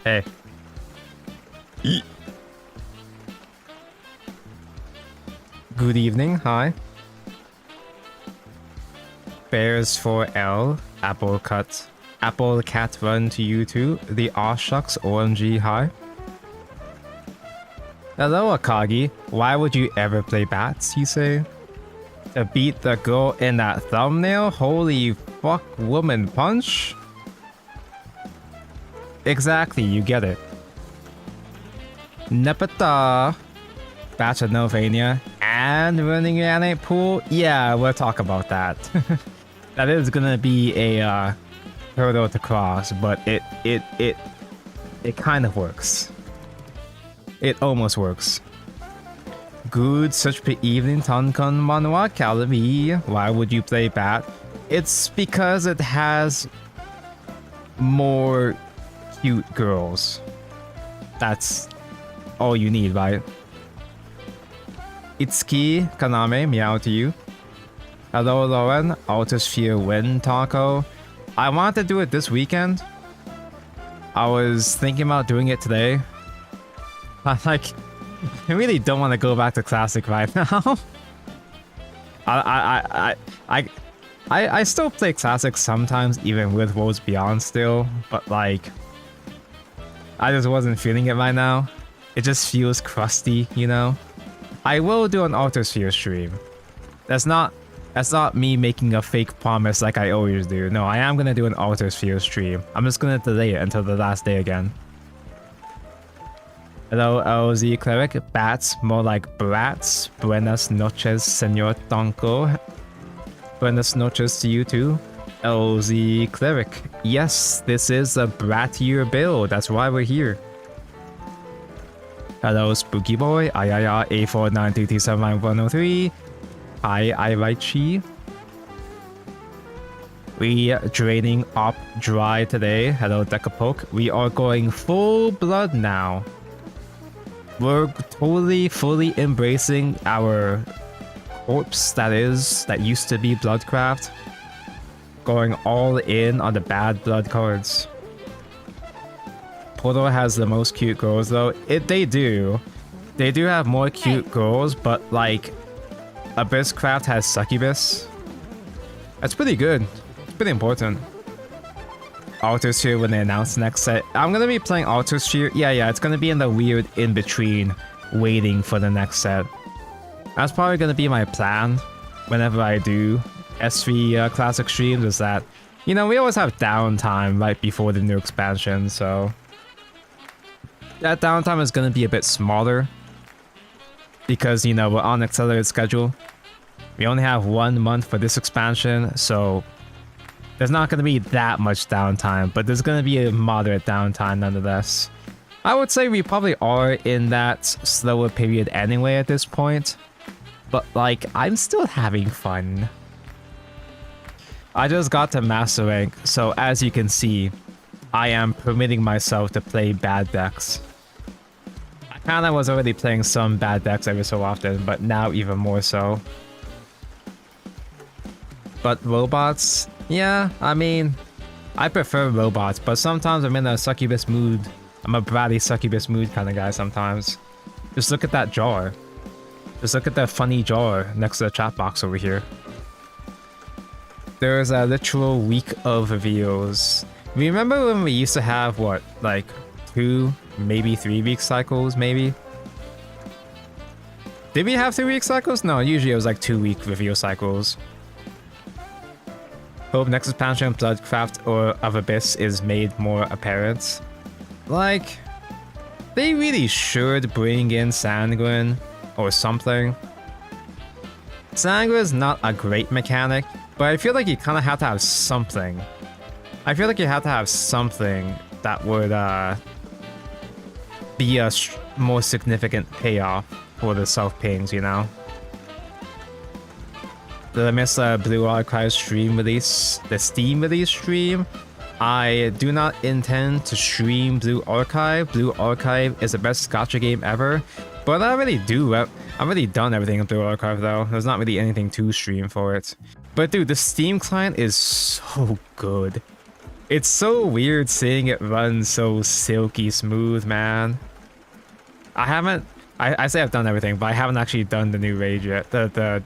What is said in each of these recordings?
Hey. Good evening, hi. Bears for L, Apple Cut. Apple Cat Run to you too. The Aw Shucks OMG, hi. Hello, Akagi. Why would you ever play bats, you say? To beat the girl in that thumbnail? Holy fuck, woman punch? Exactly, you get it. Nepeta. Batch of Novania. And running your anate pool? Yeah, we'll talk about that. That is gonna be a hurdle to cross, but it kind of works. It almost works. Good such per evening Tonkon Manwa Calabi. Why would you play Bat? It's because it has more cute girls. That's all you need, right? Itsuki Kaname, meow to you. Hello, Lauren. Altosphere Win Taco. I wanted to do it this weekend. I was thinking about doing it today. I really don't want to go back to Classic right now. I still play Classic sometimes, even with Worlds Beyond still, but like, I just wasn't feeling it right now. It just feels crusty, you know? I will do an Altosphere stream. That's not me making a fake promise like I always do. No, I am gonna do an Altosphere stream. I'm just gonna delay it until the last day again. Hello, LZ Cleric. Bats, more like brats. Buenas noches, Senor Tonko. Buenas noches to you too. LZ Cleric. Yes, this is a brattier build. That's why we're here. Hello, Spooky Boy. Ayaya, A4923791103. Hi, Iraichi. We draining up dry today. Hello, Decapoke. We are going full blood now. We're totally, fully embracing our corpse that used to be Bloodcraft. Going all in on the bad blood cards. Portal has the most cute girls though. They do. They do have more cute girls, but like Abysscraft has succubus. That's pretty good. It's pretty important. Altosphere when they announce the next set. I'm gonna be playing Altosphere. Yeah, it's gonna be in the weird in between waiting for the next set. That's probably gonna be my plan whenever I do SV classic streams, is that, you know, we always have downtime right before the new expansion, so that downtime is gonna be a bit smaller because, you know, we're on accelerated schedule. We only have 1 month for this expansion, so there's not going to be that much downtime, but there's going to be a moderate downtime nonetheless. I would say we probably are in that slower period anyway at this point, but like, I'm still having fun. I just got to Master Rank, so as you can see, I am permitting myself to play bad decks. I kinda was already playing some bad decks every so often, but now even more so. But robots? Yeah, I mean, I prefer robots, but sometimes I'm in a succubus mood. I'm a bratty succubus mood kind of guy sometimes. Just look at that jar. Just look at that funny jar next to the chat box over here. There's a literal week of reveals. Remember when we used to have, what, like 2, maybe 3 week cycles, maybe? Did we have 3 week cycles? No, usually it was like 2 week reveal cycles. Hope next expansion Bloodcraft or of Abyss is made more apparent. Like, they really should bring in Sanguine or something. Sanguine is not a great mechanic, but I feel like you kind of have to have something. I feel like you have to have something that would be a more significant payoff for the self-pings, you know? Did I miss a Blue Archive stream release? The Steam release stream? I do not intend to stream Blue Archive. Blue Archive is the best gacha game ever. But I already do. I've already done everything in Blue Archive though. There's not really anything to stream for it. But dude, the Steam client is so good. It's so weird seeing it run so silky smooth, man. I say I've done everything, but I haven't actually done the new raid yet, the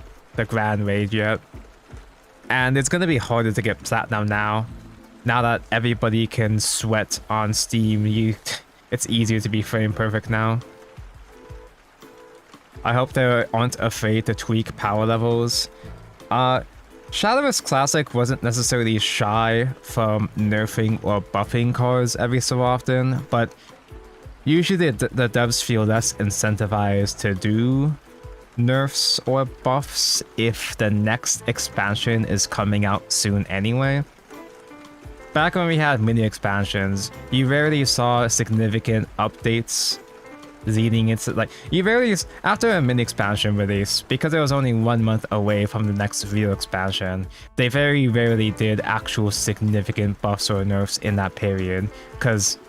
grand raid yet. And it's gonna be harder to get platinum now that everybody can sweat on Steam. It's easier to be frame perfect now. I hope they aren't afraid to tweak power levels. Shadowverse Classic wasn't necessarily shy from nerfing or buffing cards every so often, but usually the devs feel less incentivized to do nerfs or buffs if the next expansion is coming out soon anyway. Back when we had mini expansions, you rarely saw significant updates leading into, like, you rarely, after a mini expansion release, because it was only 1 month away from the next real expansion, they very rarely did actual significant buffs or nerfs in that period, because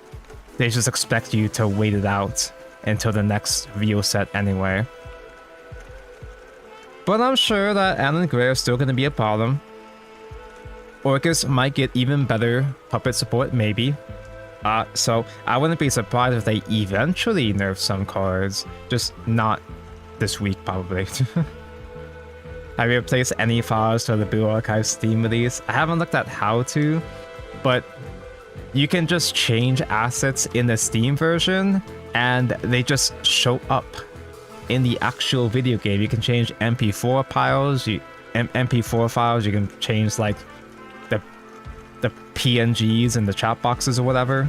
they just expect you to wait it out until the next real set anyway. But I'm sure that Anne and Gray are still going to be a problem. Orcus might get even better puppet support, maybe. So I wouldn't be surprised if they eventually nerf some cards, just not this week probably. Have you replaced any files for the Blue Archive Steam release? I haven't looked at how to, but you can just change assets in the Steam version and they just show up in the actual video game. You can change MP4 files, MP4 files, you can change like the PNGs in the chat boxes or whatever.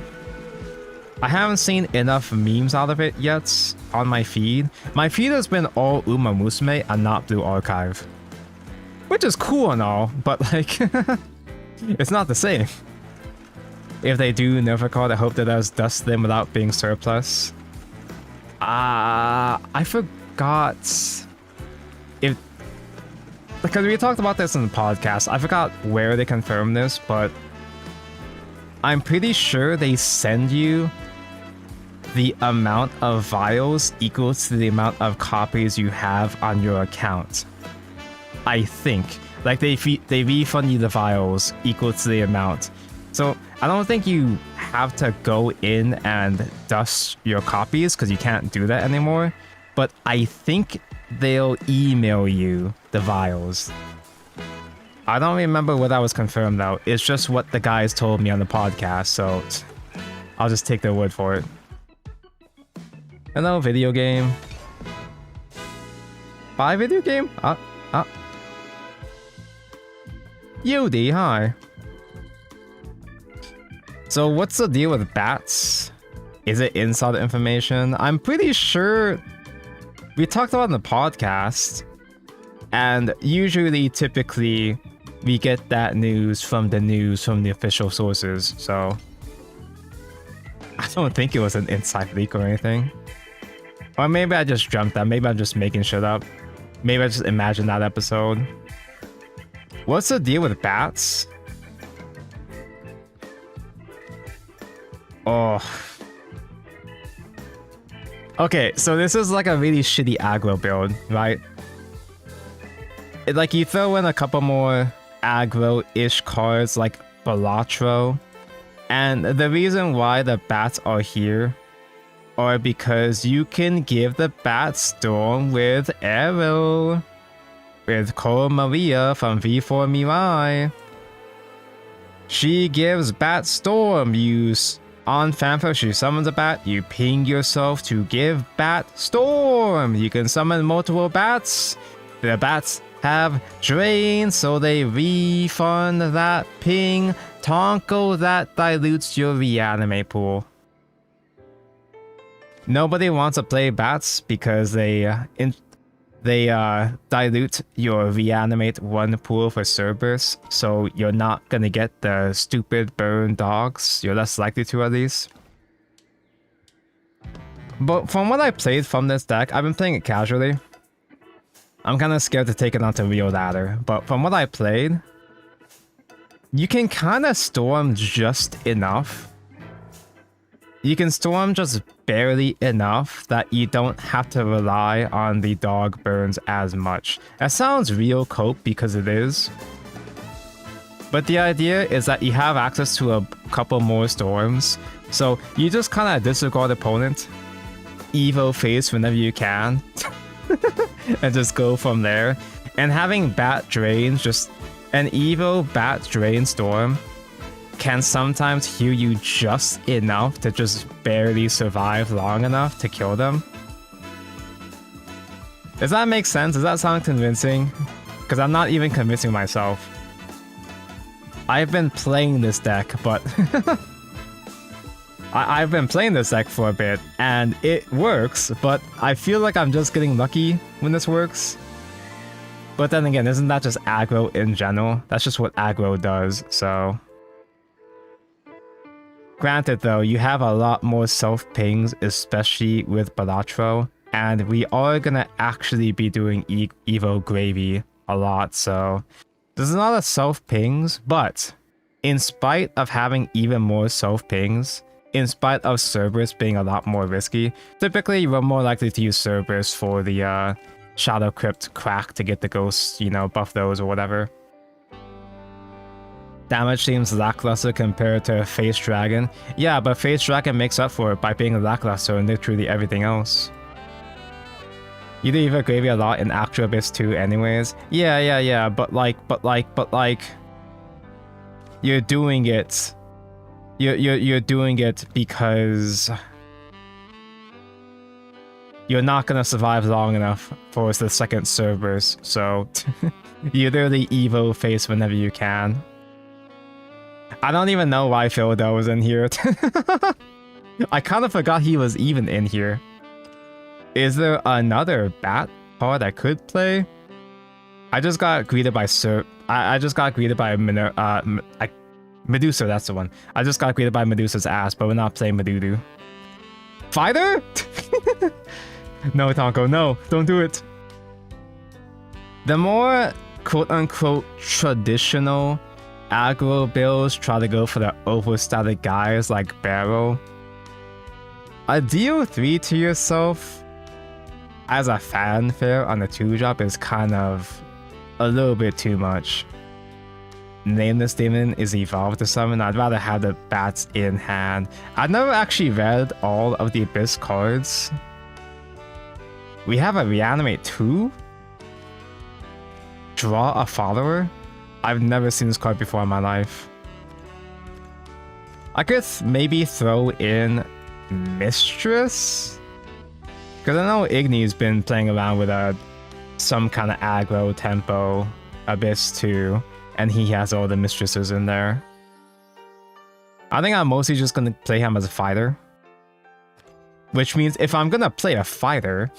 I haven't seen enough memes out of it yet on my feed. My feed has been all Uma Musume and not Blue Archive, which is cool and all, but like it's not the same. If they do nerf a card, I hope that does dust them without being surplus. I forgot if, because we talked about this in the podcast, I forgot where they confirmed this, but I'm pretty sure they send you the amount of vials equal to the amount of copies you have on your account. I think. Like they refund you the vials equal to the amount. So I don't think you have to go in and dust your copies because you can't do that anymore. But I think they'll email you the vials. I don't remember what that was confirmed though. It's just what the guys told me on the podcast, so I'll just take their word for it. Hello, video game. Bye, video game? Yodi, hi. So what's the deal with bats? Is it insider information? I'm pretty sure we talked about it in the podcast, and usually, typically, we get that news from the official sources, so I don't think it was an inside leak or anything. Or maybe I just dreamt that. Maybe I'm just making shit up. Maybe I just imagined that episode. What's the deal with bats? Oh. Okay, so this is like a really shitty aggro build, right? Like you throw in a couple more aggro-ish cards like Balatro, and the reason why the bats are here are because you can give the bat storm with arrow with Cole Maria from V4 Mirai. She gives bat storm use. On Fanfare, she summons a bat, you ping yourself to give bat storm. You can summon multiple bats. The bats have drain, so they refund that ping. Tonko, that dilutes your reanimate pool. Nobody wants to play bats because they dilute your reanimate 1 pool for Cerberus, so you're not gonna get the stupid burn dogs. You're less likely to, at least. But from what I played from this deck, I've been playing it casually. I'm kind of scared to take it onto real ladder, but from what I played, you can kind of storm just enough. You can storm just barely enough that you don't have to rely on the dog burns as much. That sounds real cope because it is. But the idea is that you have access to a couple more storms, so you just kind of disregard opponent, Evo face whenever you can, and just go from there. And having Bat Drains, just an Evo Bat Drain Storm can sometimes heal you just enough to just barely survive long enough to kill them. Does that make sense? Does that sound convincing? Because I'm not even convincing myself. I've been playing this deck, but I've been playing this deck for a bit, and it works, but I feel like I'm just getting lucky when this works. But then again, isn't that just aggro in general? That's just what aggro does, so... Granted though, you have a lot more self-pings, especially with Balatro, and we are gonna actually be doing Evo Gravy a lot, so... There's a lot of self-pings, but in spite of having even more self-pings, in spite of Cerberus being a lot more risky, typically you're more likely to use Cerberus for the Shadow Crypt crack to get the ghosts, you know, buff those or whatever. Damage seems lackluster compared to Face Dragon. Yeah, but Face Dragon makes up for it by being lackluster in literally everything else. You do Evo Gravy a lot in actual Abyss 2 anyways. Yeah, but like... You're doing it... You're doing it because... You're not gonna survive long enough for the second Cerberus, so... you literally Evo face whenever you can. I don't even know why Philodel was in here. I kind of forgot he was even in here. Is there another bat card I could play? I just got greeted by I just got greeted by Medusa, that's the one. I just got greeted by Medusa's ass, but we're not playing Medudu. Fighter? No, Tonko, no, don't do it. The more quote-unquote traditional aggro builds try to go for the overstatic guys like Barrow. A deal 3 to yourself as a fanfare on the 2-drop is kind of a little bit too much. Nameless Demon is evolved to summon. I'd rather have the bats in hand. I've never actually read all of the Abyss cards. We have a Reanimate 2? Draw a follower? I've never seen this card before in my life. I could maybe throw in Mistress? Because I know Igni's been playing around with some kind of aggro tempo Abyss 2, and he has all the Mistresses in there. I think I'm mostly just going to play him as a fighter. Which means if I'm going to play a fighter...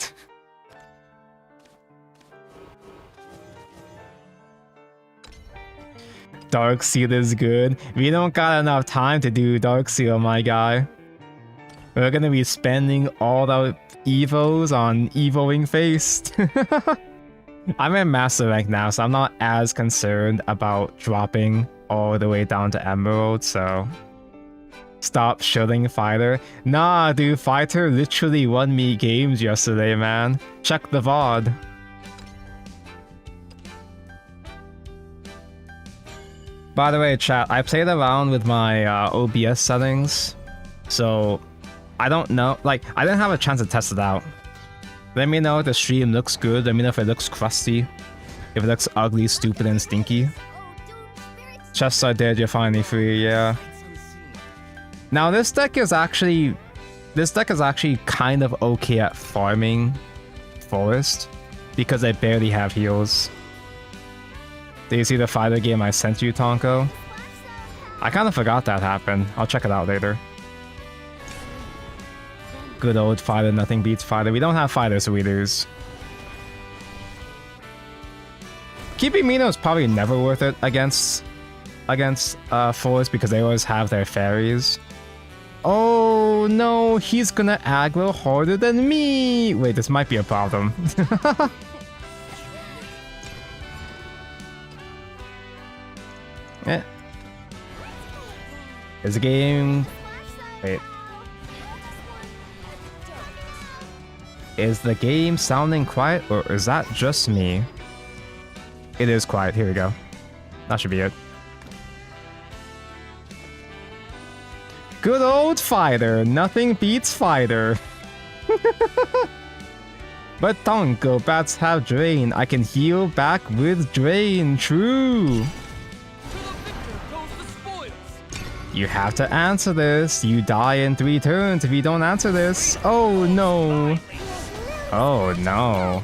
Darkseal is good. We don't got enough time to do Darkseal, my guy. We're gonna be spending all the Evos on Evoing Face. I'm in Master Rank now, so I'm not as concerned about dropping all the way down to Emerald, so... Stop shilling Fighter. Nah, dude, Fighter literally won me games yesterday, man. Check the VOD. By the way, chat, I played around with my OBS settings, so I don't know, like, I didn't have a chance to test it out. Let me know if the stream looks good, let me know if it looks crusty, if it looks ugly, stupid, and stinky. Chests are dead, you're finally free, yeah. Now this deck is actually kind of okay at farming Forest, because I barely have heals. Did you see the fighter game I sent you, Tonko? I kind of forgot that happened. I'll check it out later. Good old fighter, nothing beats fighter. We don't have fighters, so we lose. Keeping Mino is probably never worth it against Forest because they always have their fairies. Oh no, he's gonna aggro harder than me! Wait, this might be a problem. Eh. Is the game... Wait. Is the game sounding quiet, or is that just me? It is quiet. Here we go. That should be it. Good old fighter. Nothing beats fighter. But Tonko, bats have drain. I can heal back with drain. True. You have to answer this. You die in 3 turns if you don't answer this. Oh no. Oh no.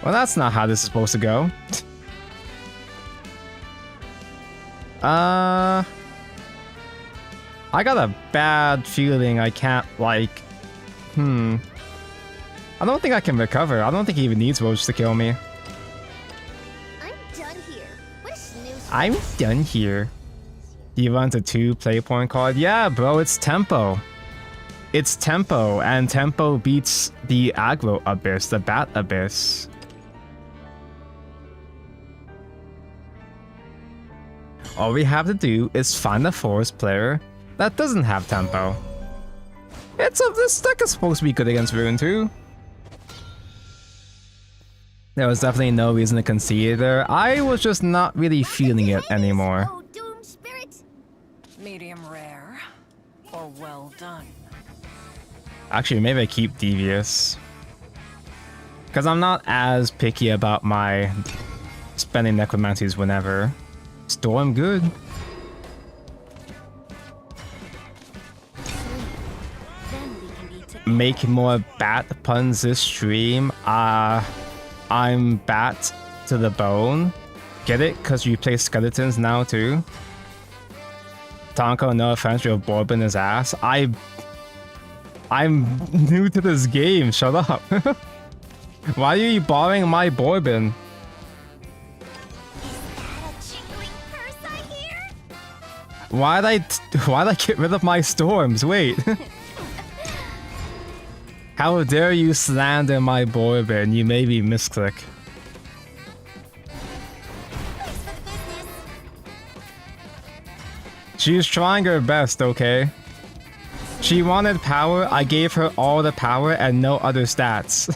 Well, that's not how this is supposed to go. I got a bad feeling I can't, like... I don't think I can recover. I don't think he even needs Roach to kill me. I'm done here. He runs a 2 play point card. Yeah, bro, it's tempo. It's tempo, and tempo beats the aggro abyss, the bat abyss. All we have to do is find a forest player that doesn't have tempo. This deck is supposed to be good against Rune too. There was definitely no reason to concede there. I was just not really feeling it anymore. Medium rare or well done. Actually, maybe I keep Devious. Because I'm not as picky about my spending necromancies whenever. Storm good. Make more bat puns this stream. I'm bat to the bone. Get it? Because you play skeletons now too. Tonko, no offense, you have Bourbon his ass. I'm new to this game. Shut up. Why are you borrowing my Bourbon? Why'd I get rid of my storms? Wait. How dare you slander my Bourbon? You made me misclick. She's trying her best, okay? She wanted power, I gave her all the power and no other stats.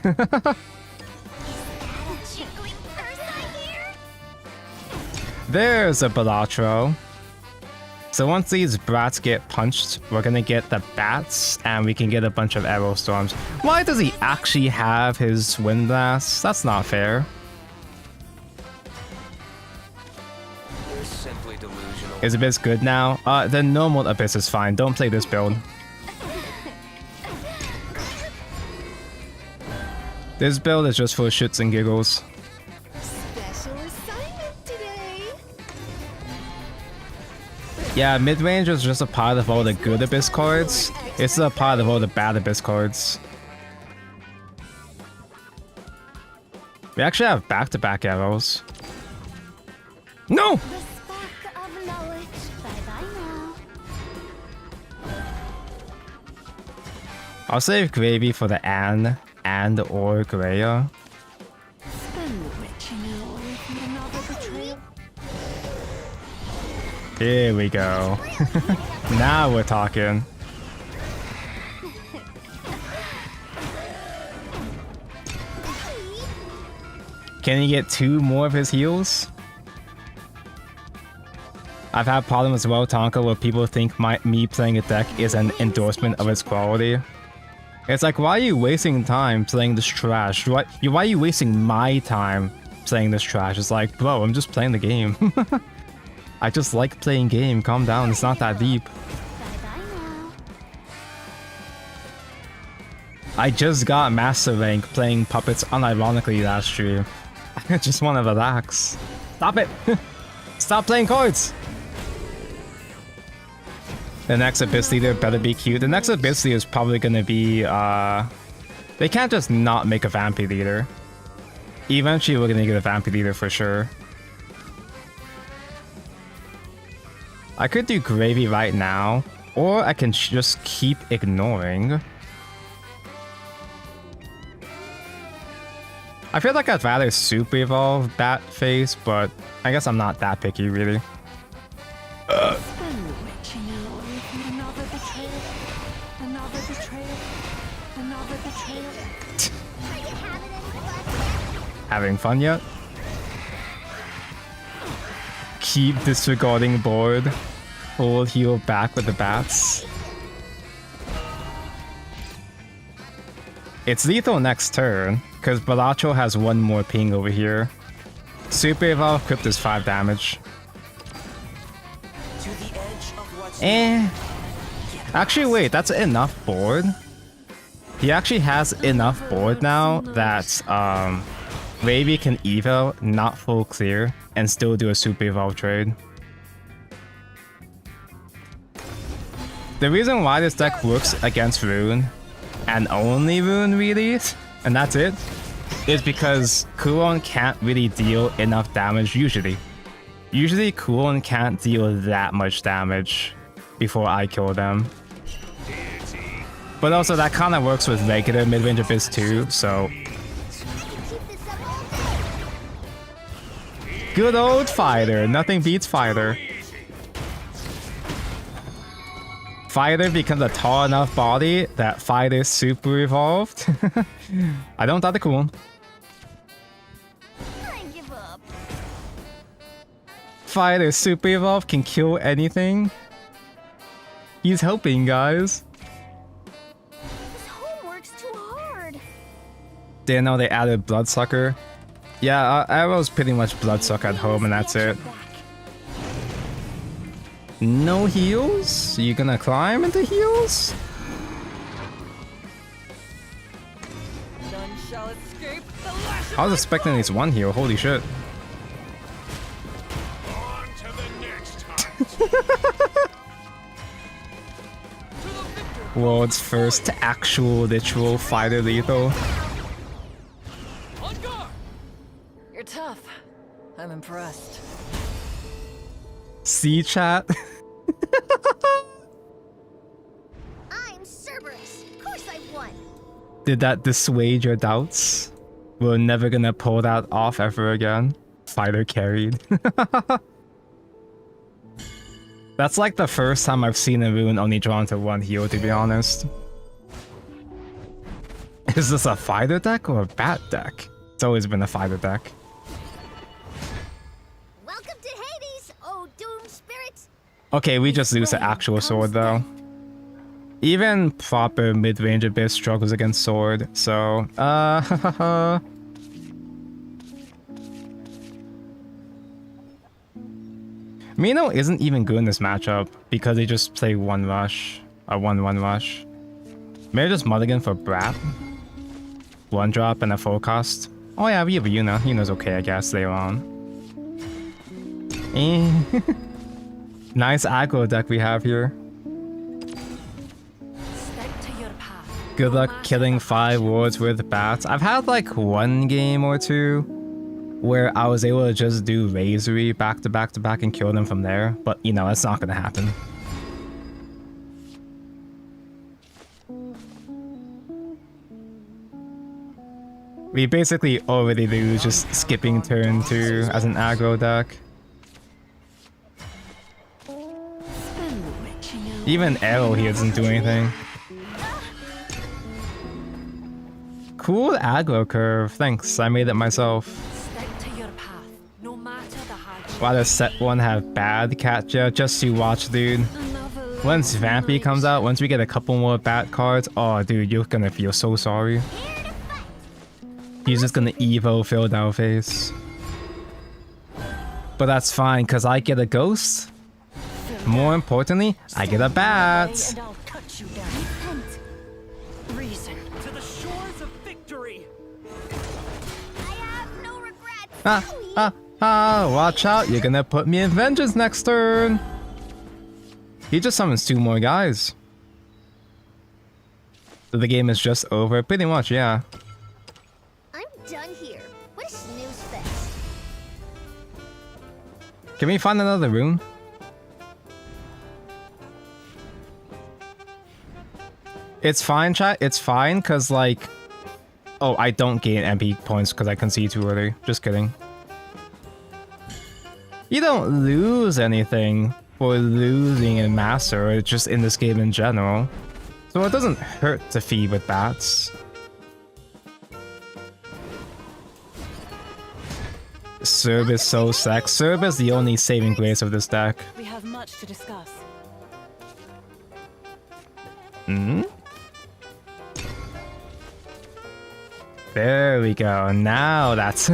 There's a Balatro. So once these brats get punched, we're gonna get the bats, and we can get a bunch of arrow storms. Why does he actually have his wind blasts? That's not fair. Simply delusional. Is Abyss good now? The normal Abyss is fine. Don't play this build. This build is just for shits and giggles. Yeah, mid-range is just a part of all the good Abyss cards. It's a part of all the bad Abyss cards. We actually have back-to-back arrows. No! I'll save Gravy for the and or Greya. Here we go. Now we're talking. Can he get 2 more of his heals? I've had problems as well, Tonka, where people think me playing a deck is an endorsement of its quality. It's like, why are you wasting time playing this trash? Why are you wasting my time playing this trash? It's like, bro, I'm just playing the game. I just like playing game. Calm down, it's not that deep. I just got master rank playing puppets unironically last stream. I just want to relax. Stop it! Stop playing cards! The next Abyss Leader better be cute. The next Abyss Leader is probably gonna be, they can't just not make a Vampy Leader. Eventually we're gonna get a Vampy Leader for sure. I could do Gravy right now, or I can just keep ignoring. I feel like I'd rather Super Evolve Bat Face, but I guess I'm not that picky, really. Having fun yet? keep disregarding board. Full heal back with the bats. It's lethal next turn, because Balacho has one more ping over here. Super Evolve Crypt is 5 damage. Actually, wait, that's enough board. He actually has enough board now that Ravy can evo, not full clear, and still do a Super Evolve trade. The reason why this deck works against Rune, and only Rune really, and that's it, is because Kuon can't really deal enough damage usually. Usually Kuon can't deal that much damage before I kill them. But also that kind of works with regular mid-range Abyss too, so... Good old Fighter, nothing beats Fighter. Fighter becomes a tall enough body that Fighter super evolved. I don't doubt the cool. Fighter super evolved can kill anything. He's helping, guys. This homework's too hard. Didn't know they added Bloodsucker. Yeah, I was pretty much Bloodsuck at home and that's it. No heals? You gonna climb into heals? None shall escape the lash of I was my expecting at foe. least one heal, holy shit. On to the next hunt. World's first actual literal fighter lethal. On guard. You're tough. I'm impressed. See chat? I'm Cerberus. Of course I won. Did that dissuade your doubts? We're never gonna pull that off ever again. Fighter carried. That's like the first time I've seen a rune only drawn to one heal, to be honest. Is this a fighter deck or a bat deck? It's always been a fighter deck. Welcome to Hades, oh doomed spirits. Okay, we just lose the actual sword though. Even proper mid-range Abyss struggles against sword, so... Mino isn't even good in this matchup because they just play one rush. A 1-1 rush. Maybe just mulligan for Brat. One drop and a full cost. Oh yeah, we have Yuna. Yuna's okay, I guess, later on. Nice aggro deck we have here. Stick to your path. Good No luck matter killing the 5 wards with bats. I've had like one game or two where I was able to just do Razory back to back to back and kill them from there, but you know, it's not gonna happen. We basically already lose just skipping turn 2 as an aggro deck. Even Arrow here doesn't do anything. Cool aggro curve, thanks, I made it myself. Stick to your path. No matter the hardship. Why does set 1 have bad catcher? Just you watch, dude. Once Vampy comes out, once we get a couple more bat cards, oh dude, you're gonna feel so sorry. He's just gonna Evo Philadelphia's. But that's fine, cause I get a ghost. More importantly, I get a bat. And I'll cut you down. Repent. Reason. To the shores of victory. I have no regrets. Watch out, you're gonna put me in vengeance next turn. He just summons 2 more guys. So the game is just over, pretty much, yeah. I'm done here. What a snooze fest. Can we find another rune? It's fine, chat. It's fine, because, like... Oh, I don't gain MP points because I concede too early. Just kidding. You don't lose anything for losing in Master, or just in this game in general. So it doesn't hurt to feed with bats. Serb is so sack. Serb is the only saving grace of this deck. We have much to discuss. Hmm? There we go. Now that's...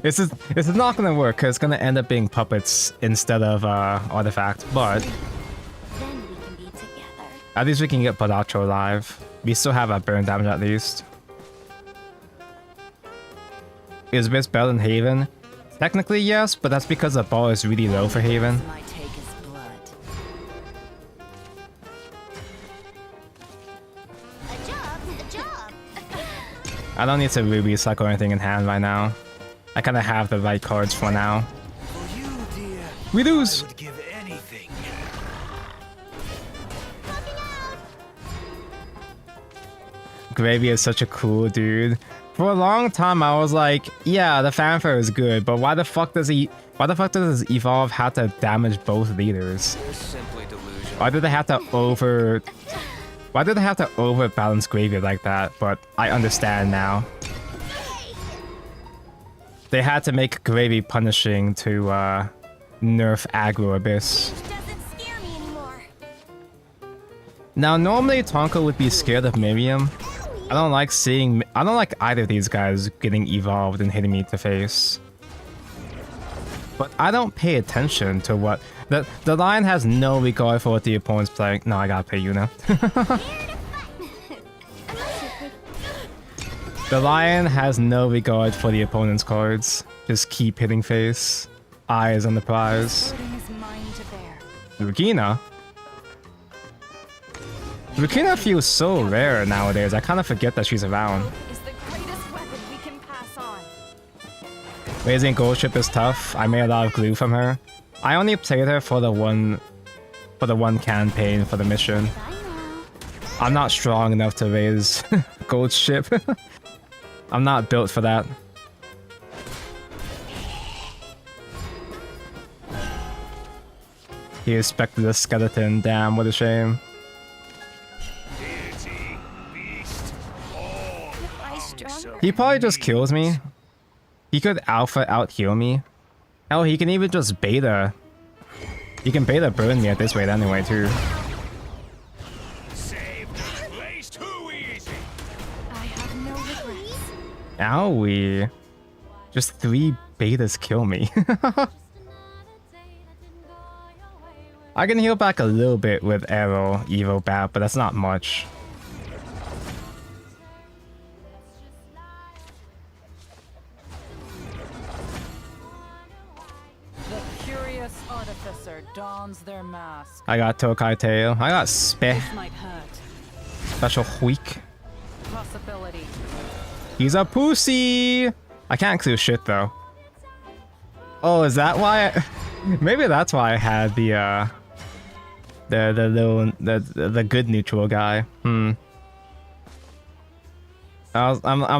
This is not gonna work because it's gonna end up being puppets instead of artifact, but Then we can be together. at least we can get Badacho alive. We still have our burn damage at least. Is Abyss better than Haven? Technically yes, but that's because the bar is really low for Haven. My take is blood. A job, a job. I don't need to ruby cycle or anything in hand right now. I kind of have the right cards for now. For you, dear, We I lose! would give anything. Gravy is such a cool dude. For a long time I was like, yeah, the fanfare is good, but why the fuck does this evolve have to damage both leaders? They're simply delusional. Why did they have to overbalance Gravy like that? But I understand now. They had to make Gravy punishing to nerf aggro Abyss. Doesn't scare me anymore. Now normally Tonka would be scared of Miriam. I don't like either of these guys getting evolved and hitting me to face. But I don't pay attention to what the line has no regard for what the opponent's playing. No, I gotta pay Yuna. The lion has no regard for the opponent's cards. Just keep hitting face. Eyes on the prize. Burden is mine to bear. Regina? Regina feels so rare nowadays. I kind of forget that she's around. Is the greatest weapon we can pass on. Raising Gold Ship is tough. I made a lot of glue from her. I only played her for the one campaign for the mission. I'm not strong enough to raise Gold Ship. I'm not built for that. He expected a skeleton. Damn, what a shame. Deity, beast, all I stronger. He probably just kills me. He could alpha out heal me. Hell, he can even just beta. He can beta burn me at this rate anyway too. saved this place too easy. I have no regrets. Owie. Just 3 betas kill me. I can heal back a little bit with Arrow, Evo Bat, but that's not much. The curious artificer dons their mask. I got Tokai Tail. I got Spe. This might hurt. Special Huik. Possibility. He's a pussy! I can't clear shit though. Oh, is that why maybe that's why I had the good neutral guy. I'm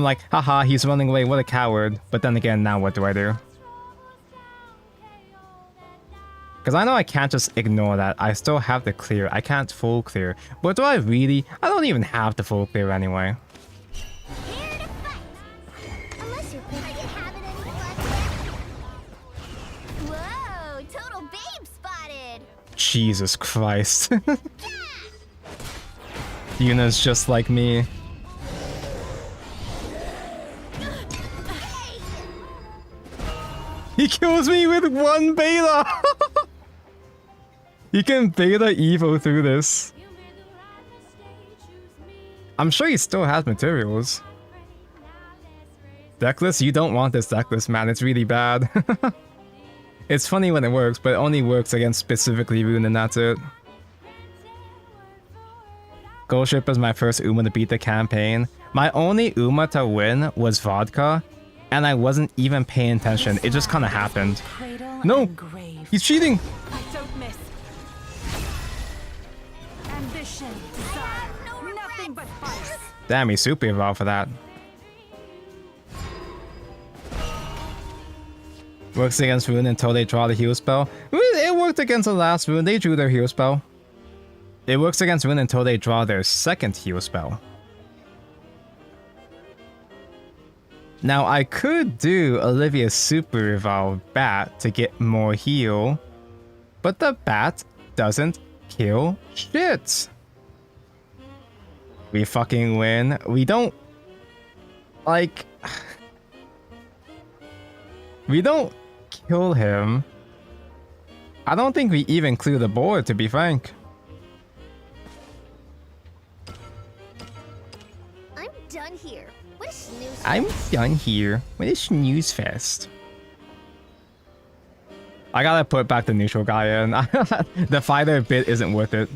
like, haha, he's running away, what a coward. But then again, now what do I do? Because I know I can't just ignore that. I still have the clear. I can't full clear. But do I really? I don't even have the full clear anyway. Here to fight. Unless you're I can have it any Whoa, total babe spotted. Jesus Christ. Yuna's just like me. He kills me with 1 beta! He can beta Evo through this. I'm sure he still has materials. Deckless? You don't want this deckless, man. It's really bad. It's funny when it works, but it only works against specifically Rune and that's it. Gold Ship was my first Uma to beat the campaign. My only Uma to win was Vodka, and I wasn't even paying attention. It just kind of happened. Cradle No! and grave. He's cheating! I don't miss. Ambition, desire, nothing but vice. Damn, he's super evolved for that. Works against Rune until they draw the heal spell. It worked against the last Rune. They drew their heal spell. It works against Rune until they draw their second heal spell. Now I could do Olivia's Super Evolved Bat to get more heal, but the bat doesn't kill shit. We fucking win. We don't... Like... We don't kill him. I don't think we even clear the board, to be frank. I'm done here. What a snooze. I'm done here with a snooze fest. I gotta put back the neutral guy in. The fighter bit isn't worth it.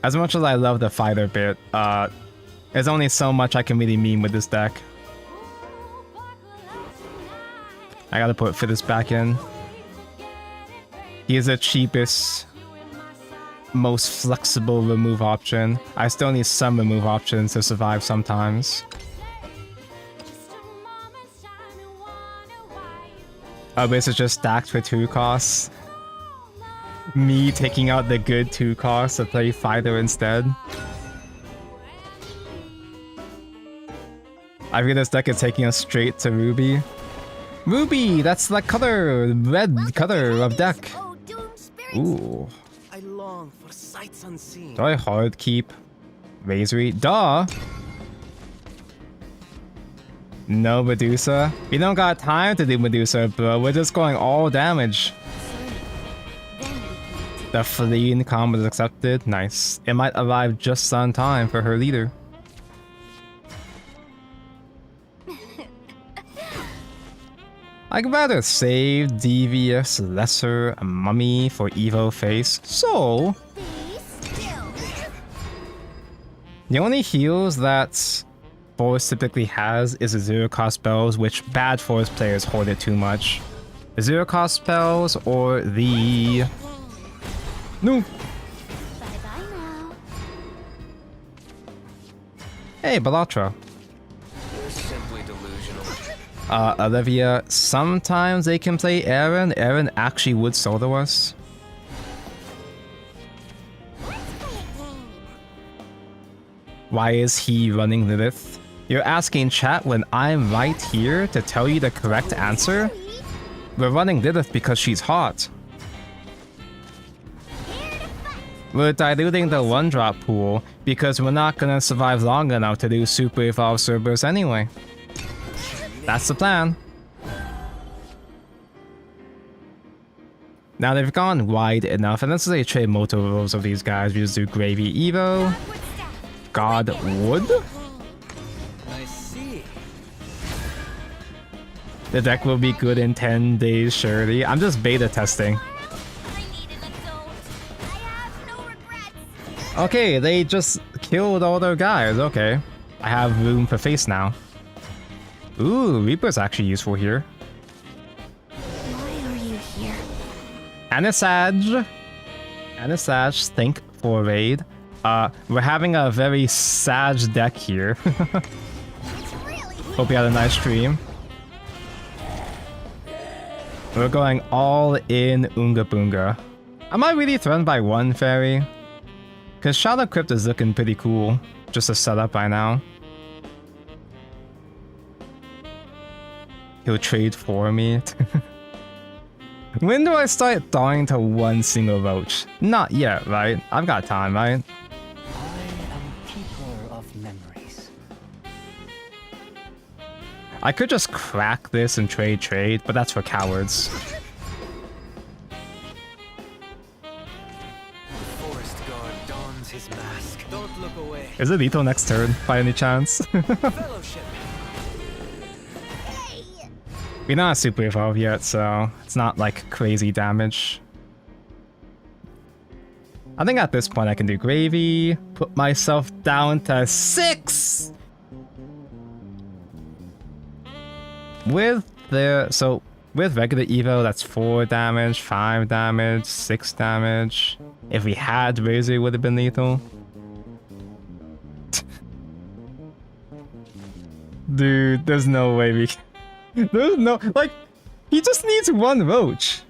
As much as I love the fighter bit, there's only so much I can really meme with this deck. I gotta put Fiddus back in. He is the cheapest, most flexible remove option. I still need some remove options to survive sometimes. Abyss is just stacked for 2 costs. Me taking out the good 2 costs to play fighter instead. I feel this deck is taking us straight to Ruby. Ruby, that's the color, red color of deck. Oh, doom spirits. Ooh. I long for sights unseen. Do I hard keep Razory? Duh! No Medusa. We don't got time to do Medusa, bro. We're just going all damage. The fleeing combo is accepted. Nice. It might arrive just on time for her leader. I'd rather save Devious Lesser Mummy for Evo Face, so... Be still. The only heals that Forest typically has is the 0-cost spells, which bad Forest players hoard it too much. The 0-cost spells or the... No! Bye-bye now. Hey, Balatra. You're simply delusional. Olivia, sometimes they can play Aaron. Aaron actually would solo us. Why is he running Lilith? You're asking chat when I'm right here to tell you the correct answer? We're running Lilith because she's hot. We're diluting the 1-drop pool because we're not gonna survive long enough to do Super Evolved Cerberus anyway. That's the plan. Now they've gone wide enough, and let's say trade multiple rows of these guys. We just do Gravy Evo. God Wood? I see. The deck will be good in 10 days, surely. I'm just beta testing. I need an adult. I have no regrets. Okay, they just killed all their guys. Okay. I have room for face now. Ooh, Reaper's actually useful here. Why are you here? Anisage. Anisage, think for raid. We're having a very Sag deck here. It's really Hope you had a nice stream. We're going all in Oonga Boonga. Am I really threatened by 1 fairy? Because Shadow Crypt is looking pretty cool. Just a setup by now. He'll trade for me. When do I start dying to 1 single roach? Not yet, right? I've got time, right? I am keeper of memories. I could just crack this and trade, but that's for cowards. Forest guard dons his mask. Don't look away. Is it lethal next turn, by any chance? Fellowship. We're not super evolved yet, so it's not like crazy damage. I think at this point I can do Gravy, put myself down to 6! With regular Evo, that's 4 damage, 5 damage, 6 damage. If we had Razor, it would have been lethal. Dude, there's no way we can. There's no, like, he just needs 1 roach.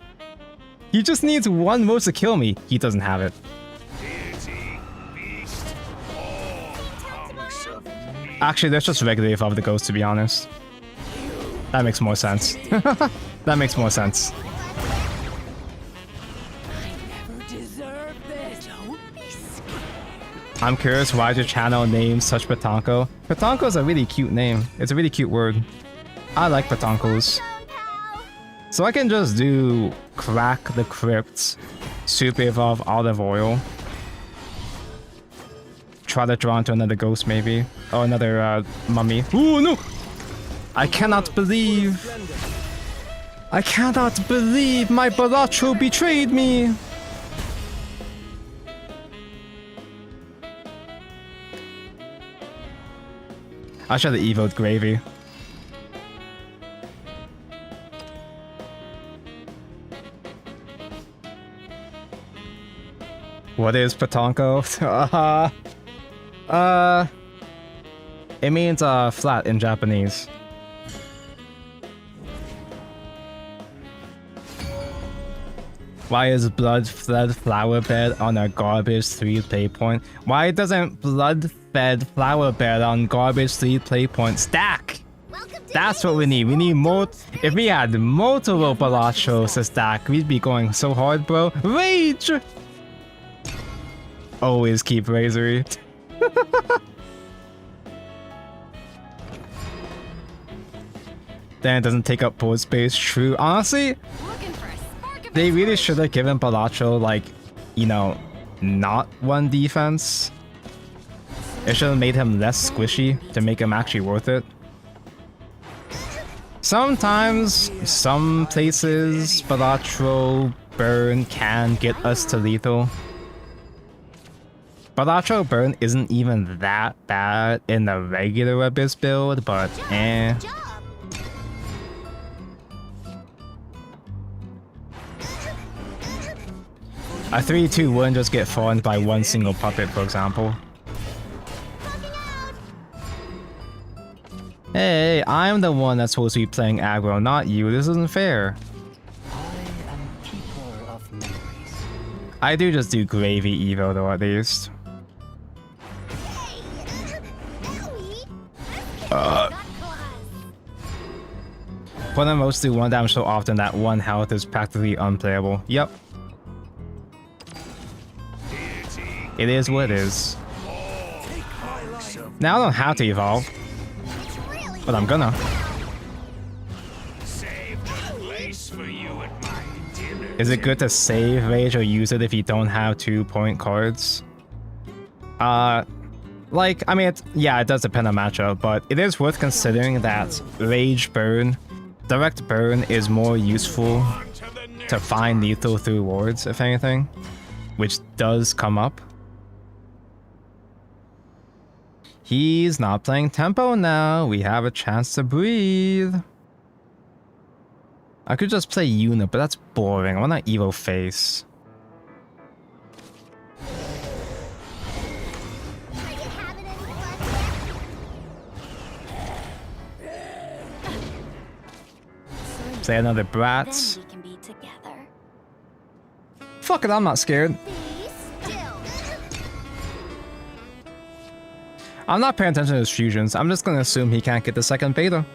He just needs 1 roach to kill me. He doesn't have it. Deity, beast, all hunks of meat. Actually, let's just regularly evolve the ghost, to be honest. That makes more sense. That makes more sense. I'm curious why your channel names such Patonko. Patonko is a really cute name. It's a really cute word. I like Patonkos. So I can just do Crack the Crypt, Super Evolve Olive Oil. Try to draw into another ghost maybe. Or another mummy. Ooh, no! I cannot believe my Baracho betrayed me! I should have evoed Gravy. What is Patonko? It means flat in Japanese. Why is blood-fed flower bed on a garbage 3 play point? Why doesn't blood-fed flower bed on garbage 3 play point stack? That's what we need. We need more. If we had multiple Balachos to stack, we'd be going so hard, bro. Rage! Always keep Razory. Then it doesn't take up board space. True. Honestly, they really should have given Balacho, like, you know, not 1 defense. It should have made him less squishy to make him actually worth it. Sometimes, some places, Balacho burn can get us to lethal. Balacho burn isn't even that bad in the regular Abyss build, but eh. A 3-2 wouldn't just get farmed by 1 single puppet, for example. Hey, I'm the one that's supposed to be playing aggro, not you. This isn't fair. I am keeper of memories. I do just do Gravy Evo though, at least. Put them mostly 1 damage so often that 1 health is practically unplayable. Yep. It is what it is. Now I don't have to evolve, but I'm gonna. Is it good to save Rage or use it if you don't have 2-point cards? Like, I mean, yeah, it does depend on matchup, but it is worth considering that Rage Burn, Direct Burn is more useful to find lethal through wards, if anything, which does come up. He's not playing tempo now. We have a chance to breathe. I could just play Unit, but that's boring. I want an Evo face. Play another Bratz. Fuck it, I'm not scared. I'm not paying attention to his fusions. I'm just gonna assume he can't get the second beta.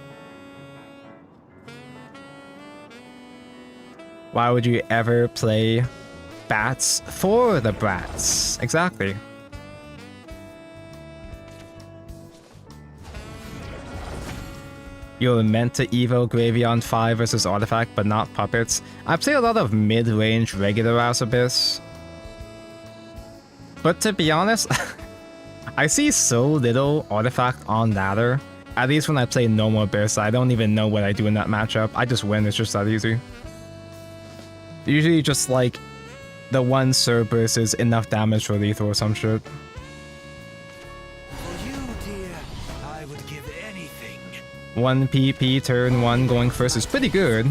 Why would you ever play Bats for the Brats? Exactly. You're meant to Evo Gravy on 5 versus Artifact, but not Puppets. I play a lot of mid-range regular ass Abyss. But to be honest, I see so little Artifact on ladder. At least when I play normal Abyss, I don't even know what I do in that matchup. I just win, it's just that easy. Usually just like the 1 Cerberus is enough damage for lethal or some shit. For you, dear, I would give anything. 1 PP turn 1 going first is pretty good.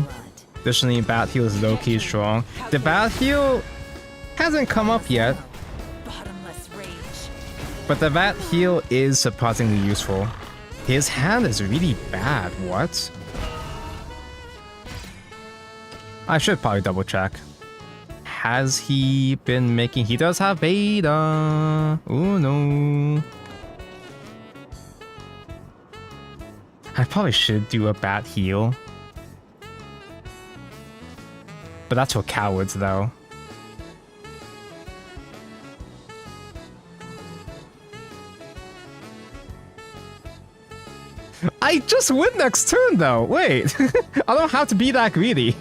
Additionally, Bat Heal is low-key strong. The Bat Heal hasn't come up yet, but the Bat Heal is surprisingly useful. His hand is really bad, what? I should probably double check. Has he been making... He does have beta. Oh no. I probably should do a bat heal. But that's for cowards, though. I just win next turn, though. Wait, I don't have to be that greedy.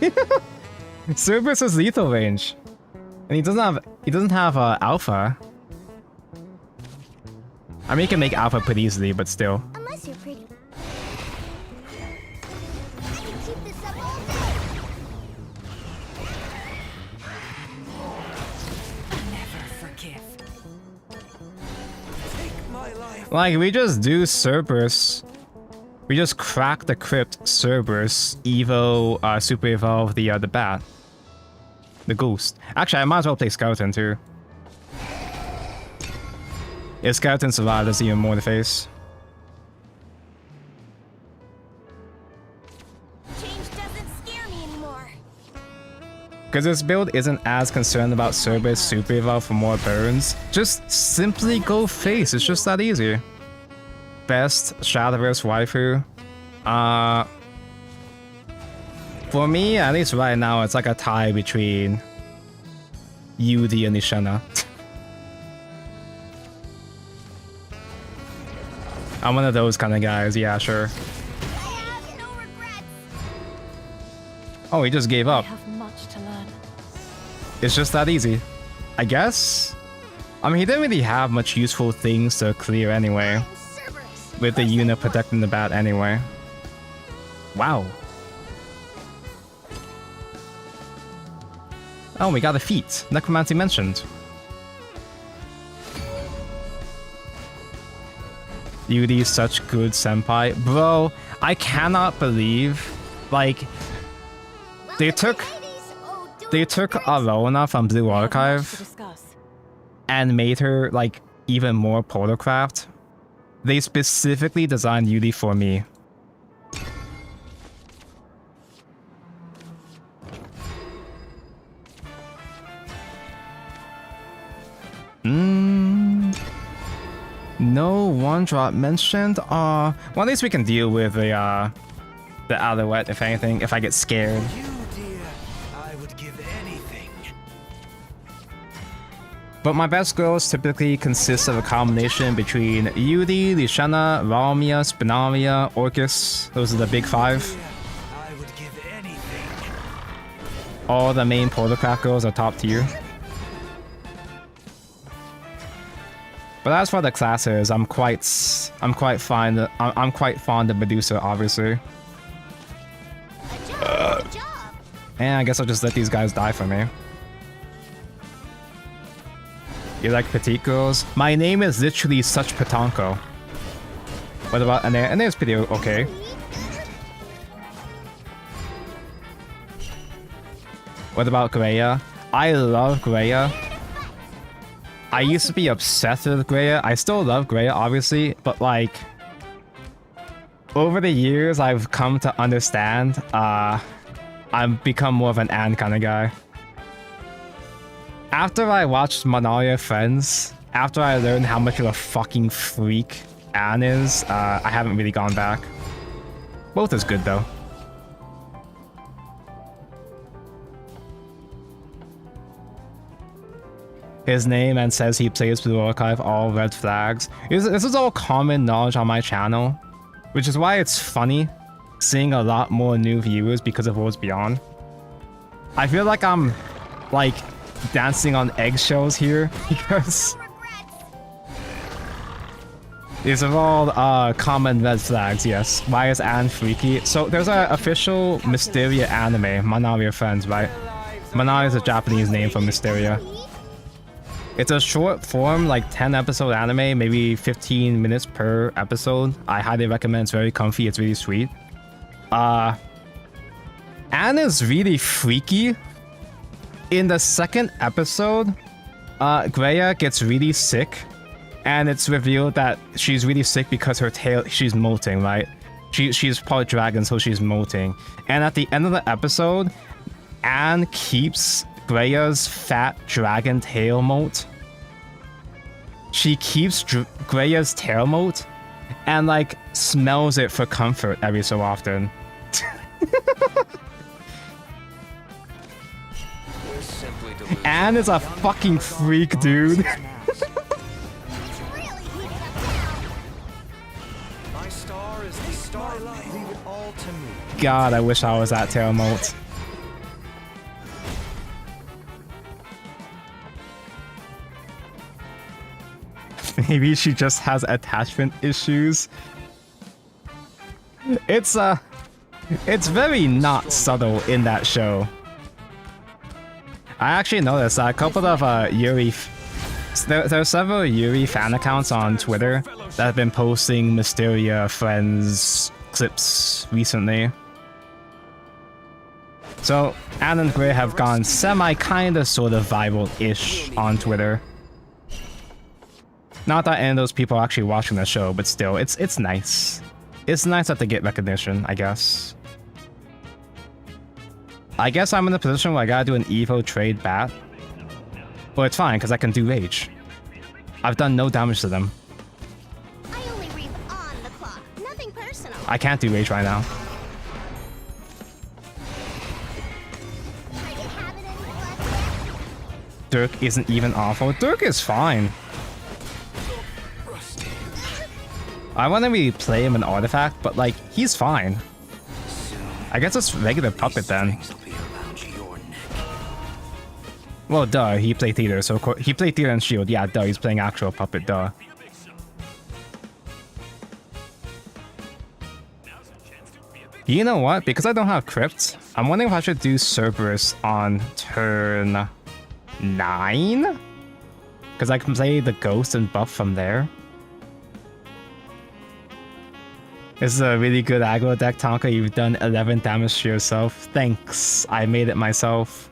Cerberus is lethal range, and he doesn't have alpha. I mean, he can make alpha pretty easily, but still. Unless you're pretty. I can keep this up all day. Never forgive. Take my life. Like, we just do Cerberus. We just crack the crypt, Cerberus, Evo, super evolve the bat. The ghost. Actually, I might as well play Skeleton too. If Skeleton survives, there's even more to face. Change doesn't scare me anymore. Because this build isn't as concerned about Cerberus super evolve for more burns. Just simply go face, it's just that easy. Best Shadowverse waifu. For me, at least right now, it's like a tie between Yudi and Nishana. I'm one of those kind of guys, yeah, sure. I have no regrets. Oh, he just gave I up. have much to learn. It's just that easy. I guess? I mean, he didn't really have much useful things to clear anyway. Cerberus. With the unit protecting the bat anyway. Wow. Oh, we got a feat. Necromancy mentioned. Yudi's such good senpai. Bro, I cannot believe, like, they took Alona from Blue We have much to Archive discuss. and made her, like, even more Protocraft. They specifically designed Yudi for me. No one drop mentioned. Well, at least we can deal with the Alouette, if anything, if I get scared. You, dear, I would give anything. But my best girls typically consist of a combination between Yudi, Lishana, Ralmia, Spinalia, Orcus. Those are the big five. Dear, I would give anything. All the main Protocraft girls are top tier. But as for the classes, I'm quite fond of Medusa, obviously. Good job. And I guess I'll just let these guys die for me. You like petite girls? My name is literally such Petanco. What about Ane? Ane's pretty okay. What about Greya? I love Greya. I used to be obsessed with Greya. I still love Greya, obviously, but like, over the years, I've come to understand, I've become more of an Anne kind of guy. After I watched Manalia Friends, after I learned how much of a fucking freak Anne is, I haven't really gone back. Both is good though. His name and says he plays Blue Archive, all red flags. This is all common knowledge on my channel, which is why it's funny seeing a lot more new viewers because of Worlds Beyond. I feel like I'm, like, dancing on eggshells here because these are all common red flags, yes. Why is Anne freaky? So there's an official Mysteria anime, Manalia Friends, right? Manalia is a Japanese name for Mysteria. It's a short form, like 10 episode anime, maybe 15 minutes per episode. I highly recommend. It's very comfy, it's really sweet. Anne is really freaky. In the second episode, Greya gets really sick, and it's revealed that she's really sick because her tail, she's molting, right? She's part dragon, so she's molting. And at the end of the episode, Anne keeps Greya's fat dragon tail moat. She keeps Greya's tail moat and like smells it for comfort every so often. You're simply delusional. Anne is a fucking freak, dude. It's really heating up now. My star is the starlight. Leave it all to me. God, I wish I was at tail mode. Maybe she just has attachment issues. It's very not subtle in that show. I actually noticed a couple of Yuri. There are several Yuri fan accounts on Twitter that have been posting Mysteria Friends clips recently. So Anne and Gray have gone semi-kinda sort of viral-ish on Twitter. Not that any of those people are actually watching the show, but still, it's nice. It's nice that they get recognition, I guess. I guess I'm in a position where I gotta do an Evo trade bat. But it's fine, because I can do rage. I've done no damage to them. I only read on the clock. Nothing personal. I can't do rage right now. Are you having any fun yet? Dirk isn't even awful. Dirk is fine. I want to really play him an artifact, but like, he's fine. I guess it's regular puppet then. Well, duh, he played theater, so he played theater and shield. Yeah, duh, he's playing actual puppet, duh. You know what? Because I don't have crypt, I'm wondering if I should do Cerberus on turn 9? Because I can play the ghost and buff from there. This is a really good aggro deck, Tonka. You've done 11 damage to yourself. Thanks. I made it myself.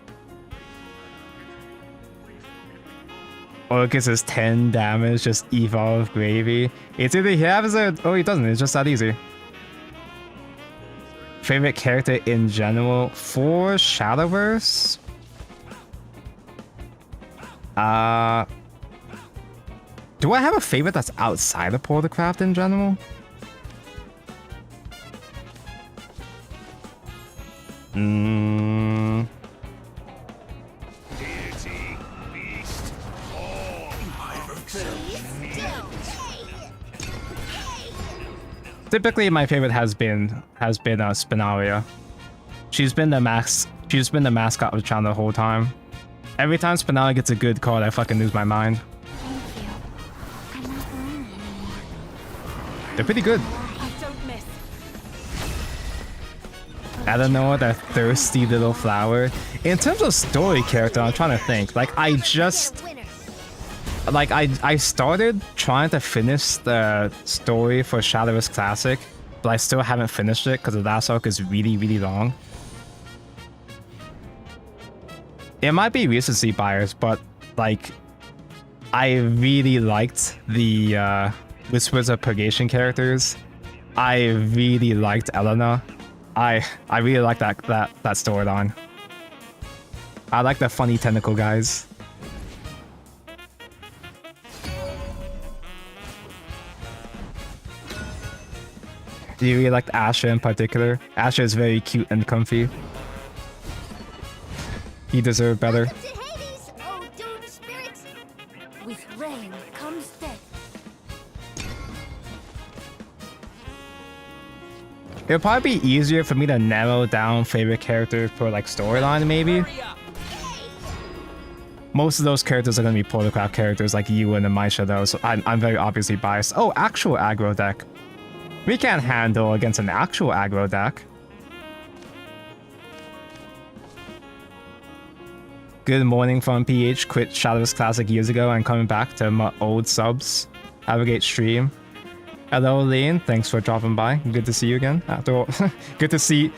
Orcus is 10 damage, just evolve gravy. It's either he has it or he doesn't. It's just that easy. Favorite character in general for Shadowverse? Do I have a favorite that's outside of Portalcraft in general? Typically, my favorite has been Spinaria. She's been the mascot of the channel the whole time. Every time Spinaria gets a good card, I fucking lose my mind. Thank you. I'm not alone anymore. They're pretty good. Don't miss. Eleanor, that thirsty little flower. In terms of story character, I'm trying to think. Like, I started trying to finish the story for Shadowverse Classic, but I still haven't finished it because the last arc is really, really long. It might be recency bias, but like, I really liked the Whispers of Purgation characters. I really liked Eleanor. I really like that storyline. I like the funny tentacle guys. Do you really like Asher in particular? Asher is very cute and comfy. He deserved better. Welcome to Hades, oh doomed spirits. With rain comes death. It'll probably be easier for me to narrow down favorite characters per like storyline maybe. Most of those characters are going to be Portalcraft characters like Ewan and Maisha though, so I'm very obviously biased. Oh, actual aggro deck. We can't handle against an actual aggro deck. Good morning from PH. Quit Shadowverse Classic years ago and coming back to my old subs. Have a great stream. Hello, Lean. Thanks for dropping by. Good to see you again. After all, good to see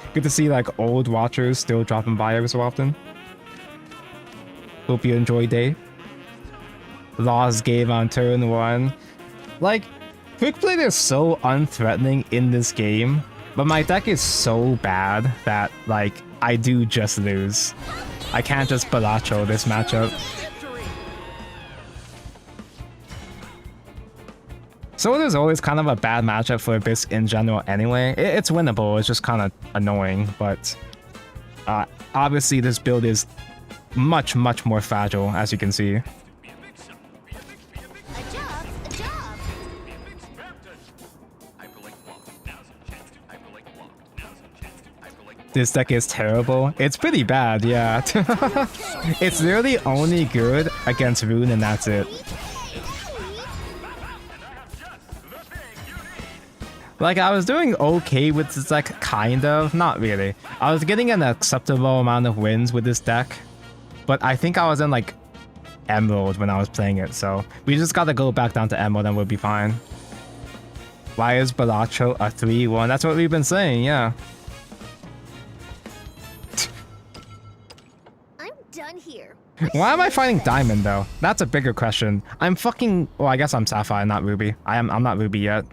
like old watchers still dropping by every so often. Hope you enjoy day. Lost game on turn 1. Like, quick play is so unthreatening in this game, but my deck is so bad that like I do just lose. I can't just Balacho this matchup. Sword is always kind of a bad matchup for Abyss in general anyway. It's winnable, it's just kind of annoying, but obviously this build is much more fragile, as you can see. A job's a job. This deck is terrible. It's pretty bad, yeah. It's literally only good against Rune and that's it. Like, I was doing okay with this deck, kind of. Not really. I was getting an acceptable amount of wins with this deck. But I think I was in, like, Emerald when I was playing it, so we just gotta go back down to Emerald and we'll be fine. Why is Balacho a 3-1? That's what we've been saying, yeah. I'm done here. Why am I fighting Diamond, though? That's a bigger question. I'm fucking... Well, I guess I'm Sapphire, not Ruby. I'm not Ruby yet.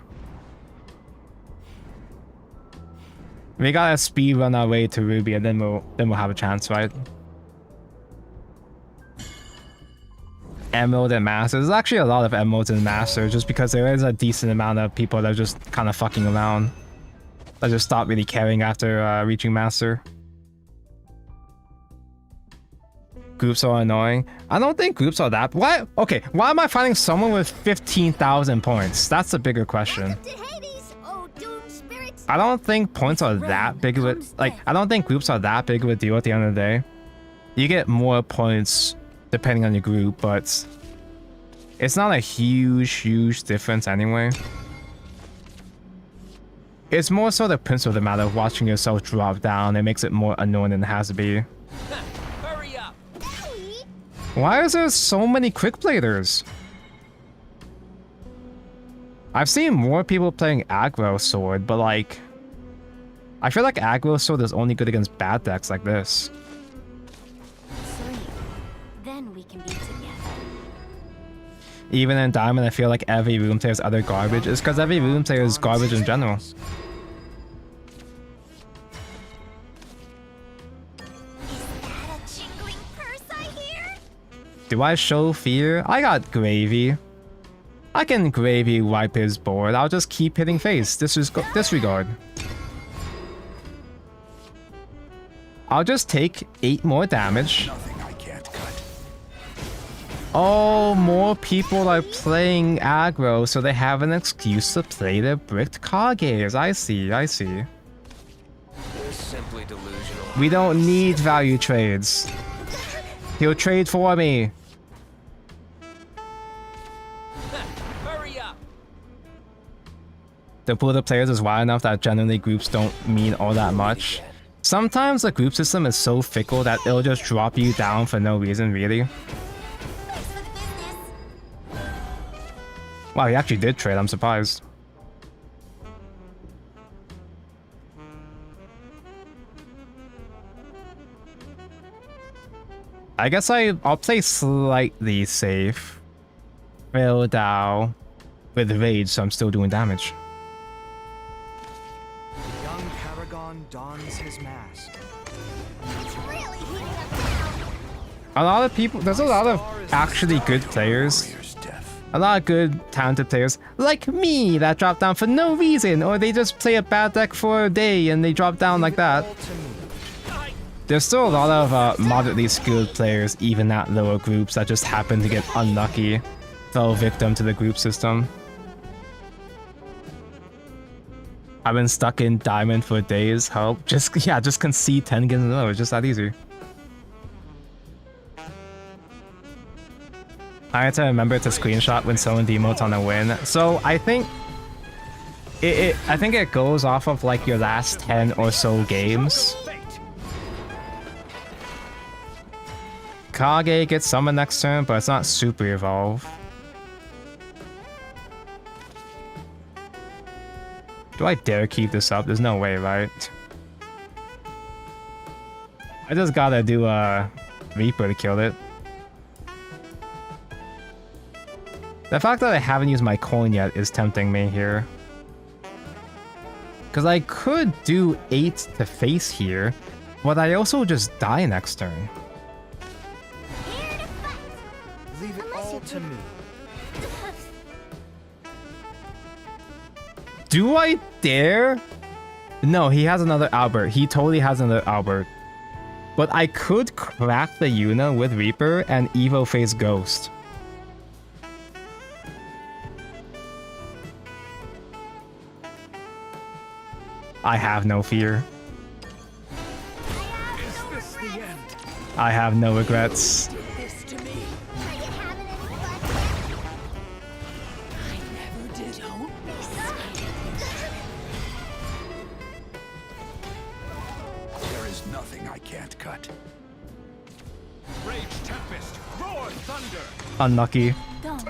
We gotta speed run our way to Ruby and then we'll have a chance, right? Emerald and Master. There's actually a lot of Emeralds and Master just because there is a decent amount of people that are just kind of fucking around. That just stop really caring after reaching Master. Groups are annoying. I don't think groups are that... Why? Okay, why am I fighting someone with 15,000 points? That's the bigger question. I don't think points are that big of a... Like, I don't think groups are that big of a deal at the end of the day. You get more points depending on your group, but it's not a huge difference anyway. It's more so the principle of the matter of watching yourself drop down. It makes it more annoying than it has to be. Hurry up! Why is there so many quick players? I've seen more people playing aggro sword, but like... I feel like aggro sword is only good against bad decks like this. Sleep. Then we can be together. Even in Diamond, I feel like every room player is utter garbage. It's because every room player is garbage in general. Is that a jingling purse I hear? Do I show fear? I got Gravy. I can Gravy wipe his board. I'll just keep hitting face. Disregard. I'll just take 8 more damage. Oh, more people are playing aggro, so they have an excuse to play their bricked Kages. I see. It's simply delusional. We don't need value trades. He'll trade for me. Hurry up! The pool of players is wide enough that generally groups don't mean all that much. Sometimes the group system is so fickle that it'll just drop you down for no reason, really. Wow, he actually did trade. I'm surprised. I guess I'll play slightly safe. Fail Dow with Rage, so I'm still doing damage. The young paragon dons his mask. It's really heating up now. A lot of people, there's a lot of actually good players. A lot of good, talented players like me that drop down for no reason, or they just play a bad deck for a day and they drop down like that. There's still a lot of moderately skilled players, even at lower groups, that just happen to get unlucky, fell victim to the group system. I've been stuck in Diamond for days. Help! Just concede 10 games in a row. It's just that easy. I had to remember to screenshot when someone demotes on a win. So I think it goes off of like your last 10 or so games. Kage gets summoned next turn, but it's not super evolve. Do I dare keep this up? There's no way, right? I just gotta do a Reaper to kill it. The fact that I haven't used my coin yet is tempting me here. Because I could do 8 to face here, but I also just die next turn. Here to fight. Leave it all to me. Do I dare? No, he has another Albert. He totally has another Albert. But I could crack the Yuna with Reaper and Evo face Ghost. I have no fear. Is this the end? I have no regrets. This to me. Are you having any fun? I never did. Don't be scared. There is nothing I can't cut. Rage tempest, roar thunder, Unlucky. Don't.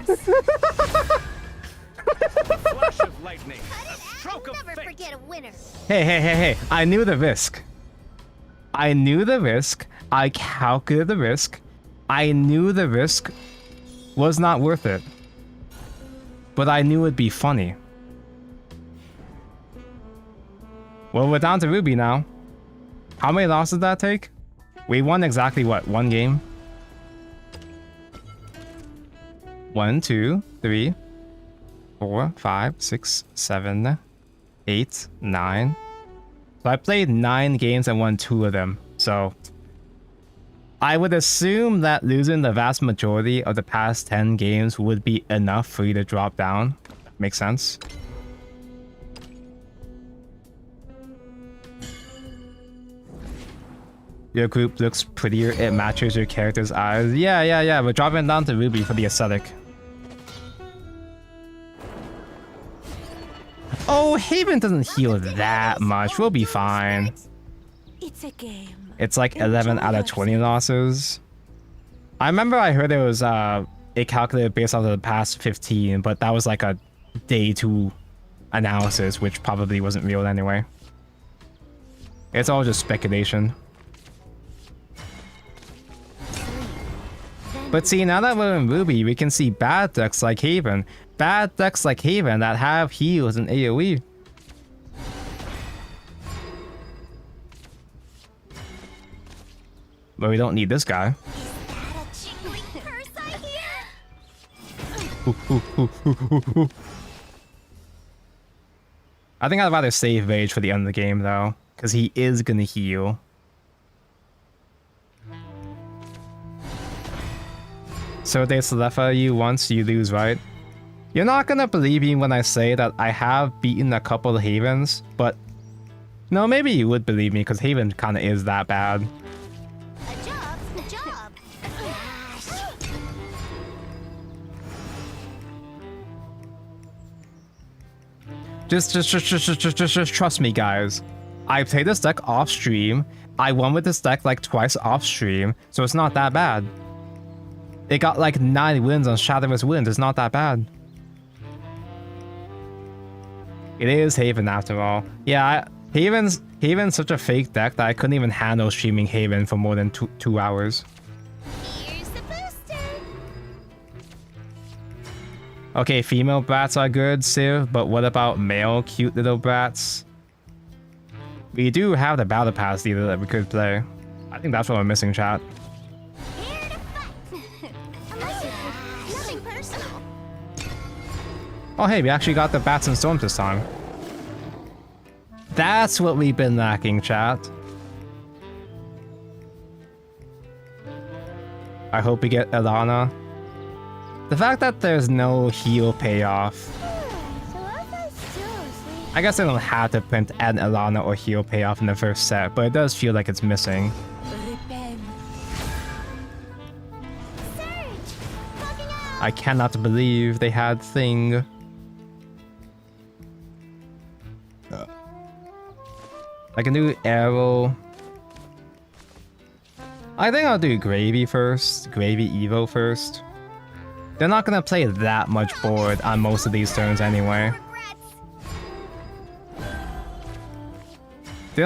flash of lightning, a stroke of Never fate. forget a winner. Hey. I knew the risk. I knew the risk. I calculated the risk. I knew the risk was not worth it. But I knew it'd be funny. Well, we're down to Ruby now. How many losses did that take? We won exactly what? One game? 1, 2, 3, 4, 5, 6, 7, 8, 9. So I played 9 games and won 2 of them. So I would assume that losing the vast majority of the past 10 games would be enough for you to drop down. Makes sense. Your group looks prettier. It matches your character's eyes. Yeah. We're dropping down to Ruby for the aesthetic. Oh, Haven doesn't heal that much. We'll be fine. It's a game. It's like 11 out of 20 losses. I remember I heard it was it calculated based off of the past 15, but that was like a day 2 analysis, which probably wasn't real anyway. It's all just speculation. But see, now that we're in Ruby, we can see bad decks like Haven. Bad decks like Haven that have heals and AoE. But we don't need this guy. Is that a jiggling purse I hear? I think I'd rather save Rage for the end of the game though, because he is gonna heal. So they Selefa you once, you lose, right? You're not gonna believe me when I say that I have beaten a couple of Havens, but no, maybe you would believe me because Haven kind of is that bad. A job's a job. Just trust me, guys. I played this deck off stream. I won with this deck like twice off stream, so it's not that bad. It got like 9 wins on Shadowverse wins. It's not that bad. It is Haven after all. Yeah, Haven's such a fake deck that I couldn't even handle streaming Haven for more than 2 hours. Here's the booster. Okay, female brats are good, Civ, but what about male cute little brats? We do have the battle pass dealer that we could play. I think that's what we're missing, chat. Here to fight. Unless you nothing personal. Oh hey, we actually got the bats and storms this time. That's what we've been lacking, chat. I hope we get Ilana. The fact that there's no heal payoff. So was I still asleep? I guess I don't have to print an Ilana or heal payoff in the first set, but it does feel like it's missing. Repent. Surge. Poking out. I cannot believe they had Thing. I can do Arrow. I think I'll do Gravy first. Gravy Evo first. They're not gonna play that much board on most of these turns anyway. Regrets. They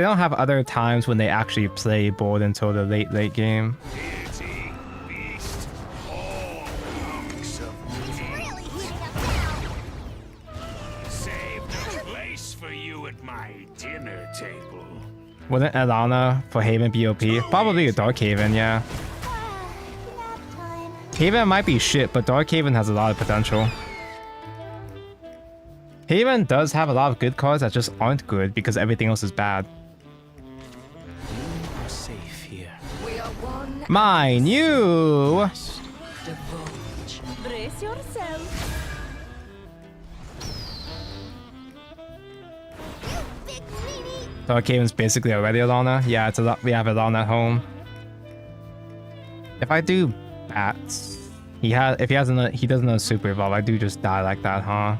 don't have other times when they actually play board until the late game. Deity, beast, all hunks of meat. Really heating up now. Saved a place for you at my dinner table. Wouldn't Ilana for Haven be OP? Probably a Dark Haven, yeah. Nap time. Haven might be shit, but Dark Haven has a lot of potential. Haven does have a lot of good cards that just aren't good because everything else is bad. You are safe here. Mine, you! Brace yourself. Big meanie. Dark Haven's basically already Alana. Yeah, it's a lot. We have Alana at home. If I do bats, he doesn't know super evolve. I do just die like that, huh?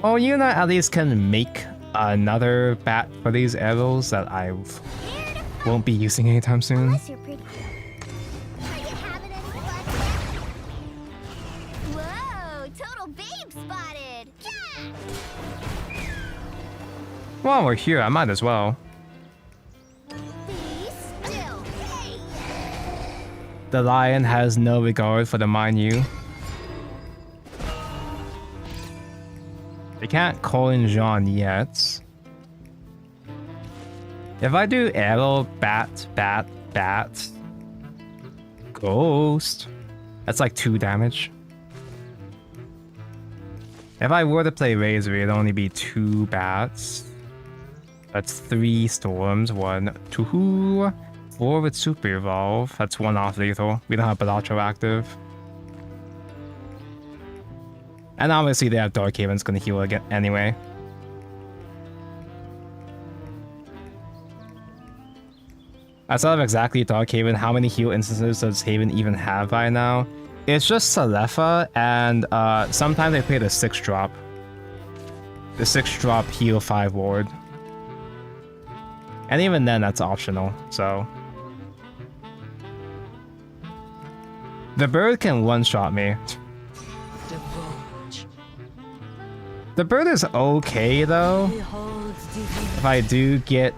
Well, you know, at least can make another bat for these arrows that I won't be using anytime soon. Unless you're pretty. Are you having any fun? Whoa, total babe spotted. Yeah. While we're here, I might as well. Be still. Hey. The lion has no regard for the mind you. They can't call in Jean yet. If I do arrow, bat, ghost, that's like 2 damage. If I were to play Razor, it'd only be 2 bats. That's 3 storms, 1, 2, 4 with super evolve. That's 1 off lethal. We don't have Balatro active. And obviously they have Dark Haven's gonna heal again anyway. Outside of exactly Dark Haven, how many heal instances does Haven even have right now? It's just Salefa, and sometimes they play the 6-drop. The 6-drop heal 5 ward. And even then, that's optional, so. The bird can one-shot me. The bird is okay though. If I do get...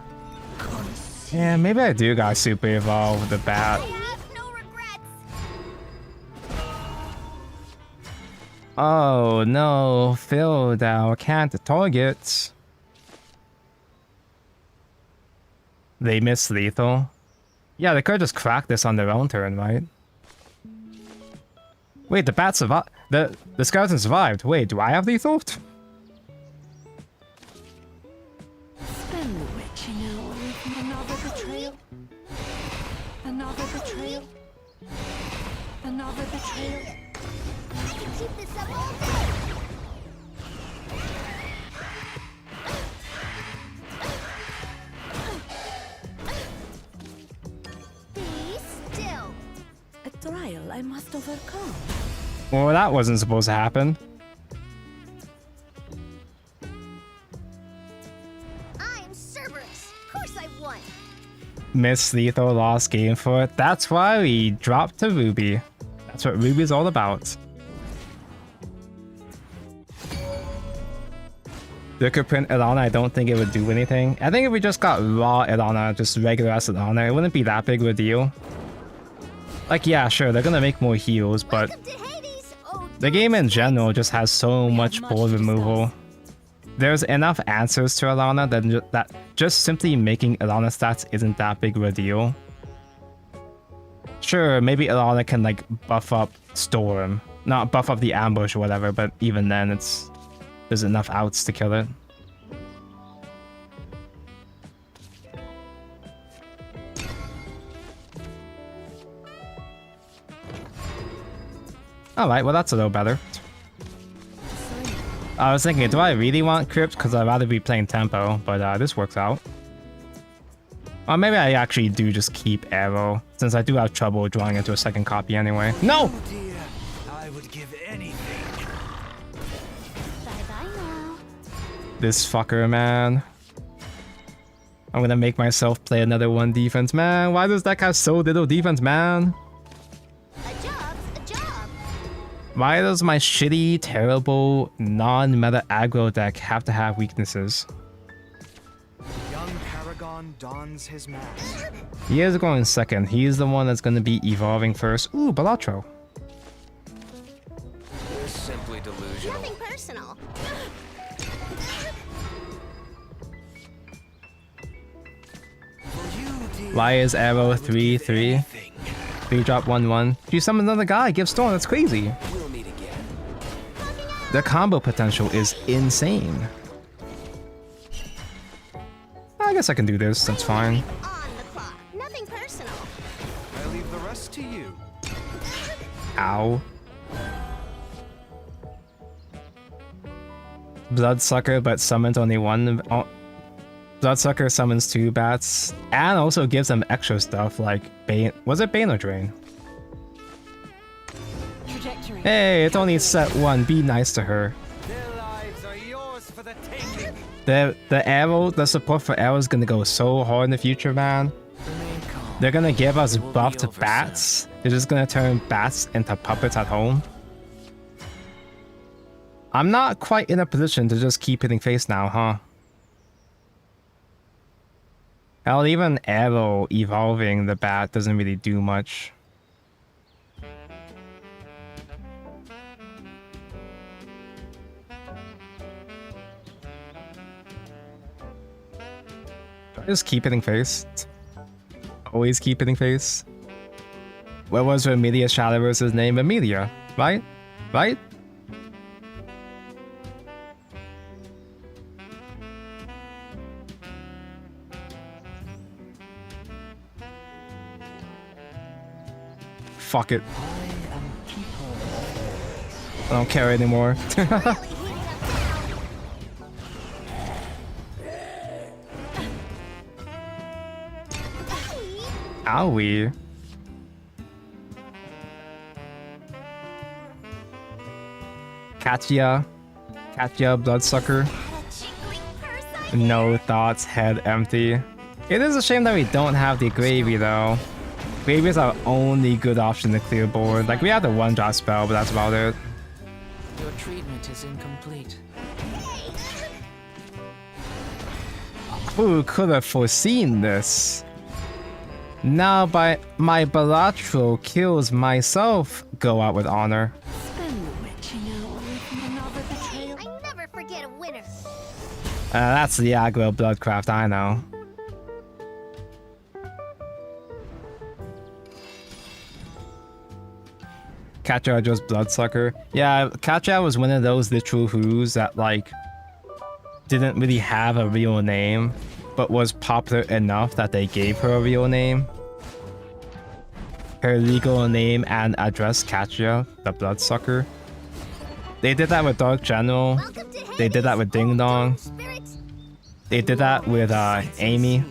Yeah, maybe I do got super evolve with the bat. I have no regrets. Oh no, Phil Dow can't target. They miss lethal. Yeah, they could just crack this on their own turn, right? Wait, the bat survived. The skeleton survived. Wait, do I have lethal? Spend the witching hour with another betrayal. Another betrayal. Another betrayal. I can keep this up all day. Be still. A trial I must overcome. Well, that wasn't supposed to happen. I'm Cerberus. Of course I won. Miss lethal, lost game for it. That's why we dropped to Ruby. That's what Ruby's all about. Liquor print Ilana, I don't think it would do anything. I think if we just got raw Ilana, just regular ass Ilana, it wouldn't be that big of a deal. Like, yeah, sure, they're gonna make more heals, but Welcome to Hades. Oh, the game in general just has so much board removal. There's enough answers to Ilana that just simply making Ilana stats isn't that big of a deal. Sure, maybe Ilana can like buff up Storm. Not buff up the ambush or whatever, but even then there's enough outs to kill it. Alright, well that's a little better. I was thinking, do I really want Crypt? Because I'd rather be playing Tempo, but this works out. Or maybe I actually do just keep Arrow, since I do have trouble drawing into a second copy anyway. No! Oh dear, I would give anything. bye-bye now. This fucker, man. I'm gonna make myself play another 1 defense, man. Why does deck have so little defense, man? A job's a job. Why does my shitty, terrible, non-meta aggro deck have to have weaknesses? Young Paragon dons his mask. He is going second. He's the one that's gonna be evolving first. Ooh, Balatro. You're simply delusional. Nothing personal. For you, dear, Why is Arrow I would give 3/3? anything. 3 drop 1/1. You summon another guy, give Storm, that's crazy. We'll meet again. Bugging The combo potential is insane. I guess I can do this, that's fine. On the clock. Nothing personal. I leave the rest to you. Ow. Bloodsucker, but summons only one. Oh, Bloodsucker summons 2 bats, and also gives them extra stuff like Bane. Was it Bane or Drain? Trajectory. Hey, it's only set 1. Be nice to her. Their lives are yours for the taking. The arrow, the support for arrow is gonna go so hard in the future, man. Remain calm. They're gonna give us It will be buffed over bats. They're just gonna turn bats into puppets at home. I'm not quite in a position to just keep hitting face now, huh? Hell, even arrow evolving the bat doesn't really do much. Just keep hitting face. Always keep hitting face. What was Amelia Shadowverse's name? Amelia, right? Right? Fuck it. I don't care anymore. Owie. Katya. Katya, bloodsucker. No thoughts, head empty. It is a shame that we don't have the gravy though. Gravy is our only good option to clear board. Like, we have the 1-drop spell, but that's about it. Your treatment is incomplete. Who could have foreseen this? Now by my Balatro kills myself go out with honor. I never forget a winner. That's the aggro bloodcraft, I know. Katja just bloodsucker. Yeah, Katja was one of those literal who's that like didn't really have a real name, but was popular enough that they gave her a real name. Her legal name and address, Katja, the bloodsucker. They did that with Dark General. Welcome to They did that with Ding Dong. Spirit. They did that with Amy.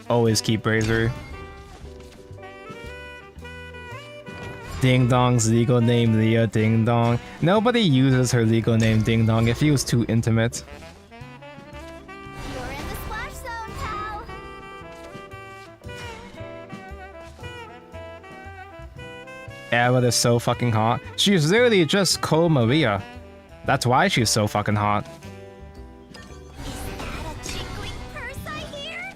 Always keep Razor. Ding Dong's legal name, Leah Ding Dong. Nobody uses her legal name Ding Dong. It feels too intimate. You're in the splash zone, pal. Ella is so fucking hot. She's literally just called Maria. That's why she's so fucking hot. Is that a jingling purse I hear?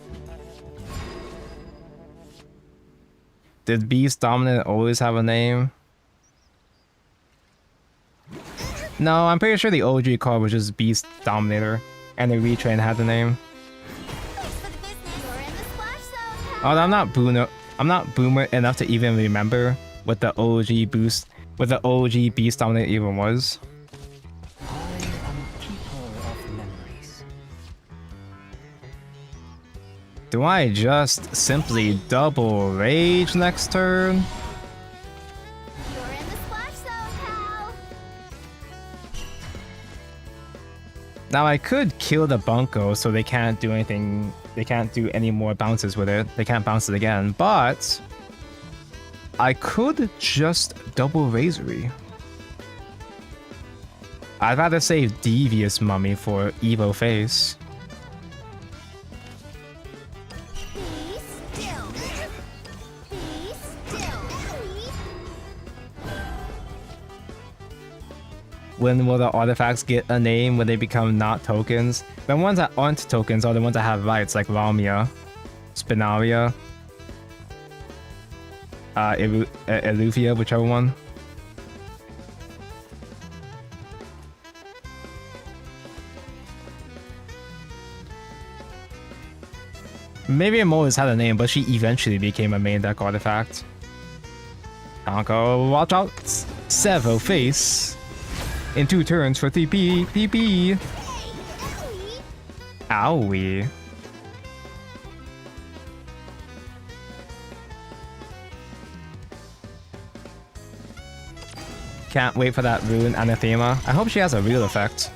Did Beast Dominant always have a name? No, I'm pretty sure the OG card was just Beast Dominator. And the retrain had the name. Thanks for the business. You're in the splash zone, pal. Oh, I'm not boomer enough to even remember what the OG boost, what the OG Beast Dominator even was. I am keeper of memories. Do I just simply double rage next turn? You're in the splash zone, pal. Now I could kill the Bunko so they can't do anything, they can't do any more bounces with it. They can't bounce it again, but I could just double Razory. I'd rather save Devious Mummy for Evo Face. Be still. Be still. When will the artifacts get a name when they become not tokens? The ones that aren't tokens are the ones that have rights, like Ramia, Spinaria, Elufia, whichever one. Maybe I'm always had a name, but she eventually became a main deck artifact. Kanko, watch out! Sevo face! In 2 turns for TP, TP! Owie. Can't wait for that Rune Anathema. I hope she has a real effect.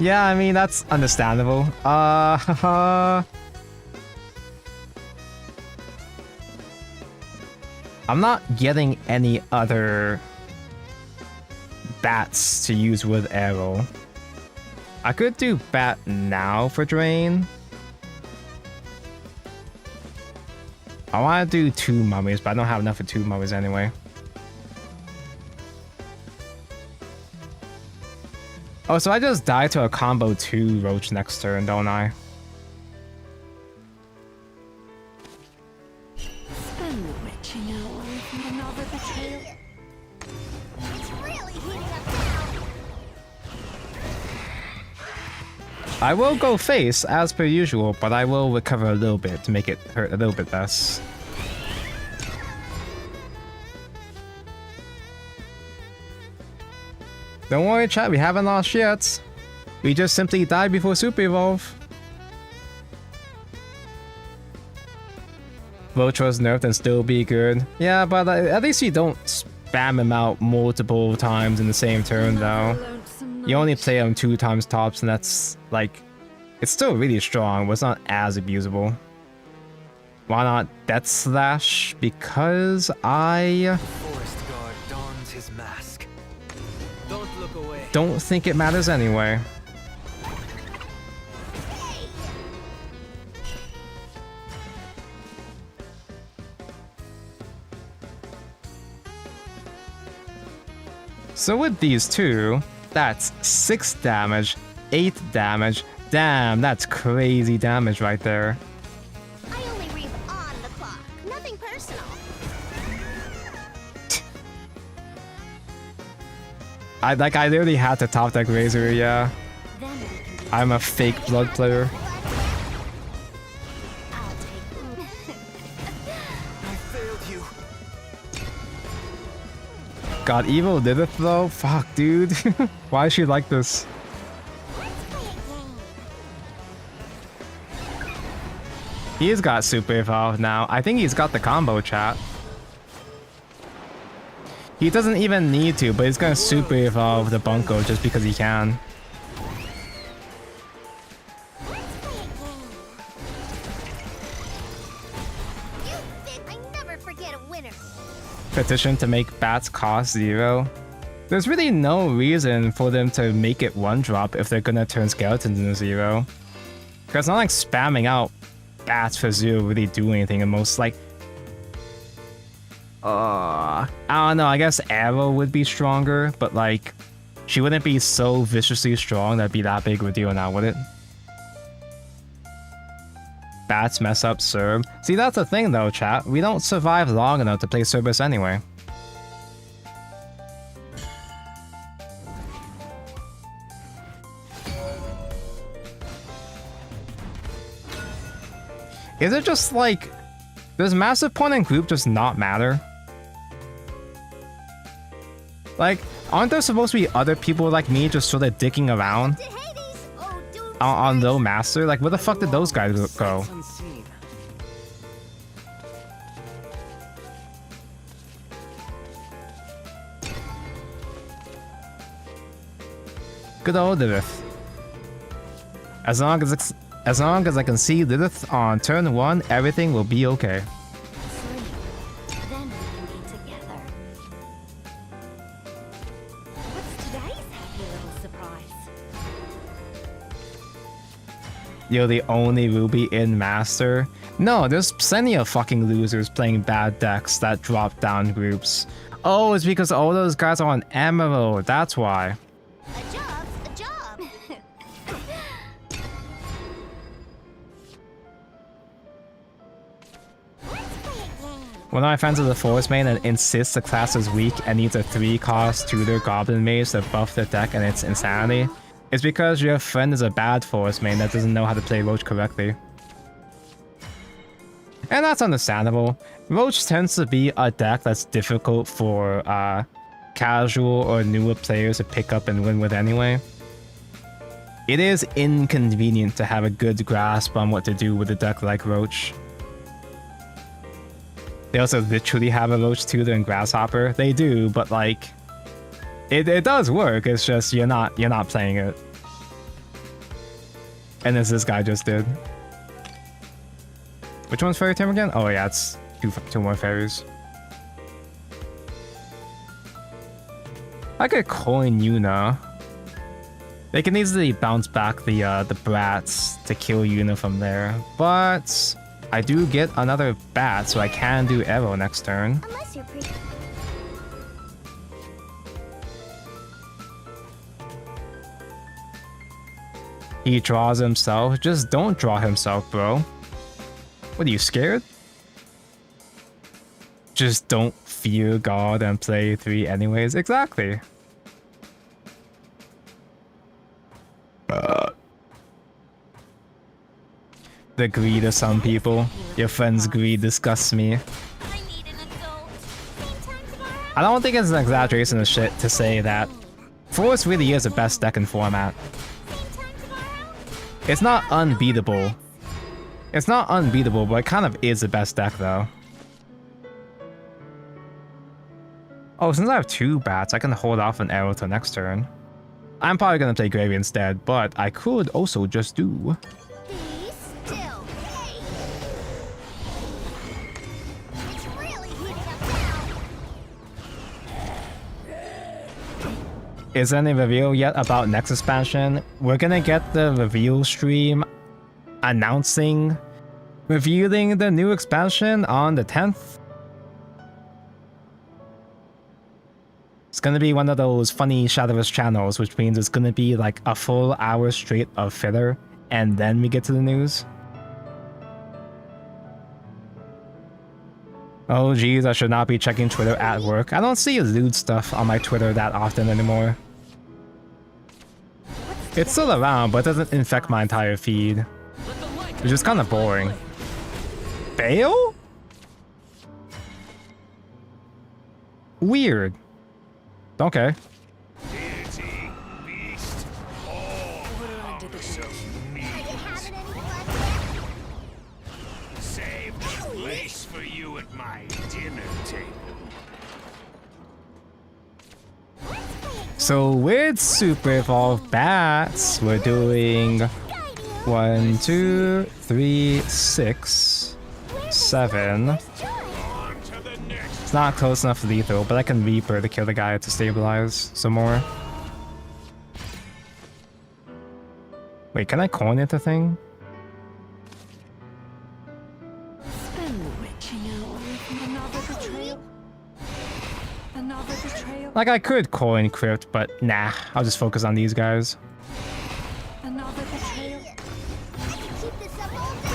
Yeah, I mean, that's understandable. I'm not getting any other bats to use with arrow. I could do bat now for drain. I want to do 2 mummies, but I don't have enough for 2 mummies anyway. Oh, so I just die to a combo 2 Roach next turn, don't I? Spend the witching hour with another betrayal. It's really heating up now. I will go face as per usual, but I will recover a little bit to make it hurt a little bit less. Don't worry, chat, we haven't lost yet. We just simply died before Super Evolve. Roach was nerfed and still be good. Yeah, but at least you don't spam him out multiple times in the same turn, though. You only play him 2 times tops, and that's, like... It's still really strong, but it's not as abusable. Why not Death Slash? Because I... Forest guard dons his mask. Don't look away. don't think it matters anyway. So with these two, that's 6 damage, 8 damage. Damn, that's crazy damage right there. I only read on the clock, nothing personal. I literally had to top deck Razor, yeah. Then we can be I'm a fake blood player. I'll take I failed you. God, Evil did it though? Fuck, dude. Why is she like this? He's got Super Evolve now. I think he's got the combo, chat. He doesn't even need to, but he's gonna Super Evolve the Bunko just because he can. I never forget a winner. Petition to make bats cost 0. There's really no reason for them to make it 1-drop if they're gonna turn skeletons into 0. Because it's not like spamming out bats for 0 really do anything, and most like... I don't know, I guess Arrow would be stronger, but like... She wouldn't be so viciously strong that'd be that big of a deal now, would it? Bats mess up Serb. See, that's the thing though, chat. We don't survive long enough to play Cerberus anyway. Is it just like... Does massive point and group just not matter? Like, aren't there supposed to be other people like me just sort of dicking around To Hades. Oh, dude. on low master? Like, where the fuck did those guys go? Sights unseen. Good old Lilith. As long as I can see Lilith on turn 1, everything will be okay. Then we can be together. What's today's happy little surprise? You're the only Ruby in Master? No, there's plenty of fucking losers playing bad decks that drop down groups. Oh, it's because all those guys are on Emerald, that's why. A job's a job. One of my friends is a Forest main and insists the class is weak and needs a 3-cost tutor Goblin Mage to buff the deck and it's insanity. It's because your friend is a bad forest main that doesn't know how to play Roach correctly. And that's understandable. Roach tends to be a deck that's difficult for casual or newer players to pick up and win with anyway. It is inconvenient to have a good grasp on what to do with a deck like Roach. They also literally have a Roach tutor and Grasshopper. They do, but like, it does work. It's just you're not playing it. And as this guy just did. Which one's Fairy Tamer again? Oh yeah, it's two more fairies. I could coin Yuna. They can easily bounce back the brats to kill Yuna from there, but I do get another bat, so I can do Arrow next turn. Unless you're pretty. He draws himself. Just don't draw himself, bro. What are you, scared? Just don't fear God and play 3 anyways. Exactly. The greed of some people. Your friend's greed disgusts me. I need an adult. Same time tomorrow? I don't think it's an exaggeration of shit to say that Force really is the best deck in format. Same time tomorrow? It's not unbeatable. It's not unbeatable, but it kind of is the best deck though. Oh, since I have 2 bats, I can hold off an Arrow till next turn. I'm probably gonna play Gravy instead, but I could also just do... Be still. Hey. It's really heating up now. Is there any reveal yet about next expansion? We're gonna get the reveal stream revealing the new expansion on the 10th. It's gonna be one of those funny Shadowverse channels, which means it's gonna be like a full hour straight of filler, and then we get to the news. Oh geez, I should not be checking Twitter at work. I don't see lewd stuff on my Twitter that often anymore. It's still around, but it doesn't infect my entire feed, which is kind of boring. Fail? Weird. Okay. Deity, beast, all opposite me. Are you having any fun yet? Saved a place for you at my dinner table. So with Super Evolved Bats, we're doing 1, 2, 3, 6, 7. On to the next. It's not close enough to lethal, but I can Reaper to kill the guy to stabilize some more. Wait, can I coin it the thing? Spend the witching hour with another betrayal. Another betrayal. Like I could coin Crypt, but nah, I'll just focus on these guys. Another betrayal. I can keep this up all day.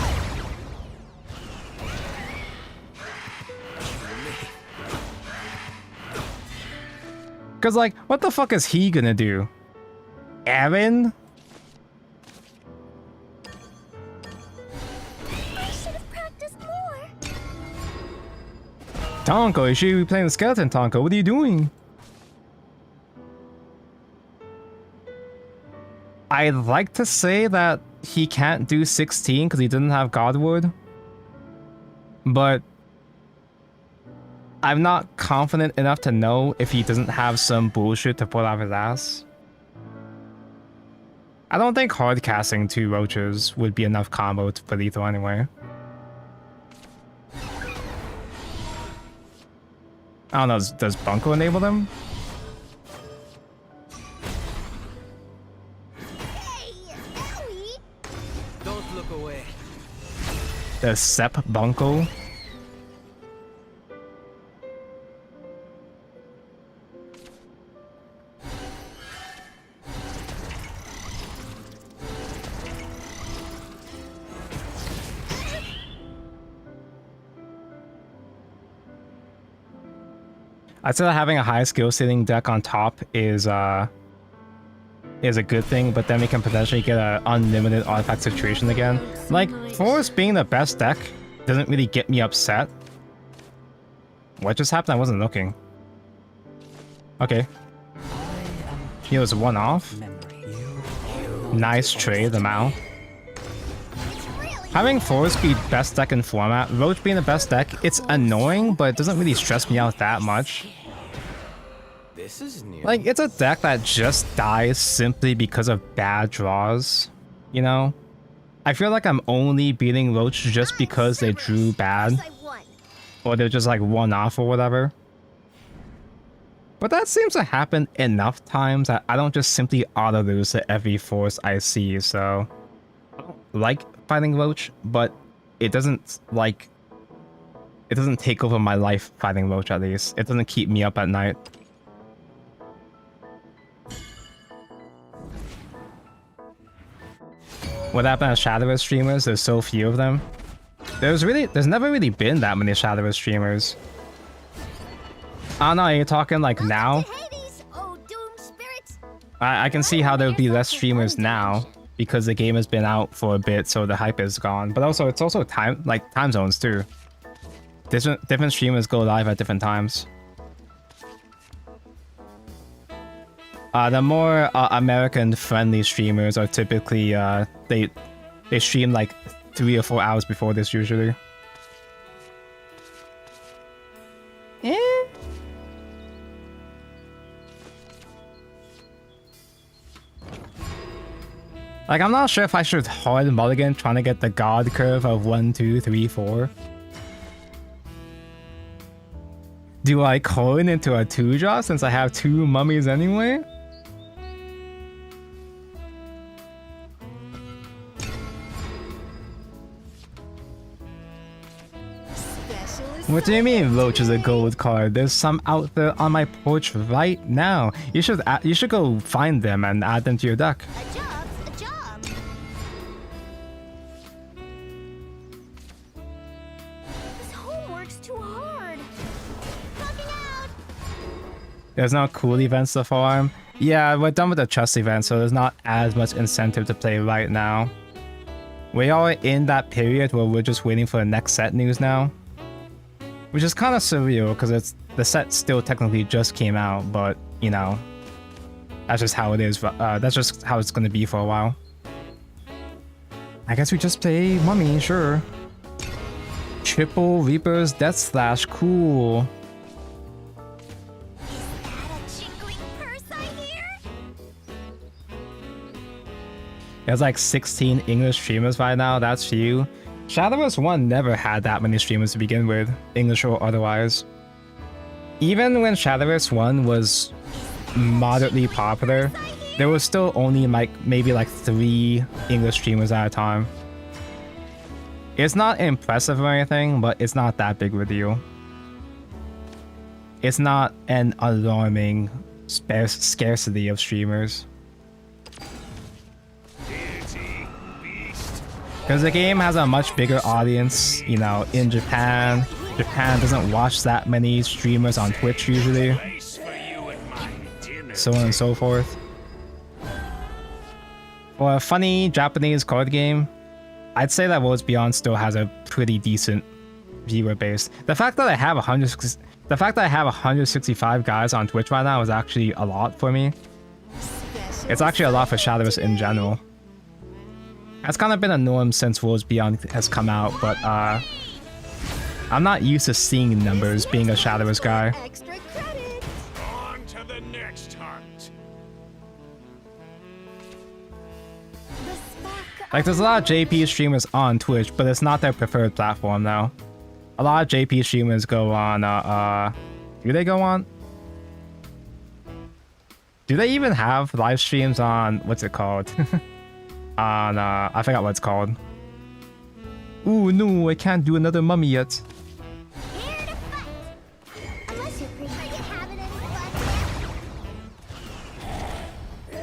Cause like, what the fuck is he gonna do? Aaron? I should have practiced more. Tonko, you should be playing the skeleton, Tonko. What are you doing? I'd like to say that he can't do 16 because he didn't have Godwood. But I'm not confident enough to know if he doesn't have some bullshit to pull out his ass. I don't think hard casting 2 roaches would be enough combo for lethal anyway. I don't know, does Bunko enable them? Hey, owie. Don't look away. Does Sep Bunko? I'd say that having a high skill ceiling deck on top is is a good thing, but then we can potentially get an unlimited artifact situation again. Like, Forest being the best deck doesn't really get me upset. What just happened? I wasn't looking. Okay. He was one off. Nice trade, the Mao. Having Forest be best deck in format, Roach being the best deck, it's annoying, but it doesn't really stress me out that much. This is new. Like, it's a deck that just dies simply because of bad draws, you know? I feel like I'm only beating Roach just because they drew bad. Or they're just like one off or whatever. But that seems to happen enough times that I don't just simply auto lose to every force I see, so... I don't like fighting Roach, but it doesn't, like... It doesn't take over my life fighting Roach, at least. It doesn't keep me up at night. What happened to Shadowverse streamers? There's so few of them. There's never really been that many Shadowverse streamers. I don't know, you're talking like now? I can see how there would be less streamers now because the game has been out for a bit, so the hype is gone. But also, it's also time zones too. Different streamers go live at different times. The more American-friendly streamers are typically they stream like 3 or 4 hours before this usually. Like, I'm not sure if I should hard mulligan trying to get the god curve of 1, 2, 3, 4. Do I coin into a 2-drop since I have 2 mummies anyway? What do you mean Roach is a gold card? There's some out there on my porch right now. You should go find them and add them to your deck. A job's a job. This homework's too hard. Clocking out. There's no cool events to farm. Yeah, we're done with the trust event, so there's not as much incentive to play right now. We are in that period where we're just waiting for the next set news now. Which is kind of surreal, because the set still technically just came out, but, you know, that's just how it is. That's just how it's going to be for a while. I guess we just play Mummy, sure. Triple Reaper's Death Slash, cool. Is that a jingling purse I hear? There's like 16 English streamers right now, that's few. Shadowverse 1 never had that many streamers to begin with, English or otherwise. Even when Shadowverse 1 was moderately popular, there was still only like maybe like 3 English streamers at a time. It's not impressive or anything, but it's not that big of a deal. It's not an alarming scarcity of streamers. Because the game has a much bigger audience, you know, in Japan. Japan doesn't watch that many streamers on Twitch usually. So on and so forth. For a funny Japanese card game, I'd say that Worlds Beyond still has a pretty decent viewer base. The fact that I have 165 guys on Twitch right now is actually a lot for me. It's actually a lot for Shadowverse in general. That's kind of been a norm since Worlds Beyond has come out, but I'm not used to seeing numbers being a Shadowverse guy. Extra credit. On to the next hunt. Like, there's a lot of JP streamers on Twitch, but it's not their preferred platform now. A lot of JP streamers go on, do they go on? Do they even have live streams on, what's it called? On, I forgot what it's called. Ooh, no, I can't do another mummy yet. Here to fight. Unless you prefer you having any fun.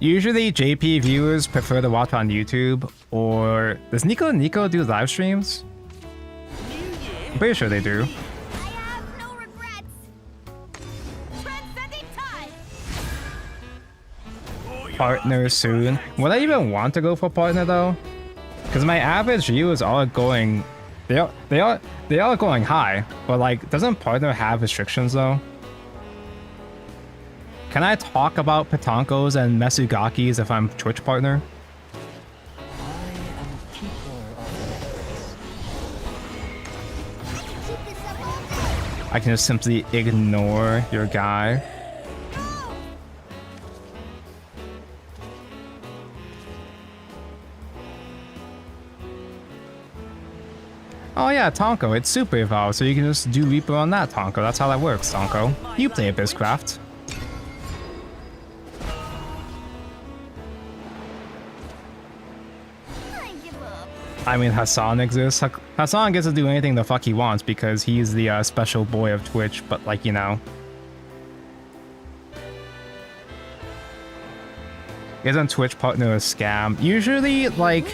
Usually, JP viewers prefer to watch on YouTube, or... Does Nico do live streams? I'm pretty sure they do. I have no regrets. Transcending time. partner soon. Would I even want to go for partner though? Because my average views are going, they are going high. But like, doesn't partner have restrictions though? Can I talk about Petankos and Mesugakis if I'm Twitch partner? I can just simply ignore your guy. Oh yeah, Tonko, it's super evolved, so you can just do Reaper on that, Tonko. That's how that works, Tonko. You play Abysscraft. I mean, Hassan exists. Hassan gets to do anything the fuck he wants because he's the special boy of Twitch, but like, you know. Isn't Twitch partner a scam? Usually, like,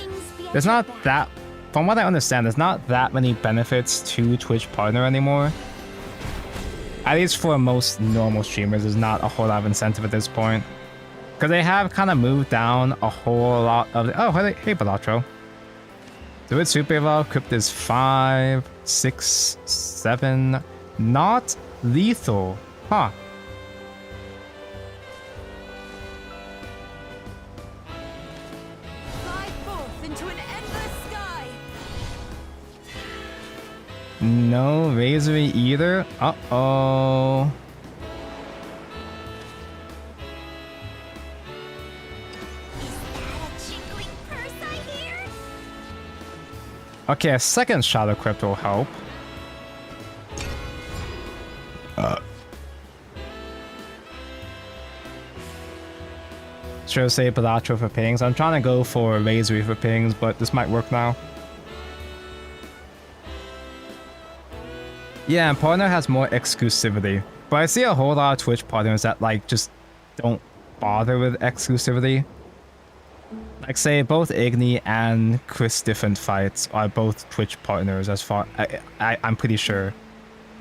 there's not that... From what I understand, there's not that many benefits to Twitch partner anymore. At least for most normal streamers, there's not a whole lot of incentive at this point. Because they have kind of moved down a whole lot of... Oh, hey, Balatro. So with Super Evolve, Crypt is 5, 6, 7... Not lethal. Huh. Fly forth into an endless sky. No Razory either. Uh-oh. Okay, a second Shadow Crypt will help. Should I say Balatro for pings? I'm trying to go for Razory for pings, but this might work now. Yeah, and partner has more exclusivity. But I see a whole lot of Twitch partners that like just don't bother with exclusivity. Like say both Igni and Chris Different Fights are both Twitch partners as far I'm pretty sure.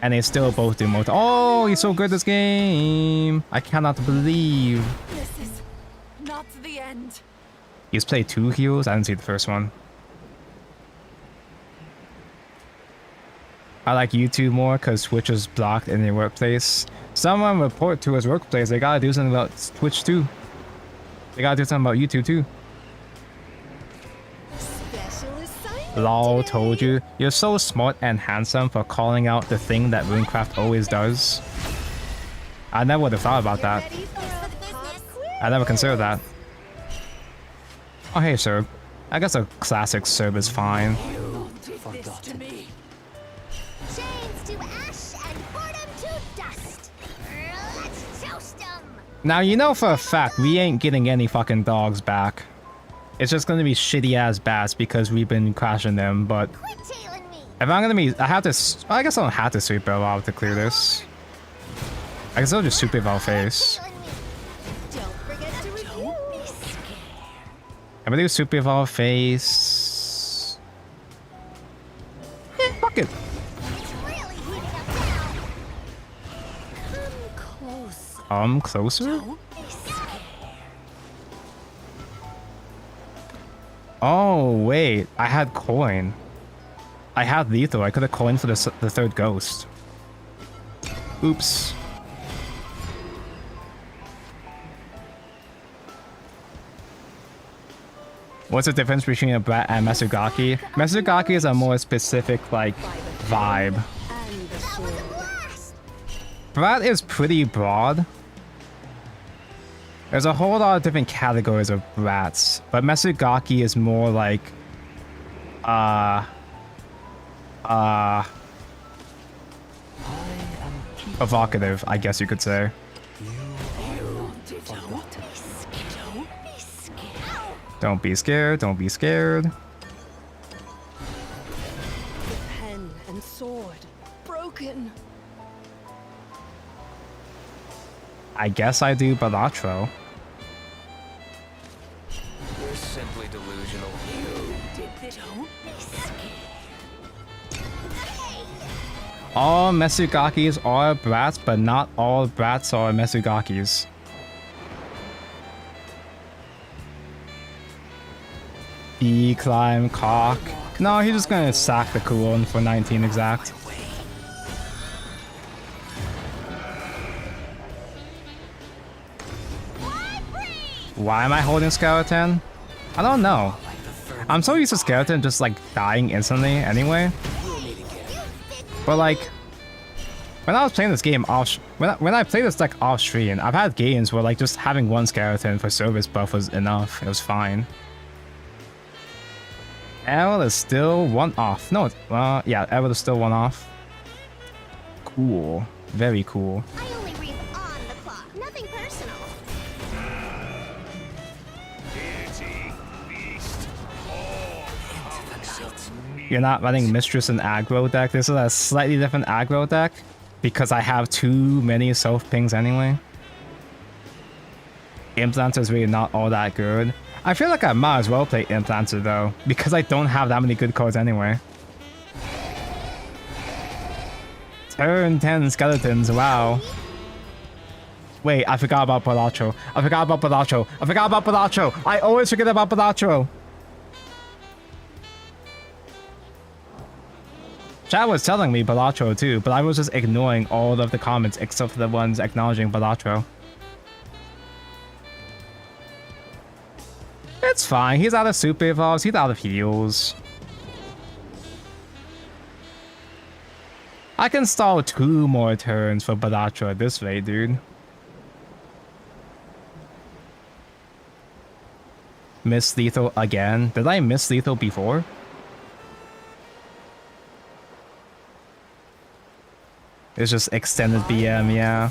And they still both do multi. Oh, he's so good this game. I cannot believe. This is not the end. He's played 2 heals. I didn't see the first one. I like YouTube more because Twitch is blocked in their workplace. Someone report to his workplace. They gotta do something about Twitch too. They gotta do something about YouTube too. Lol, told you. You're so smart and handsome for calling out the thing that Runecraft always does. I never would have thought about that. I never considered that. Oh hey, Serb. I guess a classic Serb is fine. Now you know for a fact we ain't getting any fucking dogs back. It's just gonna be shitty ass bats because we've been crashing them, but if I'm gonna be, I have to, I guess I don't have to Super Evolve to clear this. I can still just Super Evolve face. I'm gonna do Super Evolve face. Fuck it. Closer? Oh, wait. I had coin. I had lethal. I could have coined for the third ghost. Oops. What's the difference between a Brat and Mesugaki? Mesugaki is a more specific, like, vibe. Brat is pretty broad. There's a whole lot of different categories of brats, but Mesugaki is more like, evocative, I guess you could say. Don't be scared, don't be scared. Pen and sword broken. I guess I do Balatro. You're simply delusional. All Mesugakis are brats, but not all brats are Mesugakis. B, climb, cock. No, he's just gonna sack the cooldown for 19 exact. Why am I holding skeleton? I don't know. I'm so used to skeleton just like dying instantly anyway. But like, when I was playing this game off, when I played this deck off stream, I've had games where like just having one skeleton for service buff was enough. It was fine. L is still one off. No, yeah, L is still one off. Cool, very cool. I only read on the clock, nothing personal. Deity, beast, all of me. You're not running Mistress and aggro deck. This is a slightly different aggro deck because I have too many self pings anyway. Implanter is really not all that good. I feel like I might as well play Implanter though, because I don't have that many good cards anyway. Turn 10 skeletons, wow. Wait, I forgot about Palacho. I forgot about Palacho. I forgot about Palacho. I always forget about Palacho. Chat was telling me Palacho too, but I was just ignoring all of the comments except for the ones acknowledging Palacho. It's fine. He's out of super evolves. He's out of heals. I can stall 2 more turns for Palacho at this rate, dude. Miss lethal again. Did I miss lethal before? It's just extended BM, yeah.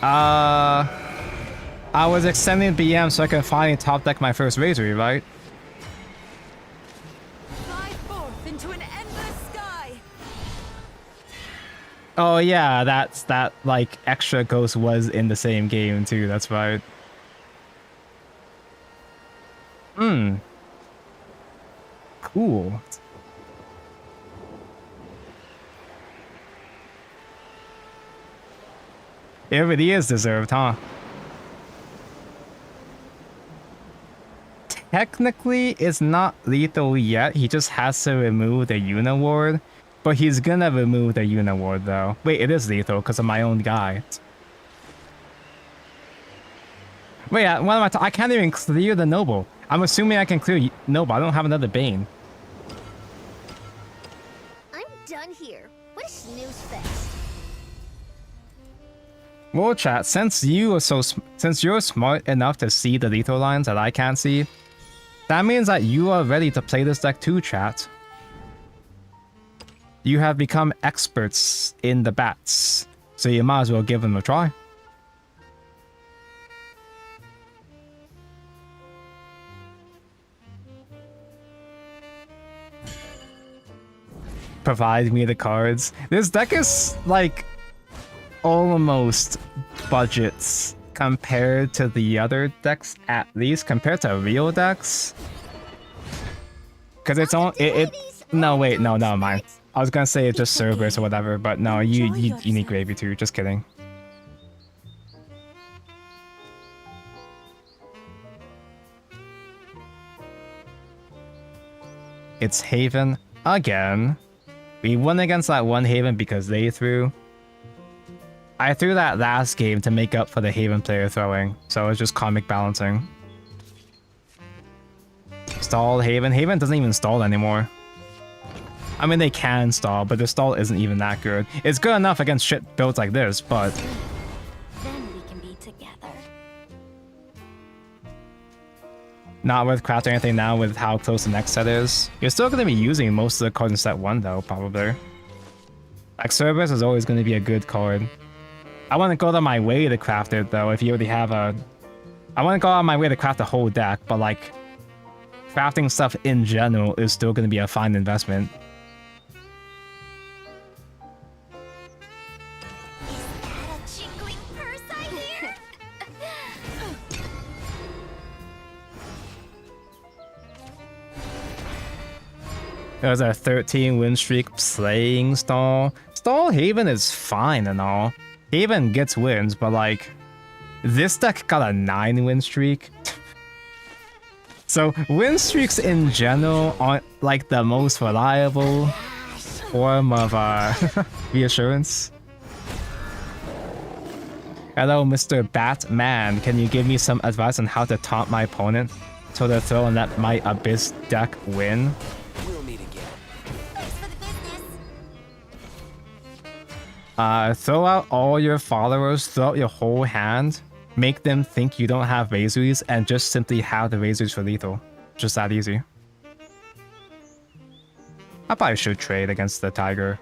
I was extending BM so I can finally top deck my first Razor, right? Fly forth into an endless sky. Oh yeah, that like extra ghost was in the same game too, that's right. Cool. It really is deserved, huh? Technically, it's not lethal yet. He just has to remove the Unaward. But he's gonna remove the Unaward, though. Wait, it is lethal because of my own guy. Wait, what am I can't even clear the Noble. I'm assuming I can clear Noble. I don't have another Bane. I'm done here. What a snooze fest. Well, chat, since you're smart enough to see the lethal lines that I can't see, that means that you are ready to play this deck too, chat. You have become experts in the bats, so you might as well give them a try. Provide me the cards. This deck is like almost budgets compared to the other decks, at least compared to real decks. Because it's on no wait, no, never mind. I was gonna say it's just Cerberus or whatever, but no, you need Gravy too, just kidding. It's Haven again. We won against that one Haven because they threw. I threw that last game to make up for the Haven player throwing, so it's just comic balancing. Stall Haven. Haven doesn't even stall anymore. I mean, they can stall, but the stall isn't even that good. It's good enough against shit builds like this, but... Then we can be together. Not worth crafting anything now with how close the next set is. You're still going to be using most of the cards in set 1 though, probably. Like, Cerberus is always going to be a good card. I want to go out of my way to craft it though, if you already have a... I want to go out of my way to craft the whole deck, but like... crafting stuff in general is still going to be a fine investment. There's a 13 win streak playing Stall. Stall Haven is fine and all. Haven gets wins, but like... This deck got a 9 win streak. So win streaks in general aren't like the most reliable form of reassurance. Hello, Mr. Batman. Can you give me some advice on how to taunt my opponent so to throw and let my Abyss deck win? We'll meet again. Thanks for the business. Throw out all your followers, throw out your whole hand, make them think you don't have Razories, and just simply have the Razories for lethal. Just that easy. I probably should trade against the Tiger.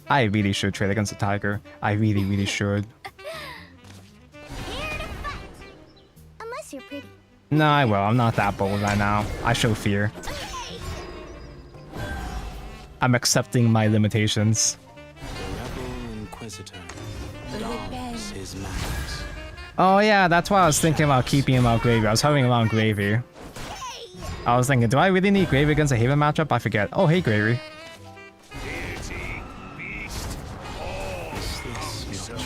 I really should trade against the Tiger. I really, really should. Here to fight. Unless you're pretty. No, I will. I'm not that bold right now. I show fear. Okay. I'm accepting my limitations. The rebel inquisitor dons his manners. Oh yeah, that's why I was thinking about keeping him out Gravy. I was hovering around Gravy. I was thinking, do I really need Gravy against a Haven matchup? I forget. Oh, hey, Gravy. Deity, beast, all so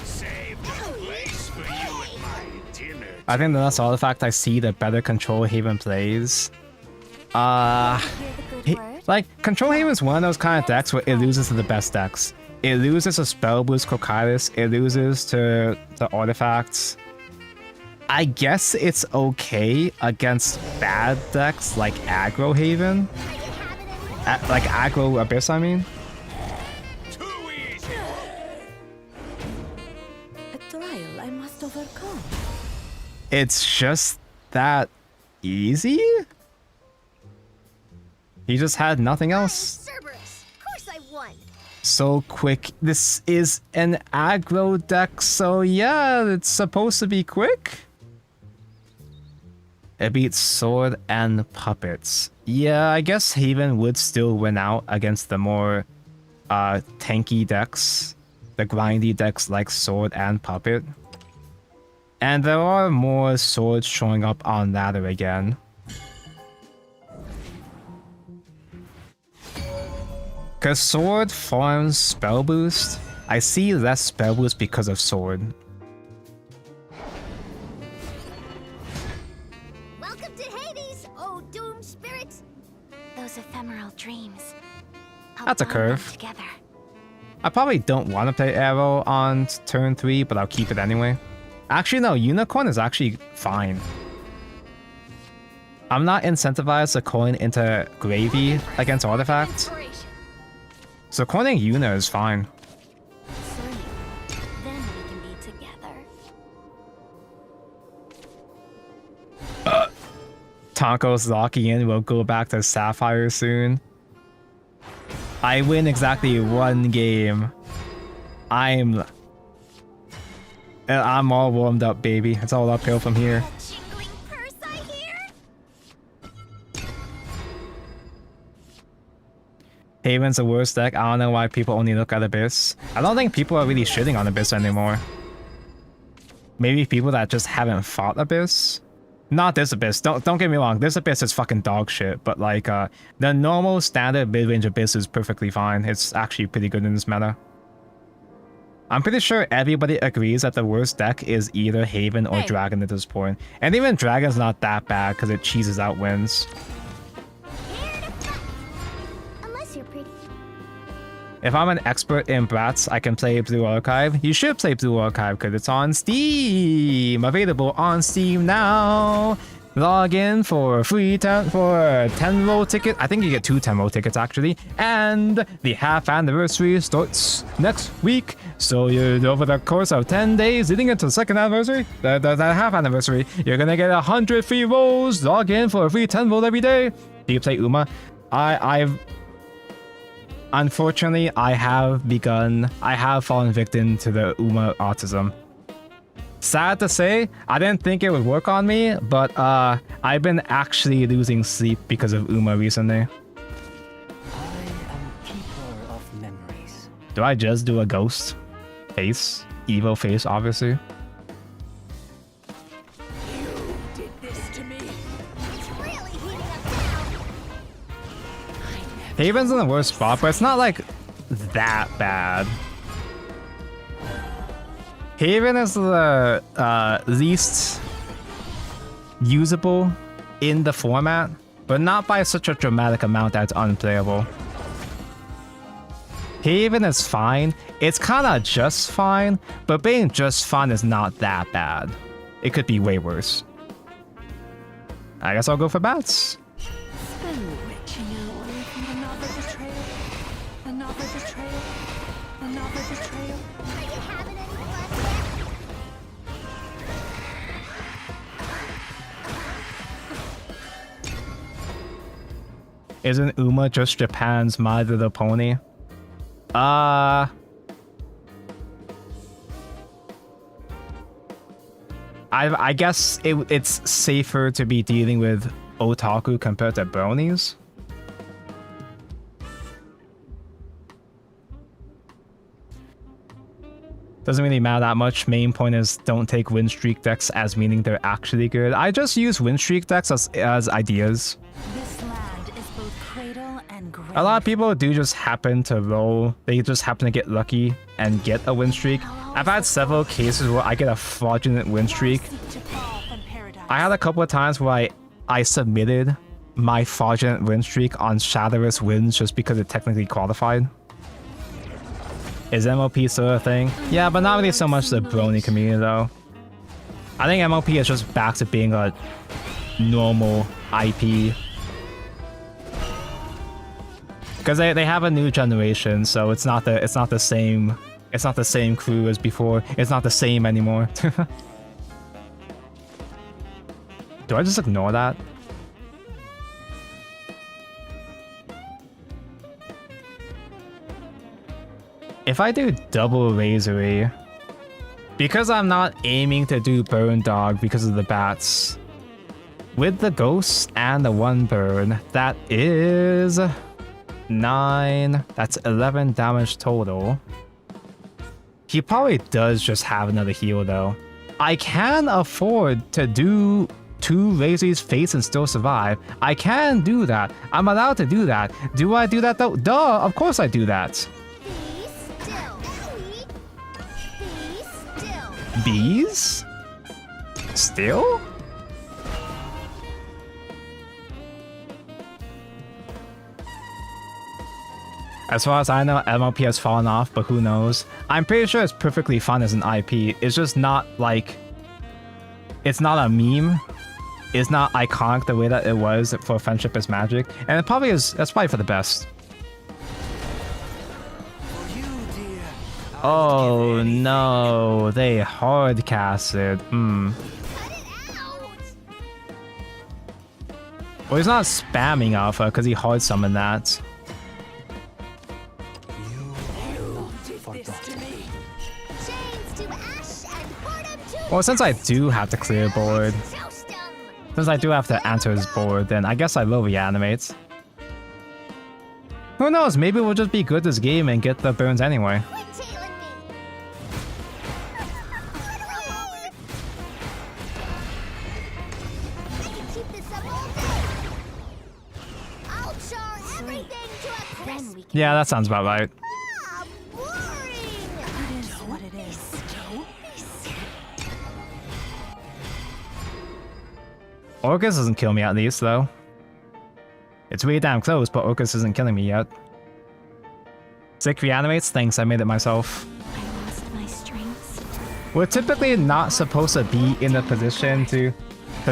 saved a place for you at my dinner. I think the less artifact I see, the better Control Haven plays. Hear the good word? Like, Control Haven is one of those kind of decks where it loses to the best decks. It loses to Spell Boost Cocytus, it loses to the artifacts. I guess it's okay against bad decks like Aggro Haven. Like Aggro Abyss, I mean. Too easy. A trial I must overcome. It's just that easy? He just had nothing else. Cerberus. Of course I won. So quick. This is an aggro deck, so yeah, it's supposed to be quick. It beats Sword and Puppets. Yeah, I guess Haven would still win out against the more tanky decks. The grindy decks like Sword and Puppet. And there are more swords showing up on ladder again. Cause Sword farms spell boost. I see less spell boost because of Sword. Welcome to Hades, oh doomed spirit. Those ephemeral dreams. I'll That's a bind them curve. Together. I probably don't want to play Arrow on turn 3, but I'll keep it anyway. Actually, no, Unicorn is actually fine. I'm not incentivized to coin into Gravy against artifacts, Inspiration. so coining Una is fine. Soon, then we can be together. Tonko's locking in, we'll go back to Sapphire soon. I win exactly one game. I'm all warmed up, baby. It's all uphill from here. That jingling purse I hear. Haven's the worst deck. I don't know why people only look at Abyss. I don't think people are really shitting on Abyss anymore. Maybe people that just haven't fought Abyss. Not this Abyss. Don't get me wrong. This Abyss is fucking dog shit. But like the normal standard mid-range Abyss is perfectly fine. It's actually pretty good in this meta. I'm pretty sure everybody agrees that the worst deck is either Haven or Dragon at this point. And even Dragon's not that bad because it cheeses out wins. Here to fight. Unless you're pretty. If I'm an expert in Brats, I can play Blue Archive. You should play Blue Archive because it's on Steam. Available on Steam now. Log in for free 10-roll ticket. I think you get 2 10-roll tickets actually. And the half anniversary starts next week. So you're over the course of 10 days leading into the second anniversary, the half anniversary, you're gonna get 100 free rolls. Log in for a free 10-roll every day. Do you play Uma? Unfortunately, I have fallen victim to the Uma autism. Sad to say, I didn't think it would work on me, but I've been actually losing sleep because of Uma recently. I am keeper of memories. Do I just do a ghost face? Evil face, obviously. You did this to me. It's really heating up now. Haven's in the worst spot, but it's not like that bad. Haven is the least usable in the format, but not by such a dramatic amount that it's unplayable. Haven is fine. It's kind of just fine, but being just fine is not that bad. It could be way worse. I guess I'll go for bats. Been reaching out from another betrayal. Another betrayal. Another betrayal. Are you having any fun yet? Isn't Uma just Japan's My Little Pony? I guess it's safer to be dealing with otaku compared to bronies. Doesn't really matter that much. Main point is don't take win streak decks as meaning they're actually good. I just use win streak decks as ideas. This land is both cradle and grave. A lot of people do just happen to roll. They just happen to get lucky and get a win streak. I've had several cases where I get a fraudulent win streak. Seek to fall from paradise. I had a couple of times where I submitted my fraudulent win streak on Shadowverse wins just because it technically qualified. Is MLP still a thing? Yeah, but not really so much the brony community though. I think MLP is just back to being a normal IP. Because they have a new generation, so it's not the same crew as before. It's not the same anymore. Do I just ignore that? If I do double Razory, because I'm not aiming to do Burn Dog because of the bats, with the ghost and the one burn, that is 9. That's 11 damage total. He probably does just have another heal though. I can afford to do 2 Razory's face and still survive. I can do that. I'm allowed to do that. Do I do that though? Duh, of course I do that. Be still. Bees? Still? As far as I know, MLP has fallen off, but who knows? I'm pretty sure it's perfectly fine as an IP. It's just not like... It's not a meme. It's not iconic the way that it was for Friendship is Magic. And it probably is... That's probably for the best. Oh no, they hard casted. Cut it out. Well, he's not spamming Alpha because he hard summoned that. Chains to ash and boredom to Well, since I do have to clear board, toast 'em. since I do have to enter his board, then I guess I will reanimate. Who knows? Maybe we'll just be good this game and get the burns anyway. Quit tailing me. I can keep this up all day. I'll char everything to a crisp. Yeah, that sounds about right. Ah, boring. It is what it is. Orcus doesn't kill me at least, though. It's really damn close, but Orcus isn't killing me yet. Sick reanimates? Thanks, I made it myself. I lost my strengths. We're typically not supposed to be in the position to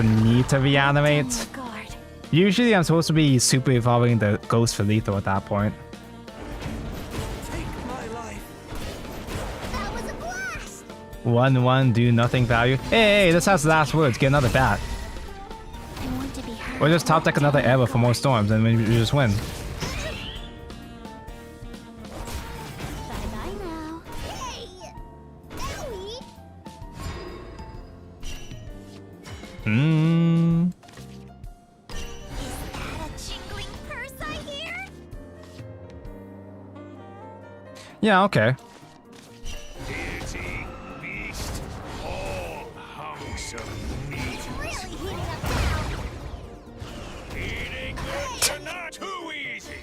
need to reanimate. Guard. Usually I'm supposed to be super evolving the ghost for lethal at that point. Take my life. That was a blast. 1-1, do nothing value. Hey, this has the last words, get another bat. I want to be heard. Or just top deck another Eva for more storms and we just win. Bye-bye now. Hey. Owie. Hmm. Is that a jingling purse I hear? Yeah, okay. Deity, beast, all hunks of meat. It's really heating up now. Eating good tonight. Too easy.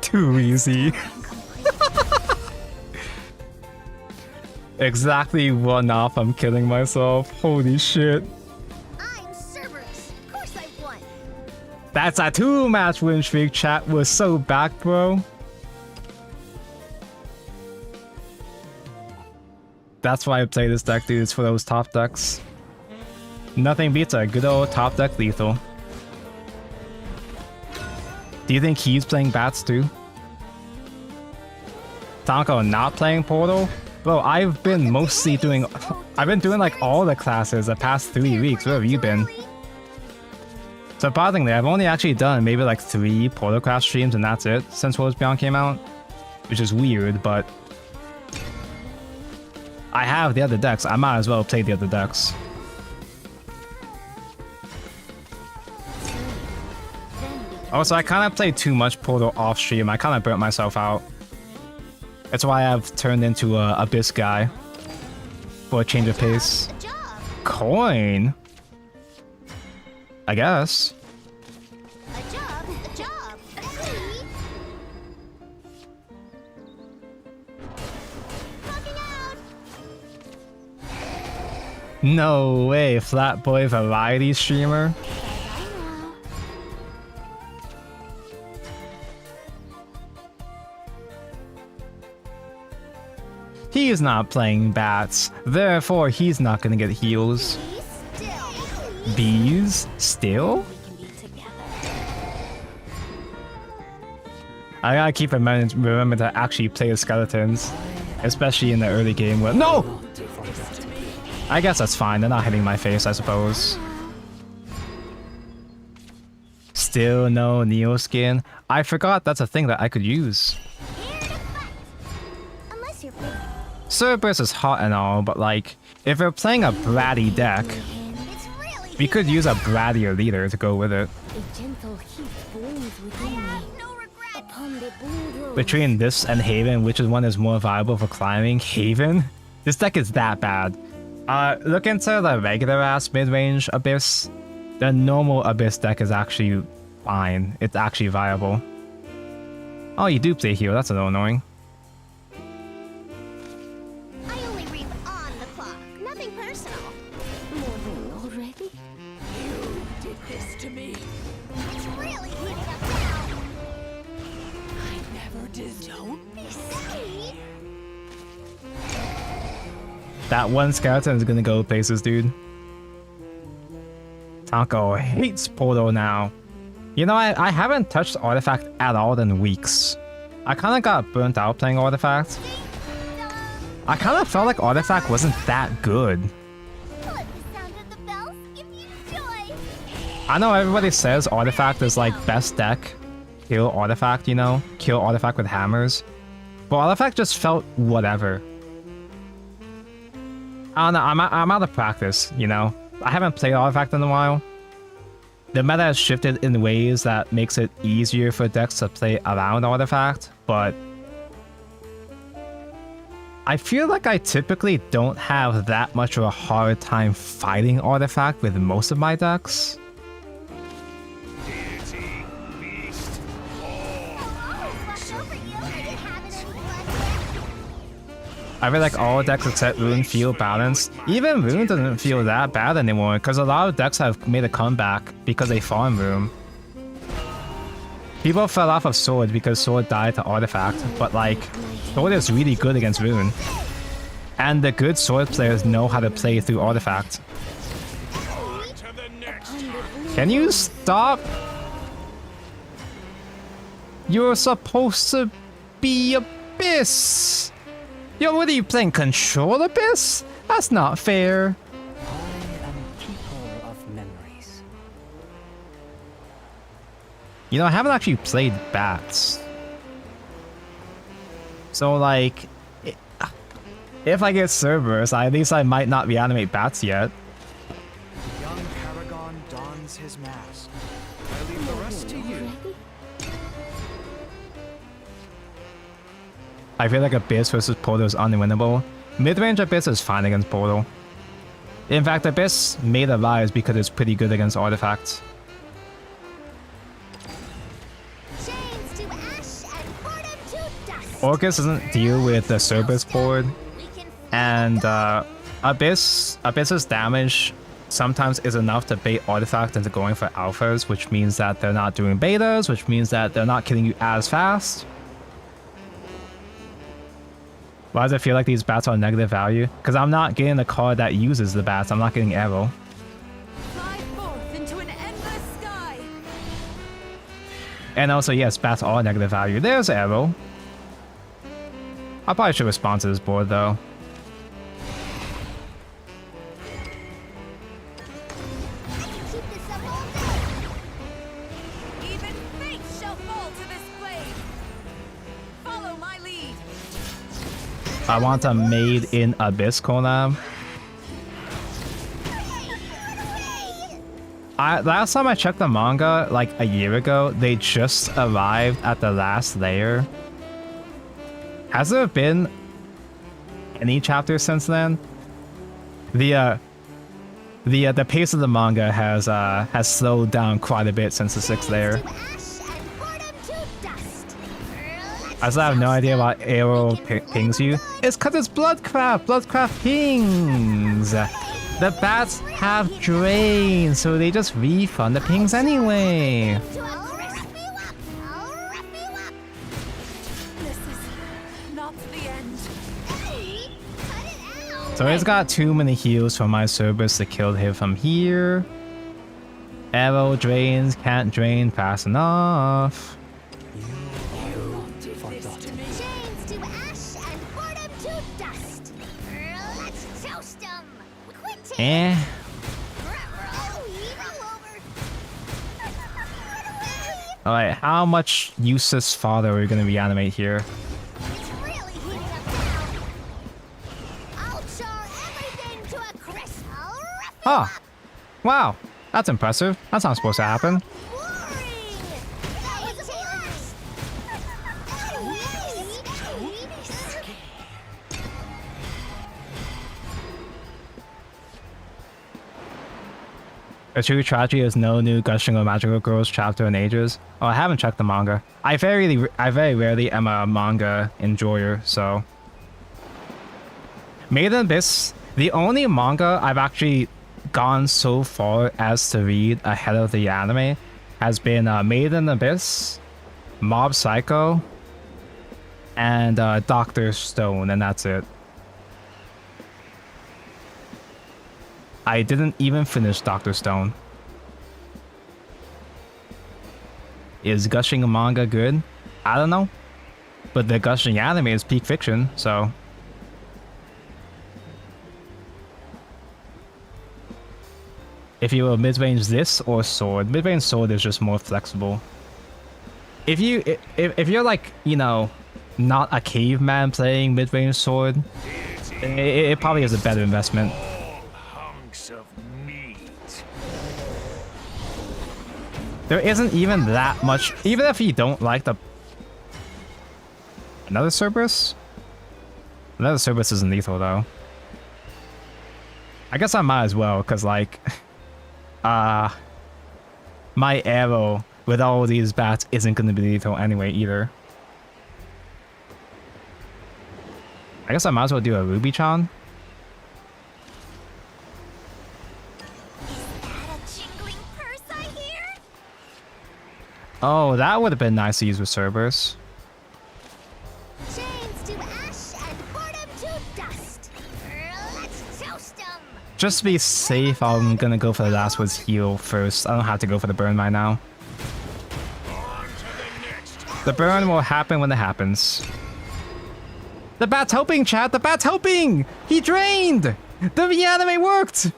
Too easy. Exactly 1 off, I'm killing myself. Holy shit. I'm Cerberus. Of course I won. That's a 2-match win streak. Chat was so back, bro. That's why I play this deck, dude. It's for those top decks. Nothing beats a good old top deck lethal. Do you think he's playing bats too? Tanko not playing Portal? Bro, I've been mostly doing... I've been doing like all the classes the past 3 weeks. Where have you been? Surprisingly, I've only actually done maybe like 3 Portalcraft streams and that's it since Worlds Beyond came out. Which is weird, but... I have the other decks. I might as well play the other decks. Also, I kind of played too much Portal off stream. I kind of burnt myself out. That's why I've turned into a Abyss guy. For a change of pace. A job. Coin? I guess. A job. A job. See? Clocking out. No way, Flatboy variety streamer. He's not playing bats, therefore he's not gonna get heals. Be still. Bees? Still? I gotta keep remember to actually play the skeletons. Especially in the early game where— No! I guess that's fine, they're not hitting my face, I suppose. Still no Neo skin. I forgot that's a thing that I could use. Here to fight. Unless you're big. Cerberus is hot and all, but like, if we're playing a bratty deck, It's really we could use a brattier leader to go with it. A gentle heat burns within me. no regrets. Upon the bold road. Between this and Haven, which is one is more viable for climbing? Haven? This deck is that bad. Look into the regular ass mid-range Abyss. The normal Abyss deck is actually fine. It's actually viable. Oh, you do play heal. That's a little annoying. I only reap on the clock. Nothing personal. Morning already? You did this to me. It's really heating up now. I never did. Don't be See? That one skeleton is gonna go places, dude. Taco hates Portal now. You know, I haven't touched Artifact at all in weeks. I kind of got burnt out playing Artifact. I kind of felt like Artifact wasn't that good. Let the sound of the bells give you joy. I know everybody says Artifact is like best deck. Kill Artifact, you know? Kill Artifact with hammers. But Artifact just felt whatever. I don't know, I'm out of practice, you know? I haven't played Artifact in a while. The meta has shifted in ways that makes it easier for decks to play around Artifact, but I feel like I typically don't have that much of a hard time fighting Artifact with most of my decks. Deity, beast, Watch over you. I didn't have it any left. I feel like all decks except Rune feel balanced. Even Rune doesn't feel that bad anymore, because a lot of decks have made a comeback because they farm Rune. People fell off of Sword because Sword died to Artifact, but like, Sword is really good against Rune. And the good Sword players know how to play through Artifact. to the next. Can you stop? You're supposed to be Abyss! Yo, what are you playing? Control Abyss? That's not fair. I am keeper of memories. You know, I haven't actually played bats. So, like, if I get Cerberus, at least I might not reanimate bats yet. Young Paragon dons his mask. I leave the rest to you. I feel like Abyss versus Portal is unwinnable. Mid-range Abyss is fine against Portal. In fact, Abyss made a rise because it's pretty good against Artifacts. Chains to ash and boredom to dust. Orcus doesn't deal with the Cerberus board, We can And Abyss's damage sometimes is enough to bait artifact into going for alphas, which means that they're not doing betas, which means that they're not killing you as fast. Why does it feel like these bats are negative value? Because I'm not getting a card that uses the bats. I'm not getting arrow. Fly forth into an endless sky. And also, yes, bats are negative value. There's arrow. I probably should respond to this board, though. I can keep this up all day. Even fate shall fall to this blade. Follow my lead. I want a made in Abyss collab. Last time I checked the manga, like a year ago, they just arrived at the last layer. Has there been any chapters since then? The pace of the manga has slowed down quite a bit since the 6th layer. I still have no idea why arrow pings you. It's because it's Bloodcraft! Bloodcraft pings! The bats have drain, so they just refund the pings anyway. This is not the end. So he's got too many heals for my Cerberus to kill him from here. Arrow drains, can't drain fast enough. Chains to ash and boredom to dust. Let's toast 'em. Quit Eh. Alright, how much useless fodder are we gonna reanimate here? It's really heating up now. I'll char everything to a crisp. I'll rough you Oh, up. wow, that's impressive. That's not supposed to happen. Boring. That was a blast. A true tragedy is no new Gushing of Magical Girls chapter in ages. Oh, I haven't checked the manga. I very rarely am a manga enjoyer, so. Made in Abyss, the only manga I've actually gone so far as to read ahead of the anime has been Made in Abyss, Mob Psycho, and Dr. Stone, and that's it. I didn't even finish Dr. Stone. Is Gushing manga good? I don't know. But the Gushing anime is peak fiction, so. If you will mid-range this or sword, mid-range sword is just more flexible. If you're like, you know, not a caveman playing mid-range sword, it probably is a better investment. Hunks of meat. There isn't even that much, even if you don't like the... Another Cerberus? Another Cerberus isn't lethal though. I guess I might as well, because like... my arrow with all these bats isn't going to be lethal anyway either. I guess I might as well do a Ruby-chan. Oh, that would have been nice to use with Cerberus. Chains to ash and boredom to dust. Let's toast 'em. Just to be safe, I'm gonna go for the last word's heal first. I don't have to go for the burn right now. The burn will happen when it happens. The bat's helping, chat! The bat's helping! He drained! The reanimate worked!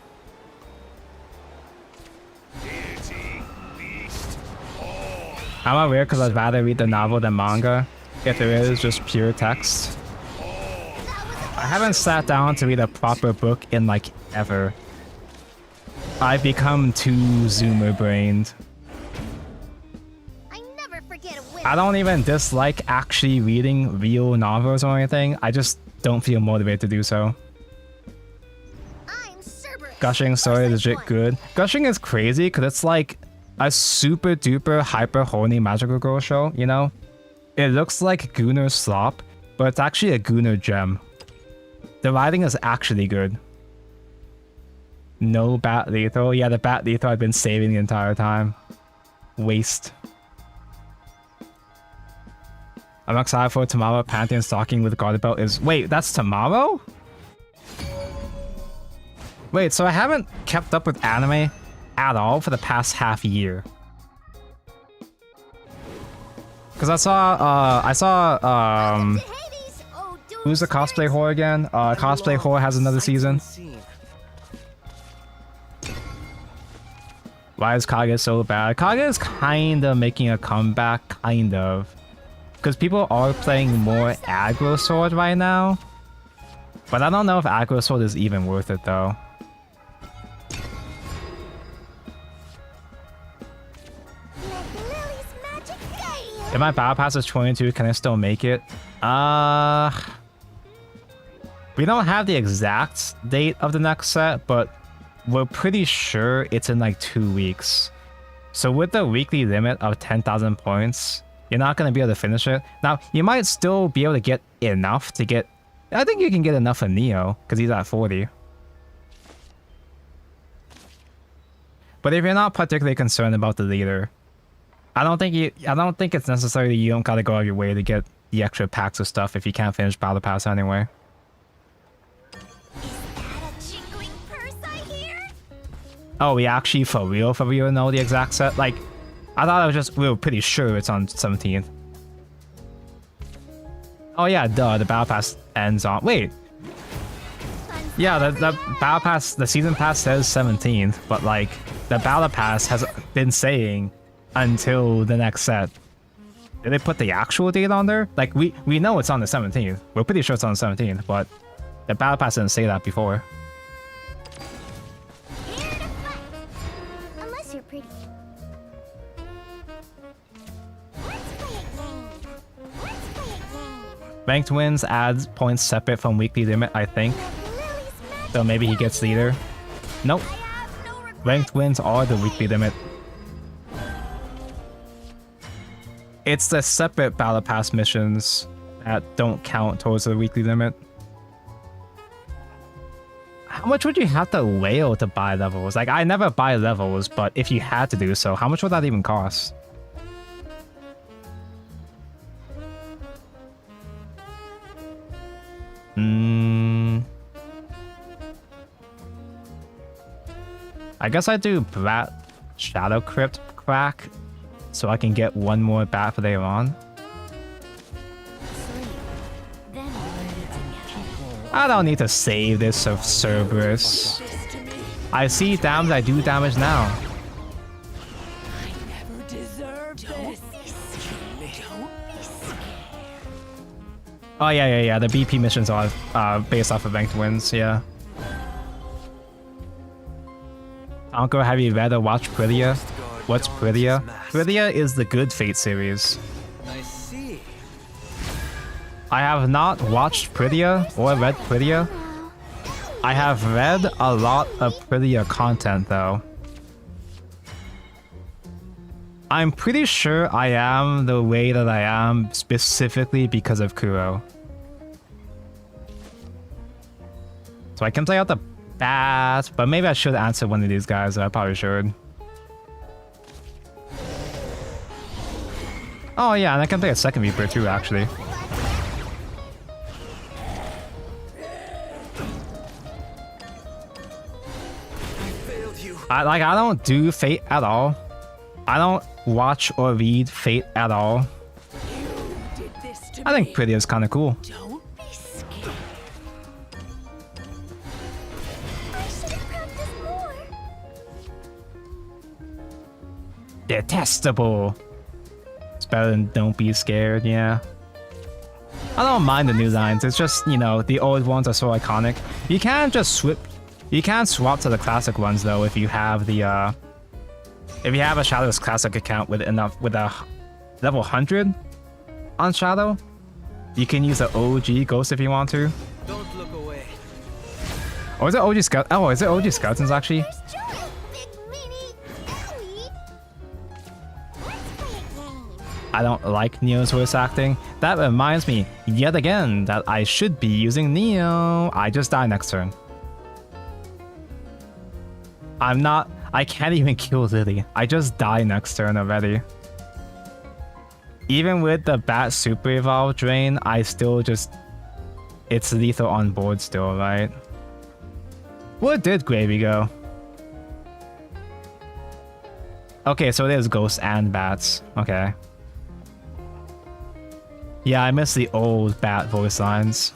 Am I weird because I'd rather read the novel than manga if there is just pure text? I haven't sat down to read a proper book in like ever. I've become too zoomer brained. I never forget a win. I don't even dislike actually reading real novels or anything. I just don't feel motivated to do so. I'm Cerberus. Gushing story is legit good. Gushing is crazy because it's like a super duper hyper horny magical girl show, you know? It looks like Gunnar slop, but it's actually a Gunnar gem. The writing is actually good. No bat lethal. Yeah, the bat lethal I've been saving the entire time. Waste. I'm excited for tomorrow. Pantheon stocking with Guard Belt is... Wait, that's tomorrow? Wait, so I haven't kept up with anime at all for the past half year. Because I saw, who's the cosplay whore again? Cosplay whore has another season. Why is Kage so bad? Kage is kind of making a comeback, kind of. Because people are playing more aggro sword right now. But I don't know if aggro sword is even worth it though. If my battle pass is 22, can I still make it? We don't have the exact date of the next set, but we're pretty sure it's in like 2 weeks. So with the weekly limit of 10,000 points, you're not going to be able to finish it. Now, you might still be able to get enough to get... I think you can get enough for Neo, because he's at 40. But if you're not particularly concerned about the leader, I don't think it's necessary you don't gotta go out of your way to get the extra packs of stuff if you can't finish Battle Pass anyway. Oh, we actually for real know the exact set? Like, I thought it was just, we were pretty sure it's on 17th. Oh yeah, duh, the Battle Pass ends on... Wait. Yeah, the Battle Pass, the Season Pass says 17th, but like, the Battle Pass has been saying until the next set. Did they put the actual date on there? Like, we know it's on the 17th. We're pretty sure it's on the 17th, but the Battle Pass didn't say that before. Unless you're pretty. Ranked wins adds points separate from weekly limit, I think. So maybe he gets leader. Nope. Ranked wins are the weekly limit. It's the separate Battle Pass missions that don't count towards the weekly limit. How much would you have to whale to buy levels? Like, I never buy levels, but if you had to do so, how much would that even cost? I guess I do Brat Shadow Crypt crack so I can get one more bat for later on. I don't need to save this of Cerberus. I see damage, I do damage now. Oh yeah, the BP missions are based off of ranked wins, yeah. Uncle, have you read or watched Prilia? What's Prilia? Prilia is the Good Fate series. I see. I have not watched Prilia or read Prilia. I have read a lot of Prilia content though. I'm pretty sure I am the way that I am specifically because of Kuro. So I can play out the bat, but maybe I should answer one of these guys. I probably should. Oh yeah, and I can play a second Reaper too, actually. I don't do Fate at all. I don't watch or read Fate at all. I think Pretty is kind of cool. Don't be scared. I should have practiced more. Detestable. It's better than Don't Be Scared, yeah. I don't mind the new lines. It's just, you know, the old ones are so iconic. You can't just swap. You can't swap to the classic ones though if you have the if you have a Shadow's classic account with a level 100 on Shadow. You can use the OG Ghost if you want to. Don't look away. Or is it OG Scout? Oh, is it OG Skeletons actually? There's joy, big meanie Ellie. Let's play a game. I don't like Neo's voice acting. That reminds me, yet again, that I should be using Neo. I just die next turn. I can't even kill Lily. I just die next turn already. Even with the Bat Super Evolve drain, I still just... It's lethal on board still, right? Where did Gravy go? Okay, so there's Ghosts and Bats. Okay. Yeah, I miss the old Bat voice lines.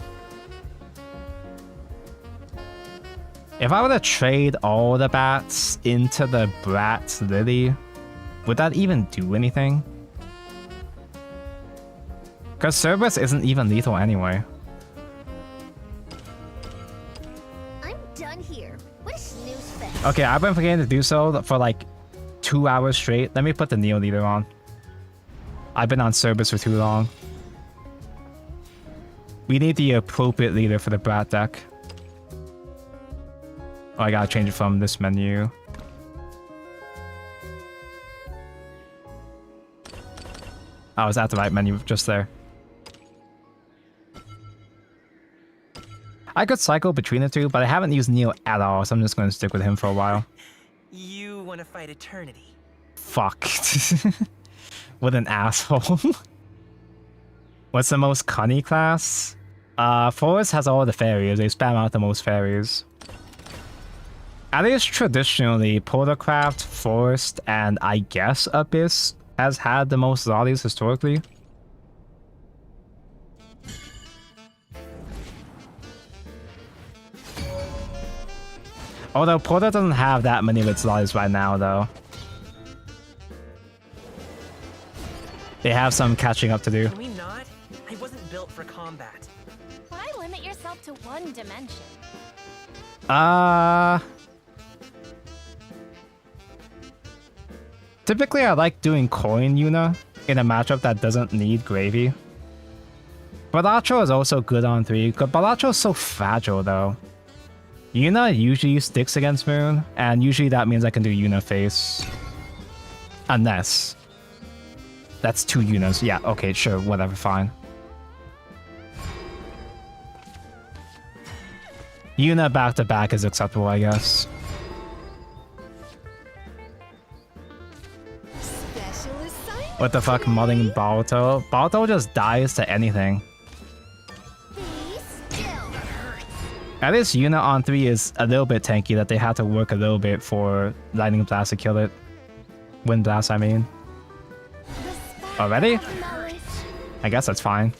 If I were to trade all the Bats into the Brat Lily, would that even do anything? Because Cerberus isn't even lethal anyway. I'm done here. What a snooze fest. Okay, I've been forgetting to do so for like 2 hours straight. Let me put the Neo leader on. I've been on Cerberus for too long. We need the appropriate leader for the Brat deck. Oh, I gotta change it from this menu. I was at the right menu just there. I could cycle between the two, but I haven't used Neo at all, so I'm just going to stick with him for a while. You want to fight eternity? Fuck. What an asshole. What's the most cunny class? Forest has all the fairies. They spam out the most fairies. At least traditionally, Portalcraft, Forest, and I guess Abyss has had the most zombies historically. Although Portal doesn't have that many of its zombies right now, though. They have some catching up to do. Can we not? I wasn't built for combat. Why limit yourself to one dimension? Typically, I like doing Coin Yuna in a matchup that doesn't need Gravy. Balacho is also good on 3, but Balacho is so fragile, though. Yuna usually sticks against Moon, and usually that means I can do Yuna face. Unless... That's 2 Yunas. Yeah, okay, sure, whatever, fine. Yuna back-to-back is acceptable, I guess. What the fuck, modding Balto? Balto just dies to anything. At least Yuna on 3 is a little bit tanky that they had to work a little bit for Lightning Blast to kill it. Wind Blast, I mean. Already? I guess that's fine.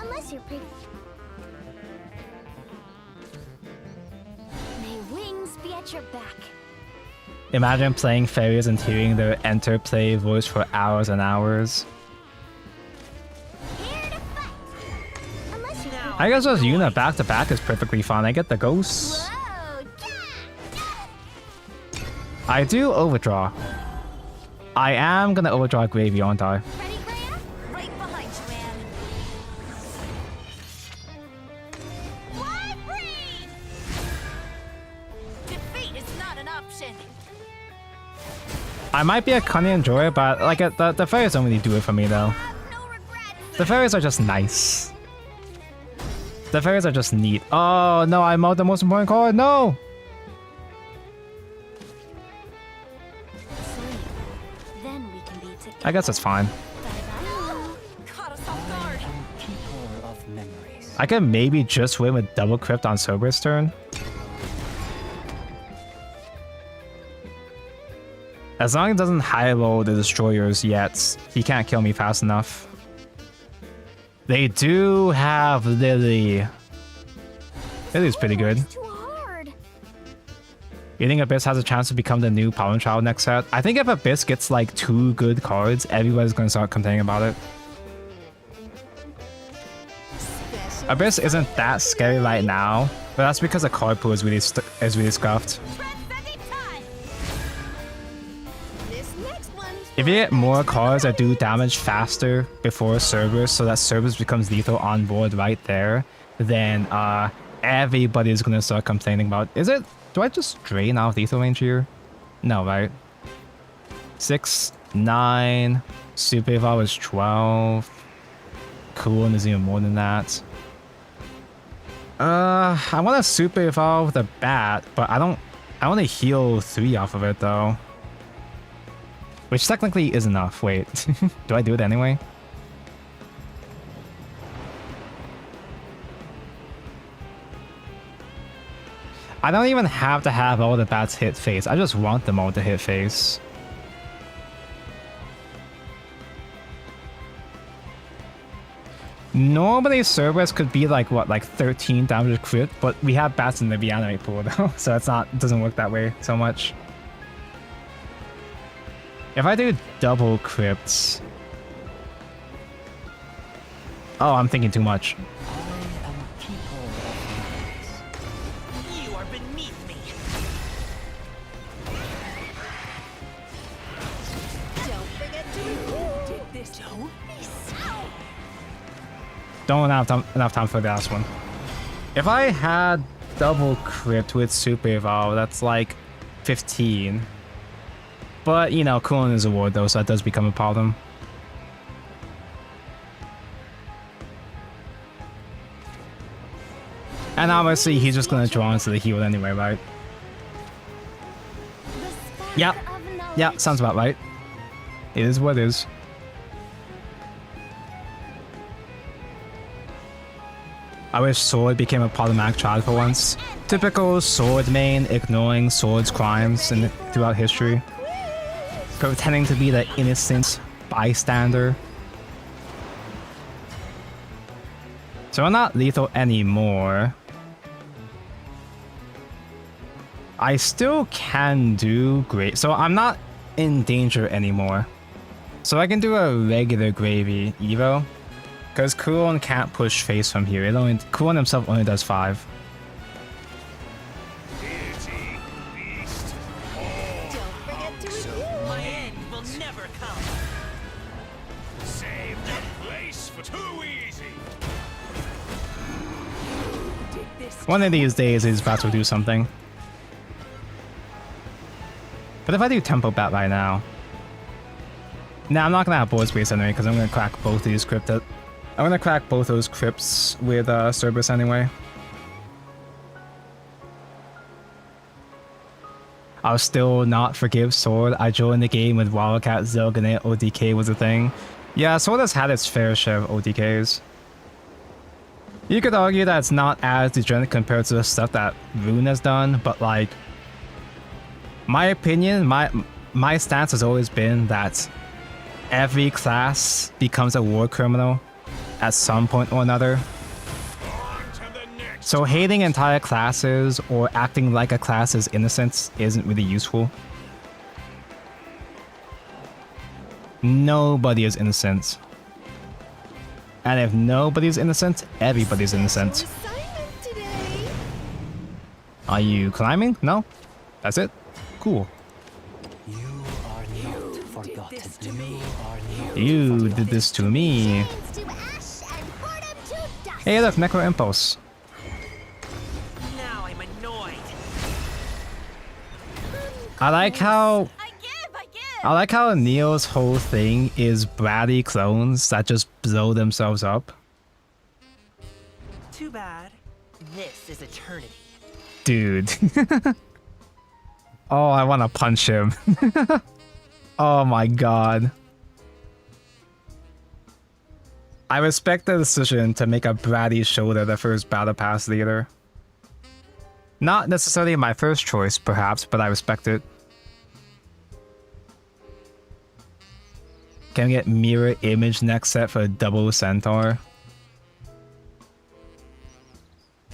Unless you're pretty. May wings be at your back. Imagine playing fairies and hearing their interplay voice for hours and hours. I guess just Yuna back to back is perfectly fine. I get the ghosts. I do overdraw. I am gonna overdraw Gravy, aren't I? Ready, Graham? Right behind you, man. Fly free! Defeat is not an option. I might be a cunning enjoyer, but like the fairies don't really do it for me though. No regrets. The fairies are just nice. The fairies are just neat. Oh no, I mowed the most important card. No. Then we can be together. I guess that's fine. Caught us off guard. I could maybe just win with double crypt on Cerberus turn. As long as it doesn't high roll the destroyers yet, he can't kill me fast enough. They do have Lily. Lily's pretty good. Too hard. You think Abyss has a chance to become the new Power Child next set? I think if Abyss gets like 2 good cards, everybody's going to start complaining about it. Abyss isn't that scary right now, but that's because the card pool is really scuffed. If you get more cards that do damage faster before Cerberus, so that Cerberus becomes lethal on board right there, then everybody's gonna start complaining about, is it, do I just drain out lethal range here? No, right? 6, 9. Super Evolve is 12. Cool, and there's even more than that. I want to Super Evolve the bat, but I want to heal 3 off of it though. Which technically is enough. Wait, do I do it anyway? I don't even have to have all the bats hit face. I just want them all to hit face. Normally Cerberus could be like what, like 13 damage crit, but we have bats in the reanimate pool though, so it doesn't work that way so much. If I do double crypts... Oh, I'm thinking too much. You are beneath me. Don't forget to Did this don't? Don't have enough time for the last one. If I had double crypt with Super Evolve, that's like 15. But, you know, cooling is a ward though, so that does become a problem. And obviously, he's just gonna draw into the heal anyway, right? Yeah. Yeah, sounds about right. It is what it is. I wish Sword became a problematic child for once. Typical Sword main ignoring Sword's crimes throughout history. Pretending to be the innocent bystander. So I'm not lethal anymore. I still can do great. So I'm not in danger anymore. So I can do a regular gravy Evo. Because Kulon can't push face from here. Kulon himself only does 5. Deity, beast, My end will never come. save the place for too easy. Did this One of these days, his bats will do something. But if I do Tempo Bat right now... Nah, I'm not going to have board space anyway, because I'm going to crack both of these crypts. I'm going to crack both those crypts with Cerberus anyway. I'll still not forgive Sword. I joined the game with Wildcat, Zilganet, ODK was a thing. Yeah, Sword has had its fair share of ODKs. You could argue that it's not as degenerate compared to the stuff that Rune has done, but like... My opinion, my stance has always been that every class becomes a war criminal at some point or another. On to the next. So hating entire classes or acting like a class is innocent isn't really useful. Nobody is innocent. And if nobody's innocent, everybody's innocent. assignment today. Are you climbing? No? That's it? Cool. You are not forgotten. You are not. You did this to me. Chains to ash and boredom to dust. Hey, look, Necro Impulse. now I'm annoyed. I like how I give. Neo's whole thing is bratty clones that just blow themselves up. Too bad. This is eternity. Dude. Oh, I want to punch him. Oh my god. I respect the decision to make a bratty shoulder the first Battle Pass leader. Not necessarily my first choice, perhaps, but I respect it. Can we get mirror image next set for a double centaur?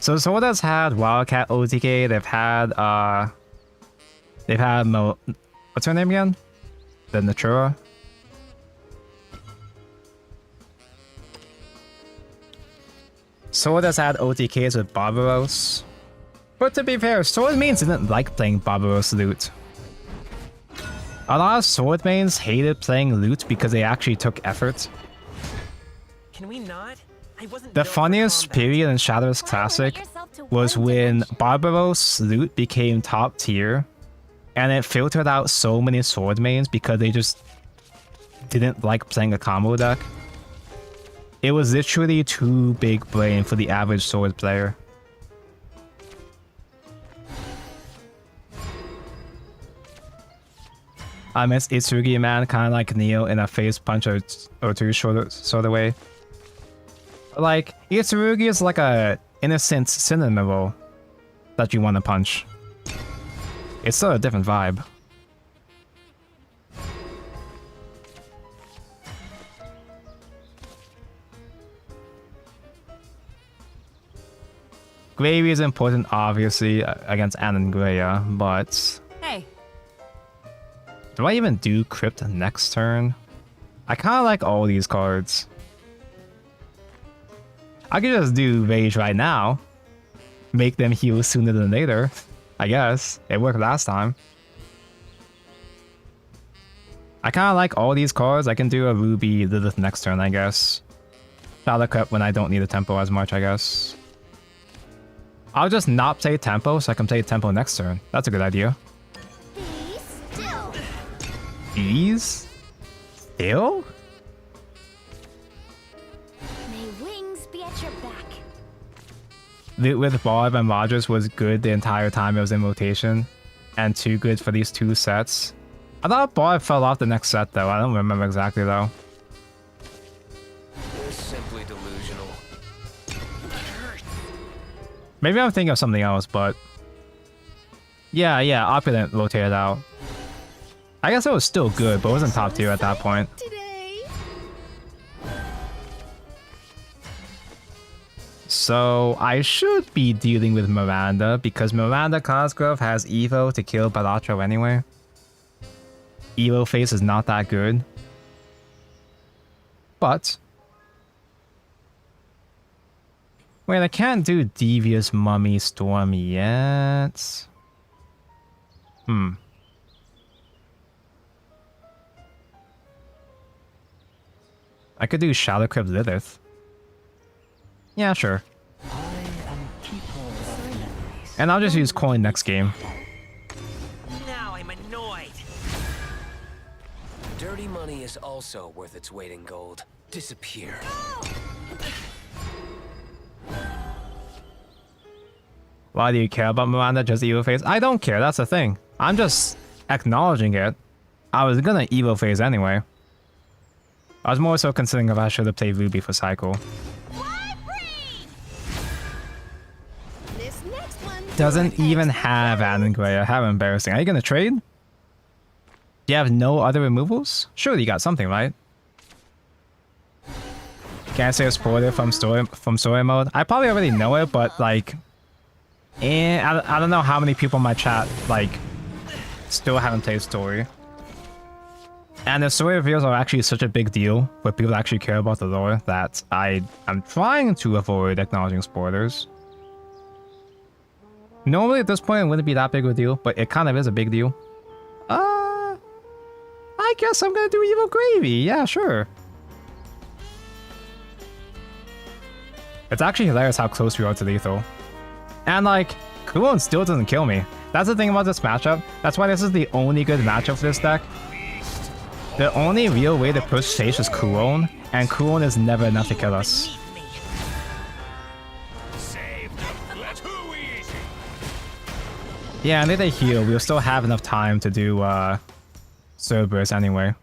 So Soda's had Wildcat OTK, they've had what's her name again? The Natura? Soda's had OTKs with Barbaros. But to be fair, Sword mains didn't like playing Barbaros loot. A lot of Sword mains hated playing loot because they actually took effort. Can we not? I wasn't The built for funniest combat. period in Shadowverse Classic was when Barbaros loot became top tier, And it filtered out so many sword mains because they just didn't like playing a combo deck. It was literally too big brain for the average sword player. I miss Itsugi, man, kind of like Neo in a face punch or two sort of way. Like, Itsugi is like a innocent cinnamon roll that you want to punch. It's still a different vibe. Gravy is important, obviously, against Anangrea, but... Hey, do I even do Crypt next turn? I kind of like all these cards. I could just do Rage right now. Make them heal sooner than later. I guess. It worked last time. I kind of like all these cards. I can do a Ruby Lilith next turn, I guess. Shadow Crypt when I don't need a tempo as much, I guess. I'll just not play tempo so I can play tempo next turn. That's a good idea. Be still. Bees? Still? May wings be at your back. Loot with Barb and Rogers was good the entire time it was in rotation. And too good for these two sets. I thought Barb fell off the next set though. I don't remember exactly though. You're simply delusional. Maybe I'm thinking of something else, but... Yeah, Opulent rotated out. I guess it was still good, but it wasn't top tier at that point. Today. So, I should be dealing with Miranda, because Miranda Cosgrove has Evo to kill Balatro anyway. Evo face is not that good. But... wait, I can't do Devious Mummy Storm yet. I could do Shadow Crypt Lilith. Yeah, sure. And I'll just use coin next game. Now I'm annoyed. Dirty money is also worth its weight in gold. Disappear. Why do you care about Miranda? Just Evo phase? I don't care, that's the thing. I'm just acknowledging it. I was gonna Evo phase anyway. I was more so considering if I should have played Ruby for Cycle. This next one Doesn't even have Anangrea. How embarrassing. Are you gonna trade? Do you have no other removals? Surely you got something, right? Can't say a spoiler from story mode. I probably already know it, but like... I don't know how many people in my chat, like, still haven't played story. And the story reveals are actually such a big deal, where people actually care about the lore, that I'm trying to avoid acknowledging spoilers. Normally at this point it wouldn't be that big of a deal, but it kind of is a big deal. I guess I'm gonna do Evil Gravy, yeah, sure. It's actually hilarious how close we are to lethal. And like, Kuon still doesn't kill me. That's the thing about this matchup. That's why this is the only good matchup for this deck. The only real way to push Sage is Kuon, and Kuon is never enough to kill us. Yeah, and if they heal, we'll still have enough time to do Cerberus anyway.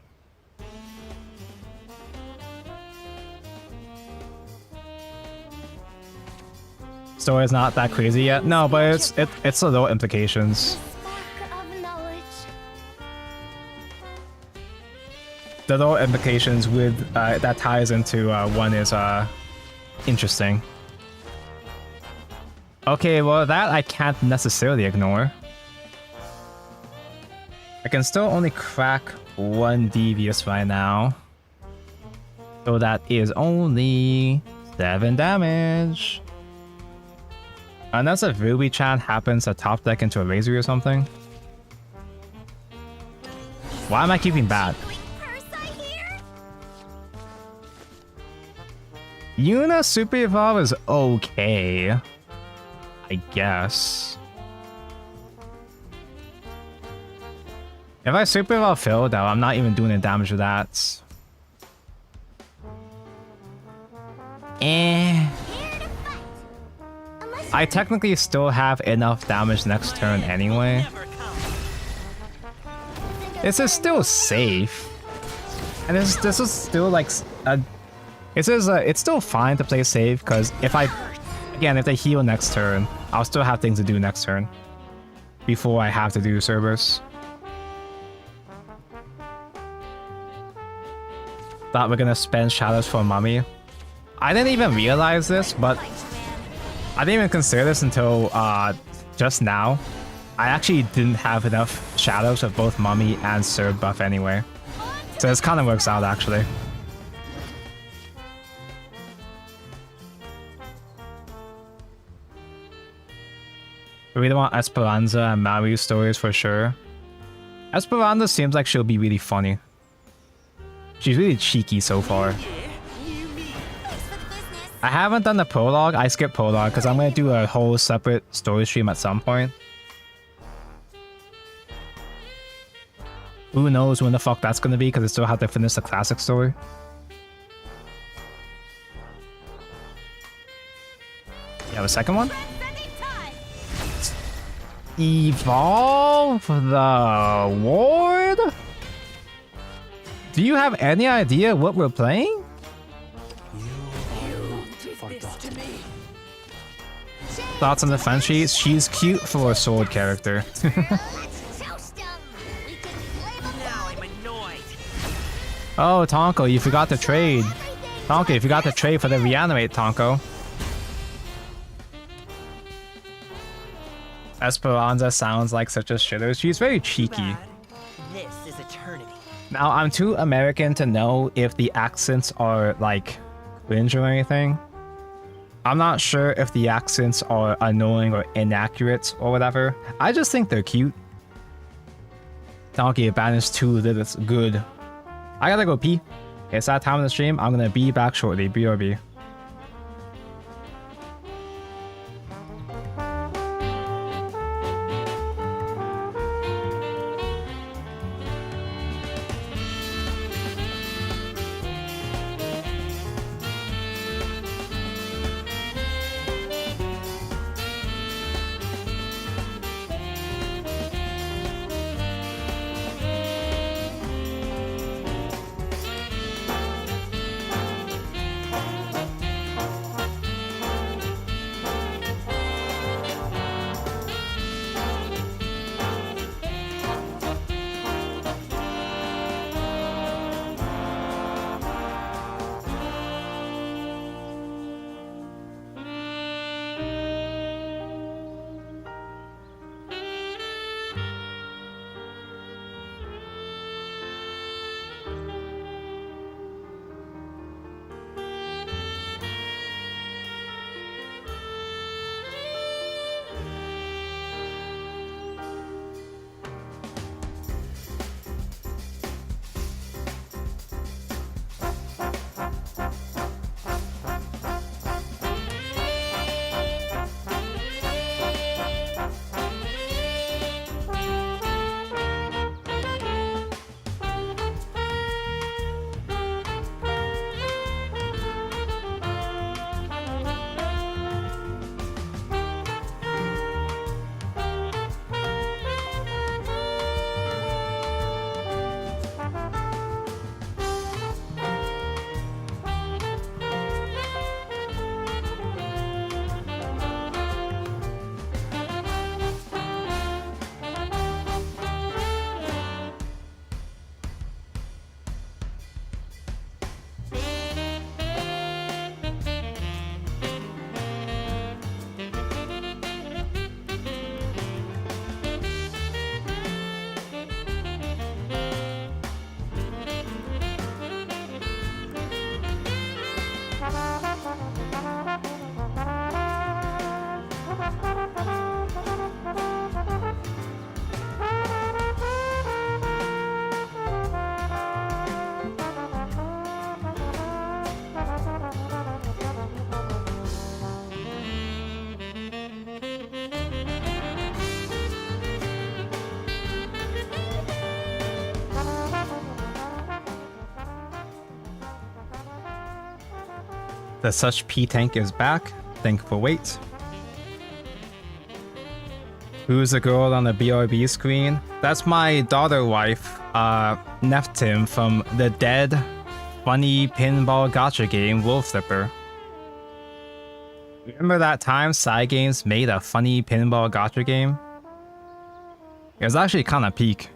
Story is not that crazy yet. No, but it's a low implications. spark of knowledge. The low implications with that ties into one is interesting. Okay, well that I can't necessarily ignore. I can still only crack one Devious right now. So that is only 7 damage. Unless a Ruby Chan happens to top deck into a Razor or something. Why am I keeping bad? Yuna Super Evolve is okay, I guess. If I super well fill though, I'm not even doing the damage with that. I technically still have enough damage next turn anyway. This is still safe. And this is still like it's still fine to play safe because if they heal next turn, I'll still have things to do next turn before I have to do Cerberus. Thought we're gonna spend shadows for Mummy. I didn't even realize this, but I didn't even consider this until just now. I actually didn't have enough shadows of both Mummy and Cerb buff anyway. So this kind of works out actually. We really want Esperanza and Maru stories for sure. Esperanza seems like she'll be really funny. She's really cheeky so far. I haven't done the prologue. I skipped prologue because I'm going to do a whole separate story stream at some point. Who knows when the fuck that's going to be because I still have to finish the classic story. You have a second one? Evolve the Ward? Do you have any idea what we're playing? Thoughts on the fan sheet? She's cute for a sword character. Oh, Tonko, you forgot to trade. Tonko, you forgot to trade for the reanimate, Tonko. Esperanza sounds like such a shitter. She's very cheeky. This is eternity. Now, I'm too American to know if the accents are, like, cringe or anything. I'm not sure if the accents are annoying or inaccurate or whatever. I just think they're cute. Donkey banished 2 Liliths. Good. I gotta go pee. It's that time of the stream. I'm gonna be back shortly. BRB. The such P-Tank is back. Thank you for wait. Who's the girl on the BRB screen? That's my daughter wife, Neftim from the dead, funny pinball gacha game Wolf Flipper. Remember that time Side Games made a funny pinball gacha game? It was actually kinda peak.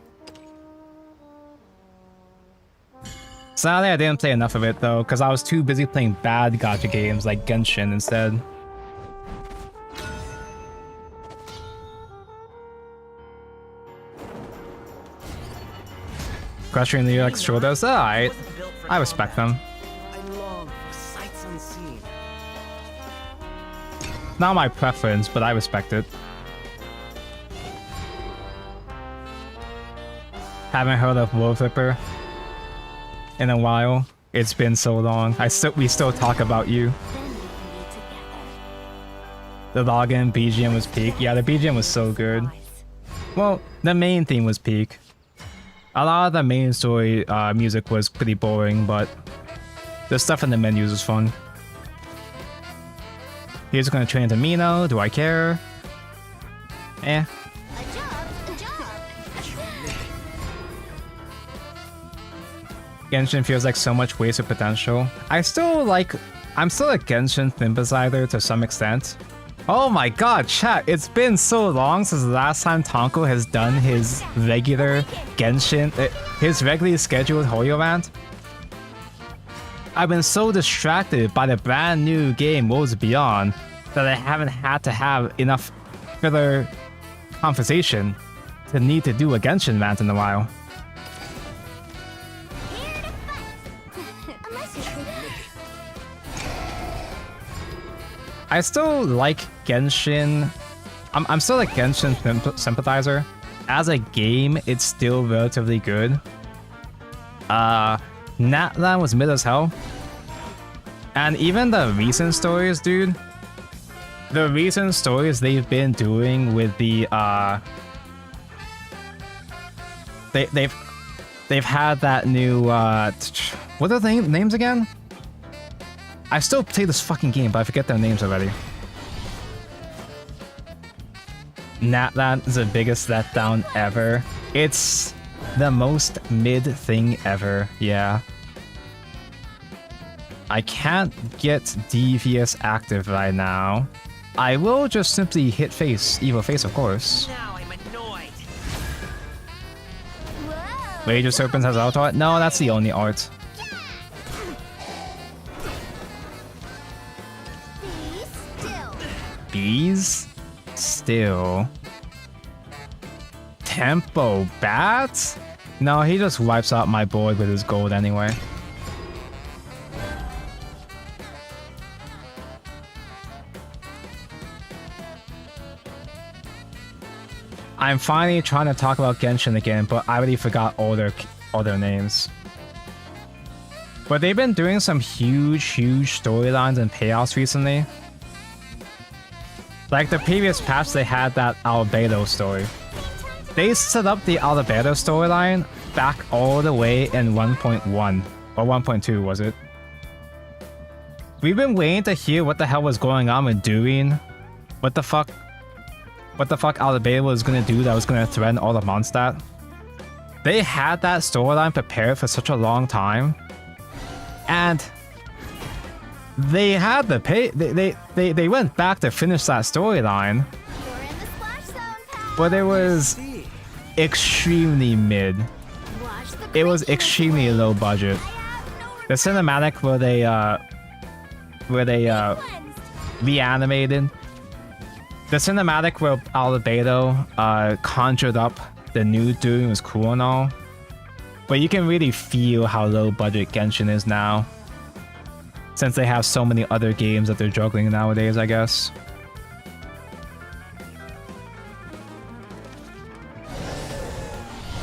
Sadly, I didn't play enough of it though, because I was too busy playing bad gacha games like Genshin instead. Crushing the UX shoulders, alright. I respect them. I long for sights unseen. Not my preference, but I respect it. Haven't heard of Wolf Flipper in a while. It's been so long. We still talk about you. The login BGM was peak. Yeah, the BGM was so good. Well, the main theme was peak. A lot of the main story music was pretty boring, but the stuff in the menus was fun. He's gonna train to Mino. Do I care? Eh. A job's a job. Genshin feels like so much wasted potential. I'm still a Genshin sympathizer to some extent. Oh my god, chat, it's been so long since the last time Tonko has done his regular Genshin, his regularly scheduled Hoyo rant. I've been so distracted by the brand new game Worlds Beyond that I haven't had to have enough further conversation to need to do a Genshin rant in a while. Here to fight. Unless you're I still like Genshin. I'm still a Genshin sympathizer. As a game, it's still relatively good. Natlan was mid as hell. And even the recent stories, dude. The recent stories they've been doing with the they've had that new what are the names again? I still play this fucking game, but I forget their names already. Natlan is the biggest letdown ever. It's the most mid thing ever, yeah. I can't get Devious active right now. I will just simply hit face, evil face of course. Now I'm annoyed. Whoa. Rage of Serpents has auto art? No, that's the only art. Be still. Bees? Still. Tempo Bat? No, he just wipes out my board with his gold anyway. I'm finally trying to talk about Genshin again, but I already forgot all their names. But they've been doing some huge storylines and payoffs recently. Like the previous patch, they had that Albedo story. They set up the Albedo storyline back all the way in 1.1 or 1.2, was it? We've been waiting to hear what the hell was going on with Duin. What the fuck Albedo was gonna do that was gonna threaten all of Mondstadt. They had that storyline prepared for such a long time, and they had the pay. They went back to finish that storyline, You're in the splash zone, pal. but it was extremely mid. Watch the It was creature extremely play. low budget. I have no The cinematic where they cleansed. reanimated. The cinematic where Albedo conjured up the new Doom was cool and all, but you can really feel how low budget Genshin is now, since they have so many other games that they're juggling nowadays, I guess.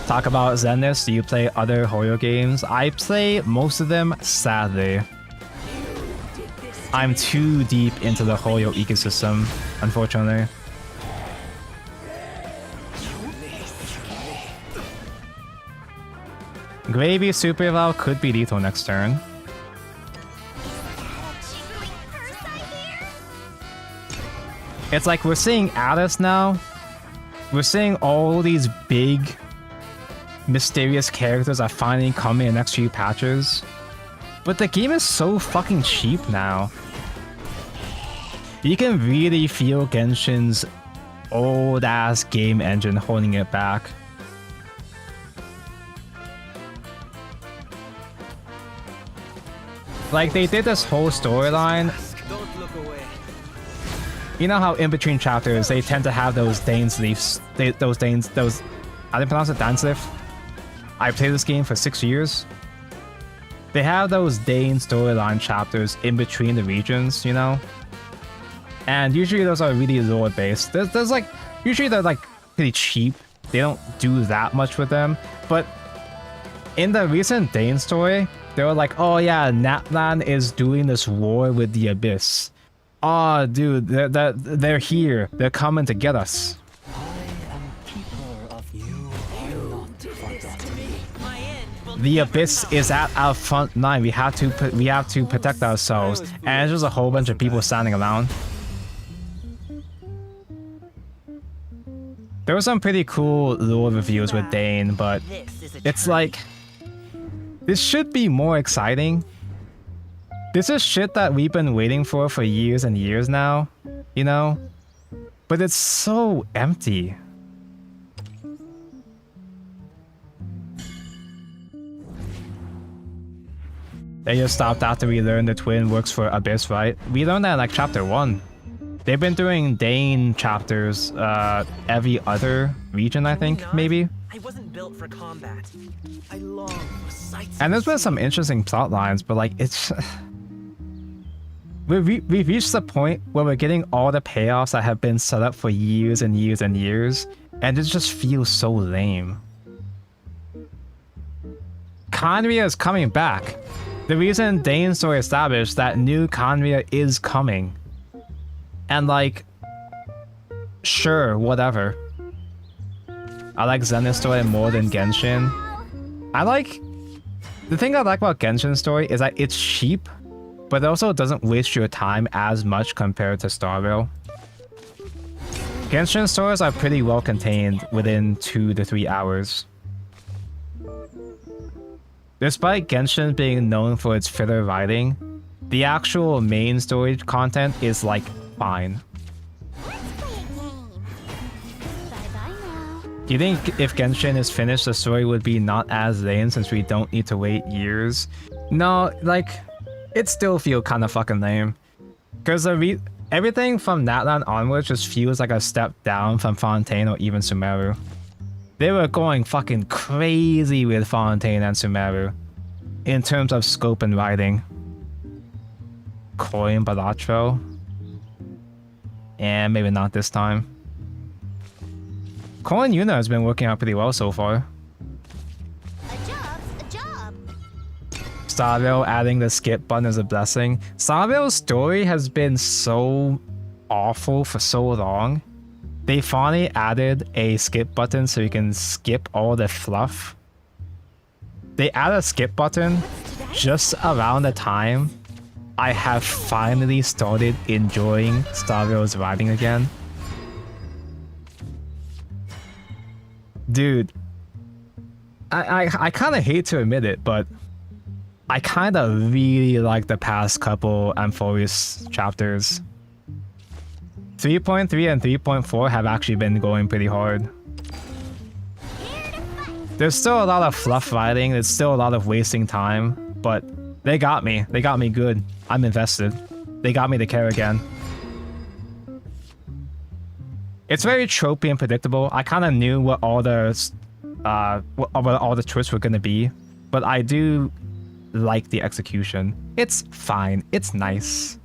Talk about Zenith. Do you play other Hoyo games? I play most of them, sadly. I'm too deep into the Hoyo ecosystem, unfortunately. Gravy Super Eval could be lethal next turn. It's like we're seeing Alice now. We're seeing all these big, mysterious characters are finally coming in the next few patches. But the game is so fucking cheap now. You can really feel Genshin's old-ass game engine holding it back. Like, they did this whole storyline. Don't look away. You know how in between chapters they tend to have those Danes leaves, I didn't pronounce it Dansleaf. I played this game for 6 years. They have those Dane storyline chapters in between the regions, you know? And usually those are really lore based. There's like, usually they're like pretty cheap. They don't do that much with them. But in the recent Dane story, they were like, oh yeah, Natlan is doing this war with the Abyss. Oh dude, they're here. They're coming to get us. The Abyss is at our front line. We have to protect ourselves. And it's just a whole bunch of people standing around. There were some pretty cool lore reviews with Dane, but it's like, this should be more exciting. This is shit that we've been waiting for years and years now, you know? But it's so empty. They just stopped after we learned the twin works for Abyss, right? We learned that in like chapter 1. They've been doing Dane chapters every other region, I think, maybe. I wasn't built for combat. I long for sights. And there's been some interesting plot lines, but like it's we've reached the point where we're getting all the payoffs that have been set up for years and years and years, and it just feels so lame. Khaenri'ah is coming back. The reason Dane story established that new Khaenri'ah is coming. And like, sure, whatever. I like Zenith's story more than Genshin. The thing I like about Genshin's story is that it's cheap, but it also doesn't waste your time as much compared to Starville. Genshin's stories are pretty well contained within 2 to 3 hours. Despite Genshin being known for its filler writing, the actual main story content is like fine. Do you think if Genshin is finished, the story would be not as lame since we don't need to wait years? No, like, it still feels kind of fucking lame. Because everything from Natlan onwards just feels like a step down from Fontaine or even Sumeru. They were going fucking crazy with Fontaine and Sumeru in terms of scope and writing. Coin Balatro. And maybe not this time. Cole and Yuna has been working out pretty well so far. A job's a job. Starville adding the skip button is a blessing. Starville's story has been so awful for so long. They finally added a skip button so you can skip all the fluff. They added a skip button just around the time I have finally started enjoying Starville's writing again. Dude, I kind of hate to admit it, but I kind of really like the past couple Amphoreus chapters. 3.3 and 3.4 have actually been going pretty hard. There's still a lot of fluff writing, there's still a lot of wasting time, but they got me. They got me good. I'm invested. They got me to care again. It's very tropey and predictable. I kind of knew what all the twists were gonna be, but I do like the execution. It's fine. It's nice.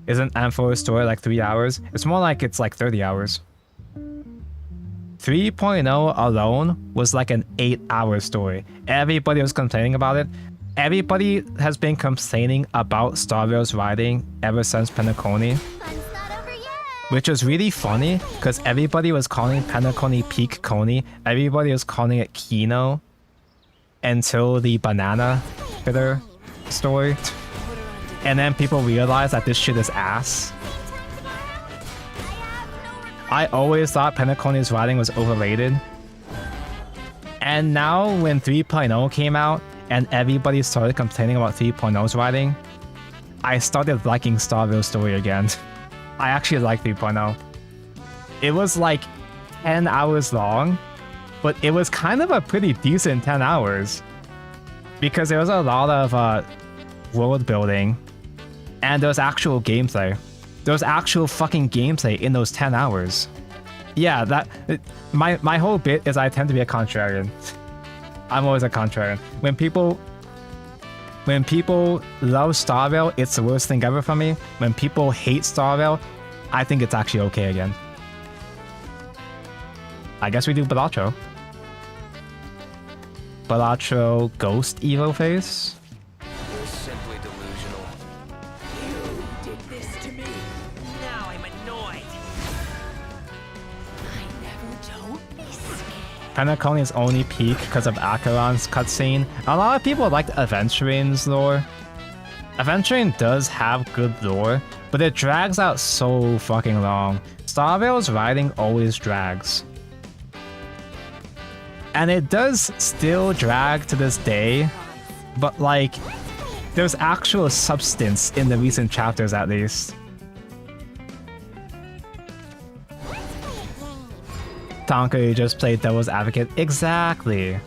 Isn't Amphore's story like 3 hours? It's more like it's like 30 hours. 3.0 alone was like an 8-hour story. Everybody was complaining about it. Everybody has been complaining about Starville's writing ever since Penacony. Which was really funny, because everybody was calling Penacony Peak Coney. Everybody was calling it Kino. Until the banana filler story. And then people realized that this shit is ass. I always thought Penacony's writing was overrated. And now when 3.0 came out and everybody started complaining about 3.0's writing, I started liking Starville's story again. I actually like 3.0. It was like 10 hours long, but it was kind of a pretty decent 10 hours. Because there was a lot of world building and there was actual gameplay. There was actual fucking gameplay in those 10 hours. Yeah, my whole bit is I tend to be a contrarian. I'm always a contrarian. When people love Starville, it's the worst thing ever for me. When people hate Starville, I think it's actually okay again. I guess we do Balatro. Balatro Ghost Evo face. You're simply delusional. You did this to me. Now I'm annoyed. Penacony's only peak because of Acheron's cutscene. A lot of people liked Aventurine's lore. Aventurine does have good lore, but it drags out so fucking long. Starville's writing always drags. And it does still drag to this day, but like, there's actual substance in the recent chapters at least. Tonka, you just played Devil's Advocate. Exactly.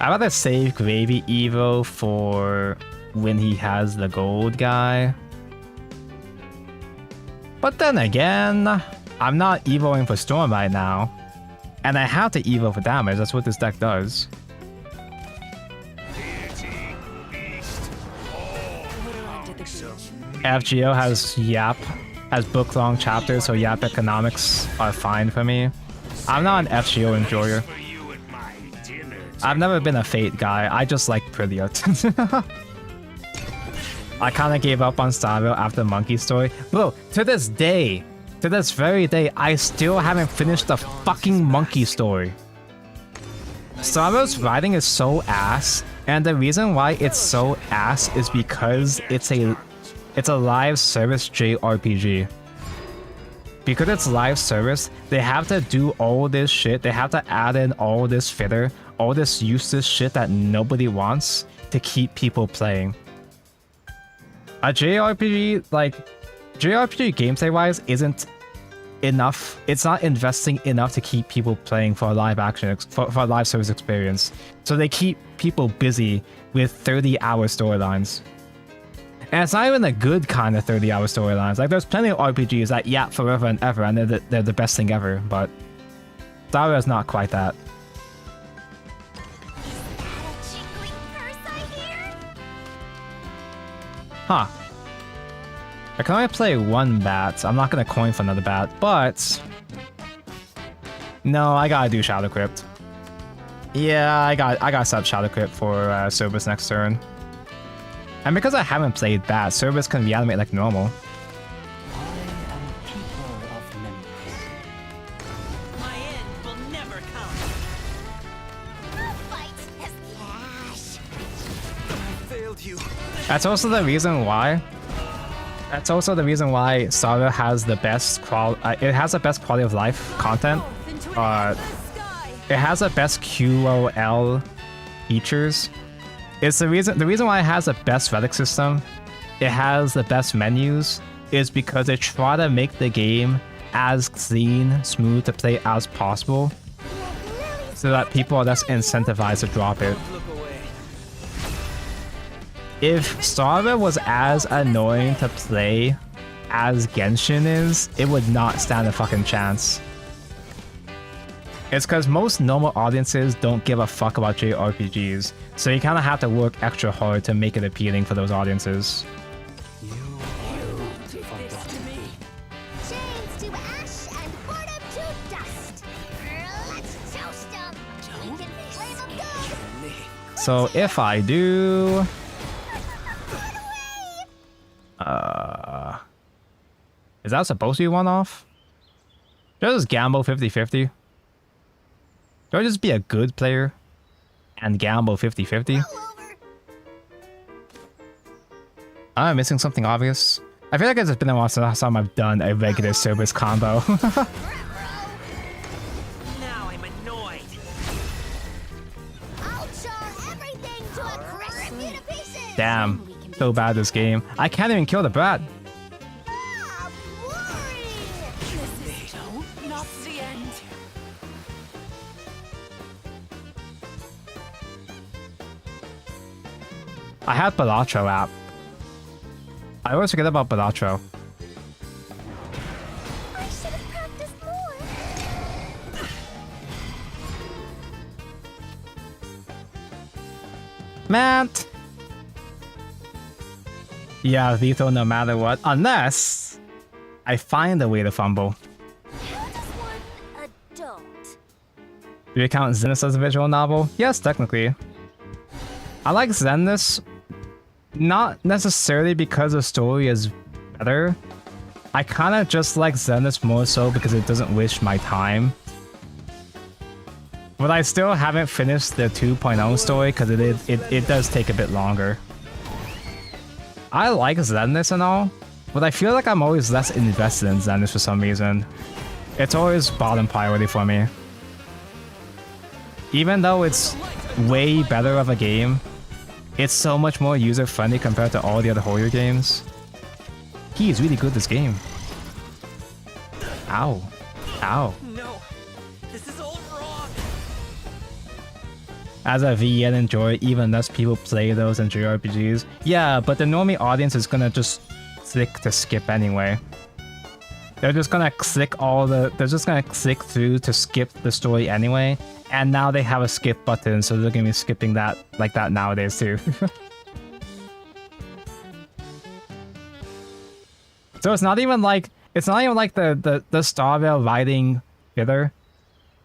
I'd rather save Gravy Evo for when he has the gold guy. But then again, I'm not evoing for Storm right now. And I have to evo for damage, that's what this deck does. FGO has Yap as book-long chapters, so Yap economics are fine for me. I'm not an FGO enjoyer. I've never been a Fate guy, I just like prettier. I kinda gave up on Starville after Monkey Story. Bro, to this day, to this very day, I still haven't finished the fucking Monkey Story. Starville's writing is so ass, and the reason why it's so ass is because it's a live service JRPG. Because it's live service, they have to do all this shit, they have to add in all this filler, all this useless shit that nobody wants to keep people playing. A JRPG, like, JRPG gameplay-wise isn't enough. It's not investing enough to keep people playing for a live action, for a live service experience. So they keep people busy with 30-hour storylines. And it's not even a good kind of 30-hour storylines. Like, there's plenty of RPGs that yap forever and ever, and they're the best thing ever, but Star is not quite that. Huh. I can only play one bat. I'm not gonna coin for another bat, but no, I gotta do Shadow Crypt. Yeah, I gotta set up Shadow Crypt for Cerberus next turn. And because I haven't played bat, Cerberus can reanimate like normal. My end will never come. I failed you. That's also the reason why. That's also the reason why Starville has the best it has the best quality of life content. It has the best QOL features. It's the reason why it has the best relic system. It has the best menus is because they try to make the game as clean, smooth to play as possible, so that people are less incentivized to drop it. If Starville was as annoying to play as Genshin is, it would not stand a fucking chance. It's because most normal audiences don't give a fuck about JRPGs, so you kind of have to work extra hard to make it appealing for those audiences. Chains to ash and boredom to dust. Let's toast 'em. We can flame 'em good. So if I do... is that supposed to be one off? Should I just gamble 50-50? Should I just be a good player and gamble 50-50? I'm missing something obvious. I feel like it's been a while since last time I've done a regular service combo. Now I'm annoyed. I'll char everything to a crisp you to pieces. Damn, so bad this game. I can't even kill the brat. Ah, boring. This is not the end. I had Balatro app. I always forget about Balatro. I should have practiced more. Matt! Yeah, lethal no matter what. Unless I find a way to fumble. How does one adult? Do you count Zenith as a visual novel? Yes, technically. I like Zenith, not necessarily because the story is better. I kind of just like Zenith more so because it doesn't waste my time. But I still haven't finished the 2.0 story because it does take a bit longer. I like Zenith and all, but I feel like I'm always less invested in Zenith for some reason. It's always bottom priority for me. Even though it's way better of a game, it's so much more user-friendly compared to all the other horror games. He is really good this game. Ow. Ow. No, this is all wrong. As a VN enjoyer, even less people play those in JRPGs. Yeah, but the normie audience is gonna just click to skip anyway. They're just gonna click they're just gonna click through to skip the story anyway. And now they have a skip button, so they're gonna be skipping that like that nowadays too. So it's not even like the Starvale writing filler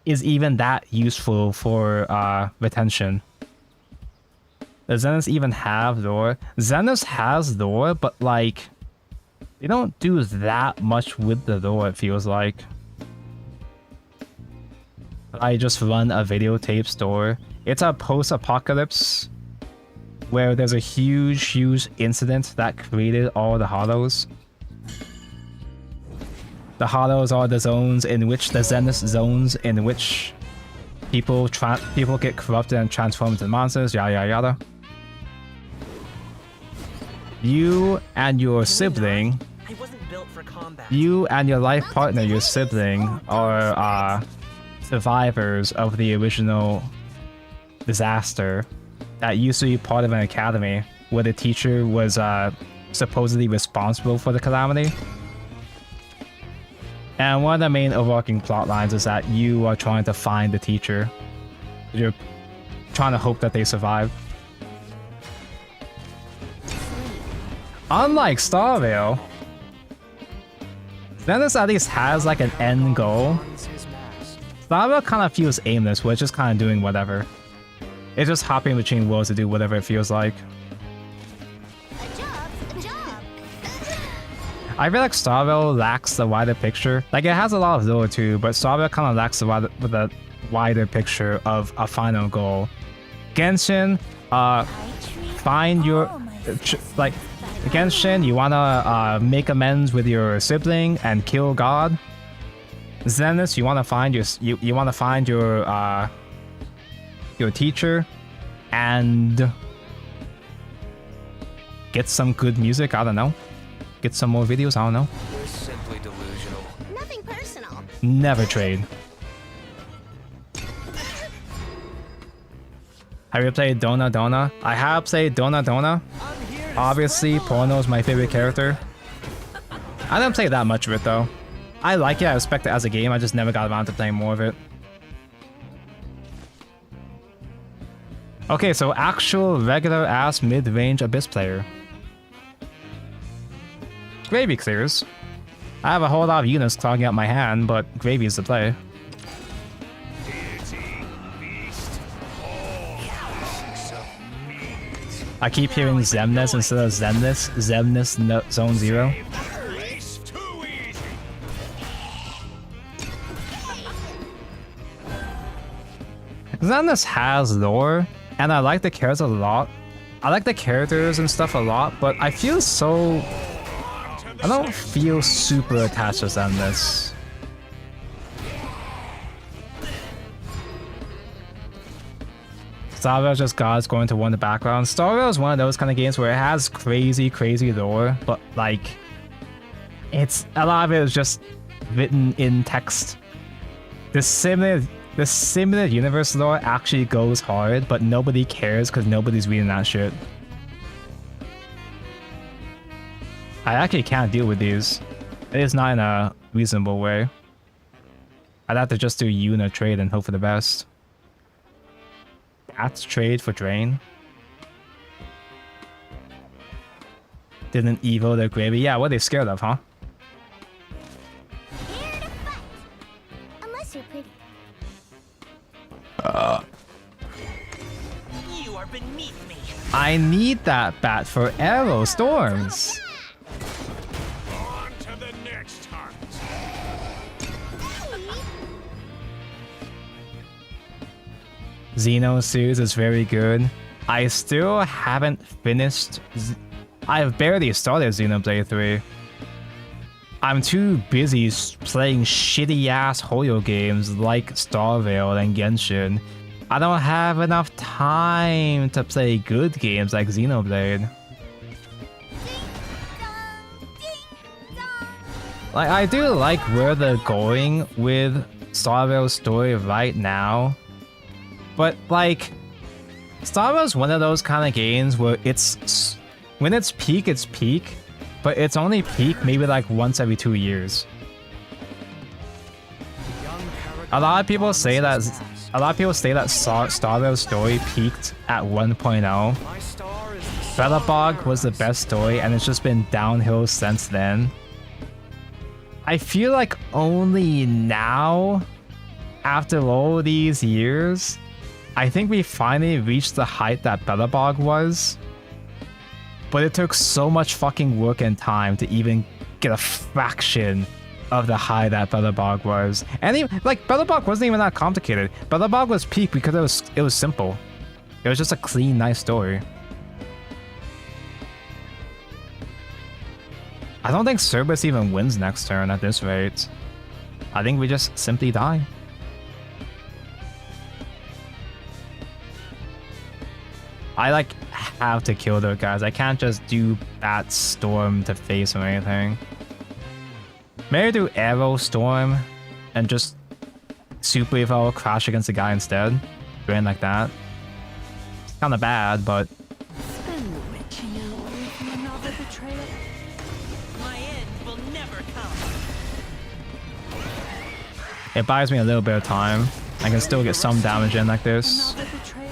is even that useful for retention. Does Zenith even have lore? Zenith has lore, but like they don't do that much with the lore, it feels like. I just run a videotape store. It's a post-apocalypse where there's a huge incident that created all the hollows. The hollows are the zones in which the Zenith zones in which people get corrupted and transformed into monsters, yada yada yada. You and your sibling, I wasn't built for combat. you and your life partner, your sibling, are survivors of the original disaster that used to be part of an academy where the teacher was supposedly responsible for the calamity. And one of the main overarching plot lines is that you are trying to find the teacher. You're trying to hope that they survive. Unlike Starvale, Zenith at least has like an end goal. Starvale kind of feels aimless, where it's just kind of doing whatever. It's just hopping between worlds to do whatever it feels like. A job's a job. I feel like Starvale lacks the wider picture. Like, it has a lot of lore too, but Starvale kind of lacks the wider picture of a final goal. Genshin, find your... Genshin, you wanna make amends with your sibling and kill God. Zenith, you wanna find your teacher and get some good music. I don't know. Get some more videos. I don't know. You're simply delusional. Nothing personal. Never trade. Have you played Dona Dona? I have played Dona Dona. Obviously, Porno is my favorite character. I didn't play that much of it though. I like it, I respect it as a game, I just never got around to playing more of it. Okay, so actual regular ass mid-range Abyss player. Gravy clears. I have a whole lot of units clogging up my hand, but Gravy is the play. I keep hearing Zemnis instead of Zemnis. Zemnis no, Zone 0. Zemnis has lore, and I like the characters a lot. I like the characters and stuff a lot, but I feel so I don't feel super attached to Zenless. Star Rail just God's going to win the background. Star Rail is one of those kind of games where it has crazy, crazy lore, but like, it's a lot of it is just written in text. The simulated universe lore actually goes hard, but nobody cares because nobody's reading that shit. I actually can't deal with these. It is not in a reasonable way. I'd have to just do unit trade and hope for the best. That's trade for drain. Didn't evo their gravy. Yeah, what are they scared of, huh? Here to fight. Unless you're pretty. You are beneath me. I need that bat for arrow storms. On to the next hunt. Xeno series is very good. I still haven't finished. I've barely started Xenoblade 3. I'm too busy playing shitty ass Hoyo games like Starveil and Genshin. I don't have enough time to play good games like Xenoblade. Like, I do like where they're going with Starveil's story right now. But like, Starveil's one of those kind of games where it's when it's peak, but it's only peak maybe like once every 2 years. A lot of people say that Starveil's story peaked at 1.0. Belobog was the best story, and it's just been downhill since then. I feel like only now, after all these years, I think we finally reached the height that Belobog was. But it took so much fucking work and time to even get a fraction of the high that Belobog was. And even, like, Belobog wasn't even that complicated. Belobog was peak because it was simple. It was just a clean, nice story. I don't think Cerberus even wins next turn at this rate. I think we just simply die. I like have to kill those guys. I can't just do Bat Storm to face or anything. Maybe do Arrow Storm and just Super Evo crash against the guy instead. Doing like that. It's kind of bad, but Spend the witching hour with another betrayal. My end will never come. it buys me a little bit of time. I can still get some damage in like this. Another betrayal.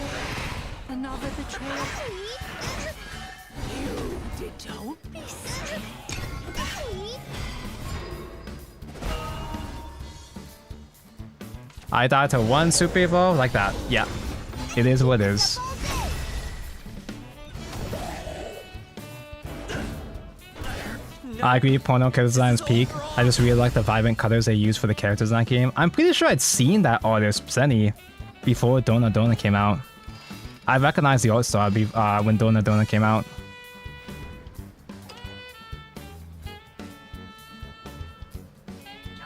Another betrayal. Don't be silly. I died to one Super Evo like that. Yeah, it is what it is. I agree, porno character design's peak. I just really like the vibrant colors they use for the characters in that game. I'm pretty sure I'd seen that artist plenty before Dona Dona came out. I recognized the art style when Dona Dona came out.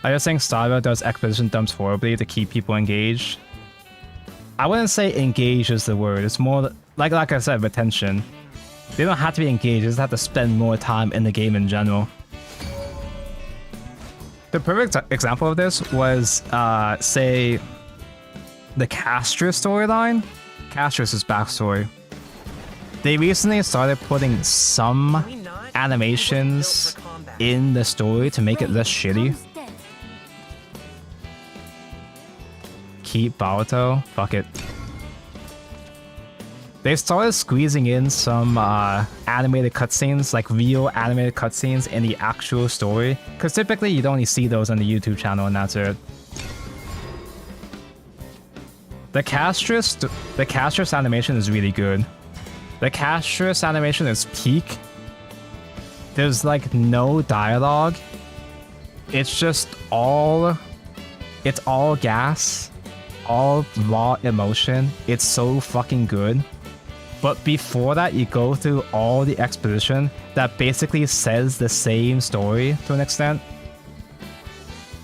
I just think Starveil does exposition dumps horribly to keep people engaged. I wouldn't say engaged is the word. It's more like I said, retention. They don't have to be engaged, they just have to spend more time in the game in general. The perfect example of this was, say, the Castris storyline. Castris' backstory. They recently started putting some animations in the story to make it less shitty. Keep Baoto? Fuck it. They started squeezing in some animated cutscenes, like real animated cutscenes in the actual story, because typically you'd only see those on the YouTube channel and that's it. The Castris animation is really good. The Castris animation is peak. There's like no dialogue. It's just all gas, all raw emotion. It's so fucking good. But before that, you go through all the exposition that basically says the same story to an extent.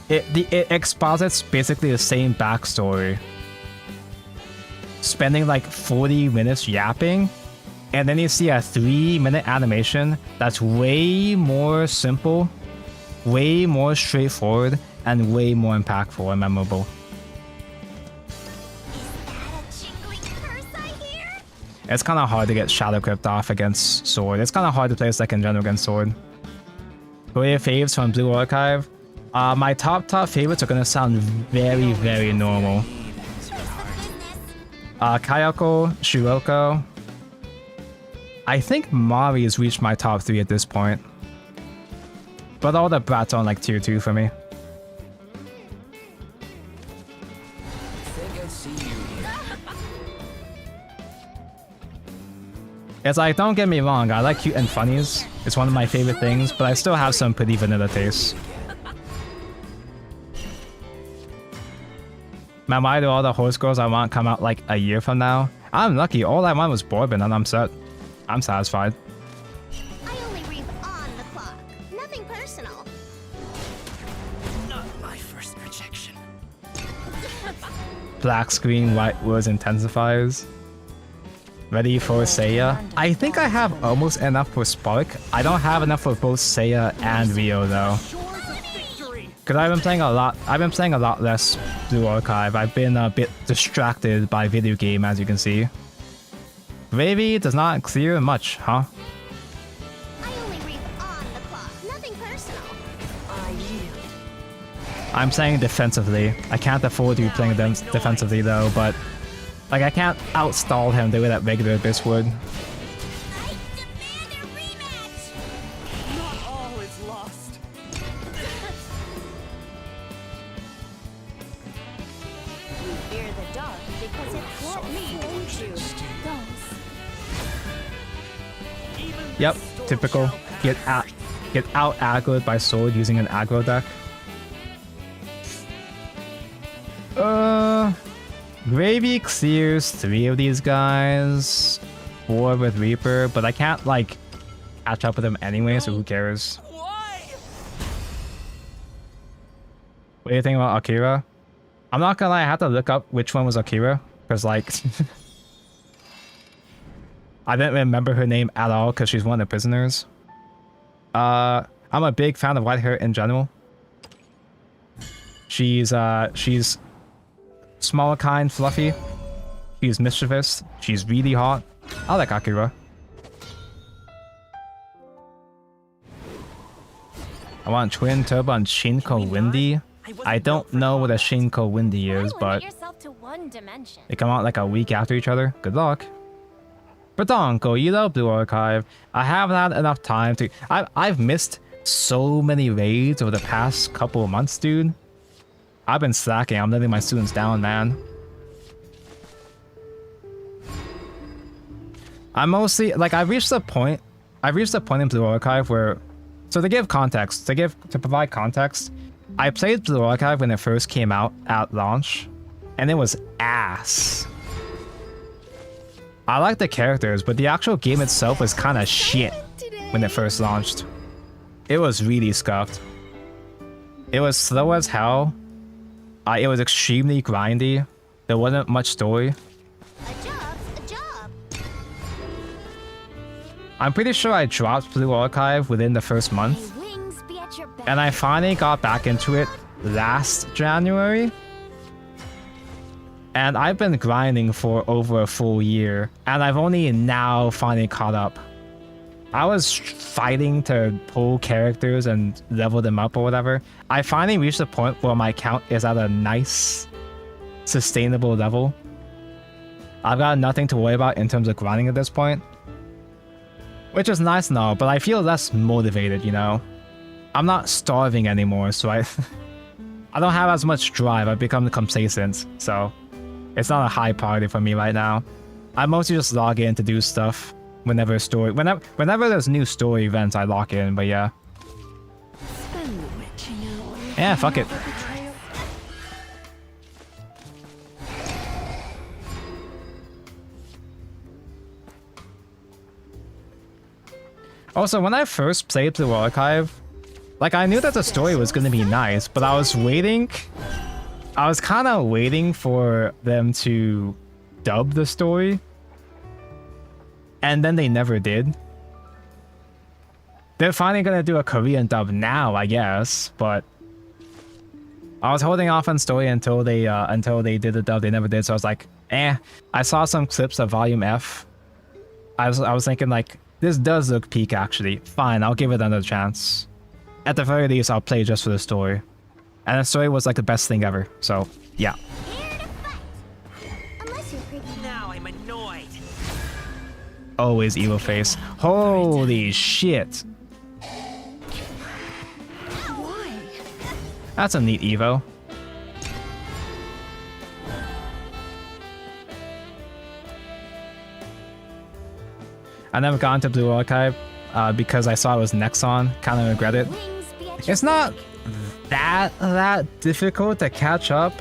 It exposits basically the same backstory. Spending like 40 minutes yapping, and then you see a 3-minute animation that's way more simple, way more straightforward, and way more impactful and memorable. It's kind of hard to get Shadow Crypt off against Sword. It's kind of hard to play second gen against Sword. Who are your faves from Blue Archive? My top favorites are gonna sound very, very normal. Kayako, Shiroko. I think Mari has reached my top 3 at this point. But all the brats are on like tier 2 for me. It's like, don't get me wrong, I like cute and funnies. It's one of my favorite things, but I still have some pretty vanilla tastes. Man, why do all the horse girls I want come out like a year from now? I'm lucky, all I want was Bourbon and I'm set. I'm satisfied. I only read on the clock. Nothing personal. Not my first rejection. Black screen, white words, intensifiers. Ready for Seiya? I think I have almost enough for Spark. I don't have enough for both Seiya and Rio though. Cause I've been playing a lot less Blue Archive. I've been a bit distracted by video game, as you can see. Ravy does not clear much, huh? I only read on the clock. Nothing personal. I yield. I'm saying defensively. I can't afford to be playing them defensively though, but like I can't outstall him the way that regular Abyss would. I demand a rematch. Not all is lost. You fear the dark because it won't hold you. Don't. Yep, typical. Get out aggroed by Sword using an aggro deck. Gravy clears 3 of these guys, 4 with Reaper, but I can't like catch up with them anyway, so who cares? Why? What do you think about Akira? I'm not gonna lie, I had to look up which one was Akira, because like I didn't remember her name at all because she's one of the prisoners. I'm a big fan of white hair in general. She's smaller kind, fluffy. She's mischievous. She's really hot. I like Akira. I want Twin Turbo and Shinko Windy. I don't know what a Shinko Windy is, but they come out like a week after each other. Good luck. Bradonko, you love Blue Archive. I haven't had enough time to... I've missed so many raids over the past couple of months, dude. I've been slacking. I'm letting my students down, man. I'm mostly... Like, I've reached the point in Blue Archive where... So to give context, to provide context, I played Blue Archive when it first came out at launch, and it was ass. I like the characters, but the actual game itself was kind of shit when it first launched. It was really scuffed. It was slow as hell. It was extremely grindy. There wasn't much story. A job's a job. I'm pretty sure I dropped Blue Archive within the first month. May wings be at your back. And I finally got back into it last January. And I've been grinding for over a full year. And I've only now finally caught up. I was fighting to pull characters and level them up or whatever. I finally reached the point where my count is at a nice, sustainable level. I've got nothing to worry about in terms of grinding at this point. Which is nice and all, but I feel less motivated, you know? I'm not starving anymore, so I don't have as much drive. I've become complacent, so it's not a high priority for me right now. I mostly just log in to do stuff whenever there's new story events, I lock in, but yeah. Spend the witching hour. Yeah, fuck it. Betrayal. Also, when I first played Blue Archive, like I knew that the story was gonna be nice, but I was kind of waiting for them to dub the story, and then they never did. They're finally gonna do a Korean dub now, I guess, but I was holding off on story until they did the dub. They never did, so I was like, eh. I saw some clips of Volume F. I was thinking like, this does look peak actually. Fine, I'll give it another chance. At the very least, I'll play just for the story. And the story was like the best thing ever, so yeah. Here to fight. Unless you're pretty. Now I'm annoyed. Always evil face. Holy shit. Why? That's a neat Evo. I never got into Blue Archive because I saw it was Nexon. Kind of regret it. Wings be at It's your not side. that difficult to catch up.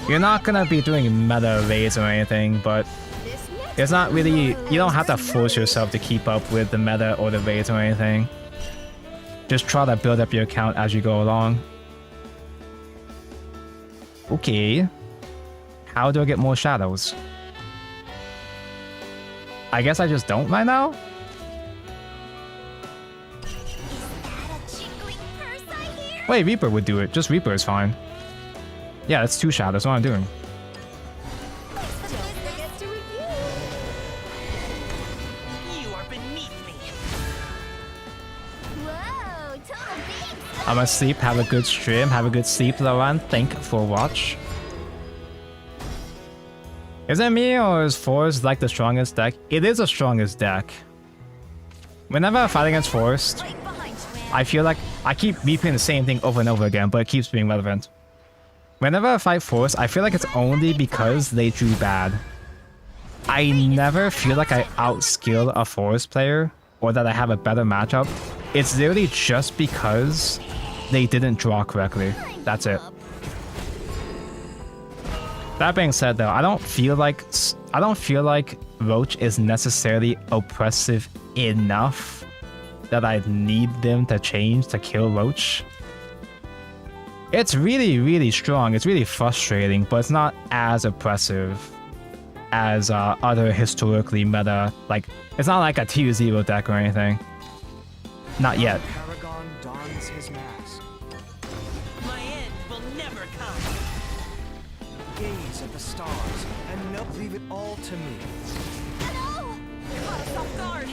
You're not gonna be doing meta raids or anything, but This next it's not really. one You don't have to is force yourself to keep up with the meta or the raids or anything. Just try to build up your account as you go along. Okay. How do I get more shadows? I guess I just don't right now? that a jingling purse I hear? Wait, Reaper would do it. Just Reaper is fine. Yeah, that's 2 shadows. What am I doing? Don't forget to review. You are beneath me. Whoa, total big. I'm gonna sleep. Have a good stream. Have a good sleep, Lauren. Thank you for watch. Is it me or is Forest like the strongest deck? It is the strongest deck. Whenever I fight against Forest, Right behind you, man. I feel like I keep repeating the same thing over and over again, but it keeps being relevant. Whenever I fight Forest, I feel like it's only because they drew bad. I never feel like I outskill a Forest player or that I have a better matchup. It's literally just because they didn't draw correctly. That's it. That being said, though, I don't feel like Roach is necessarily oppressive enough that I need them to change to kill Roach. It's really, really strong. It's really frustrating, but it's not as oppressive as other historically meta. Like, it's not like a tier 0 deck or anything. Not yet. Paragon dons his mask. My end will never come. Gaze at the stars and leave it all to me. Caught us off guard.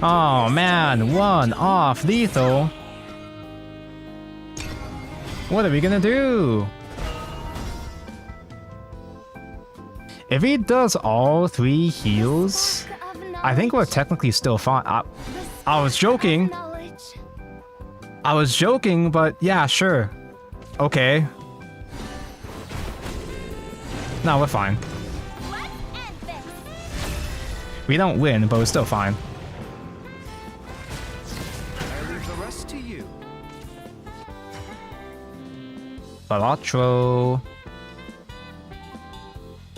Oh man, 1 off lethal. What are we gonna do? If he does all 3 heals, I think we're technically still fine. I was joking. I was joking, but yeah, sure. Okay. No, we're fine. Let's end this. We don't win, but we're still fine. I leave the rest to you. Balatro.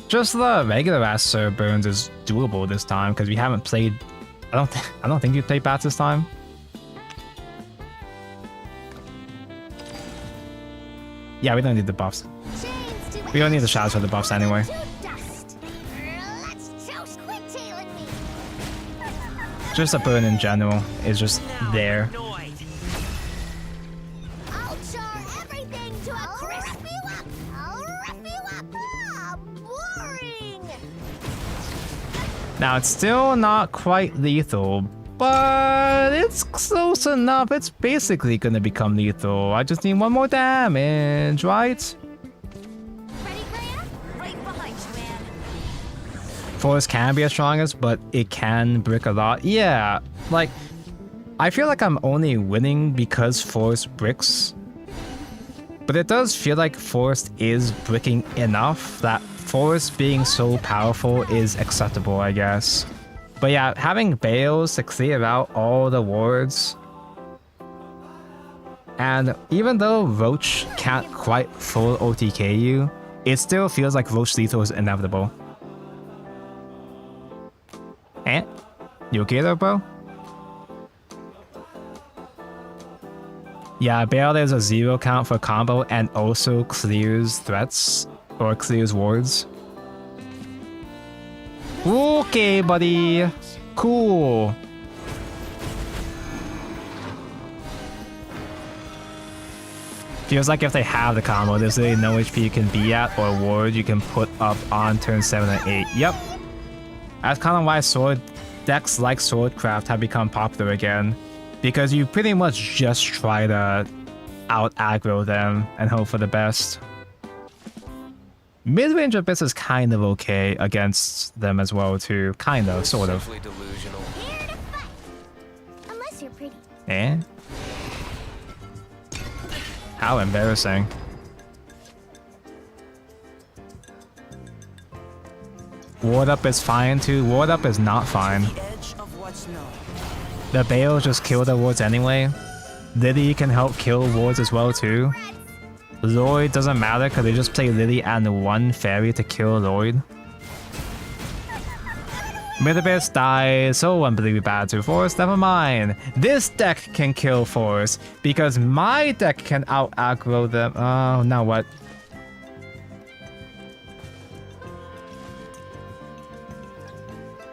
Just the regular ass Sir Burns is doable this time because we haven't played. I don't think we played bats this time. Yeah, we don't need the buffs. We don't need the shadows for the buffs anyway. Let's toast quick-tailing me. Just a burn in general is just Now there. I'm annoyed. I'll char everything to a crisp. Rough you up. I'll rough you up. Ah, boring. Now it's still not quite lethal, but it's close enough. It's basically gonna become lethal. I just need 1 more damage, right? Ready, Graham? Right behind you, man. Force can be as strongest, but it can brick a lot. Yeah, like, I feel like I'm only winning because Force bricks. But it does feel like Forest is bricking enough that Forest being so powerful is acceptable, I guess. But yeah, having Bales to clear out all the wards. And even though Roach can't quite full OTK you, it still feels like Roach lethal is inevitable. Eh? You okay there, bro? Yeah, Bail is a 0 count for combo and also clears threats or clears wards. Okay, buddy. Cool. Feels like if they have the combo, there's really no HP you can be at or ward you can put up on turn 7 and 8. Yep. That's kind of why sword decks like Swordcraft have become popular again. Because you pretty much just try to out-aggro them and hope for the best. Mid-range Abyss is kind of okay against them as well too. Kind of, sort of. Delusional. Here to fight. Unless you're pretty. Eh? How embarrassing. Ward up is fine too. Ward up is not fine. The edge of what's known. The Bale just kill the wards anyway. Lily can help kill wards as well too. Lloyd doesn't matter because they just play Lily and one fairy to kill Lloyd. Mid-Abyss dies, so unbelievably bad to Forest. Never mind. This deck can kill Forest because my deck can out-aggro them. Oh, now what?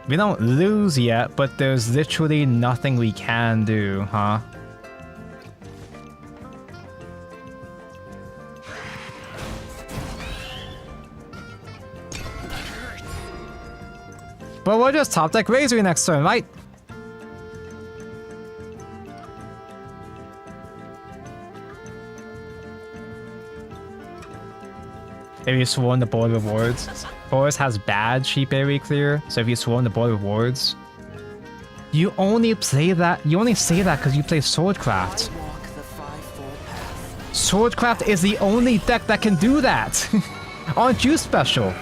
We don't lose yet, but there's literally nothing we can do, huh? But we'll just top deck Razor next turn, right? If you swarm the board rewards. Forest has bad cheap area clear, so if you swarm the board rewards. You only play that, you only say that because you play Swordcraft. Walk the five-fold path. Swordcraft is the only deck that can do that. Aren't you special?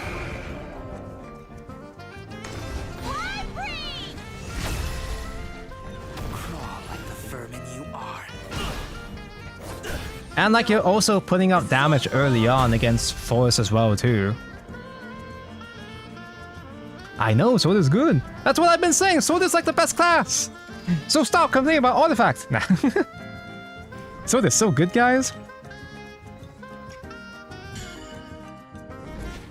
Crawl like the vermin you are. And like you're also putting up damage early on against Forest as well too. I know, Sword is good. That's what I've been saying. Sword is like the best class. So stop complaining about Artifact. Nah. Sword is so good, guys.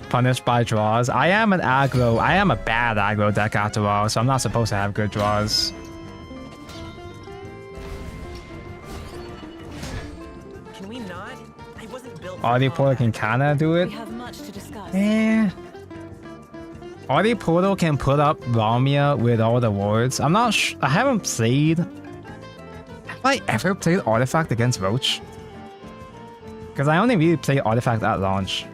Punished by draws. I am an aggro. I am a bad aggro deck after all, so I'm not supposed to have good draws. Can we not? I wasn't built. Audi Portal can kinda do it. We have much to discuss. Eh. Audi Portal can put up Ramia with all the wards. I'm not I haven't played. Have I ever played Artifact against Roach? Because I only really played Artifact at launch.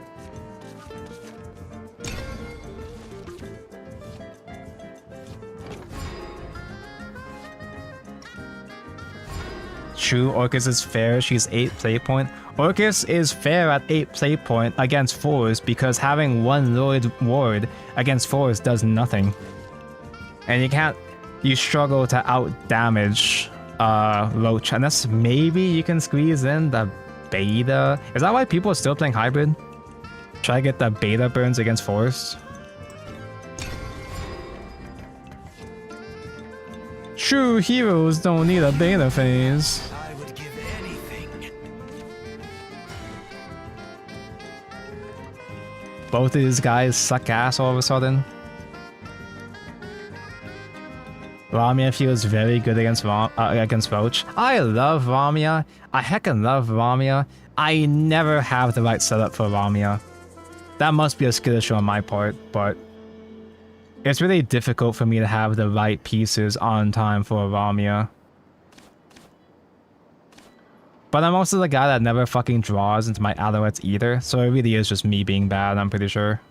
True, Orcus is fair. She's 8 play point. Orcus is fair at 8 play point against Forest because having one Lloyd ward against Forest does nothing. And you struggle to out damage Roach. Unless maybe you can squeeze in the beta. Is that why people are still playing hybrid? Try to get the beta burns against Forest. True heroes don't need a beta phase. I would give anything. Both of these guys suck ass all of a sudden. Ramia feels very good against Roach. I love Ramia. I heckin' love Ramia. I never have the right setup for Ramia. That must be a skill issue on my part, but it's really difficult for me to have the right pieces on time for Ramia. But I'm also the guy that never fucking draws into my Alouettes either, so it really is just me being bad, I'm pretty sure.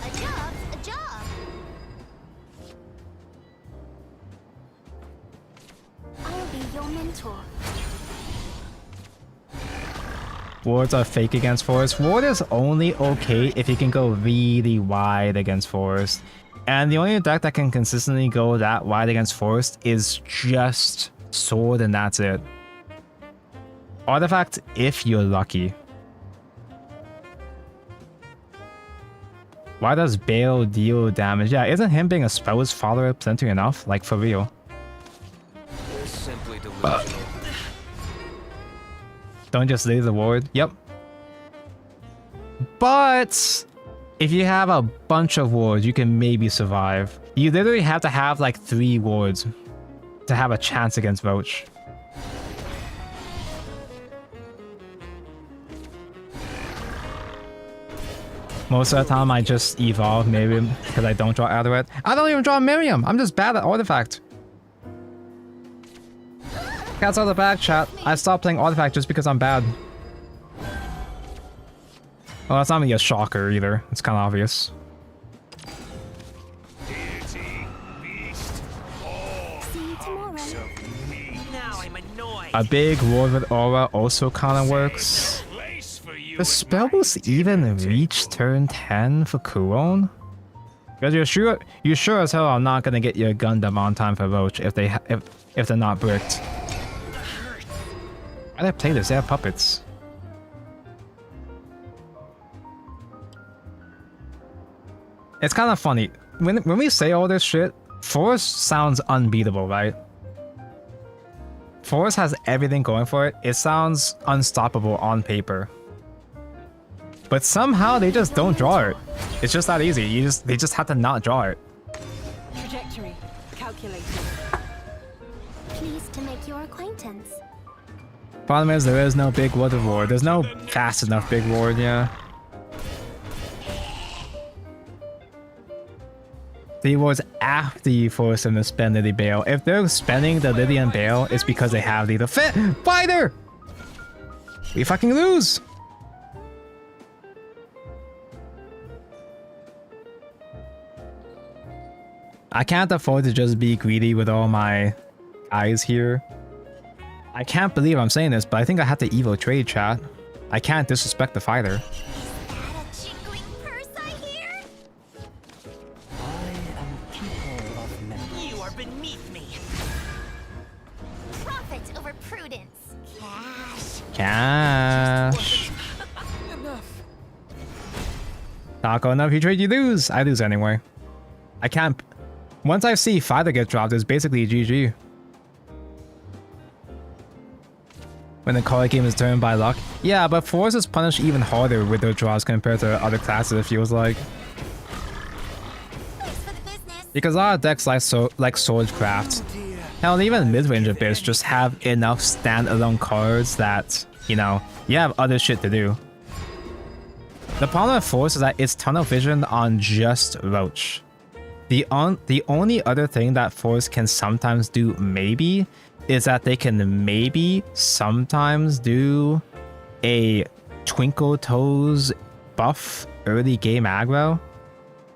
A job's a job. I'll be your mentor. Wards are fake against Forest. Ward is only okay if you can go really wide against Forest. And the only deck that can consistently go that wide against Forest is just Sword, and that's it. Artifact, if you're lucky. Why does Bale deal damage? Yeah, isn't him being a spell's follower plenty enough? Like, for real. You're simply delusional. Don't just leave the ward. Yep. But if you have a bunch of wards, you can maybe survive. You literally have to have like 3 wards to have a chance against Roach. Most of the time I just evolve maybe because I don't draw Adoret. I don't even draw Miriam. I'm just bad at Artifact. Cat's out of the bag, chat. I stopped playing Artifact just because I'm bad. Well, that's not really a shocker either. It's kind of obvious. Deity, beast, all See you tomorrow. hunks of meat. Now I'm annoyed. A big ward with aura also kind of works. Place for you Does at spell my boost even reach turn 10 for Kuon? Because you sure as hell are not gonna get your Gundam on time for Roach if they're not bricked. Why did I play this? They have puppets. It's kind of funny. When we say all this shit, Forest sounds unbeatable, right? Forest has everything going for it. It sounds unstoppable on paper. But somehow they just don't draw it. It's just that easy. They just have to not draw it. Trajectory calculated. Pleased to make your acquaintance. Problem is there is no big water ward. There's no fast enough big ward, yeah. The wards after you force them to spend the Bale. If they're spending the Lydian Bale, it's because they have the fit fighter. We fucking lose. I can't afford to just be greedy with all my eyes here. I can't believe I'm saying this, but I think I have to Evo trade, chat. I can't disrespect the fighter. Is that a jingling purse I hear? I am people of men. You are beneath me. Profit over prudence. Cash. Cash. Taco enough, you trade, you lose. I lose anyway. I can't. Once I see fighter get dropped, it's basically GG. When the card game is turned by luck. Yeah, but Force is punished even harder with their draws compared to other classes, it feels like. Thanks for the business. Because a lot of decks like Swordcraft, hell, even mid-range Abyss just have enough standalone cards that, you know, you have other shit to do. The problem with Force is that it's tunnel vision on just Roach. The only other thing that Force can sometimes do, maybe, is that they can maybe sometimes do a Twinkle Toes buff early game aggro,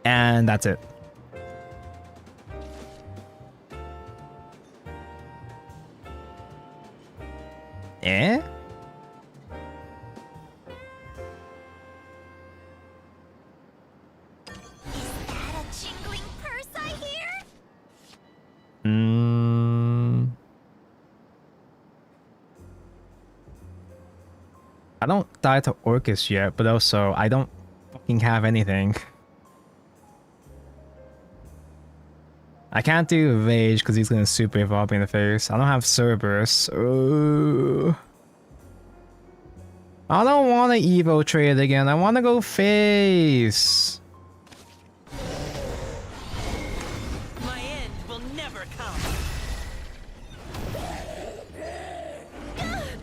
and that's it. Eh? I don't die to Orcus yet, but also I don't fucking have anything. I can't do Rage because he's gonna super evolve me in the face. I don't have Cerberus. I don't want to Evo trade again. I want to go face. My end will never come.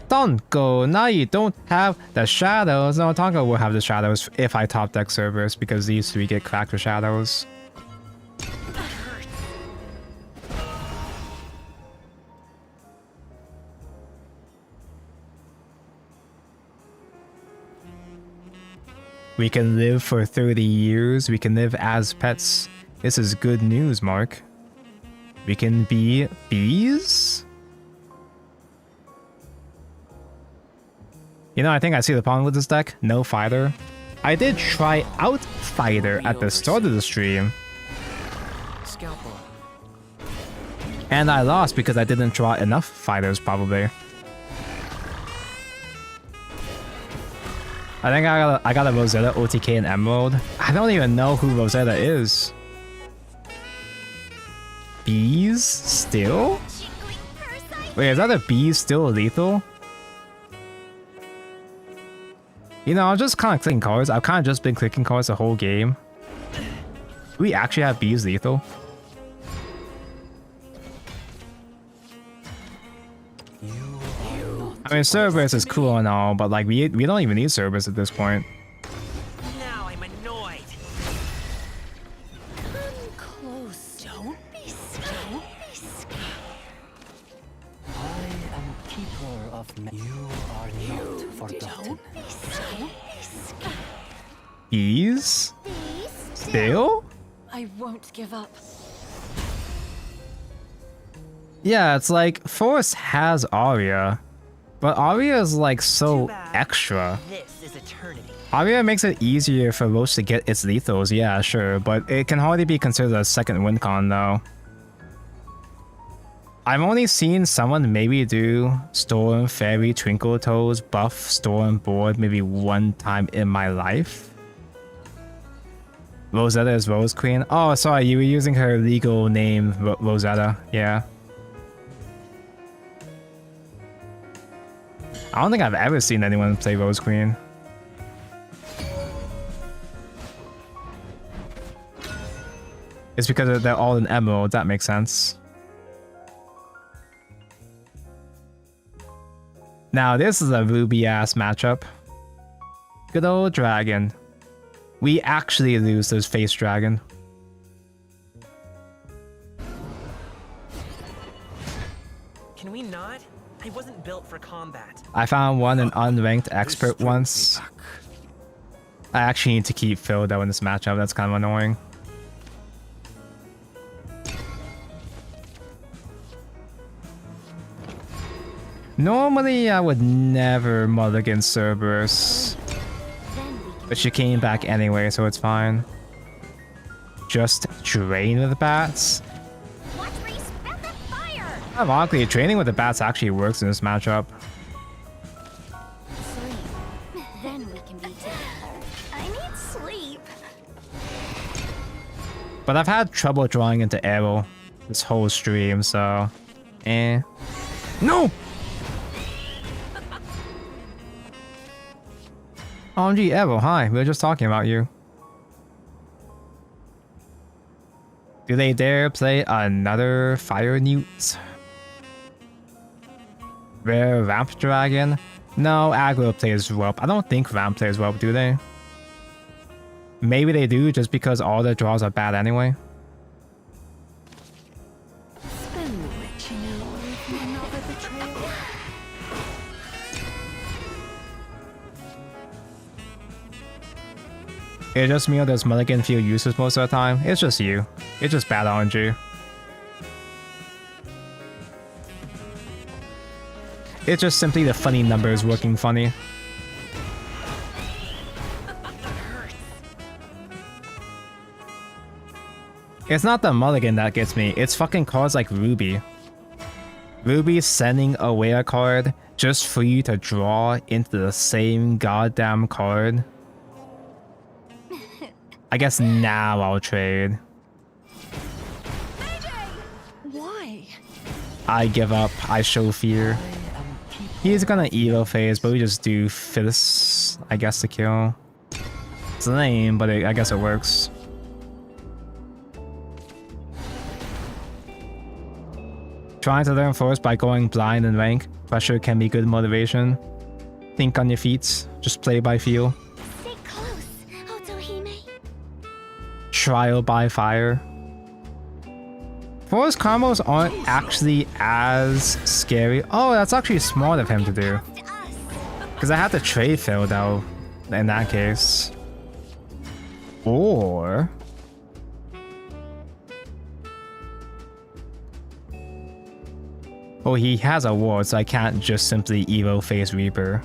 Don't go. Now you don't have the shadows. No, Tonka will have the shadows if I top deck Cerberus because these 3 get cracked with shadows. We can live for 30 years. We can live as pets. This is good news, Mark. We can be bees? You know, I think I see the problem with this deck. No fighter. I did try out fighter at the start of the stream. Scalpel. And I lost because I didn't draw enough fighters, probably. I think I got a Rosetta, OTK, and Emerald. I don't even know who Rosetta is. Bees still? Wait, is that a bee still lethal? You know, I'm just kind of clicking cards. I've kind of just been clicking cards the whole game. Do we actually have bees lethal? I mean, Cerberus is cool and all, but like we don't even need Cerberus at this point. Now I'm annoyed. Come close. Don't be scared. Don't be scared. I am keeper of you are not forgotten. Don't be scared. Bees? Bees Still? I won't give up. Yeah, it's like Forest has Aria, but Aria is like so extra. This is eternity. Aria makes it easier for Roach to get its lethals, yeah, sure, but it can hardly be considered a second win con though. I've only seen someone maybe do Storm, Fairy, Twinkle Toes, buff, Storm, Board maybe one time in my life. Rosetta is Rose Queen. Oh, sorry, you were using her legal name, Rosetta, yeah. I don't think I've ever seen anyone play Rose Queen. It's because they're all in Emerald, that makes sense. Now this is a Ruby-ass matchup. Good old dragon. We actually lose this face dragon. Can we not? I wasn't built for combat. I found one an unranked expert once. I actually need to keep Phil though in this matchup, that's kind of annoying. Normally I would never mulligan Cerberus, but she came back anyway, so it's fine. Just drain with the bats? Watch where you spread the fire. Ironically, training with the bats actually works in this matchup. Sleep. Then we can be together. I need sleep. But I've had trouble drawing into Arrow this whole stream, so... eh. No! OMG, Arrow, hi, we were just talking about you. Do they dare play another Fire Newt? Rare Ramp Dragon? No, aggro plays Whelp. I don't think Ramp plays Whelp, do they? Maybe they do, just because all their draws are bad anyway. Spend the witching hour with another betrayal. It's just me or does Mulligan feel useless most of the time? It's just you. It's just bad RNG. It's just simply the funny numbers working funny. It's not the Mulligan that gets me, it's fucking cards like Ruby. Ruby sending away a card just for you to draw into the same goddamn card. I guess now I'll trade. Why? I give up. I show fear. He's gonna Evo phase, but we just do Phyllis, I guess, to kill. It's lame, but I guess it works. Trying to learn Force by going blind in rank. Pressure can be good motivation. Think on your feet. Just play by feel. Stay close, Otohime. Trial by fire. Force combos aren't actually as scary. Oh, that's actually smart of him to do. Because I have to trade Phil though, in that case. Or... oh, he has a ward, so I can't just simply Evo face Reaper.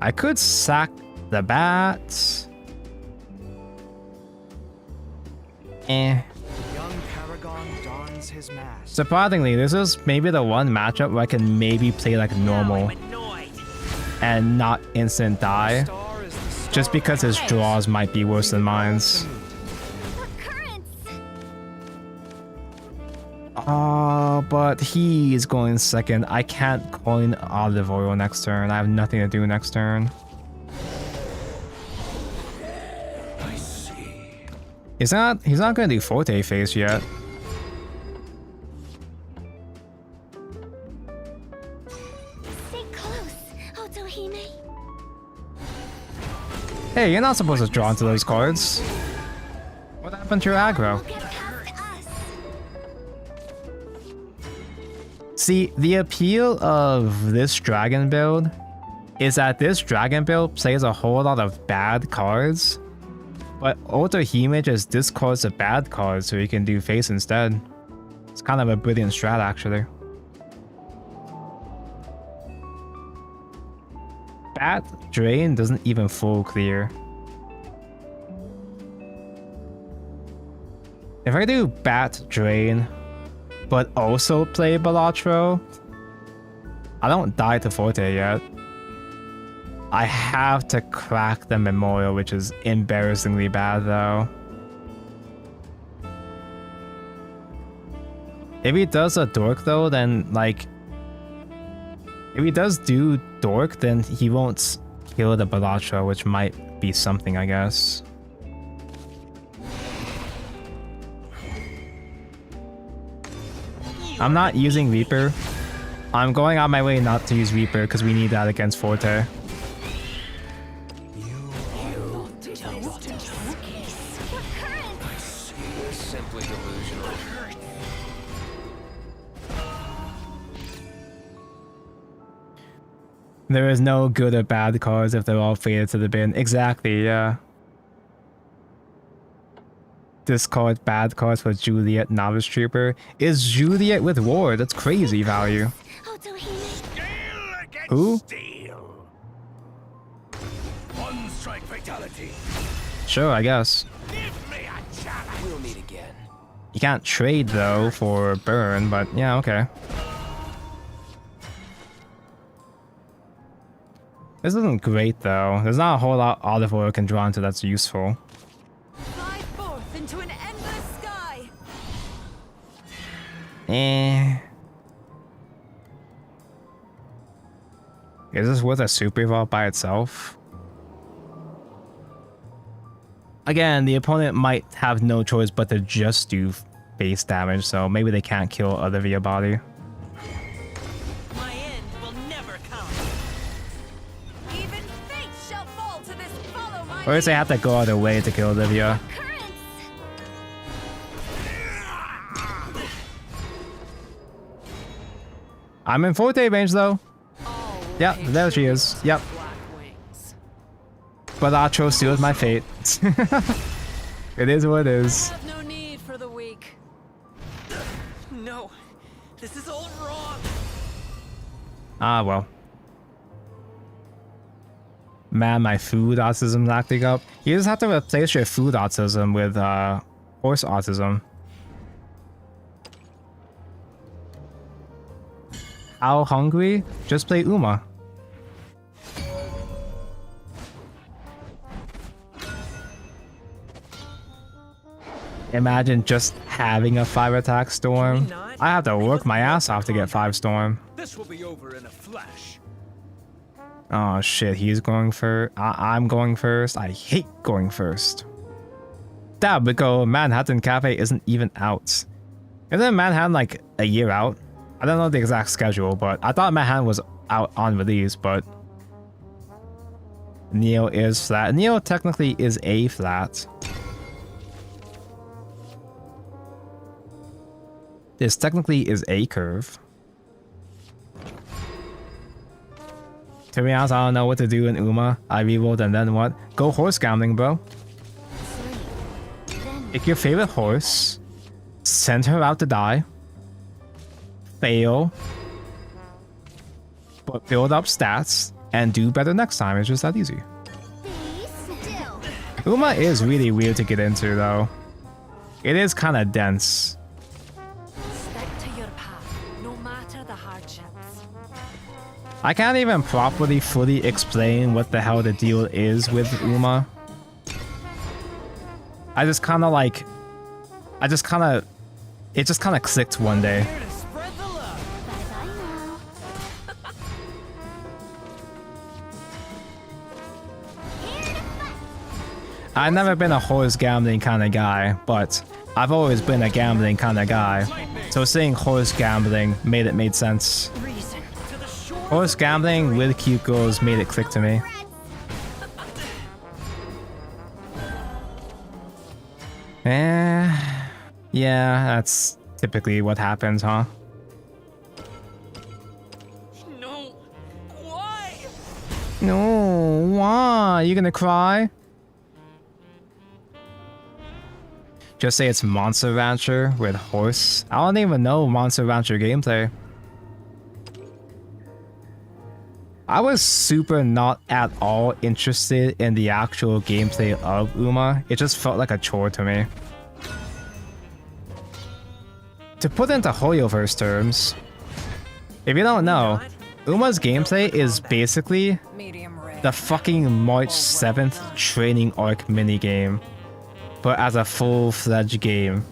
I could sack the bats. Eh. Young Paragon dons his mask. Surprisingly, this is maybe the one matchup where I can maybe play like normal. Now I'm annoyed. and not instant die, Star is the star just because his draws might be worse than mine's. Oh, but he's going second. I can't coin olive oil next turn. I have nothing to do next turn. I see. He's not gonna do Forte Face yet. Stay close, Otohime. Hey, you're not supposed to draw into those cards. What happened to your aggro? Get past us. See, the appeal of this dragon build is that this dragon build plays a whole lot of bad cards, but Otohime just discards the bad cards so you can do face instead. It's kind of a brilliant strat, actually. Bat Drain doesn't even full clear. If I do Bat Drain, but also play Balatro, I don't die to Forte yet. I have to crack the Memorial, which is embarrassingly bad though. If he does a Dork though, then like... If he does do Dork, then he won't kill the Balatro, which might be something, I guess. I'm not using Reaper. I'm going out my way not to use Reaper because we need that against Forte. Simply delusional. There is no good or bad cards if they're all faded to the bin. Exactly, yeah. Discard bad cards for Juliet Novice Trooper. Is Juliet with Ward? That's crazy value. Who? Steel. One strike fatality. Sure, I guess. Give me a challenge. We'll meet again. You can't trade though for burn, but yeah, okay. This isn't great though. There's not a whole lot olive oil can draw into that's useful. Fly forth into an endless sky. Is this worth a super evolve by itself? Again, the opponent might have no choice but to just do base damage, so maybe they can't kill other via body. My end will never come. Even fate shall fall to this follow my Or they have to go out of their way to kill Olivia. I'm in Forte range though. Yep, there she is. Yep. Balatro seals my fate. It is what it is. have no need for the weak. No, this is all wrong. Ah, well. Man, my food autism's acting up. You just have to replace your food autism with horse autism. How hungry? Just play Uma. Imagine just having a 5-attack storm. I have to work my ass off to get 5 storm. This will be over in a flash. Oh shit, he's going first. I'm going first. I hate going first. That because Manhattan Cafe isn't even out. Isn't Manhattan like a year out? I don't know the exact schedule, but I thought Manhattan was out on release, but Neo is flat. Neo technically is A flat. This technically is A curve. To be honest, I don't know what to do in Uma. I rerolled and then what? Go horse gambling, bro. Pick your favorite horse. Send her out to die. Fail. But build up stats. And do better next time. It's just that easy. Uma is really weird to get into though. It is kind of dense. Stick to your path, no matter the hardships. I can't even properly fully explain what the hell the deal is with Uma. I just kind of like... it just kind of clicked one day. Here to spread the love. Bye-bye now. I've never been a horse gambling kind of guy, but I've always been a gambling kind of guy. So seeing horse gambling made sense. Reason. To the shore. Horse gambling with cute girls made it click to me. Yeah, that's typically what happens, huh? No. Why? No, why? You gonna cry? Just say it's Monster Rancher with horse. I don't even know Monster Rancher gameplay. I was super not at all interested in the actual gameplay of Uma. It just felt like a chore to me. To put into Hoyoverse terms, if you don't know, Uma's gameplay is basically Medium rare. the fucking March 7th training arc minigame, but as a full-fledged game.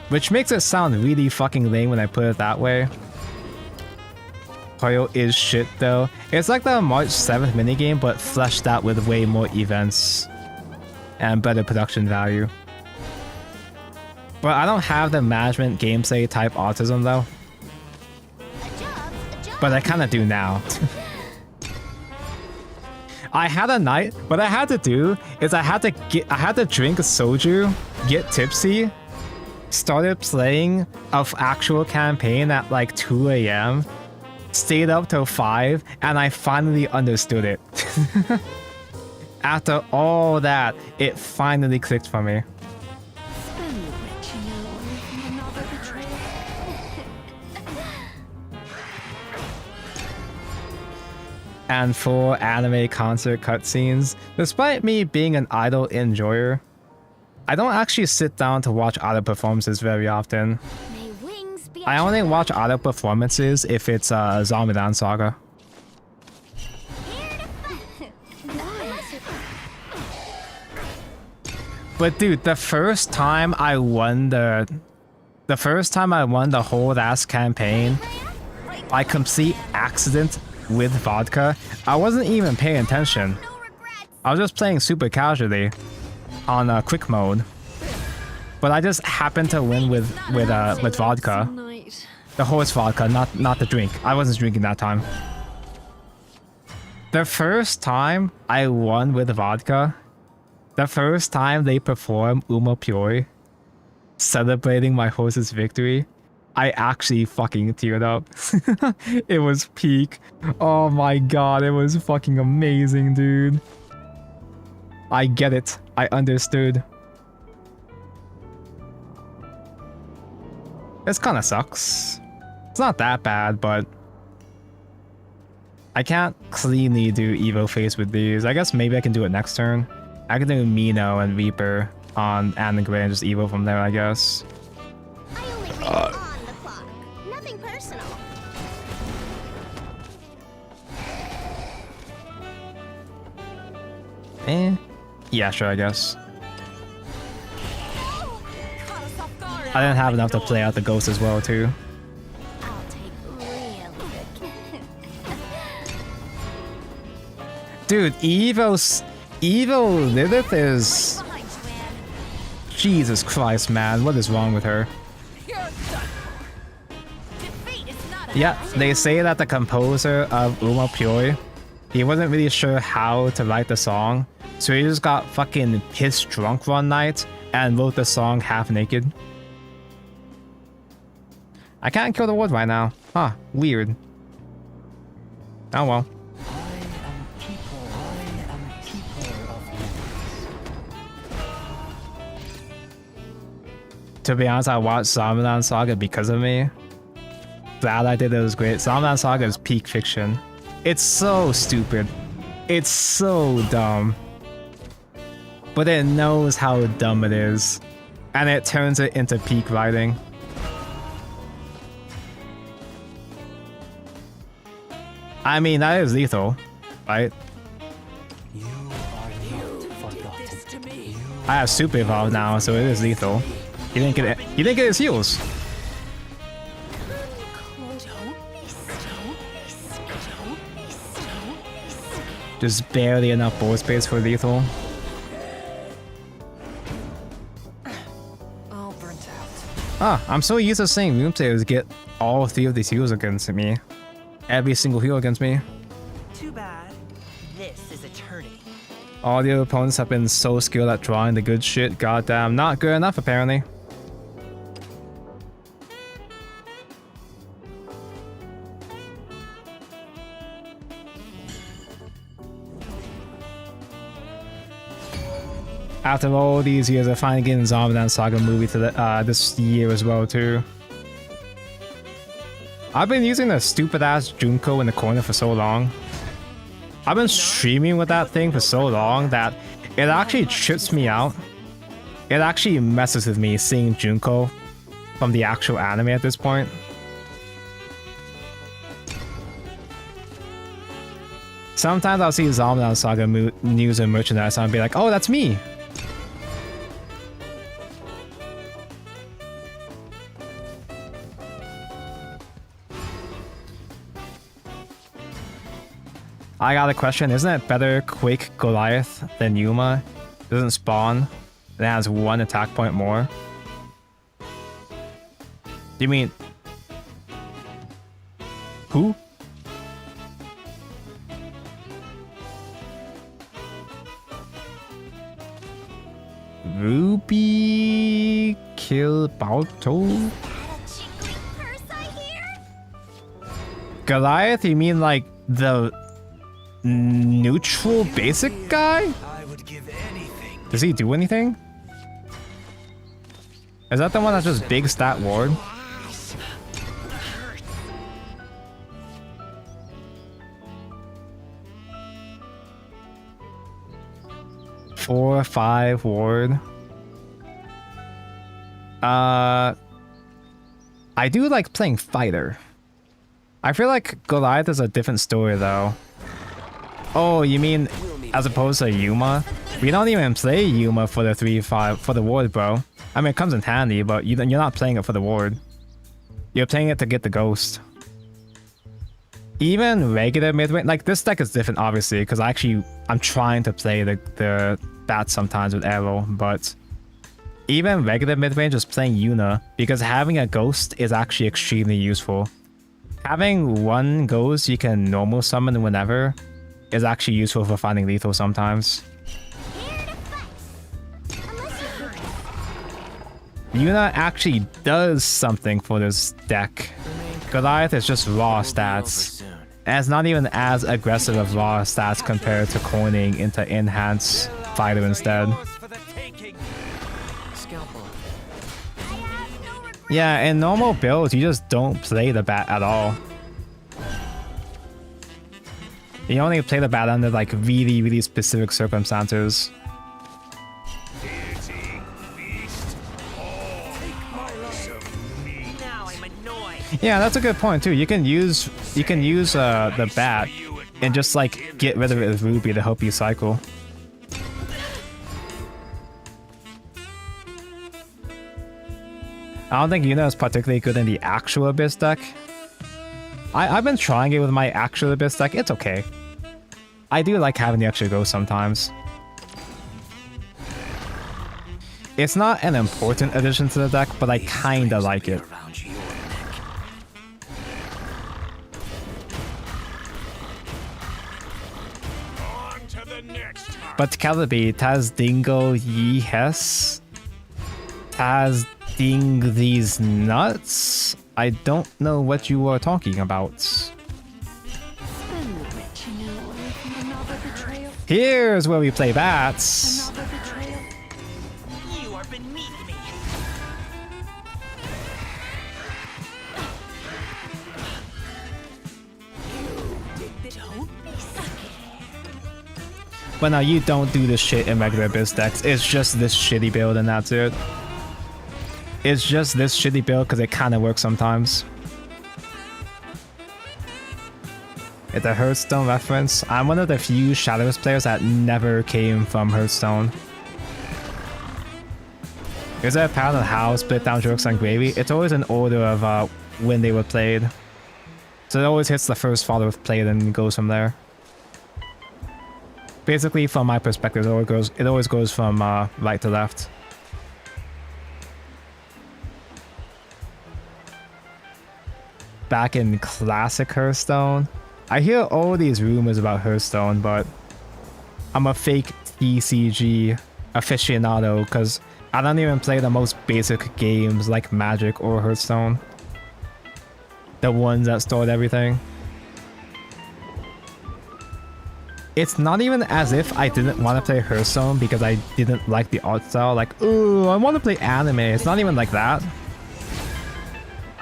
Which makes it sound really fucking lame when I put it that way. Hoyo is shit though. It's like the March 7th minigame, but fleshed out with way more events and better production value. But I don't have the management gameplay type autism though. But I kinda do now. I had a night, what I had to do is I had to drink soju, get tipsy, started playing an actual campaign at like 2 AM, stayed up till 5, and I finally understood it. After all that, it finally clicked for me. Spend the witching hour with another betrayal. And full anime concert cutscenes. Despite me being an idol enjoyer, I don't actually sit down to watch idol performances very often. May wings be I only watch idol performances if it's Zombieland Saga. But dude, the first time I won the whole ass campaign by complete accident with vodka, I wasn't even paying attention. I was just playing super casually on quick mode. But I just happened to win with vodka. Tonight. The horse vodka, not the drink. I wasn't drinking that time. The first time I won with vodka, the first time they performed Uma Pure, celebrating my horse's victory, I actually fucking teared up. It was peak. Oh my god, it was fucking amazing, dude. I get it. I understood. This kind of sucks. It's not that bad, but I can't cleanly do Evo Face with these. I guess maybe I can do it next turn. I can do Mino and Reaper on Anagray and just Evo from there, I guess. I only read on the clock. Nothing personal. Yeah, sure, I guess. Caught us off guard. I didn't have enough to play out the ghost as well, too. I'll take real good. Dude, Evo Lilith is... Jesus Christ, man. What is wrong with her? You're done for. Defeat is not a Yeah, they say that the composer of Uma Pure, he wasn't really sure how to write the song, so he just got fucking pissed drunk one night and wrote the song half naked. I can't kill the word right now. Huh, weird. Oh well. I am keeper of memories. To be honest, I watched Zombieland Saga because of me. Glad I did, it was great. Zombieland Saga is peak fiction. It's so stupid. It's so dumb. But it knows how dumb it is. And it turns it into peak writing. I mean, that is lethal, right? You are not forgotten. This to me. I have super evolved now, so it is lethal. He didn't get it. He didn't get his heals. Just barely enough board space for lethal. All burnt out. Ah, I'm so used to seeing room players get all 3 of these heals against me. Every single heal against me. Too bad. This is eternity. All the other opponents have been so skilled at drawing the good shit. Goddamn, not good enough apparently. After all these years, I finally getting Zombieland Saga movie to the, this year as well too. I've been using the stupid ass Junko in the corner for so long. I've been streaming with that thing for so long that it actually trips me out. It actually messes with me seeing Junko from the actual anime at this point. Sometimes I'll see Zombieland Saga news and merchandise and I'll be like, oh, that's me. I got a question. Isn't it better Quake Goliath than Yuma? Doesn't spawn. It has 1 attack point more. Do you mean... who? Ruby kill Balto? Goliath? You mean like the neutral basic guy? I would give anything. Does he do anything? Is that the one that's just big stat ward? Four, 5 ward. I do like playing fighter. I feel like Goliath is a different story though. Oh, you mean as opposed to Yuma? We don't even play Yuma for the 3-5 for the ward, bro. I mean, it comes in handy, but you're not playing it for the ward. You're playing it to get the ghost. Even regular mid-range, like this deck is different obviously, because I'm trying to play the bats sometimes with arrow, but even regular mid-range is playing Yuna, because having a ghost is actually extremely useful. Having 1 ghost you can normal summon whenever is actually useful for finding lethal sometimes. Yuna actually does something for this deck. Goliath is just raw stats. And it's not even as aggressive of raw stats compared to coining into enhance fighter instead. Yeah, in normal builds, you just don't play the bat at all. You only play the bat under like really, really specific circumstances. Yeah, that's a good point too. You can use the bat and just like get rid of it with Ruby to help you cycle. I don't think Yuna is particularly good in the actual Abyss deck. I've been trying it with my actual Abyss deck. It's okay. I do like having the extra ghost sometimes. It's not an important addition to the deck, but I kinda like it. But Calabi, Taz Dingo Yi Hes? Taz Ding these nuts? I don't know what you are talking about. Here's where we play bats. You are beneath me. But now you don't do this shit in regular Abyss decks. It's just this shitty build and that's it. It's just this shitty build because it kind of works sometimes. It's a Hearthstone reference. I'm one of the few Shadowverse players that never came from Hearthstone. Is there a pattern on how split down jokes on gravy? It's always in order of when they were played. So it always hits the first thought of played and goes from there. Basically, from my perspective, it always goes from right to left. Back in classic Hearthstone, I hear all these rumors about Hearthstone, but I'm a fake TCG aficionado because I don't even play the most basic games like Magic or Hearthstone. The ones that stored everything. It's not even as if I didn't want to play Hearthstone because I didn't like the art style. Like, ooh, I want to play anime. It's not even like that.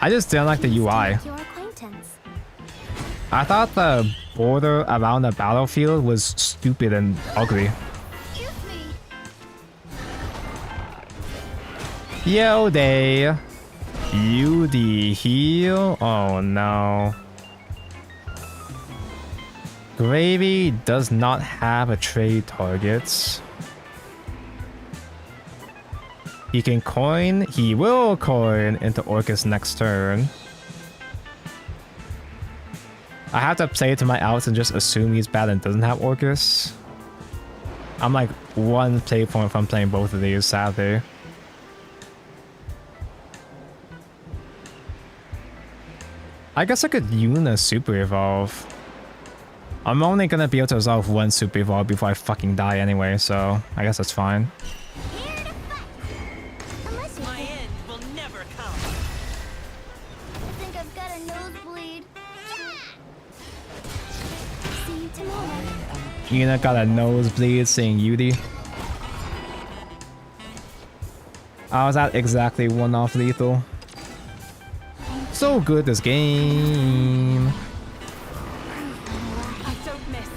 I just didn't like the UI. I thought the border around the battlefield was stupid and ugly. Yo, day. You the heal? Oh no. Gravy does not have a trade targets. He can coin. He will coin into Orcus next turn. I have to play to my outs and just assume he's bad and doesn't have Orcus. I'm like one play point from playing both of these, sadly. I guess I could Yuna Super Evolve. I'm only gonna be able to resolve one Super Evolve before I fucking die anyway, so I guess that's fine. My end will never come. I think I've got a nosebleed. See you tomorrow. Yuna got a nosebleed seeing Yudi. I was at exactly 1 off lethal. So good this game. I don't miss.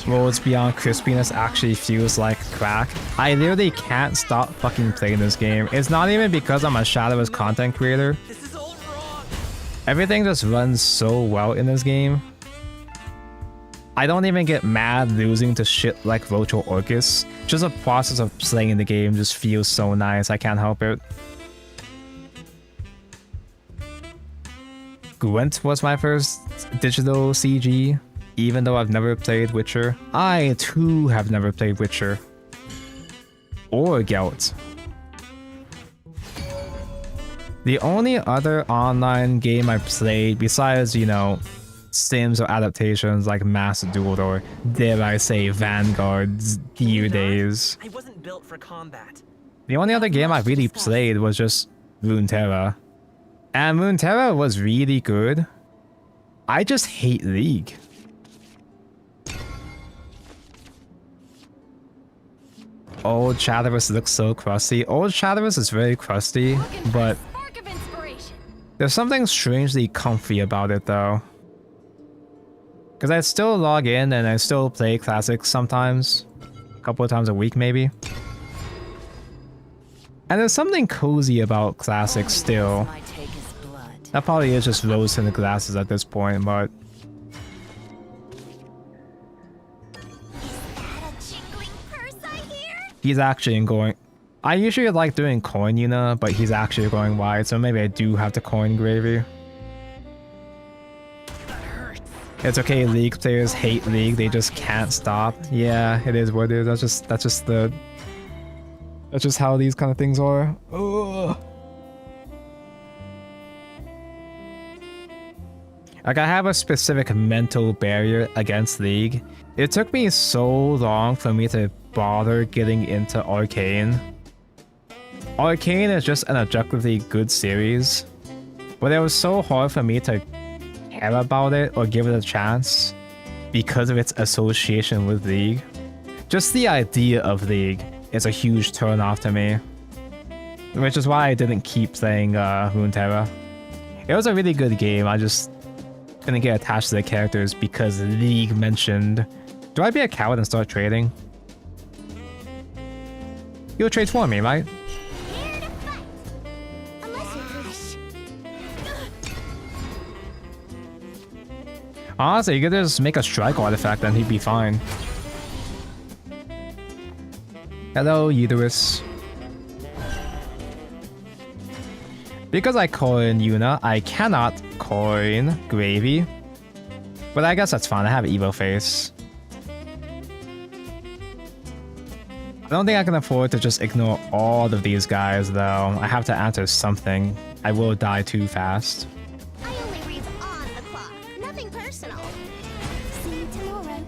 Worlds Beyond Crispiness actually feels like crack. I literally can't stop fucking playing this game. It's not even because I'm a Shadowverse content creator. This is all wrong. Everything just runs so well in this game. I don't even get mad losing to shit like Roach or Orcus. Just the process of playing the game just feels so nice. I can't help it. Gwent was my first digital CG, even though I've never played Witcher. I too have never played Witcher. Or Geralt. The only other online game I played besides, you know, Sims or adaptations like Mass Duel or, dare I say, Vanguard's dear days. I wasn't built for combat. The only other game I really played was just Runeterra. And Runeterra was really good. I just hate League. Old Shadowverse looks so crusty. Old Shadowverse is very crusty, but there's something strangely comfy about it though. Because I still log in and I still play classics sometimes. A couple of times a week maybe. And there's something cozy about classics still. That probably is just rose in the glasses at this point, but... He's actually going... I usually like doing coin Yuna, but he's actually going wide, so maybe I do have to coin Gravy. It's okay, League players hate League, they just can't stop. Yeah, it is what it is. That's just how these kind of things are. Ugh. Like, I have a specific mental barrier against League. It took me so long for me to bother getting into Arcane. Arcane is just an objectively good series, but it was so hard for me to care about it or give it a chance because of its association with League. Just the idea of League is a huge turn-off to me, which is why I didn't keep playing Runeterra. It was a really good game, I just didn't get attached to the characters because League mentioned. Do I be a coward and start trading? You'll trade for me, right? Honestly, you could just make a strike artifact and he'd be fine. Hello, Uterus. Because I coin Yuna, I cannot coin Gravy. But I guess that's fine, I have Evo Face. I don't think I can afford to just ignore all of these guys though. I have to answer something. I will die too fast. I only read on the clock. Nothing personal. See you tomorrow.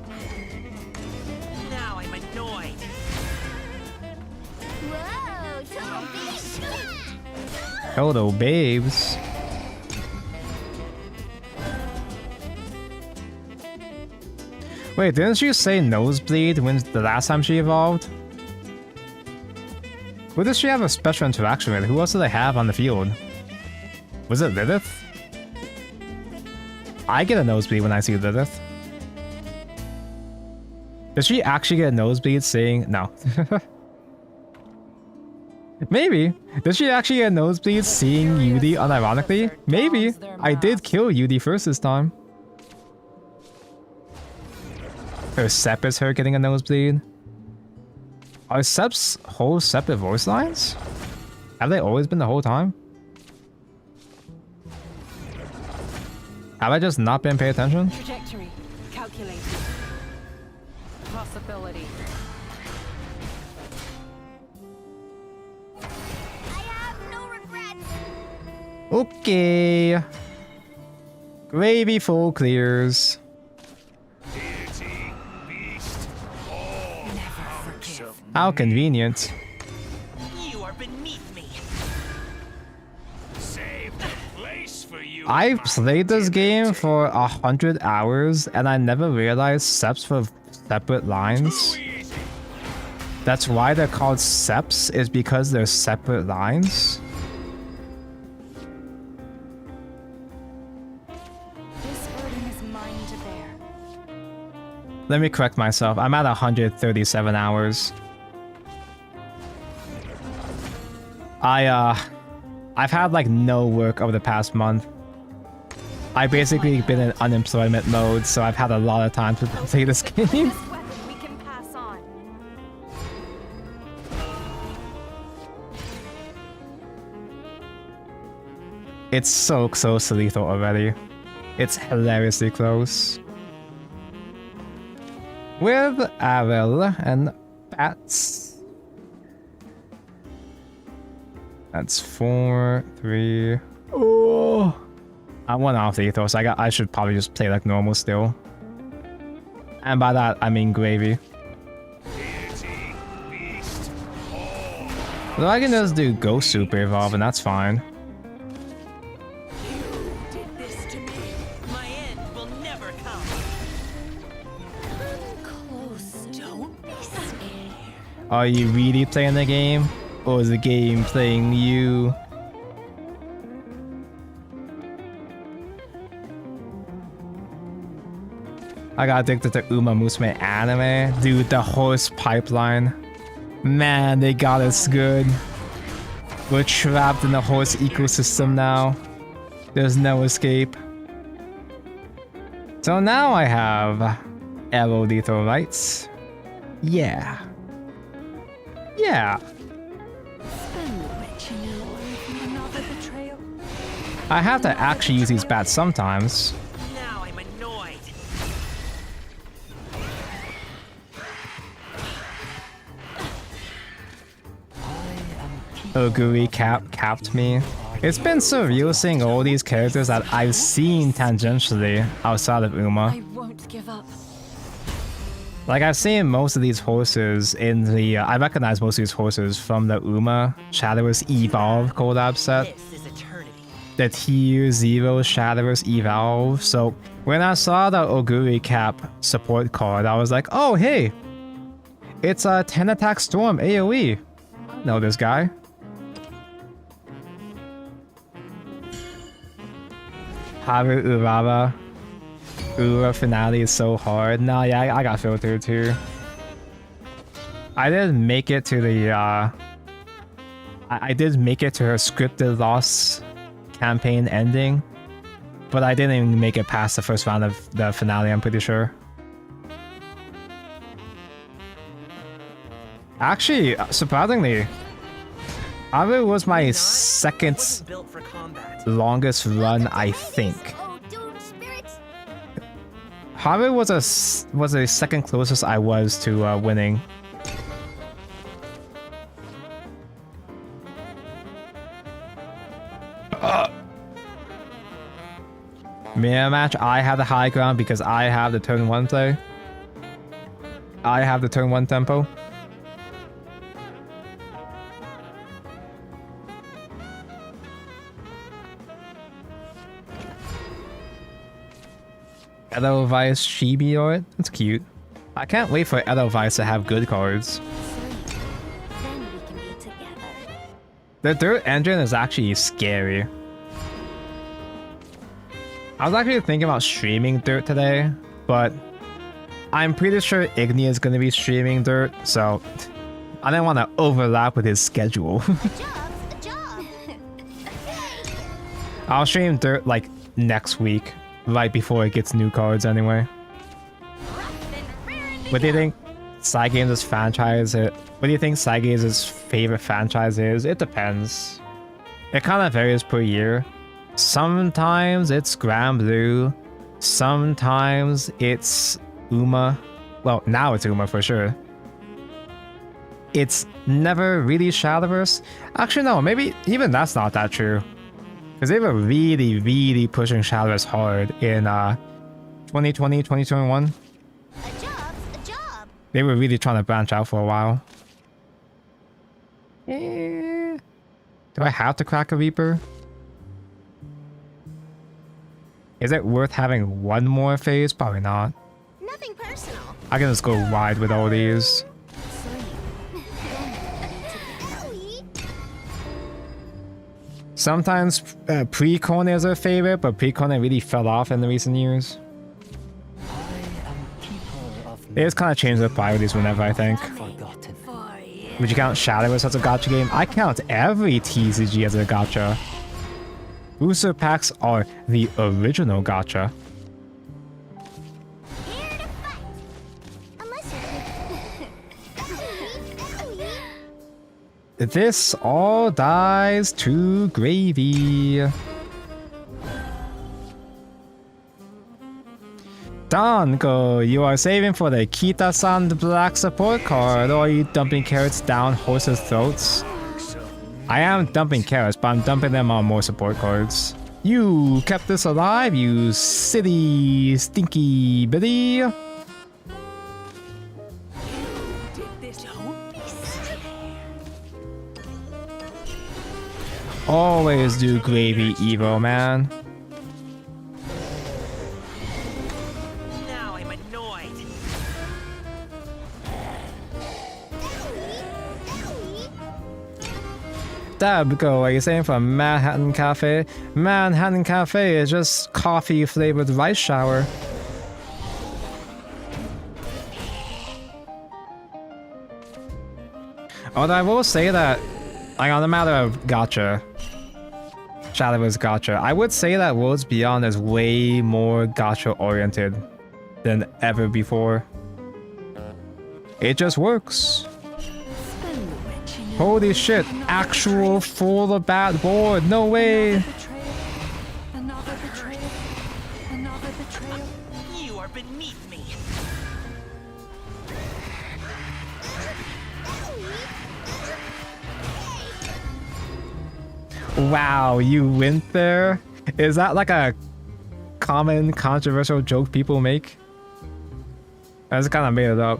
Now I'm annoyed. Whoa, don't be shy. Hello, babes. Wait, didn't she say Nosebleed when the last time she evolved? Who does she have a special interaction with? Who else do they have on the field? Was it Lilith? I get a nosebleed when I see Lilith. Does she actually get a nosebleed saying no? Maybe. Does she actually get a nosebleed seeing Yudi unironically? Maybe. I did kill Yudi first this time. Her Sep is her getting a nosebleed. Are Sep's whole separate voice lines? Have they always been the whole time? Have I just not been paying attention? Trajectory calculated. Possibility. I have no regrets. Okay. Gravy full clears. Deity, beast, all powers of How convenient. You are beneath me. saved a place for you. I've played this game for 100 hours and I never realized Seps were separate lines. That's why they're called Seps, is because they're separate lines. This burden is mine to bear. Let me correct myself. I'm at 137 hours. I've had like no work over the past month. I've basically been in unemployment mode, so I've had a lot of time to play this game. Best weapon we can pass on. It's so close to lethal already. It's hilariously close. With Avel and Bats. That's 4, 3. Oh, I went off lethal, so I should probably just play like normal still. And by that I mean Gravy. Deity, beast, all So I can just do Ghost Super Evolve and that's fine. You did this to me. My end will never come. Close, don't be scared. Are you really playing the game? Or is the game playing you? I got addicted to Uma Musume anime. Dude, the horse pipeline. Man, they got us good. We're trapped in the horse ecosystem now. There's no escape. So now I have Arrow Lethal Rights. Yeah. Yeah. Bewitching away from another betrayal. I have to actually use these bats sometimes. Now I'm annoyed. Oguri capped me. It's been surreal seeing all these characters that I've seen tangentially outside of Uma. I won't give up. Like I've seen most of these horses in the I recognize most of these horses from the Uma Shadowverse Evolve collab set. This is eternity. The Tier 0 Shadowverse Evolve. So when I saw the Oguri Cap support card, I was like, oh hey, it's a 10 attack storm AoE. I know this guy. Haru Urara. Ura finale is so hard. No, yeah, I got filtered too. I did make it to the I did make it to her scripted loss campaign ending. but I didn't even make it past the first round of the finale, I'm pretty sure. Actually, surprisingly, Abysscraft was my second Built for combat. longest run, I think. Oh, doomed spirits. Harvard was the second closest I was to winning. Mirror match, I have the high ground because I have the turn 1 play. I have the turn 1 tempo. Edelweiss Chibi or it? That's cute. I can't wait for Edelweiss to have good cards. Then we can be together. The dirt engine is actually scary. I was actually thinking about streaming dirt today, but I'm pretty sure Igni is going to be streaming dirt, so I didn't want to overlap with his schedule. A job. I'll stream dirt like next week, right before it gets new cards anyway. What do you think Cygames' franchise? What do you think Cygames' favorite franchise is? It depends. It kind of varies per year. Sometimes it's Grand Blue. Sometimes it's Uma. Well, now it's Uma for sure. It's never really Shadowverse. Actually, no, maybe even that's not that true. Because they were really, really pushing Shadowverse hard in 2020, 2021. A job. They were really trying to branch out for a while. Do I have to crack a Reaper? Is it worth having one more phase? Probably not. Nothing personal. I can just go wide with all these. Sometimes pre-con is a favorite, but pre-con really fell off in the recent years. They just kind of change their priorities whenever, I think. Forgotten. Would you count Shadowverse as a gacha game? I count every TCG as a gacha. Booster packs are the original gacha. Here to fight. Unless you're... This all dies to gravy. Dango, you are saving for the Kita-san Black support card, or are you dumping carrots down horses' throats? I am dumping carrots, but I'm dumping them on more support cards. You kept this alive, you silly, stinky bitty. Always do gravy, Evo, man. Now I'm annoyed. Dabgo, are you saying from Manhattan Cafe? Manhattan Cafe is just coffee flavored rice shower. Although I will say that, like on the matter of gacha, Shadowverse gacha, I would say that Worlds Beyond is way more gacha oriented than ever before. It just works. Holy shit, actual full bat board, no way! Another betrayal. Another betrayal. You are beneath me. Wow, you went there? Is that like a common controversial joke people make? I just kind of made it up.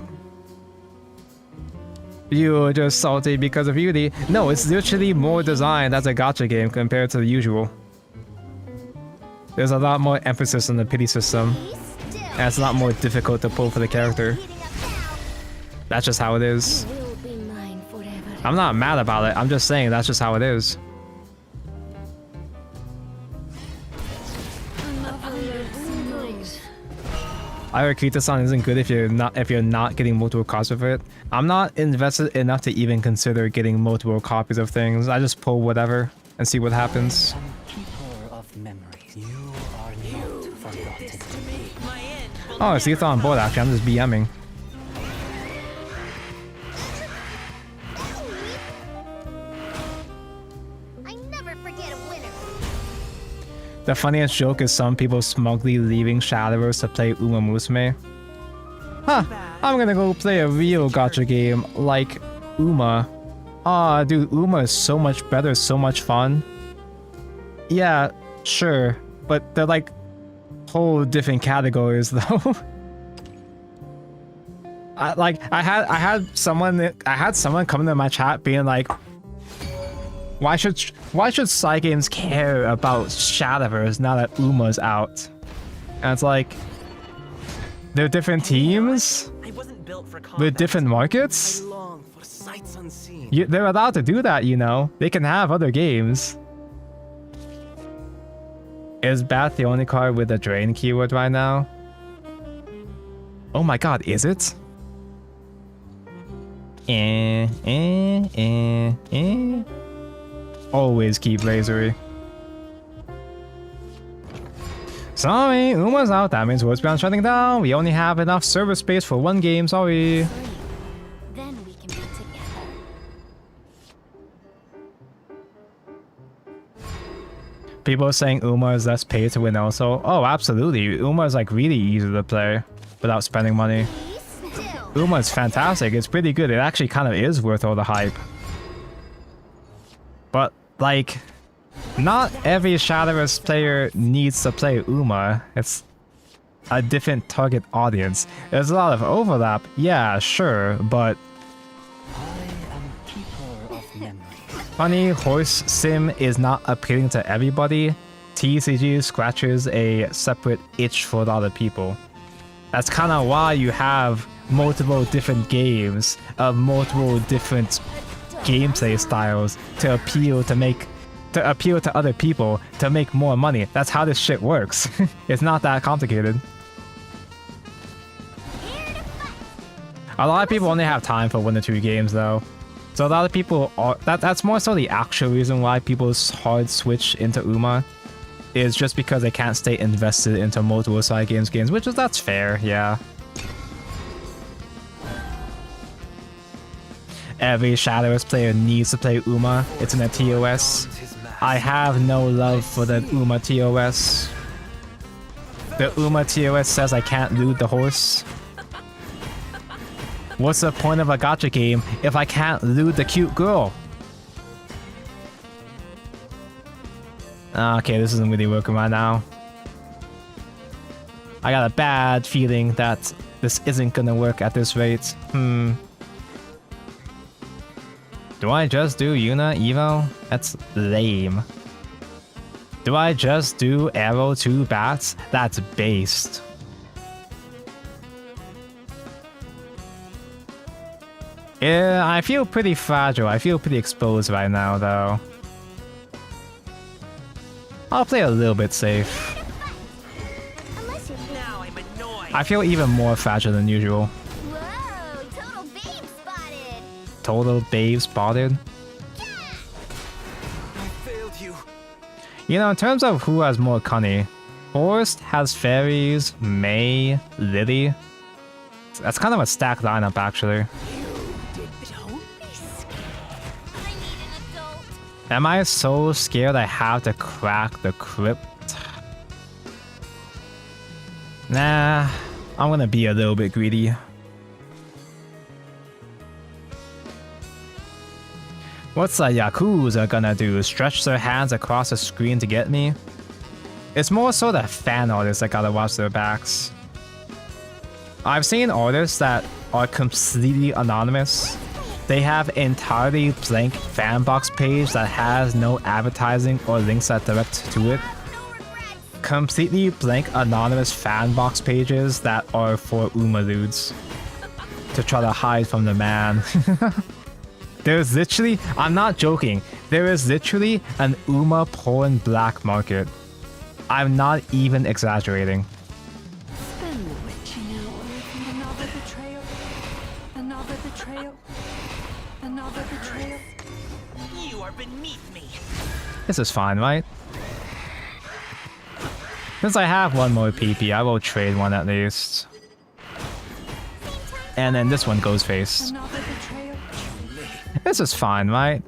You're just salty because of beauty. No, it's literally more designed as a gacha game compared to the usual. There's a lot more emphasis on the pity system, and it's a lot more difficult to pull for the character. That's just how it is. I'm not mad about it, I'm just saying that's just how it is. Kita-san isn't good if you're not getting multiple copies of it. I'm not invested enough to even consider getting multiple copies of things. I just pull whatever and see what happens. Keeper of memories. You are Oh, see, it's on board actually. I'm just BMing. I never forget a winner. The funniest joke is some people smugly leaving Shadowverse to play Uma Musume. Huh, I'm gonna go play a real gacha game like Uma. Aw, dude, Uma is so much better, so much fun. Yeah, sure, but they're like whole different categories though. I had someone come into my chat being like, why should Psy Games care about Shadowverse now that Uma's out? And it's like, they're different teams I wasn't built for combat. with different markets. I long for sights unseen. They're allowed to do that, you know. They can have other games. Is Bat the only card with a drain keyword right now? Oh my god, is it? Always keep Lasery. Sorry, Uma's out. That means Wordspell's shutting down. We only have enough server space for one game, sorry. Then we can be together. People are saying Uma is less pay to win also. Oh, absolutely. Uma is like really easy to play without spending money. Uma is fantastic. It's pretty good. It actually kind of is worth all the hype. But like, not every Shadowverse player needs to play Uma. It's a different target audience. There's a lot of overlap, yeah, sure, but I am keeper of memory. funny, horse sim is not appealing to everybody. TCG scratches a separate itch for a lot of people. That's kind of why you have multiple different games of multiple different gameplay styles to appeal to other people to make more money. That's how this shit works. It's not that complicated. A lot of people only have time for 1 or 2 games though. So a lot of people are that's more so the actual reason why people hard switch into Uma is just because they can't stay invested into multiple side games, which is that's fair, yeah. Every Shadowverse player needs to play Uma. It's in a TOS. I have no love for the Uma TOS. The Uma TOS says I can't loot the horse. What's the point of a gacha game if I can't loot the cute girl? Okay, this isn't really working right now. I got a bad feeling that this isn't gonna work at this rate. Do I just do Yuna Evo? That's lame. Do I just do Arrow 2 Bats? That's based. Yeah, I feel pretty fragile. I feel pretty exposed right now, though. I'll play a little bit safe. Now I'm annoyed. I feel even more fragile than usual. Whoa, total babe spotted. Total babe spotted. I failed you. You know, in terms of who has more cunning, Forest has fairies, May, Lily. That's kind of a stacked lineup, actually. Am I so scared I have to crack the crypt? Nah, I'm gonna be a little bit greedy. What's a Yakuza gonna do? Stretch their hands across the screen to get me? It's more so the fan artists that gotta watch their backs. I've seen artists that are completely anonymous. They have entirely blank fan box page that has no advertising or links that direct to it. Completely blank anonymous fan box pages that are for Uma dudes to try to hide from the man. There's literally, I'm not joking, there is literally an Uma porn black market. I'm not even exaggerating. Spend the witching hour with another betrayal. Another betrayal. Another betrayal. You are beneath me. This is fine, right? Since I have one more PP, I will trade one at least. And then this one goes face. Another betrayal. This is fine, right?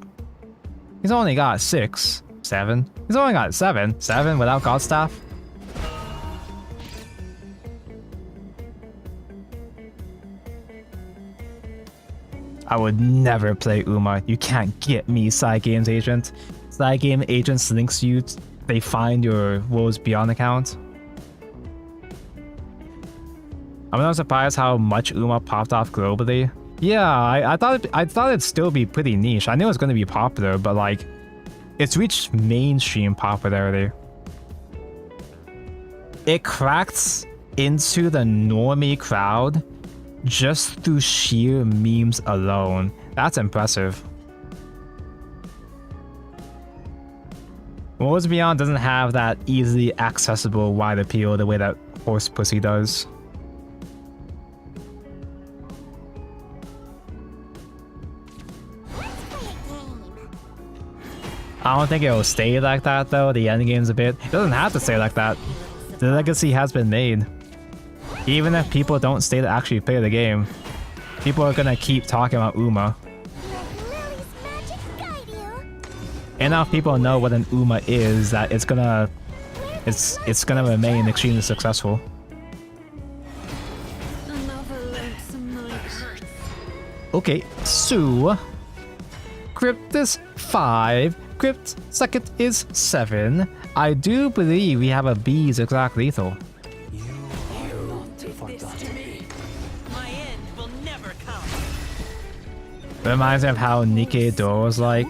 He's only got 6, 7. He's only got 7. 7 without God Staff. I would never play Uma. You can't get me, Side Games Agent. Side Game Agents links you. They find your Worlds Beyond account. I'm not surprised how much Uma popped off globally. Yeah, I thought it'd still be pretty niche. I knew it was going to be popular, but like, it's reached mainstream popularity. It cracked into the normie crowd just through sheer memes alone. That's impressive. Worlds Beyond doesn't have that easily accessible wide appeal the way that Horse Pussy does. I don't think it'll stay like that though. The endgame's a bit... It doesn't have to stay like that. The legacy has been made. Even if people don't stay to actually play the game, people are gonna keep talking about Uma. Enough people know what an Uma is that it's gonna remain extremely successful. Another lonesome night. Okay, so Crypt is 5, Crypt second is 7. I do believe we have a B's exact lethal. My end will never come. Reminds me of how Nikkei Doro was like.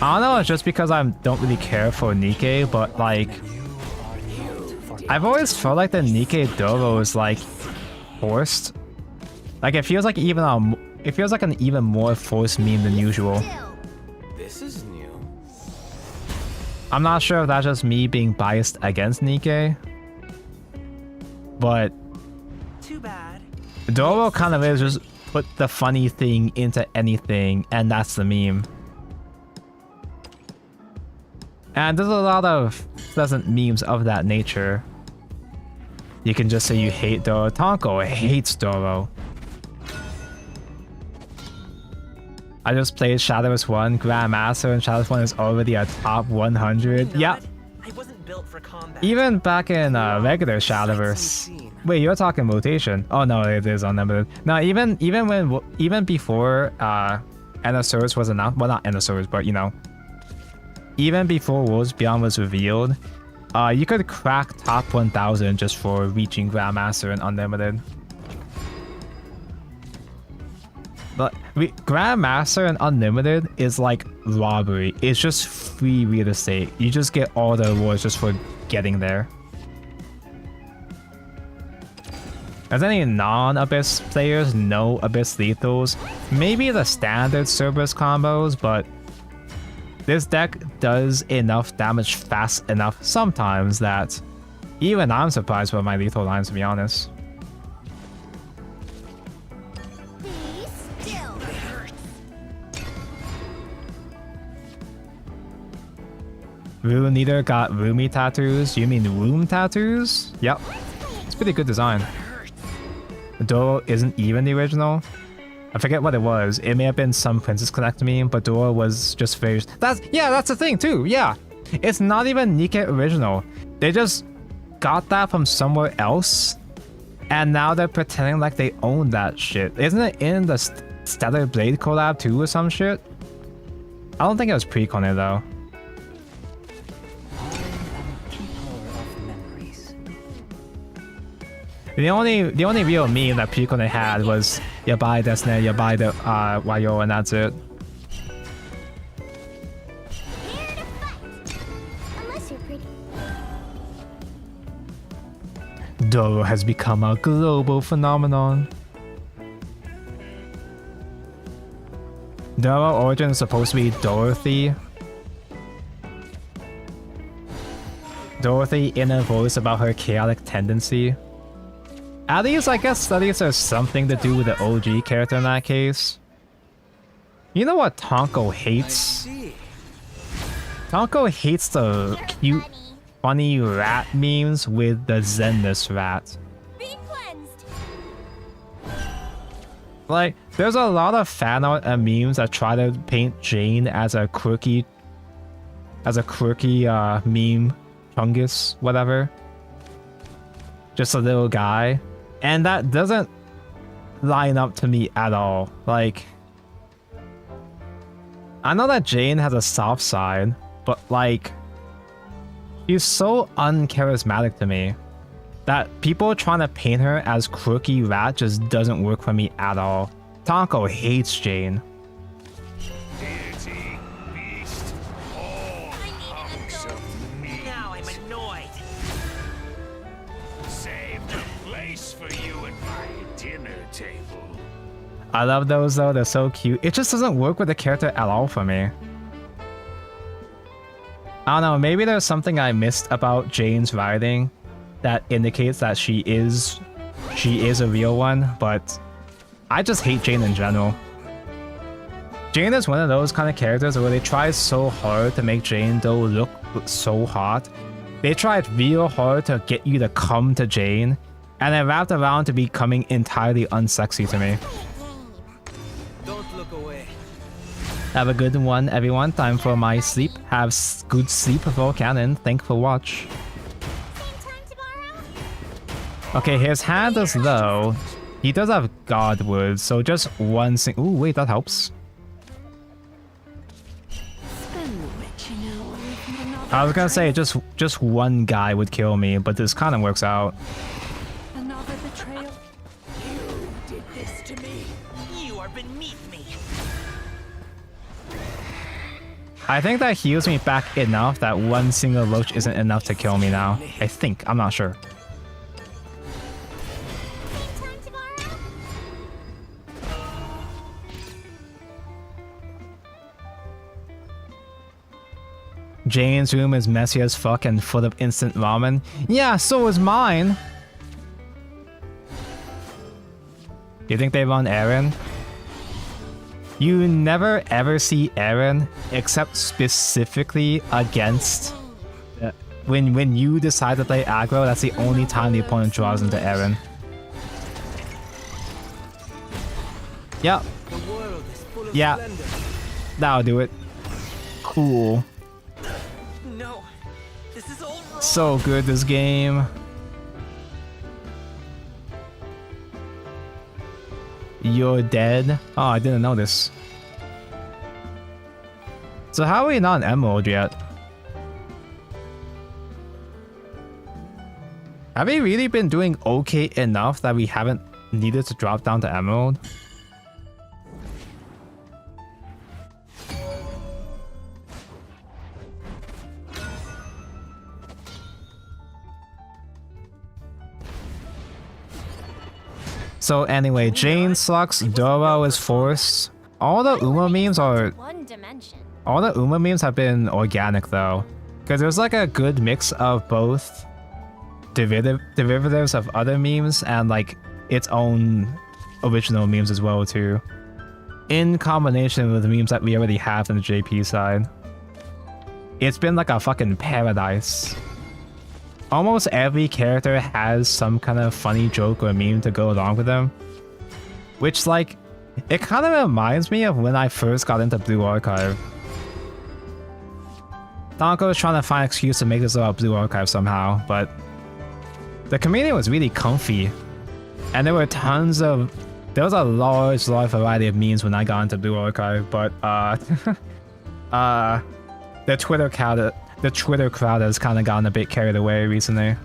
I don't know, it's just because I don't really care for Nikkei, but like, I've always felt like the Nikkei Doro is like forced. Like it feels like an even more forced meme than usual. This is new. I'm not sure if that's just me being biased against Nikkei, but Too bad. Doro kind of is just put the funny thing into anything, and that's the meme. And there's a lot of pleasant memes of that nature. You can just say you hate Doro. Tonko hates Doro. I just played Shadowverse 1, Grandmaster, and Shadowverse 1 is already a top 100. Yeah. I wasn't built for combat. Even back in regular Shadowverse. Wait, you're talking rotation? Oh no, it is unlimited. No, even before Ennosaurus was announced, well not Ennosaurus, but you know, even before Worlds Beyond was revealed, you could crack top 1000 just for reaching Grandmaster and unlimited. But Grandmaster and Unlimited is like robbery. It's just free real estate. You just get all the rewards just for getting there. Does any non-Abyss players know Abyss lethals? Maybe the standard Cerberus combos, but this deck does enough damage fast enough sometimes that even I'm surprised by my lethal lines, to be honest. Rune Eater got roomy tattoos. You mean womb tattoos? Yep. It's pretty good design. Doro isn't even the original. I forget what it was. It may have been some Princess Connect meme, but Doro was just very... that's the thing too, yeah. It's not even Nikkei original. They just got that from somewhere else, and now they're pretending like they own that shit. Isn't it in the Stellar Blade collab too or some shit? I don't think it was pre-Kone though. The only real meme that Picone had was you buy Destiny, you buy the Wayo, and that's it. Unless you're pretty. Doro has become a global phenomenon. Doro origin is supposed to be Dorothy. Dorothy in a voice about her chaotic tendency. At least, I guess studies there's something to do with the OG character in that case. You know what Tonko hates? Tonko hates the cute funny rat memes with the Zenless rat. Be cleansed. Like, there's a lot of fan art and memes that try to paint Jane as a quirky meme, chungus, whatever. Just a little guy. And that doesn't line up to me at all. Like, I know that Jane has a soft side, but like, she's so uncharismatic to me that people trying to paint her as quirky rat just doesn't work for me at all. Tonko hates Jane. Deity, beast, all hunks of meat. Now I'm annoyed. Saved a place for you at my dinner table. I love those though, they're so cute. It just doesn't work with the character at all for me. I don't know, maybe there's something I missed about Jane's writing that indicates that she is a real one, but I just hate Jane in general. Jane is one of those kind of characters where they try so hard to make Jane though look so hot. They tried real hard to get you to come to Jane, and it wrapped around to becoming entirely unsexy to me. Don't look away. Have a good one, everyone. Time for my sleep. Have good sleep, Volcanon. Thank for watch. Same time tomorrow? Okay, his hand is low. He does have Godwood, so just one thing. Ooh, wait, that helps. I was gonna say just one guy would kill me, but this kind of works out. Another betrayal. You did this to me. You are beneath me. I think that heals me back enough that one single roach isn't enough to kill me now. I think. I'm not sure. Same time tomorrow? Jane's room is messy as fuck and full of instant ramen. Yeah, so is mine. You think they run Aaron? You never ever see Aaron except specifically against when you decide to play aggro. That's the only time the opponent draws into Aaron. Yep. The world is full of Yeah. splendor. That'll do it. Cool. No, this is all wrong. So good, this game. You're dead? Oh, I didn't know this. So how are we not an emerald yet? Have we really been doing okay enough that we haven't needed to drop down to emerald? So anyway, Jane sucks, Doro is forced. All the Uma memes are... One dimension. All the Uma memes have been organic though. Because there's like a good mix of both derivatives of other memes and like its own original memes as well too. In combination with the memes that we already have on the JP side. It's been like a fucking paradise. Almost every character has some kind of funny joke or meme to go along with them. Which, like, it kind of reminds me of when I first got into Blue Archive. Tonko was trying to find an excuse to make this about Blue Archive somehow, but the community was really comfy. And there were tons of... There was a large variety of memes when I got into Blue Archive, but, the Twitter crowd has kind of gotten a bit carried away recently. Is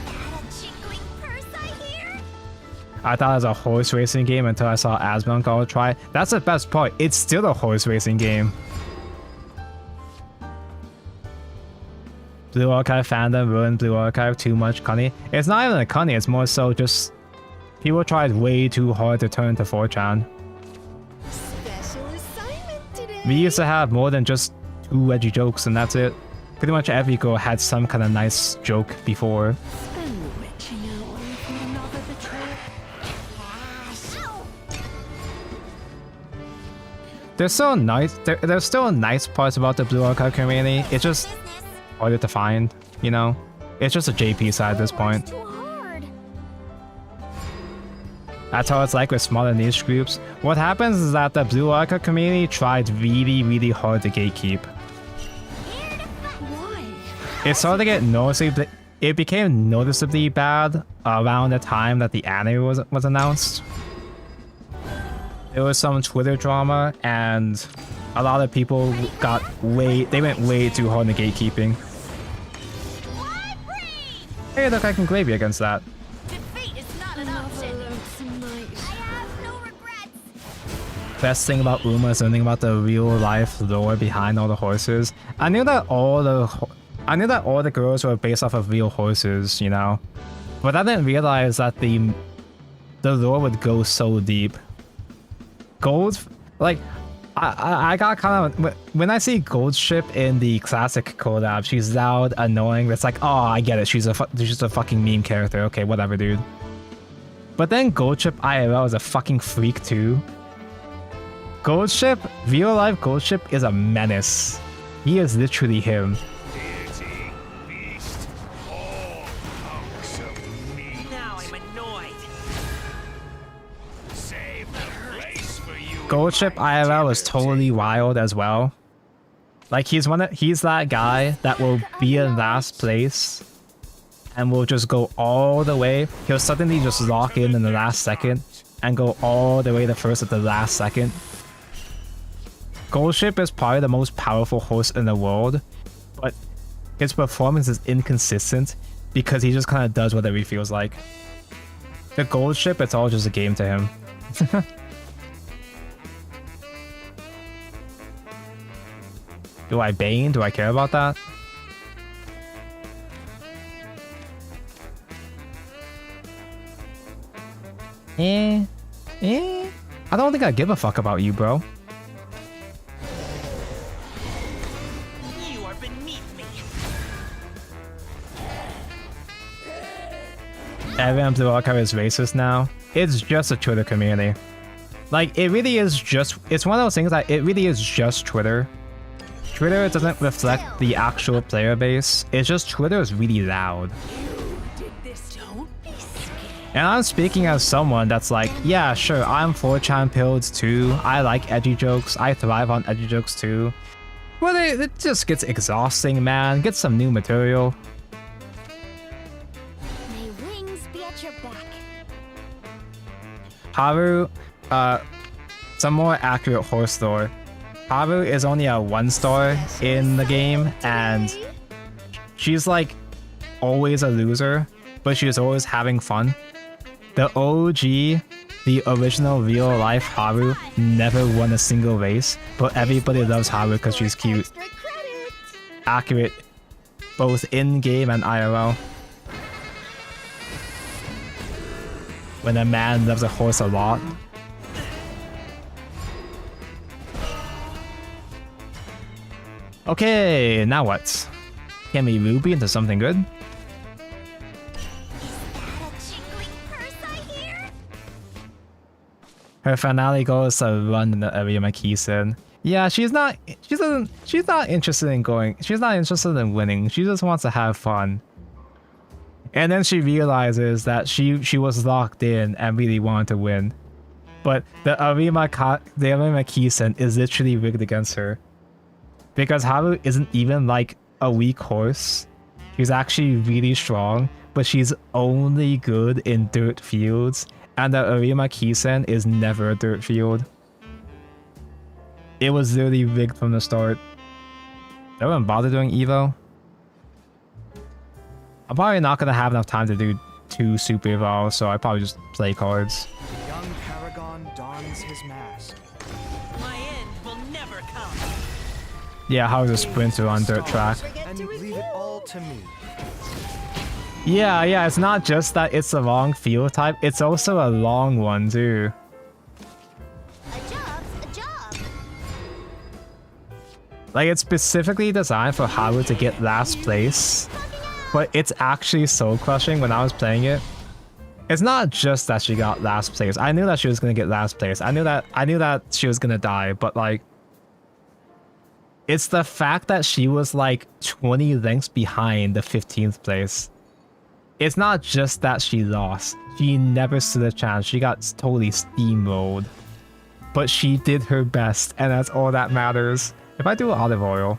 that a jiggling purse I hear? I thought it was a horse racing game until I saw Asmonk all try. That's the best part. It's still a horse racing game. Blue Archive fandom ruined Blue Archive too much, Cunny. It's not even a Cunny, it's more so just people tried way too hard to turn to 4chan. Special assignment today. We used to have more than just 2 edgy jokes and that's it. Pretty much every girl had some kind of nice joke before. Spend the witching hour with another betrayal. There's still nice parts about the Blue Archive community. It's just harder to find, you know? It's just a JP side at this point. Too hard. That's how it's like with smaller niche groups. What happens is that the Blue Orca community tried really, really hard to gatekeep. Why? It started to get noticeably... It became noticeably bad around the time that the anime was announced. There was some Twitter drama, and a lot of people they went way too hard in the gatekeeping. Hey, look, I can gravy against that. Defeat is not an option. I have no regrets. Best thing about Uma is learning about the real life lore behind all the horses. I knew that all the girls were based off of real horses, you know, but I didn't realize that the lore would go so deep. Gold, like, I got kind of, when I see Gold Ship in the classic collab, she's loud, annoying. It's like, oh, I get it. She's a fucking meme character. Okay, whatever, dude. But then Gold Ship IRL is a fucking freak too. Gold Ship, real life Gold Ship is a menace. He is literally him. Deity, beast, all hunks of meat. Now I'm annoyed. Save the place for you. Gold Ship IRL is totally wild as well. Like he's that guy that will be in last place and will just go all the way. He'll suddenly just lock in the last second and go all the way to first at the last second. Gold Ship is probably the most powerful horse in the world, but his performance is inconsistent because he just kind of does whatever he feels like. The Gold Ship, it's all just a game to him. Do I Bane? Do I care about that? I don't think I give a fuck about you, bro. You are beneath me. Everyone Blue Archive is racist now. It's just a Twitter community. Like, it really is just... It's one of those things that it really is just Twitter. Twitter doesn't reflect the actual player base. It's just Twitter is really loud. And I'm speaking as someone that's like, yeah, sure, I'm 4chan pilled too. I like edgy jokes. I thrive on edgy jokes too. But it just gets exhausting, man. Get some new material. May wings be at your back. Haru, some more accurate horse lore. Haru is only a 1-star in the game, and she's like always a loser, but she's always having fun. The OG, the original real life Haru, never won a single race, but everybody loves Haru because she's cute. Accurate, both in-game and IRL. When a man loves a horse a lot. Okay, now what? Can we Ruby into something good? Her finale goal is to run in the Arima Kisen. Yeah, she's not interested in winning. She just wants to have fun. And then she realizes that she was locked in and really wanted to win. But the Arima Kisen is literally rigged against her. Because Haru isn't even like a weak horse. She's actually really strong, but she's only good in dirt fields. And the Arima Kisen is never a dirt field. It was literally rigged from the start. I wouldn't bother doing Evo. I'm probably not going to have enough time to do 2 super evols, so I probably just play cards. The young Paragon dons his mask. My end will never come. Yeah, how is a sprinter on dirt track? And leave it all to me. Yeah, it's not just that it's a long field type, it's also a long one too. A job's a job. Like, it's specifically designed for Haru to get last place, but it's actually soul crushing when I was playing it. It's not just that she got last place. I knew that she was gonna get last place. I knew that she was gonna die, but like, It's the fact that she was like 20 lengths behind the 15th place. It's not just that she lost. She never stood a chance. She got totally steamrolled. But she did her best, and that's all that matters. If I do olive oil,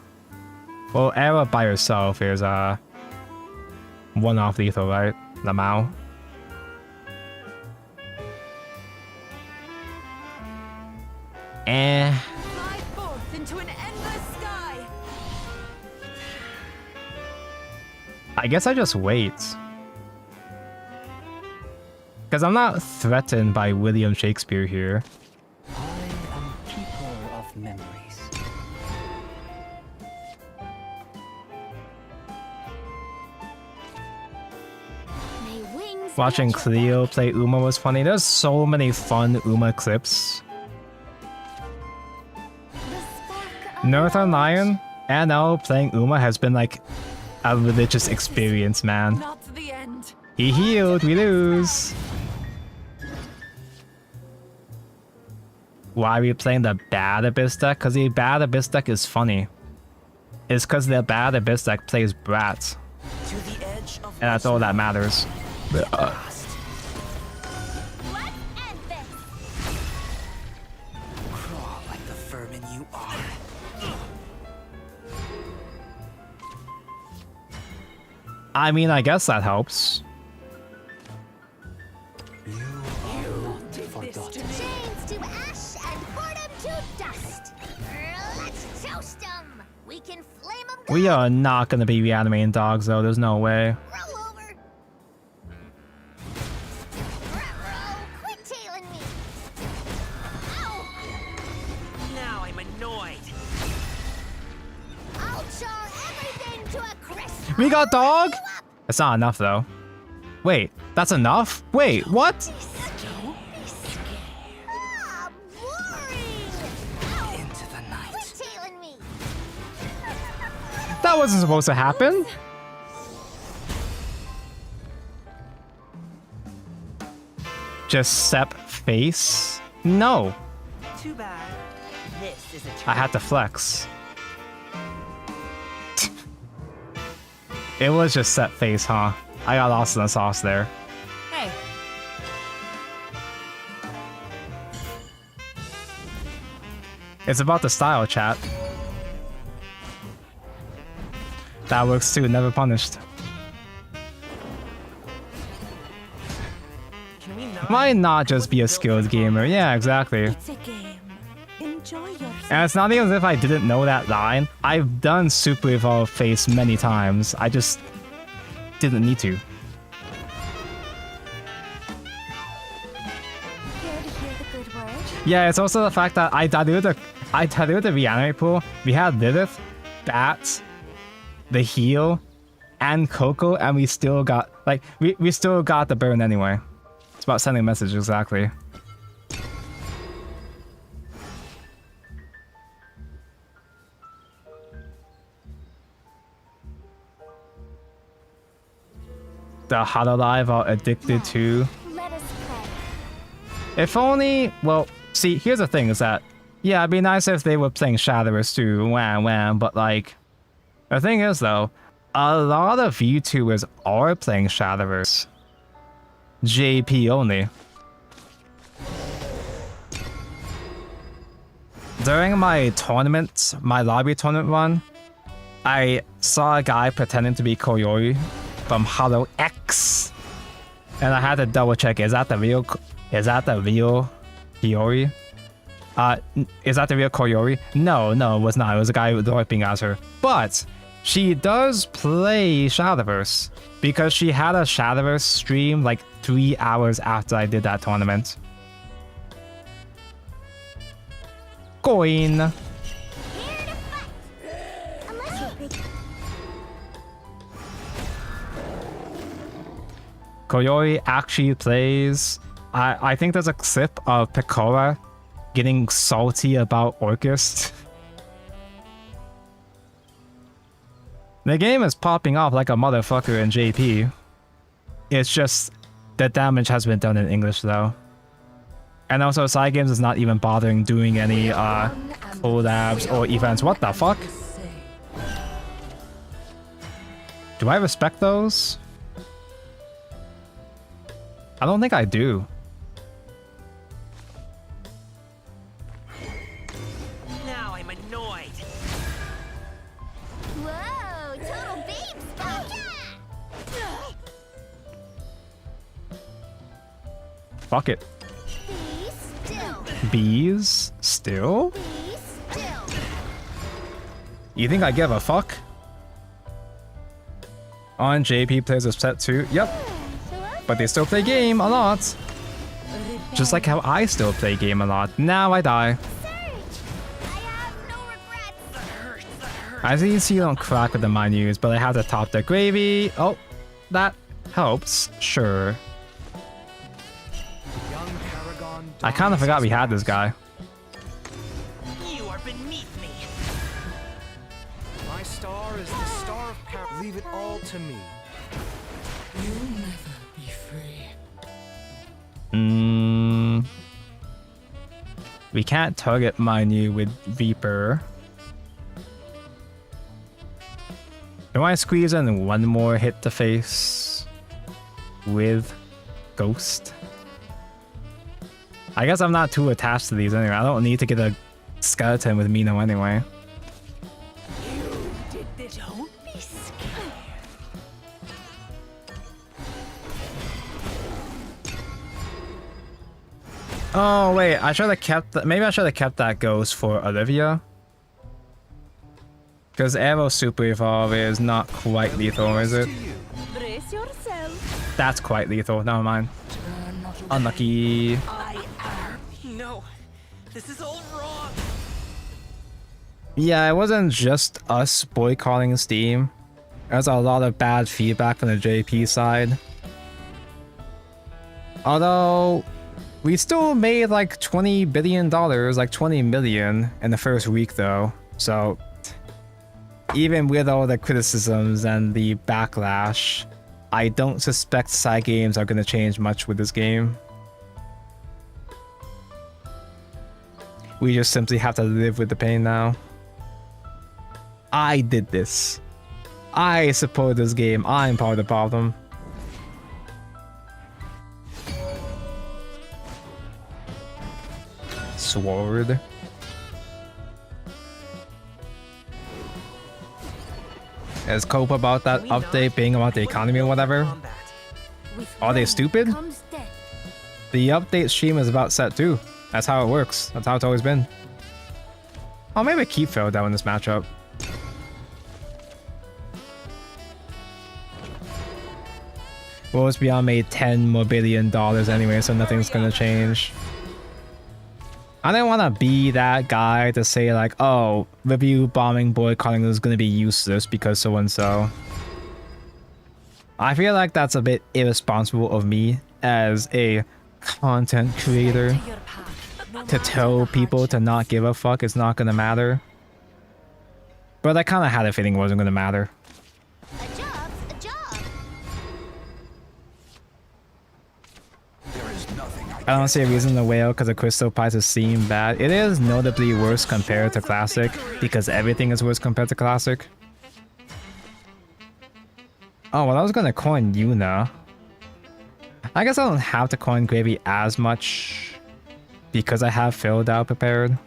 well, Era by herself is one off lethal, right? Lamau. Fly forth into an endless sky. I guess I just wait. Because I'm not threatened by William Shakespeare here. I am keeper of memories. May wings Watching catch your Cleo back. play Uma was funny. There's so many fun Uma clips. The spark of Northern knowledge. Lion, NL playing Uma has been like a religious experience, man. Not to the end. He healed, we lose. Why are we playing the bad Abyss deck? Because the bad Abyss deck is funny. It's because the bad Abyss deck plays Brat. To the edge of And that's all that matters. Let's end this. crawl like the vermin you are. I mean, I guess that helps. You are not forgotten. Chains to ash and boredom to dust. Let's toast them. We can flame them. We are not going to be reanimating dogs, though. There's no way. Roll over. Ruh-roh, quit tailing me. Ow. Now I'm annoyed. I'll char everything to a crisp. We got dog? You up. That's not enough, though. Wait, that's enough? Wait, what? Ah, boring. Ow. Into the night. Quit tailing me. That wasn't supposed to happen. Just Sep face? No. Too bad. This is a I had to flex. It was just Sep face, huh? I got lost in the sauce there. Hey, It's about the style, chat. That works too, never punished. Can we not? Might not just be a skilled gamer. Yeah, exactly. it's a game. Enjoy yourself. And it's not even as if I didn't know that line. I've done Super Evolve face many times. I just didn't need to. Here to hear the good word. Yeah, it's also the fact that I diluted the reanimate pool. We had Lilith, Bat, the heal, and Coco, and we still got we still got the burn anyway. It's about sending a message, exactly. The Hololive are addicted to. Let us pray. If only, well, see, here's the thing is that, yeah, it'd be nice if they were playing Shadowverse too, wham wham, but like, the thing is though, a lot of YouTubers are playing Shadowverse. JP only. During my tournament, my lobby tournament run, I saw a guy pretending to be Koyori from Hollow X, and I had to double check, is that the real Hiyori? Is that the real Koyori? No, it was not. It was a guy LARPing as her. But she does play Shadowverse because she had a Shadowverse stream like 3 hours after I did that tournament. Coin. Here to fight. Unless you pick. Koyori actually plays. I think there's a clip of Pecora getting salty about Orcust. The game is popping off like a motherfucker in JP. It's just the damage has been done in English though. And also Side Games is not even bothering doing any collabs or events. What the fuck? Do I respect those? I don't think I do. Now I'm annoyed. Whoa, total babe spot. Fuck it. Be still. Bees? Still? Be still. You think I give a fuck? On JP plays with set 2. Yep. But they still play game a lot. Just like how I still play game a lot. Now I die. I have no regrets. I see you don't crack with the menus, but I have to top the gravy. Oh, that helps. Sure. Young Paragon I kind of dons forgot we his had this guy. You are beneath me. My star is the star of Leave it all to me. You'll never be free. We can't target menu with Reaper. Do I squeeze in one more hit to face with Ghost? I guess I'm not too attached to these anyway. I don't need to get a skeleton with Mino anyway. You did this. Don't be scared. Oh wait, I should have kept maybe I should have kept that Ghost for Olivia. Because Arrow Super Evolve is not quite lethal, is it? Brace yourself. That's quite lethal, never mind. Unlucky. I am. No, this is all wrong. Yeah, it wasn't just us boycotting Steam. There's a lot of bad feedback from the JP side. Although, we still made like $20 billion, like 20 million in the first week though. So, even with all the criticisms and the backlash, I don't suspect side games are going to change much with this game. We just simply have to live with the pain now. I did this. I support this game. I'm part of the problem. Sword. Is Cope about that update being about the economy or whatever? Are they stupid? Comes death. The update stream is about set 2. That's how it works. That's how it's always been. Oh, maybe keep failed out in this matchup. Worlds Beyond made $10 more billion anyway, so nothing's gonna change. I don't want to be that guy to say like, oh, review bombing boycotting is gonna be useless because so and so. I feel like that's a bit irresponsible of me as a content creator to tell people to not give a fuck. It's not gonna matter. But I kind of had a feeling it wasn't gonna matter. A job's a job. I don't see a reason to wail because the crystal prices seem bad. It is notably worse compared to Classic because everything is worse compared to Classic. Oh, well, I was gonna coin Yuna. I guess I don't have to coin Gravy as much because I have filled out prepared.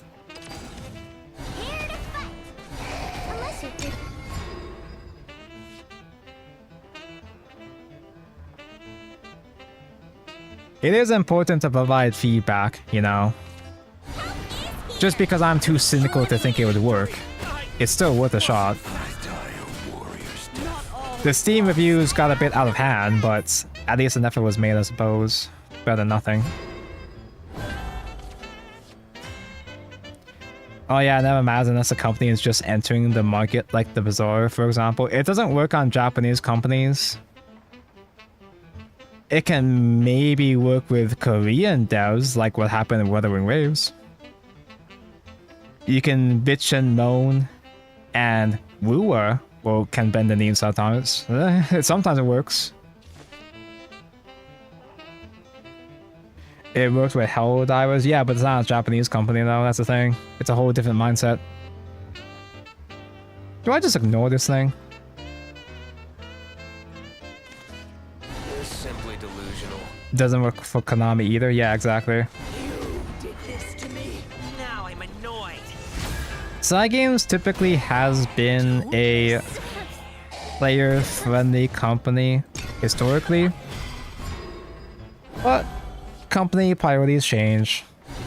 Here to fight. Unless you think It is important to provide feedback, you know. Just because I'm too cynical to think it would work, it's still worth a shot. The Steam reviews got a bit out of hand, but at least an effort was made, I suppose. Better than nothing. Oh yeah, never imagine unless a company is just entering the market like the Bazaar, for example. It doesn't work on Japanese companies. It can maybe work with Korean devs, like what happened in Wuthering Waves. You can bitch and moan, and wooer, well, can bend the knee sometimes. Sometimes it works. It works with Hell Divers, yeah, but it's not a Japanese company though, that's the thing. It's a whole different mindset. Do I just ignore this thing? Doesn't work for Konami either. Yeah, exactly. You did this to me. Now I'm annoyed. Cygames typically has been a player-friendly company historically, but company priorities change.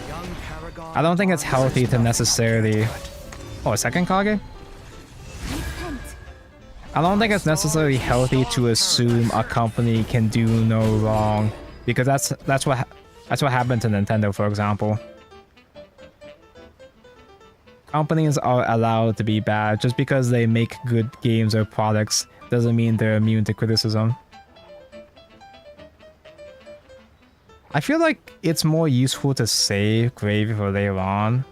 Young Paragon I don't think it's Dawn's healthy his to mask. necessarily... Oh, a second Kage? I don't think it's necessarily healthy to assume a company can do no wrong, because that's what happened to Nintendo, for example. Companies are allowed to be bad. Just because they make good games or products doesn't mean they're immune to criticism. I feel like it's more useful to save Gravy for later on.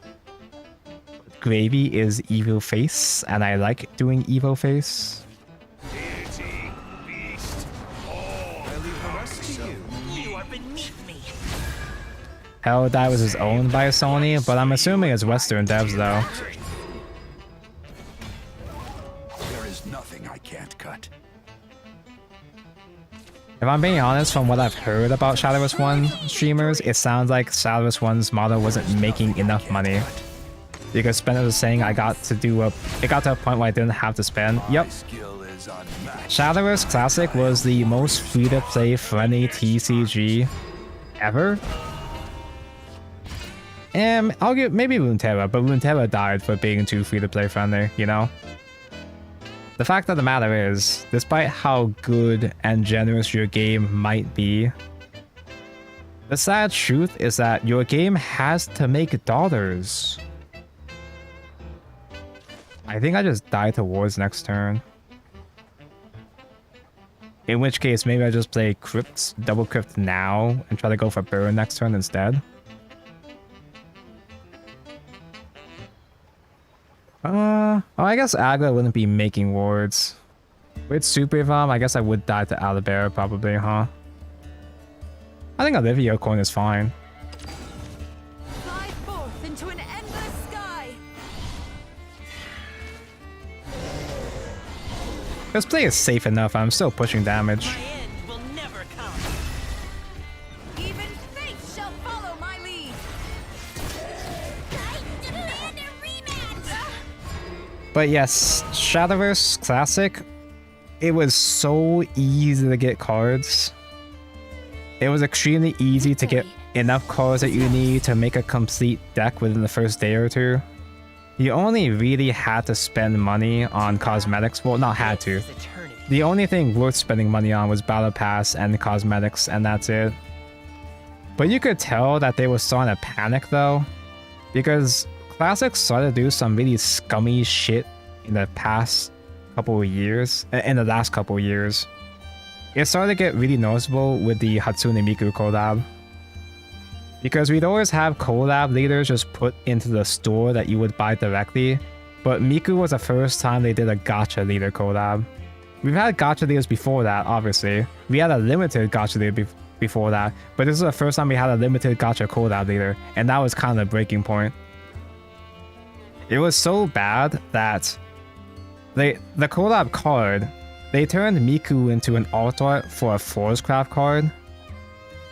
Gravy is evil face, and I like doing evil face. Deity, beast, all I leave the rest to you. You are beneath me. Hell, that was owned by Sony, but I'm assuming it's Western devs though. There is nothing I can't cut. If I'm being honest, from what I've heard about Shadowverse 1 streamers, it sounds like Shadowverse 1's model wasn't making enough money. Because Spender was saying it got to a point where I didn't have to spend. Yep. Skill is unmatched. Shadowverse Classic was the most free-to-play friendly TCG ever. And I'll give maybe Runeterra, but Runeterra died for being too free-to-play friendly, you know? The fact of the matter is, despite how good and generous your game might be, the sad truth is that your game has to make dollars. I think I just die towards next turn. In which case, maybe I just play Crypt, double Crypt now, and try to go for Burn next turn instead. Oh, I guess aggro wouldn't be making wards. With Super Evom, I guess I would die to Owlbear probably, huh? I think Olivia coin is fine. Fly forth into an endless sky. This play is safe enough, I'm still pushing damage. My end will never come. Even fate shall follow my lead. I demand a rematch! But yes, Shadowverse Classic, it was so easy to get cards. It was extremely easy to get enough cards that you need to make a complete deck within the first day or two. You only really had to spend money on cosmetics. Well, not had to. This is eternity. The only thing worth spending money on was Battle Pass and cosmetics, and that's it. But you could tell that they were starting to panic though, because Classic started to do some really scummy shit in the past couple of years, in the last couple of years. It started to get really noticeable with the Hatsune Miku collab. Because we'd always have collab leaders just put into the store that you would buy directly, but Miku was the first time they did a gacha leader collab. We've had gacha leaders before that, obviously. We had a limited gacha leader before that, but this is the first time we had a limited gacha collab leader, and that was kind of the breaking point. It was so bad that the collab card, they turned Miku into an alt art for a Forestcraft card,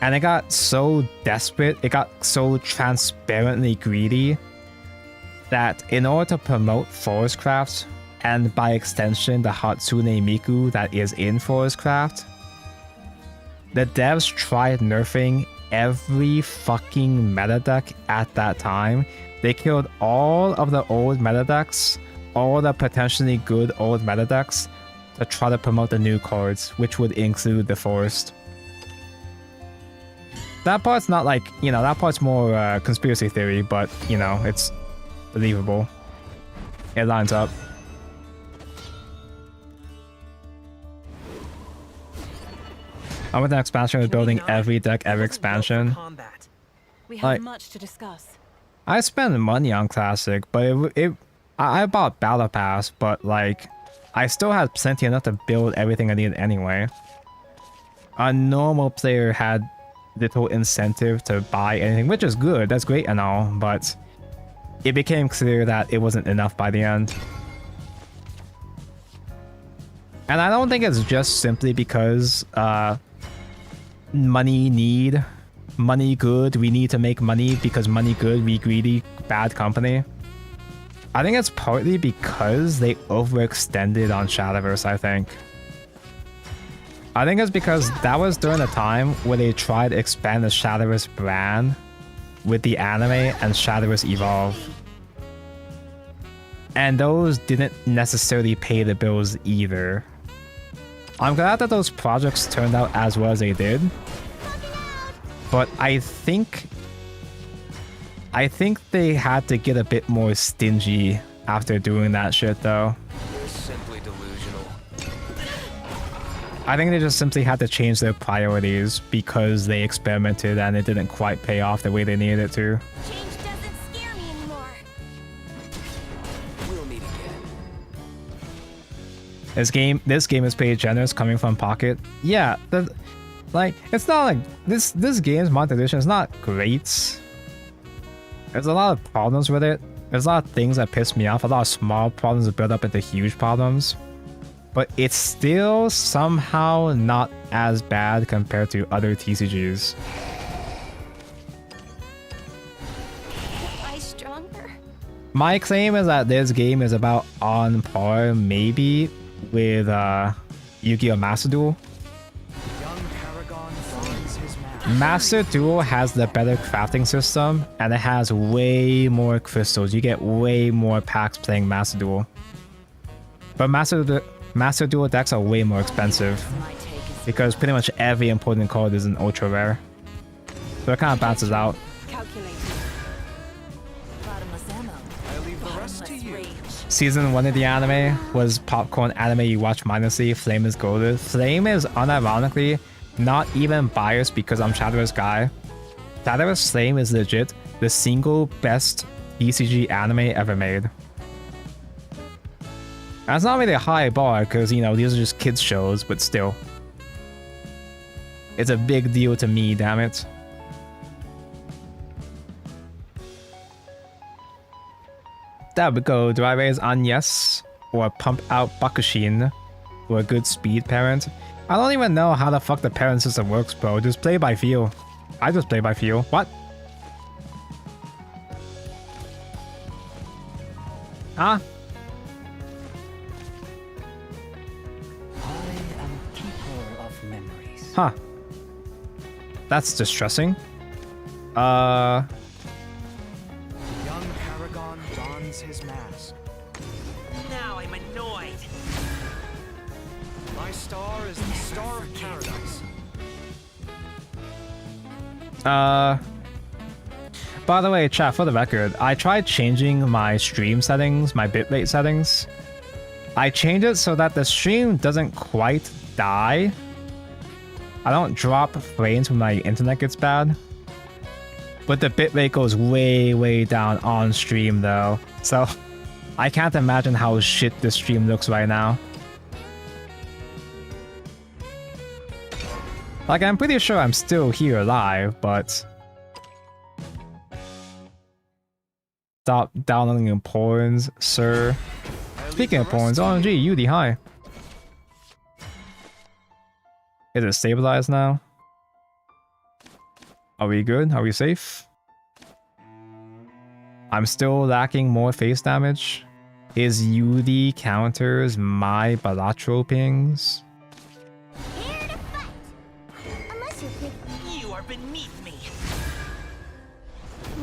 and it got so desperate, it got so transparently greedy, that in order to promote Forestcraft, and by extension the Hatsune Miku that is in Forestcraft, the devs tried nerfing every fucking meta deck at that time. They killed all of the old meta decks, all the potentially good old meta decks, to try to promote the new cards, which would include the Forest. That part's not like, you know, that part's more conspiracy theory, but, you know, it's believable. It lines up. I'm with an expansion of building every deck ever expansion. Combat. We have Like- much to discuss. I spent money on Classic, but I bought Battle Pass, but like, I still had plenty enough to build everything I needed anyway. A normal player had little incentive to buy anything, which is good, that's great and all, but it became clear that it wasn't enough by the end. And I don't think it's just simply because money need, money good, we need to make money because money good, we greedy, bad company. I think it's partly because they overextended on Shadowverse, I think. I think it's because that was during the time where they tried to expand the Shadowverse brand with the anime and Shadowverse Evolve. And those didn't necessarily pay the bills either. I'm glad that those projects turned out as well as they did. But I think they had to get a bit more stingy after doing that shit though. You're simply delusional. I think they just simply had to change their priorities because they experimented and it didn't quite pay off the way they needed it to. Change doesn't scare me anymore. We'll meet again. This game is pretty generous coming from Pocket. Yeah, like it's not like this game's monetization is not great. There's a lot of problems with it. There's a lot of things that piss me off. A lot of small problems that build up into huge problems. But it's still somehow not as bad compared to other TCGs. Am I stronger? My claim is that this game is about on par, maybe, with Yu-Gi-Oh! Master Duel. Young Paragon dons his mask. Master Duel has the better crafting system, and it has way more crystals. You get way more packs playing Master Duel. But Master Duel decks are way more expensive, because pretty much every important card is an ultra rare. So it kind of balances out. Calculating. Bottomless ammo. I leave the rest to you. Season 1 of the anime was popcorn anime you watch mindlessly. Flame is goated. Flame is unironically not even biased because I'm Shadowverse guy. Shadowverse Flame is legit the single best ECG anime ever made. That's not really a high bar because, you know, these are just kids shows, but still. It's a big deal to me, damn it. There we go. Do I raise Agnes or pump out Bakushin for a good speed parent? I don't even know how the fuck the parent system works, bro. Just play by feel. I just play by feel. What? Huh? I am keeper of memories. Huh. That's distressing. Young Paragon dons his mask. Now I'm annoyed. My star is the star of paradise. By the way, chat, for the record, I tried changing my stream settings, my bitrate settings. I changed it so that the stream doesn't quite die. I don't drop frames when my internet gets bad. But the bitrate goes way, way down on stream though. So I can't imagine how shit this stream looks right now. Like, I'm pretty sure I'm still here live, but... Stop downloading porns, sir. Speaking of porns, OMG, Yudi, hi. Is it stabilized now? Are we good? Are we safe? I'm still lacking more face damage. Is Yudi counters my bilateral pings? Here to fight. Unless you're big. You are beneath me.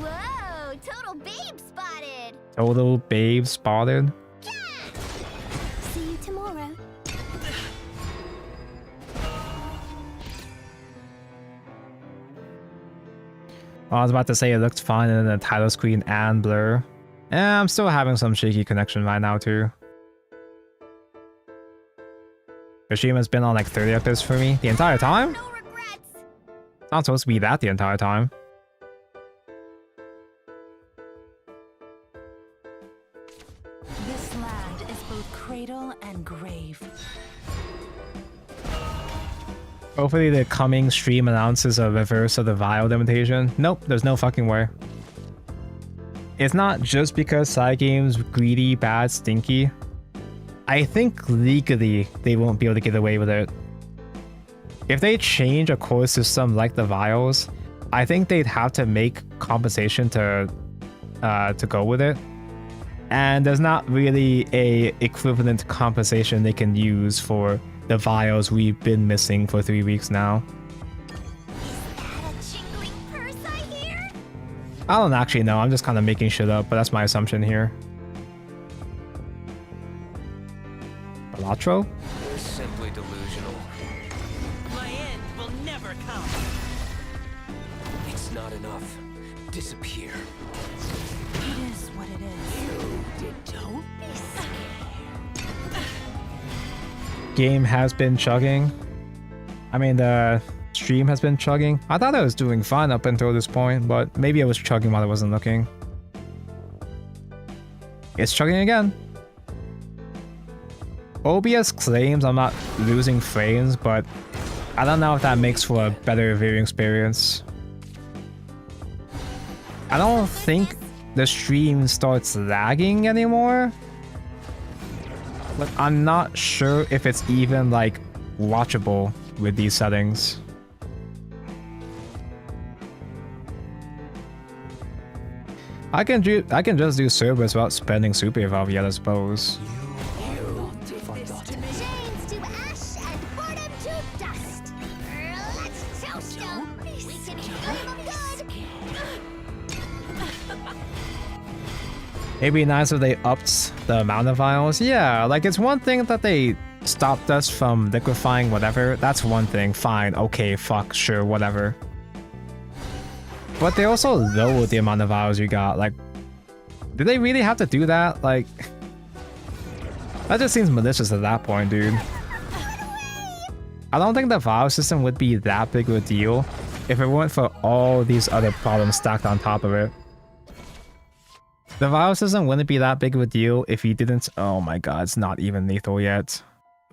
Whoa, total babe spotted. Total babe spotted? See you tomorrow. I was about to say it looked fine in the title screen and blur. I'm still having some shaky connection right now too. Kashima's been on like 30 FPS for me the entire time? No regrets. It's not supposed to be that the entire time. This land is both cradle and grave. Hopefully the coming stream announces a reverse of the vial limitation. Nope, there's no fucking way. It's not just because side games greedy, bad, stinky. I think legally they won't be able to get away with it. if they change a core system like the vials, I think they'd have to make compensation to go with it. And there's not really a equivalent compensation they can use for the vials we've been missing for 3 weeks now. Is that a jingling purse I hear? I don't actually know, I'm just kind of making shit up, but that's my assumption here. Balatro? You're simply delusional. My end will never come. It's not enough. Disappear. It is what it is. Don't be scared. Game has been chugging. I mean, the stream has been chugging. I thought I was doing fine up until this point, but maybe I was chugging while I wasn't looking. It's chugging again. OBS claims I'm not losing frames, but I don't know if that makes for a better viewing experience. I don't think the stream starts lagging anymore, but I'm not sure if it's even like watchable with these settings. I can just do Cerberus without spending Super Evolve yet, I suppose. Chains to ash and boredom to dust. Let's toast them. We can flame them good. It'd be nice if they upped the amount of vials. Yeah, like it's one thing that they stopped us from liquefying whatever. That's one thing. Fine. Okay. Fuck. Sure. Whatever. But they also lowered the amount of vials you got. Like, did they really have to do that? Like, that just seems malicious at that point, dude. I don't think the vial system would be that big of a deal if it weren't for all these other problems stacked on top of it. The vial system wouldn't be that big of a deal if you didn't... Oh my god, it's not even lethal yet.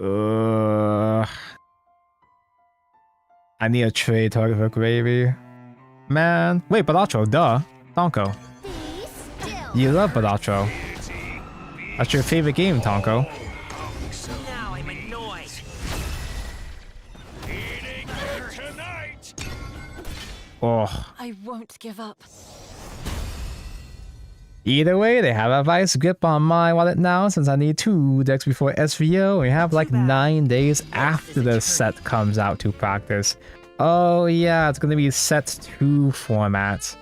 I need a trade target for gravy. Man. Wait, Balatro, duh. Tonko. You love Balatro. That's your favorite game, Tonko. Now I'm annoyed. Eating her tonight. Oh. I won't give up. Either way, they have a vice grip on my wallet now since I need 2 decks before SVO. We have like 9 days after the set comes out to practice. Oh yeah, it's gonna be set 2 format.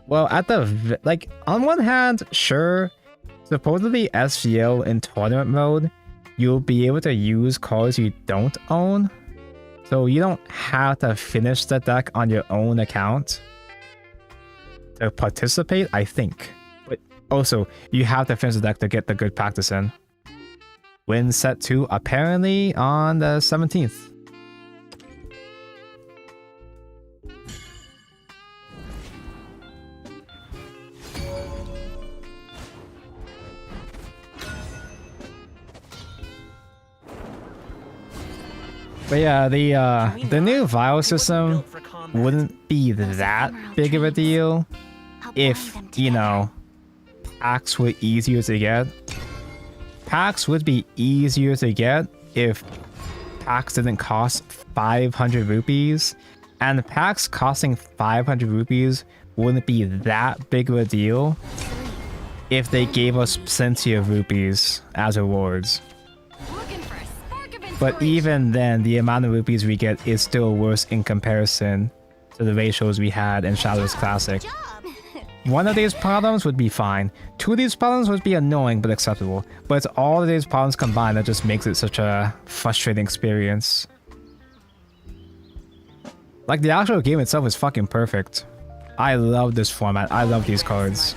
Well, at the like on one hand, sure, supposedly SVO in tournament mode, you'll be able to use cards you don't own, so you don't have to finish the deck on your own account to participate, I think. But also, you have to finish the deck to get the good practice in. Win set 2 apparently on the 17th. But yeah, the new vial system wouldn't be that big of a deal if, you know, packs were easier to get. Packs would be easier to get if packs didn't cost 500 rupees, and packs costing 500 rupees wouldn't be that big of a deal if they gave us plenty of rupees as rewards. But even then, the amount of rupees we get is still worse in comparison to the ratios we had in Shadowverse Classic. One of these problems would be fine. 2 of these problems would be annoying but acceptable. But it's all of these problems combined that just makes it such a frustrating experience. Like, the actual game itself is fucking perfect. I love this format. I love these cards.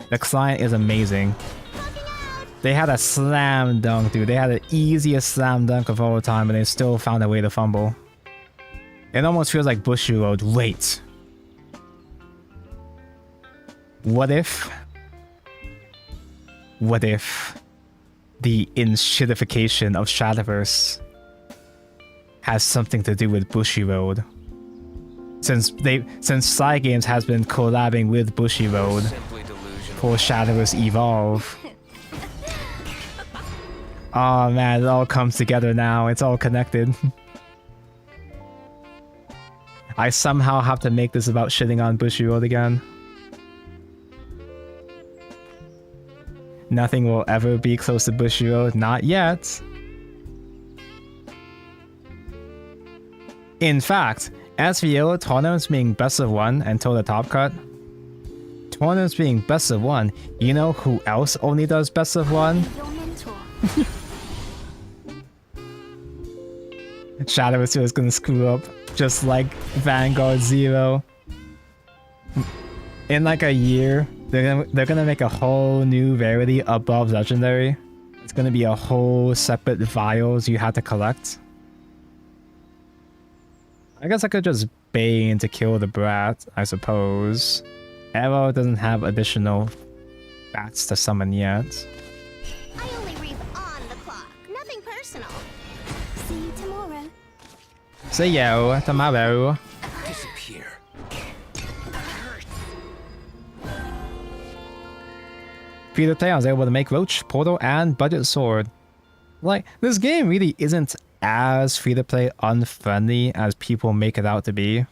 The client is amazing. They had a slam dunk, dude. They had the easiest slam dunk of all time, and they still found a way to fumble. It almost feels like Bushy Road. Wait. What if the inshitification of Shadowverse has something to do with Bushy Road? Since Cygames has been collabing with Bushy Road for Shadowverse Evolve. Oh man, it all comes together now. It's all connected. I somehow have to make this about shitting on Bushiroad again. Nothing will ever be close to Bushiroad, not yet. In fact, SVO tournaments being best of one until the top cut. Tournaments being best of one, you know who else only does best of one? Your mentor. Shadowverse is gonna screw up, just like Vanguard Zero. In like a year, they're gonna make a whole new rarity above Legendary. It's gonna be a whole separate vials you have to collect. I guess I could just Bane to kill the Brat, I suppose. Arrow doesn't have additional bats to summon yet. I only reap on the clock. Nothing personal. See you tomorrow. See you tomorrow. Disappear. Peter Tay was able to make Roach, Portal, and Budget Sword. Like, this game really isn't as free-to-play unfriendly as people make it out to be.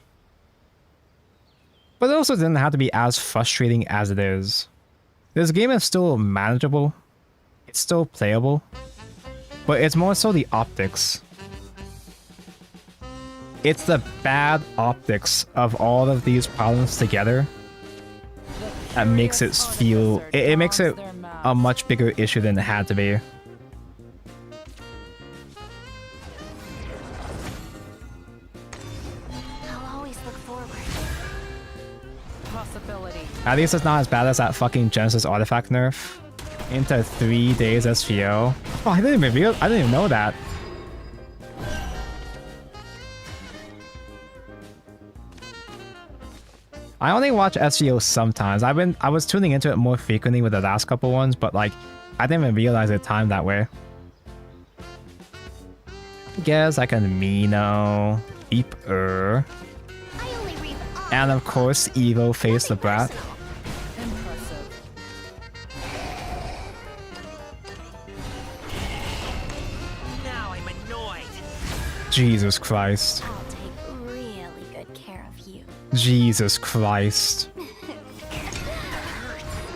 But it also didn't have to be as frustrating as it is. This game is still manageable. It's still playable. But it's more so the optics. It's the bad optics of all of these problems together that makes it feel... It makes it a much bigger issue than it had to be. At least it's not as bad as that fucking Genesis artifact nerf. Into 3 days SVO. Oh, I didn't even know that. I only watch SVO sometimes. I was tuning into it more frequently with the last couple ones, but like I didn't even realize it timed that way. I guess I can Mino, Beep-er. And of course, Evo face the Brat. Now I'm annoyed. Jesus Christ. I'll take really good care of you. Jesus Christ.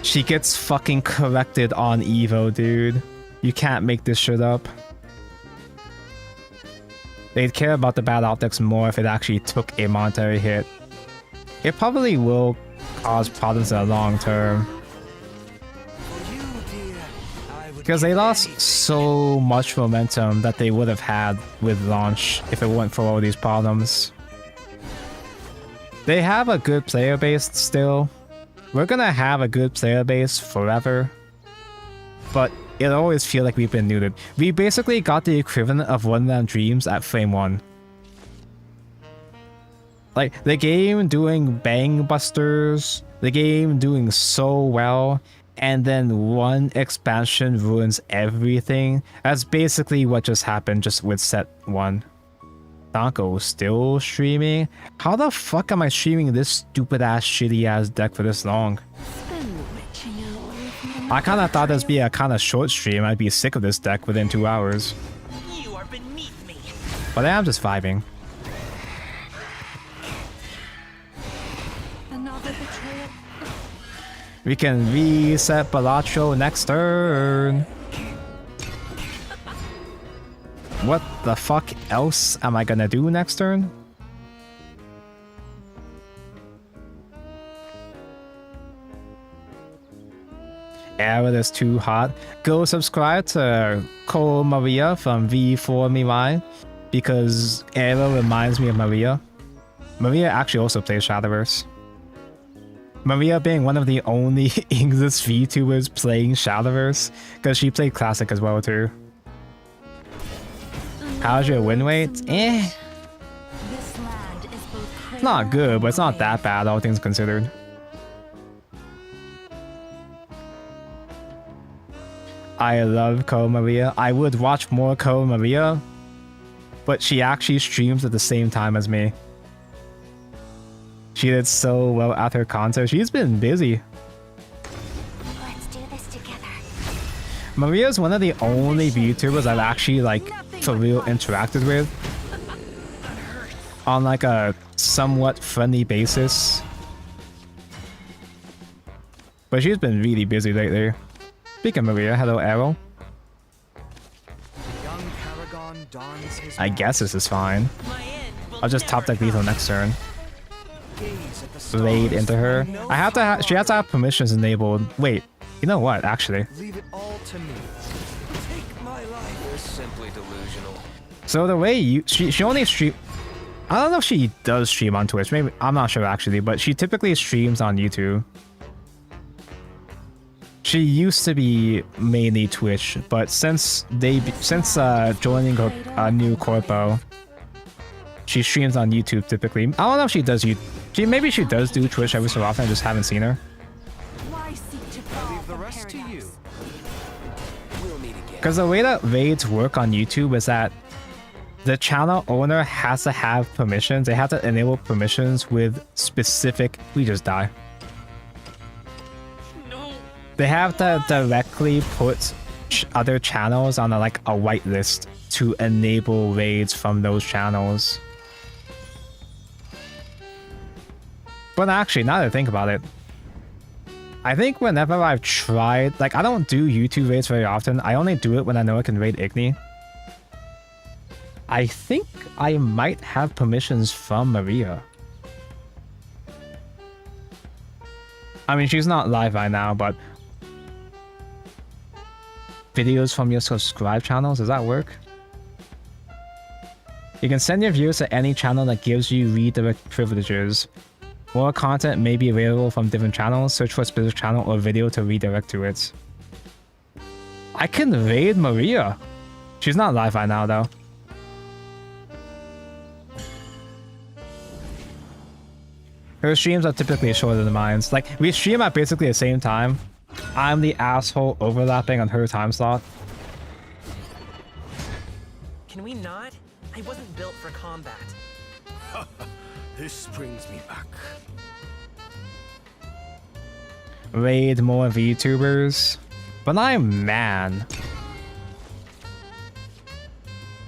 She gets fucking corrected on Evo, dude. You can't make this shit up. They'd care about the bad optics more if it actually took a monetary hit. It probably will cause problems in the long term. Because they lost so much momentum that they would have had with launch if it weren't for all these problems. They have a good player base still. We're gonna have a good player base forever. But it always feels like we've been neutered. We basically got the equivalent of Wonderland Dreams at frame 1. Like, the game doing bang busters, the game doing so well, and then one expansion ruins everything. That's basically what just happened just with set 1. Danko still streaming? How the fuck am I streaming this stupid ass shitty ass deck for this long? I kinda thought this would be a kinda short stream. I'd be sick of this deck within 2 hours. You are beneath me. But I'm just vibing. We can reset Balatro next turn. What the fuck else am I gonna do next turn? Arid is too hot. Go subscribe to Cole Maria from V4MY because Aero reminds me of Maria. Maria actually also plays Shadowverse. Maria being one of the only English VTubers playing Shadowverse, because she played Classic as well too. How's your win rate? Eh. Not good, but it's not that bad, all things considered. I love Ko Maria. I would watch more Ko Maria, but she actually streams at the same time as me. She did so well at her concert. She's been busy. Let's do this together. Maria's one of the only VTubers I've actually like for real interacted with on like a somewhat friendly basis. But she's been really busy lately. Speaking of Maria, hello Arrow. Young Paragon dons his I guess this is fine. I'll just top deck lethal next turn. gaze at the Blade stars, into her. no I have to have. She has to have permissions enabled. Wait, you know what? Actually, Leave it all to me. Take my life. You're simply delusional. so the way you she only stream. I don't know if she does stream on Twitch. Maybe I'm not sure actually, but she typically streams on YouTube. She used to be mainly Twitch, but since joining her new corpo, she streams on YouTube typically. I don't know if she does maybe she does do Twitch every so often. I just haven't seen her. Why seek to I fall leave the from rest to you. paradise? We'll meet again. Because the way that raids work on YouTube is that the channel owner has to have permissions. They have to enable permissions with specific. We just die. They have to directly put other channels on a whitelist to enable raids from those channels. But actually, now that I think about it, I think whenever I've tried, like, I don't do YouTube raids very often. I only do it when I know I can raid Igni. I think I might have permissions from Maria. I mean, she's not live right now, but videos from your subscribe channels, does that work? You can send your viewers to any channel that gives you redirect privileges. More content may be available from different channels. Search for a specific channel or video to redirect to it. I can raid Maria. She's not live right now though. Her streams are typically shorter than mine. Like, we stream at basically the same time. I'm the asshole overlapping on her time slot. Can we not? I wasn't built for combat. This brings me back. Raid more VTubers. But I'm man.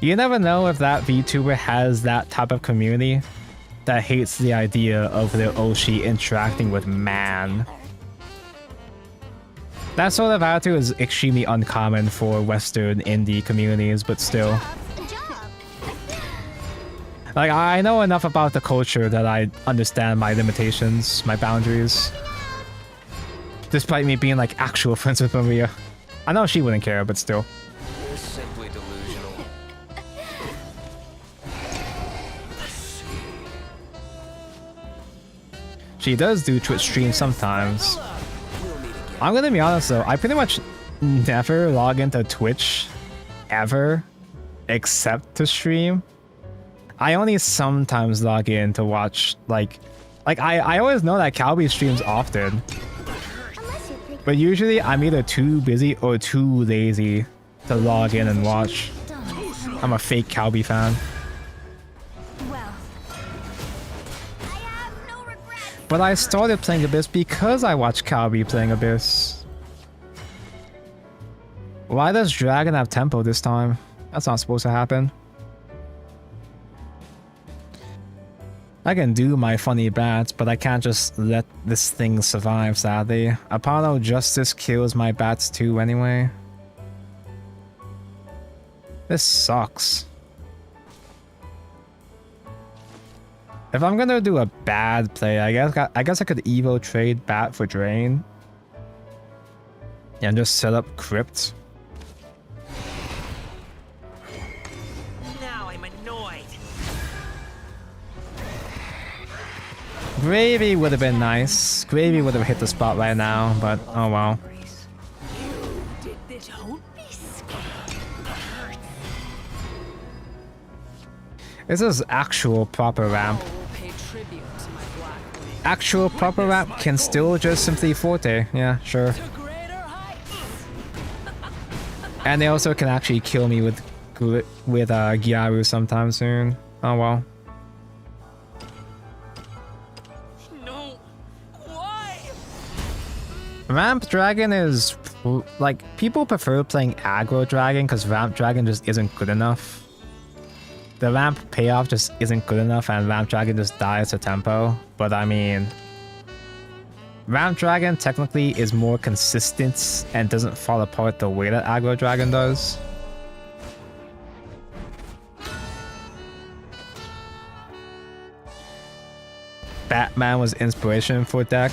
You never know if that VTuber has that type of community that hates the idea of their Oshi interacting with man. That sort of attitude is extremely uncommon for Western indie communities, but still. Like, I know enough about the culture that I understand my limitations, my boundaries. Despite me being like actual friends with Maria. I know she wouldn't care, but still. You're simply delusional. She does do Twitch streams sometimes. We'll meet again. I'm gonna be honest though, I pretty much never log into Twitch ever except to stream. I only sometimes log in to watch like I always know that Calby streams often. But usually I'm either too busy or too lazy to log in and watch. I'm a fake Calby fan. Well, But I started playing Abyss because I watched Calby playing Abyss. Why does Dragon have tempo this time? That's not supposed to happen. I can do my funny bats, but I can't just let this thing survive, sadly. Apollo Justice kills my bats too anyway. This sucks. If I'm gonna do a bad play, I guess I could Evo trade bat for Drain. And just set up Crypt. Now I'm annoyed. Gravy would have been nice. Gravy would have hit the spot right now, but oh well. Did this? Don't be scared. This is actual proper ramp. Pay tribute to my black wing. Actual proper ramp can still just simply forte. Yeah, sure. To greater heights. And they also can actually kill me with Gyaru sometime soon. Oh well. No. Why? Ramp Dragon is Like, people prefer playing aggro dragon because ramp dragon just isn't good enough. The ramp payoff just isn't good enough and ramp dragon just dies to tempo. But I mean, ramp dragon technically is more consistent and doesn't fall apart the way that aggro dragon does. Batman was inspiration for deck.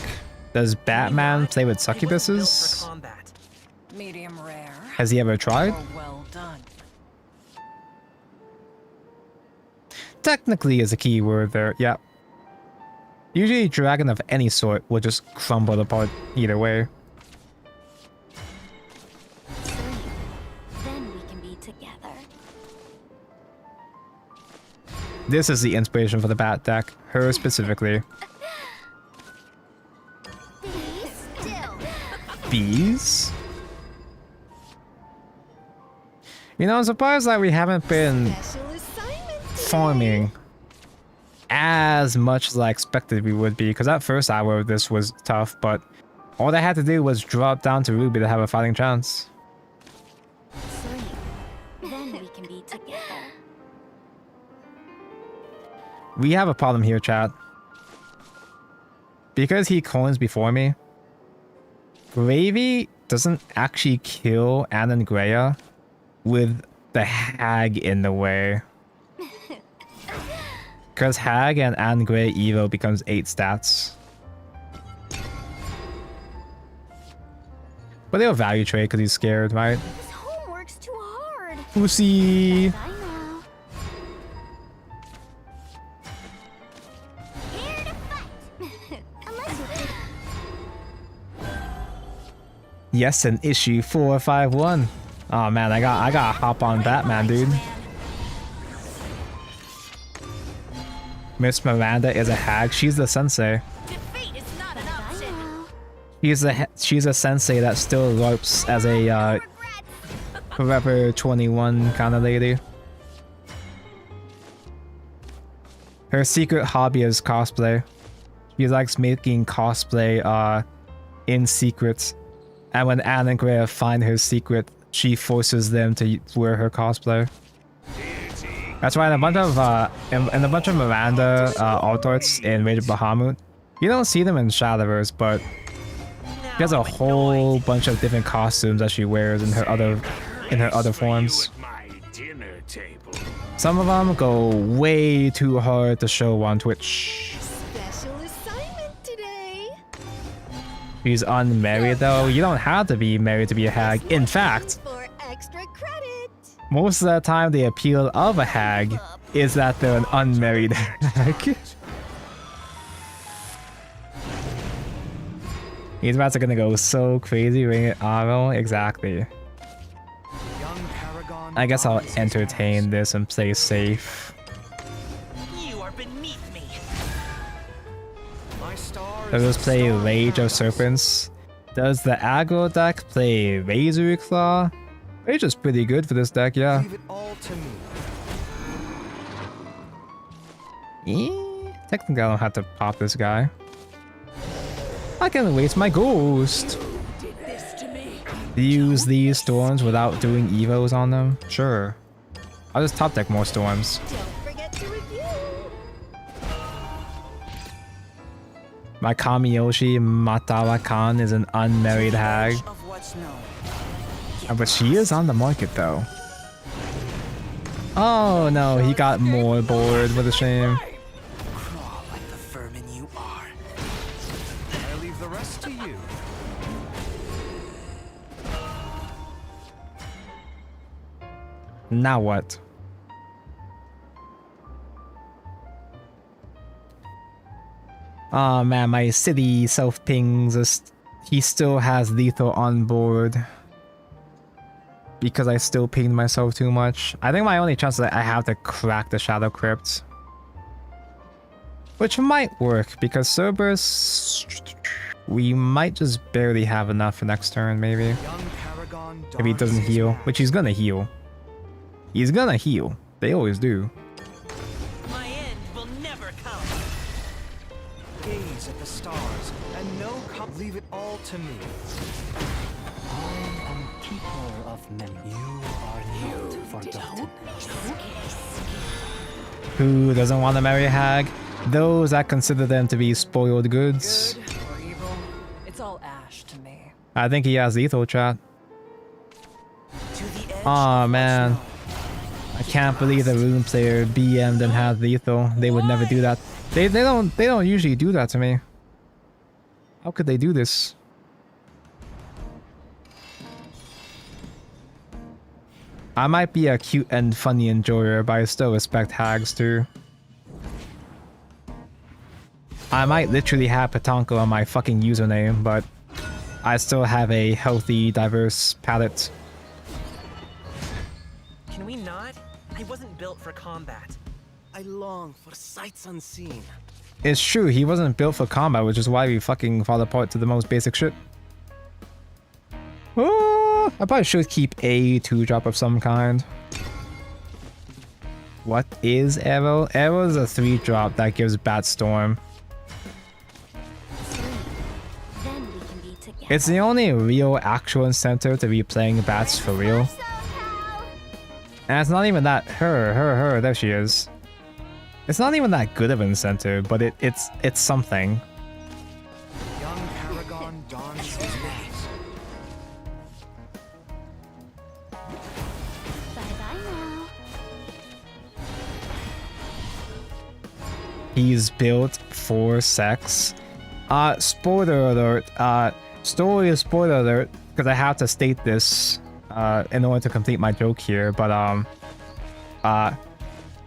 Does Batman play with succubuses? Medium rare. Has he ever tried? Or well done. Technically is a key word there, yeah. Usually dragon of any sort will just crumble apart either way. Then we can be together. This is the inspiration for the Bat deck, her specifically. Bees? You know, I'm surprised that we haven't been farming as much as I expected we would be, because that first hour of this was tough, but all I had to do was drop down to Ruby to have a fighting chance. Then we can be together. We have a problem here, chat. Because he coins before me, Gravy doesn't actually kill Anne and Greya with the Hag in the way. Because Hag and Anne Grey Evo becomes 8 stats. But they'll value trade because he's scared, right? This homework's too hard. Pussy! I know. Here to fight. Unless you Yes, an issue 451. Oh man, I gotta hop on Batman, dude. Miss Miranda is a hag. She's the sensei. Defeat is not an option. She's a sensei that still LARPs as a Forever 21 kind of lady. Her secret hobby is cosplay. She likes making cosplay in secret. And when Anne and Greya find her secret, she forces them to wear her cosplay. That's why in a bunch of in a bunch of Miranda alt arts in Rage of Bahamut, you don't see them in Shadowverse, but she has a whole bunch of different costumes that she wears in her other forms. Some of them go way too hard to show on Twitch. Special assignment today. She's unmarried though. You don't have to be married to be a hag. In fact, For extra credit. most of the time the appeal of a hag is that they're an unmarried hag. These rats are gonna go so crazy ringing Aro. Exactly. I guess I'll entertain this and play safe. You are beneath me. Does this play Rage of Serpents? Does the aggro deck play Razor Claw? Rage is pretty good for this deck, yeah. Leave it all to me. Technically I don't have to pop this guy. I can waste my ghost. Did this to me. Use these storms without doing evos on them? Sure. I'll just top deck more storms. Don't forget to review. My Kamiyoshi Matawa-kan is an unmarried hag. Of what's known. But she is on the market though. Oh no, he got more bored. What a shame. Crawl like the vermin you are. I leave the rest to you. Now what? Oh man, my city self pings. He still has lethal on board. Because I still pinged myself too much. I think my only chance is that I have to crack the Shadow Crypt. Which might work, because Cerberus... We might just barely have enough for next turn, maybe. If he doesn't heal, which he's gonna heal. He's gonna heal. They always do. My end will never come. Gaze at the stars and no leave it all to me. Keeper of memory. You are not forgotten. Who doesn't want to marry a hag? Those that consider them to be spoiled goods. Good or evil, it's all ash to me. I think he has lethal chat. To the edge. Aw, man. I can't believe the rune player BM'd and had lethal. They would never do that. They don't usually do that to me. How could they do this? I might be a cute and funny enjoyer, but I still respect hags too. I might literally have Patonko on my fucking username, but I still have a healthy, diverse palette. Can we not? I wasn't built for combat. I long for sights unseen. It's true, he wasn't built for combat, which is why we fucking fall apart to the most basic shit. Oh, I probably should keep a 2-drop of some kind. What is Arrow? Arrow is a 3-drop that gives Bat Storm. Then we can be together. It's the only real actual incentive to be playing Bats for real. And it's not even that her, there she is. It's not even that good of an incentive, but it's something. Young Paragon dons his mask. Bye-bye now. He's built for sex. Spoiler alert. Story spoiler alert, because I have to state this in order to complete my joke here, but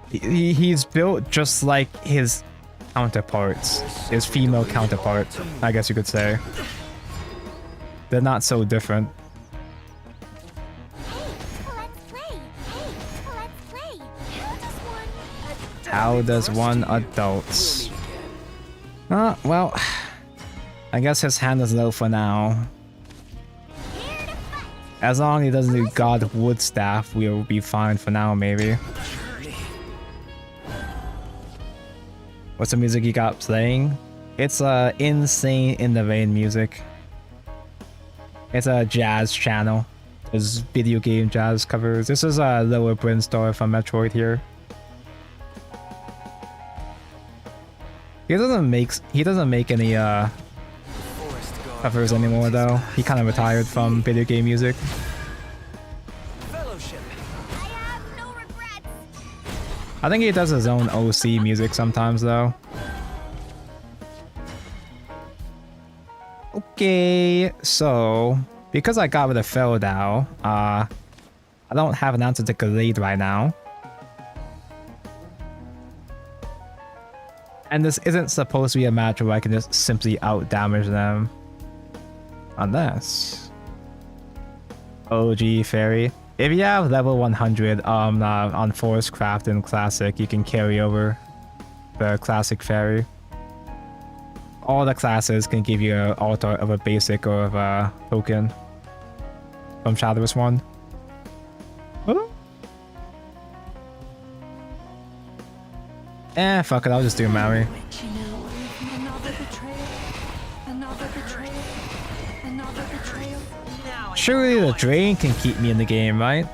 he's built just like his counterparts, his female counterpart, I guess you could say. They're not so different. Hey, let's play. Hey, let's play. How does one adults? Well, I guess his hand is low for now. As long as he doesn't do God Woodstaff, we'll be fine for now, maybe. What's the music you got playing? It's insane in the vein music. It's a jazz channel. There's video game jazz covers. This is a Lower Brinstar from Metroid here. He doesn't make any covers anymore though. He kind of retired from video game music. Fellowship. I have no regrets. I think he does his own OC music sometimes though. Okay, so because I got rid of Feldau, I don't have an answer to Glade right now. And this isn't supposed to be a match where I can just simply out-damage them. Unless... OG Fairy. If you have level 100 on Abysscraft and Classic, you can carry over the Classic Fairy. All the classes can give you an altar of a basic or of a token from Shadowverse 1. Oh. Fuck it, I'll just do Maui. Surely the drain can keep me in the game, right?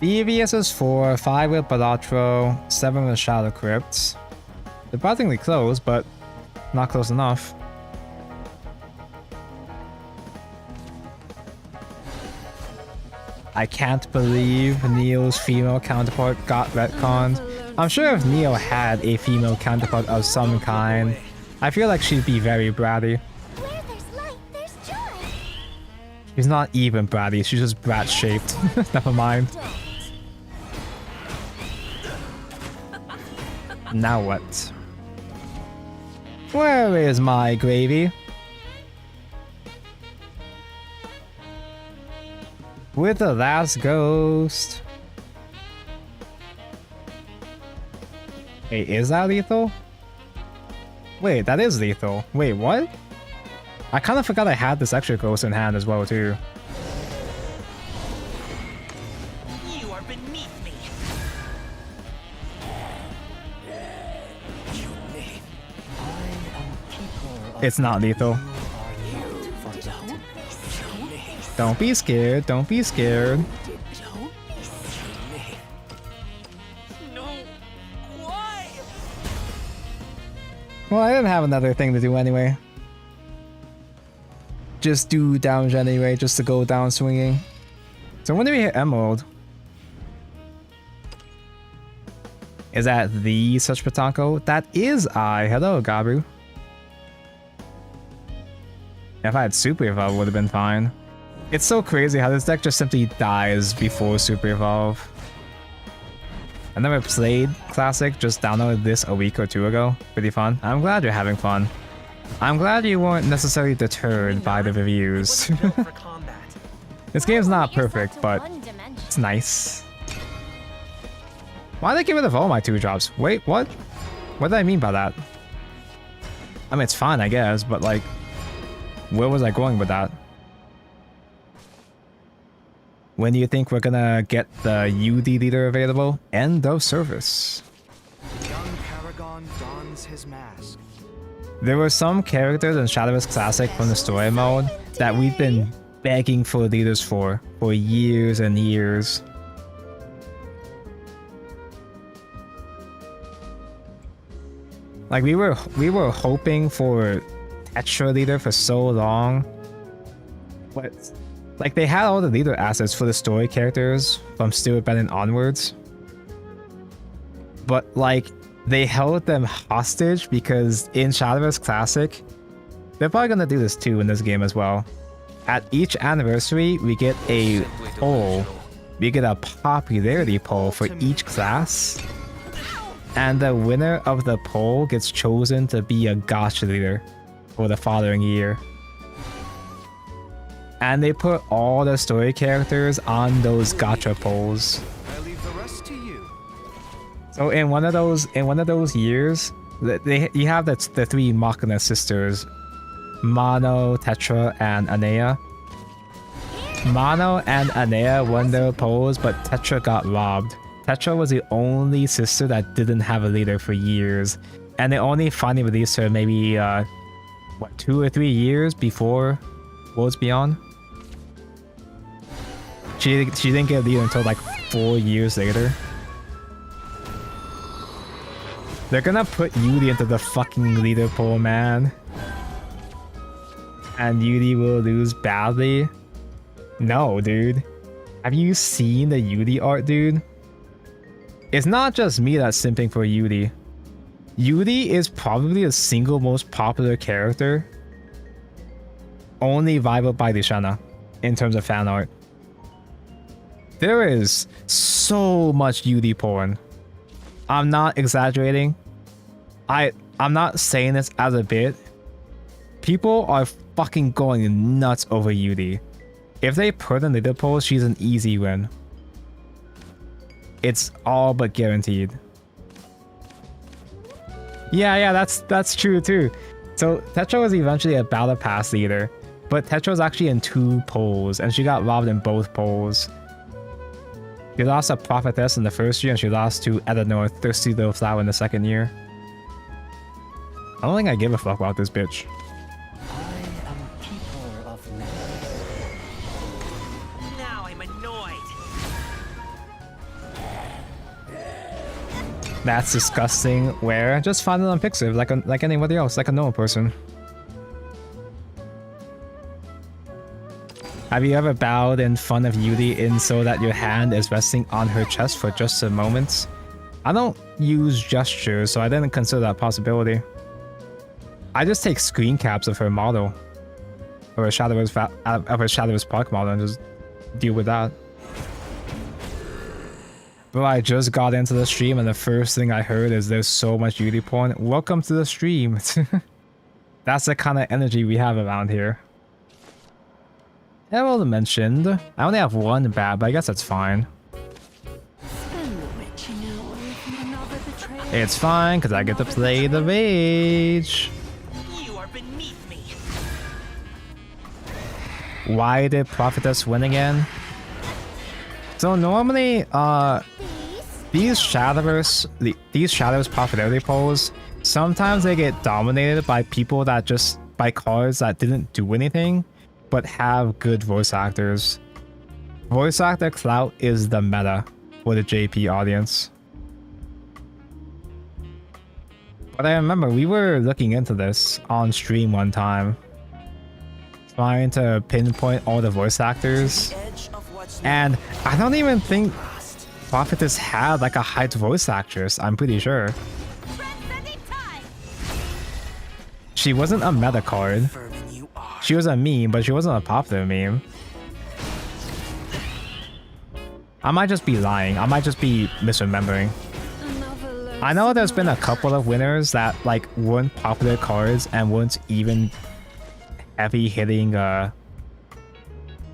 EVS is 4, 5 with Balatro, 7 with Shadow Crypt. Surprisingly close, but not close enough. I can't believe Neo's female counterpart got retconned. I'm sure if Neo had a female counterpart of some kind, I feel like she'd be very bratty. Where there's light, there's joy. She's not even bratty, she's just brat-shaped. Never mind. Now what? Where is my gravy? With the last ghost. Hey, is that lethal? Wait, that is lethal. Wait, what? I kind of forgot I had this extra ghost in hand as well, too. You are beneath me. It's not lethal. You are not forgotten. Don't be scared. Don't be scared. No. Why? Well, I didn't have another thing to do anyway. Just do damage anyway, just to go down swinging. So when do we hit Emerald? Is that the such Patanko? That is I. Hello, Gabu. If I had Super Evolve, would have been fine. It's so crazy how this deck just simply dies before Super Evolve. I never played Classic, just downloaded this a week or two ago. Pretty fun. I'm glad you're having fun. I'm glad you weren't necessarily deterred by the reviews. Built for combat. This game's not Limit yourself perfect, to but one dimension. it's nice. Why did they get rid of all my 2-drops? Wait, what? What did I mean by that? I mean, it's fine, I guess, but like, where was I going with that? When do you think we're gonna get the UD leader available? End of service. Young Paragon dons his mask. There were some characters in Shadowverse Classic from the story mode that we've been begging for leaders for years and years. Like we were hoping for Tetra leader for so long, but like they had all the leader assets for the story characters from Stuart Bennett onwards, but like they held them hostage because in Shadowverse Classic, they're probably gonna do this too in this game as well. At each anniversary, we get a poll. We get a popularity poll for each class. And the winner of the poll gets chosen to be a gacha leader for the following year. And they put all the story characters on those gacha polls. I leave the rest to you. So in one of those years, you have the 3 Machina sisters, Mono, Tetra, and Anea. Mono and Anea won their polls, but Tetra got robbed. Tetra was the only sister that didn't have a leader for years, and they only finally released her maybe 2 or 3 years before Worlds Beyond. She didn't get a leader until like 4 years later. They're gonna put Yuri into the fucking leader pool, man. And Yuri will lose badly. No, dude. Have you seen the Yuri art, dude? It's not just me that's simping for Yuri. Yuri is probably the single most popular character, only rivaled by Lishana in terms of fan art. There is so much Yuri porn. I'm not exaggerating. I'm not saying this as a bit. People are fucking going nuts over Yuri. If they put in leader polls, she's an easy win. It's all but guaranteed. Yeah, that's true too. So Tetra was eventually a Battle Pass leader, but Tetra was actually in 2 polls, and she got robbed in both polls. She lost a Prophetess in the first year, and she lost to Eleanor, Thirsty Little Flower, in the second year. I don't think I give a fuck about this bitch. I am keeper of memories. Now I'm annoyed. That's disgusting. Where? Just find it on Pixiv, like anybody else, like a normal person. Have you ever bowed in front of Yuri in so that your hand is resting on her chest for just a moment? I don't use gestures, so I didn't consider that possibility. I just take screen caps of her model, or a Shadowverse Park model, and just deal with that. Bro, I just got into the stream and the first thing I heard is there's so much Yuri porn. Welcome to the stream. That's the kind of energy we have around here. Emerald mentioned. I only have 1 bad, but I guess that's fine. Spend the witching hour with another betrayal. It's fine, because I get to play the mage. You are beneath me. Why did Prophetess win again? So normally, these Shadowverse popularity polls, sometimes they get dominated by people that just by cards that didn't do anything, but have good voice actors. Voice actor clout is the meta for the JP audience. But I remember we were looking into this on stream one time, trying to pinpoint all the voice actors, and I don't even think Prophetess had like a hyped voice actress, I'm pretty sure. She wasn't a meta card. She was a meme, but she wasn't a popular meme. I might just be lying. I might just be misremembering. I know there's been a couple of winners that like weren't popular cards and weren't even heavy hitting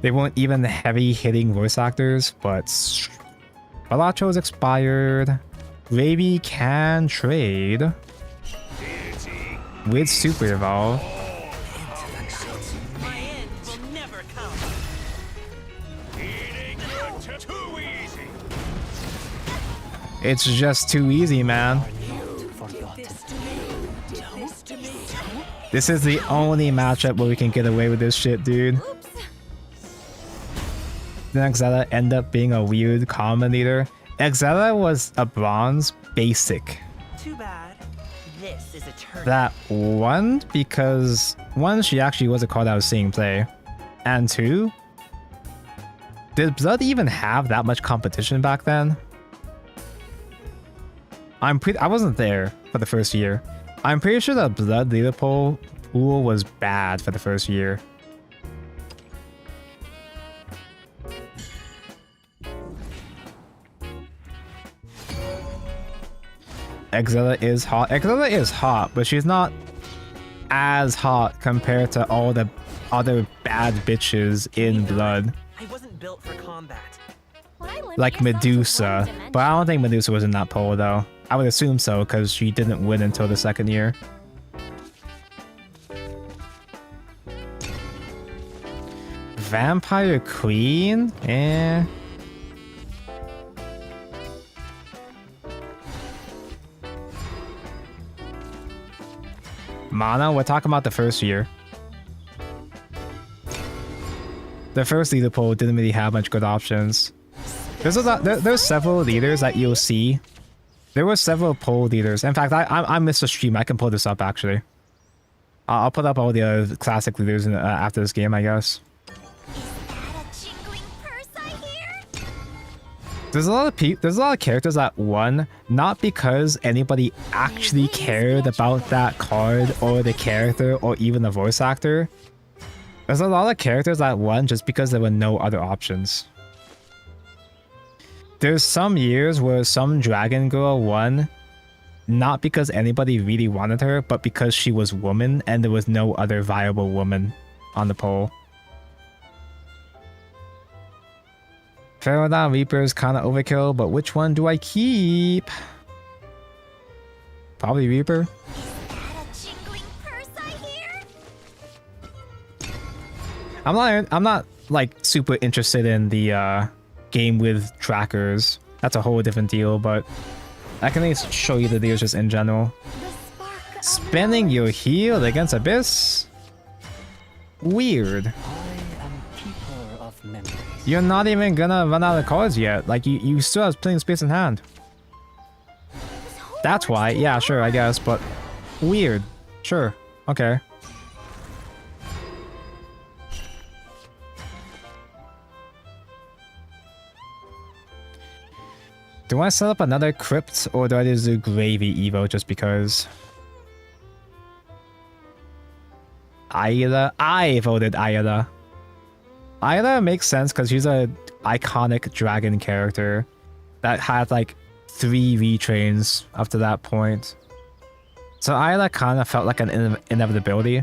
they weren't even heavy hitting voice actors, but Balacho's expired. Gravy can trade with Super Evolve. My end will never come. Too easy. It's just too easy, man. This is the only matchup where we can get away with this shit, dude. Then Exela end up being a weird common leader. Exela was a bronze basic. Too bad. This is a turn. That one, because one, she actually was a card I was seeing play, and two, did Blood even have that much competition back then? I wasn't there for the first year. I'm pretty sure the Blood leader pool was bad for the first year. Exela is hot. Exela is hot, but she's not as hot compared to all the other bad bitches in Blood. I wasn't built for combat. Like Medusa. But I don't think Medusa was in that poll though. I would assume so, because she didn't win until the second year. Vampire Queen? Eh. Mana, we're talking about the first year. The first leader poll didn't really have much good options. There's several leaders that you'll see. There were several poll leaders. In fact, I missed a stream. I can pull this up actually. I'll put up all the other classic leaders after this game, I guess. There's a lot of characters that won not because anybody actually cared about that card or the character or even the voice actor. There's a lot of characters that won just because there were no other options. There's some years where some dragon girl won not because anybody really wanted her, but because she was woman and there was no other viable woman on the poll. Pharaoh Reaper is kind of overkill, but which one do I keep? Probably Reaper. I'm not like super interested in the game with trackers. That's a whole different deal, but I can at least show you the deals just in general. Spending your heal against Abyss? Weird. You're not even gonna run out of cards yet. Like, you still have plenty of space in hand. That's why. Yeah, sure, I guess, but weird. Sure. Okay. Do I set up another crypt or do I just do Gravy Evo just because? Ayla? I voted Ayla. Ayla makes sense because she's a iconic dragon character that had like 3 retrains up to that point. So Ayla kind of felt like an inevitability.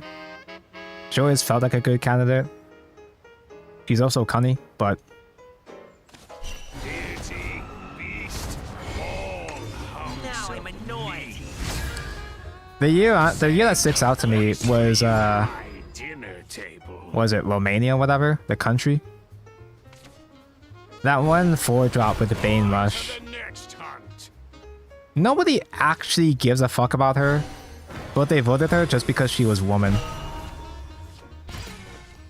She always felt like a good candidate. She's also cunning, but the year that sticks out to me was it Romania or whatever? The country? That one 4-drop with the Bane Rush. Nobody actually gives a fuck about her, but they voted her just because she was woman.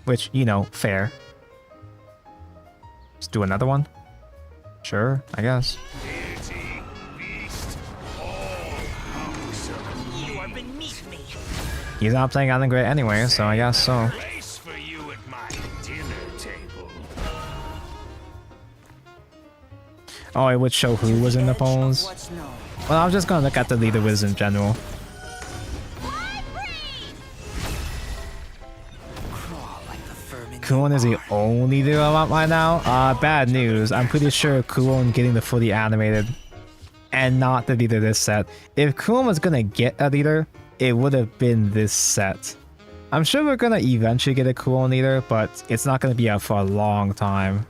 which, you know, fair. Let's do another one. Sure, I guess. Deity, beast, all house of You are beneath me. He's not playing Island Great anyway, so I guess so. place for you at my dinner table. Oh, it would show who was in the polls. What's known? Well, I'm just gonna look at the leader wiz in general. Crawl like the vermin. Kuon is the only leader I want right now. Bad news. I'm pretty sure Kuon getting the fully animated and not the leader this set. If Kuon was gonna get a leader, it would have been this set. I'm sure we're gonna eventually get a Kuon leader, but it's not gonna be out for a long time.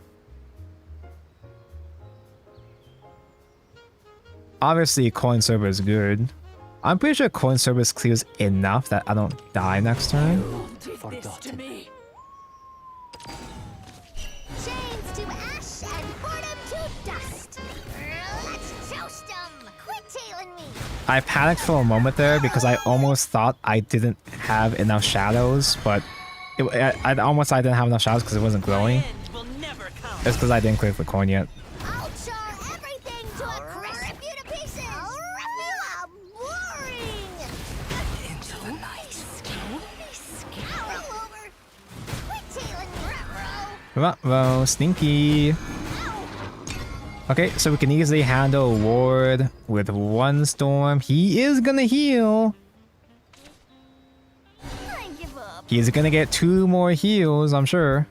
Obviously, coin server is good. I'm pretty sure coin service clears enough that I don't die next turn. Forgotten. Chains to ash and boredom to dust. Let's toast them. Quit tailing me. I panicked for a moment there because I almost thought I didn't have enough shadows, but I almost thought I didn't have enough shadows because it wasn't glowing. End will never come. It's because I didn't clear the coin yet. I'll char everything to a crisp. Rip you to pieces. Boring. Into the night. Roll over. Quit tailing me. Ruh-roh, stinky. Okay, so we can easily handle Ward with one storm. He is gonna heal. I give up. He's gonna get 2 more heals, I'm sure.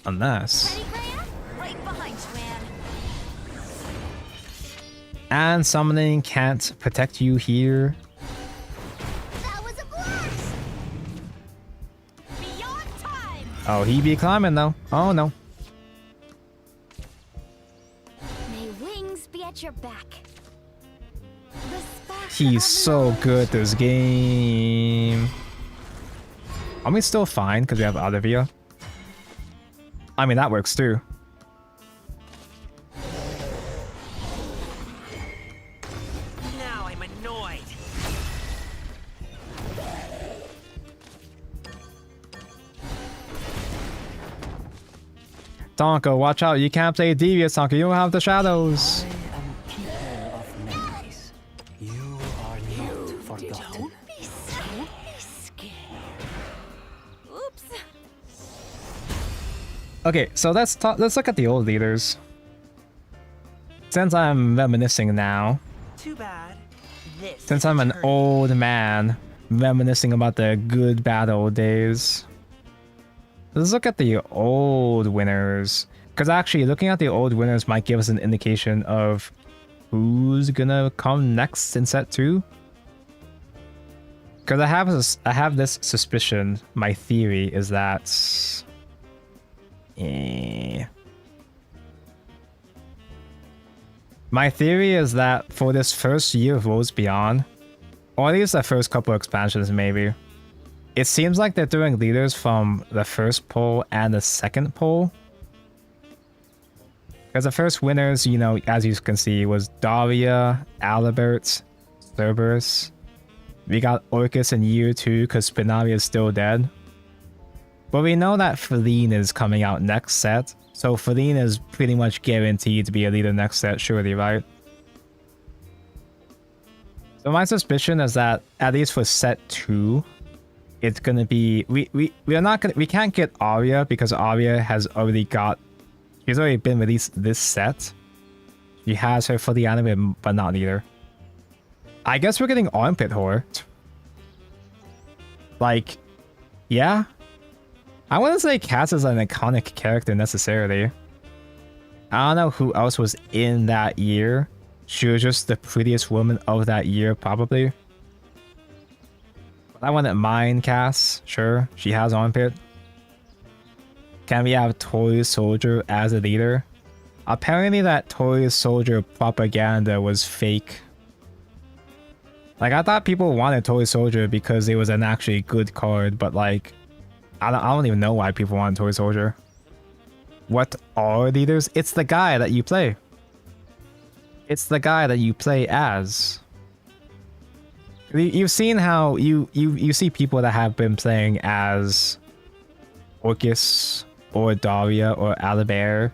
Unless... Ready, Graham? Right behind you, man. And summoning can't protect you here. That was a blast. Beyond time. Oh, he be climbing though. Oh no. May wings be at your back. The spark He's of so knowledge. good this game. Are we still fine because we have Olivia? I mean, that works too. Now I'm annoyed. Tonka, watch out. You can't play Devious, Tonka. You don't have the shadows. I am keeper of memories. You are not forgotten. Oops. Okay, so let's look at the old leaders. Since I'm reminiscing now, Too bad. This. since I'm an old man reminiscing about the good bad old days, let's look at the old winners. Because actually, looking at the old winners might give us an indication of who's gonna come next in set 2. Because I have this suspicion. My theory is that. My theory is that for this first year of Worlds Beyond, or at least the first couple expansions maybe, it seems like they're doing leaders from the first poll and the second poll. Because the first winners, you know, as you can see, was Daria, Alibert, Cerberus. We got Orcus in year 2 because Spinavi is still dead. But we know that Feline is coming out next set, so Feline is pretty much guaranteed to be a leader next set, surely, right? So my suspicion is that, at least for set 2, it's gonna be... We can't get Arya because Arya has already got... She's already been released this set. She has her fully animated, but not leader. I guess we're getting Armpit Whore. Like, yeah. I wouldn't say Cass is an iconic character necessarily. I don't know who else was in that year. She was just the prettiest woman of that year, probably. But I wouldn't mind Cass. Sure, she has Armpit. Can we have Toy Soldier as a leader? Apparently that Toy Soldier propaganda was fake. Like, I thought people wanted Toy Soldier because it was an actually good card, but like, I don't even know why people want Toy Soldier. What are leaders? It's the guy that you play. It's the guy that you play as. You've seen how you see people that have been playing as Orcus or Daria or Alibair.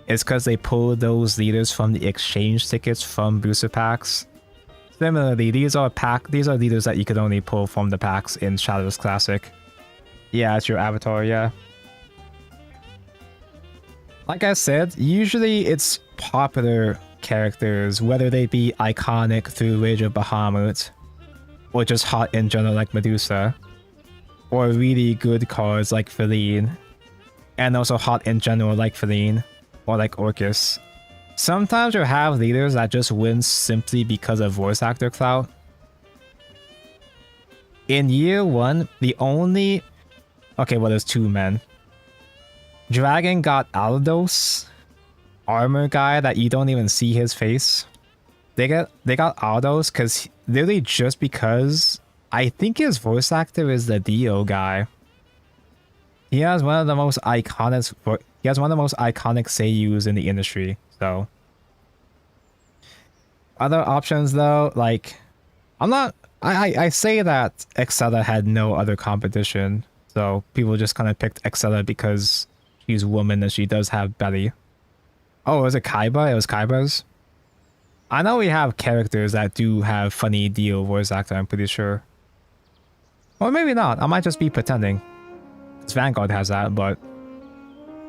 It's because they pull those leaders from the exchange tickets from booster packs. Similarly, these are leaders that you could only pull from the packs in Shadowverse Classic. Yeah, it's your avatar, yeah. Like I said, usually it's popular characters, whether they be iconic through Rage of Bahamut, or just hot in general like Medusa, or really good cards like Feline, and also hot in general like Feline, or like Orcus. Sometimes you have leaders that just win simply because of voice actor clout. In year 1, the only... Okay, well, there's 2 men. Dragon got Aldos, armor guy that you don't even see his face. They got Aldos because literally just because I think his voice actor is the Dio guy. He has one of the most iconic seiyus in the industry. So other options though, like I say that Excella had no other competition, so people just kind of picked Excella because she's a woman and she does have belly. Oh, was it Kaiba? It was Kaiba's. I know we have characters that do have funny Dio voice actor, I'm pretty sure. Or maybe not, I might just be pretending. Because Vanguard has that, but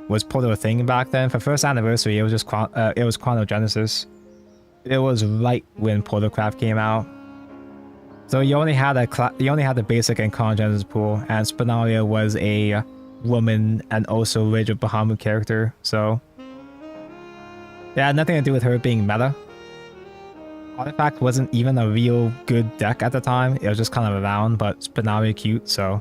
was Portal a thing back then? For first anniversary, it was just Chronogenesis. It was right when Portalcraft came out. So you only had the basic and Chronogenesis pool, and Spinalia was a woman and also Rage of Bahamut character, so it had nothing to do with her being meta. Artifact wasn't even a real good deck at the time, it was just kind of around, but Spinalia cute, so.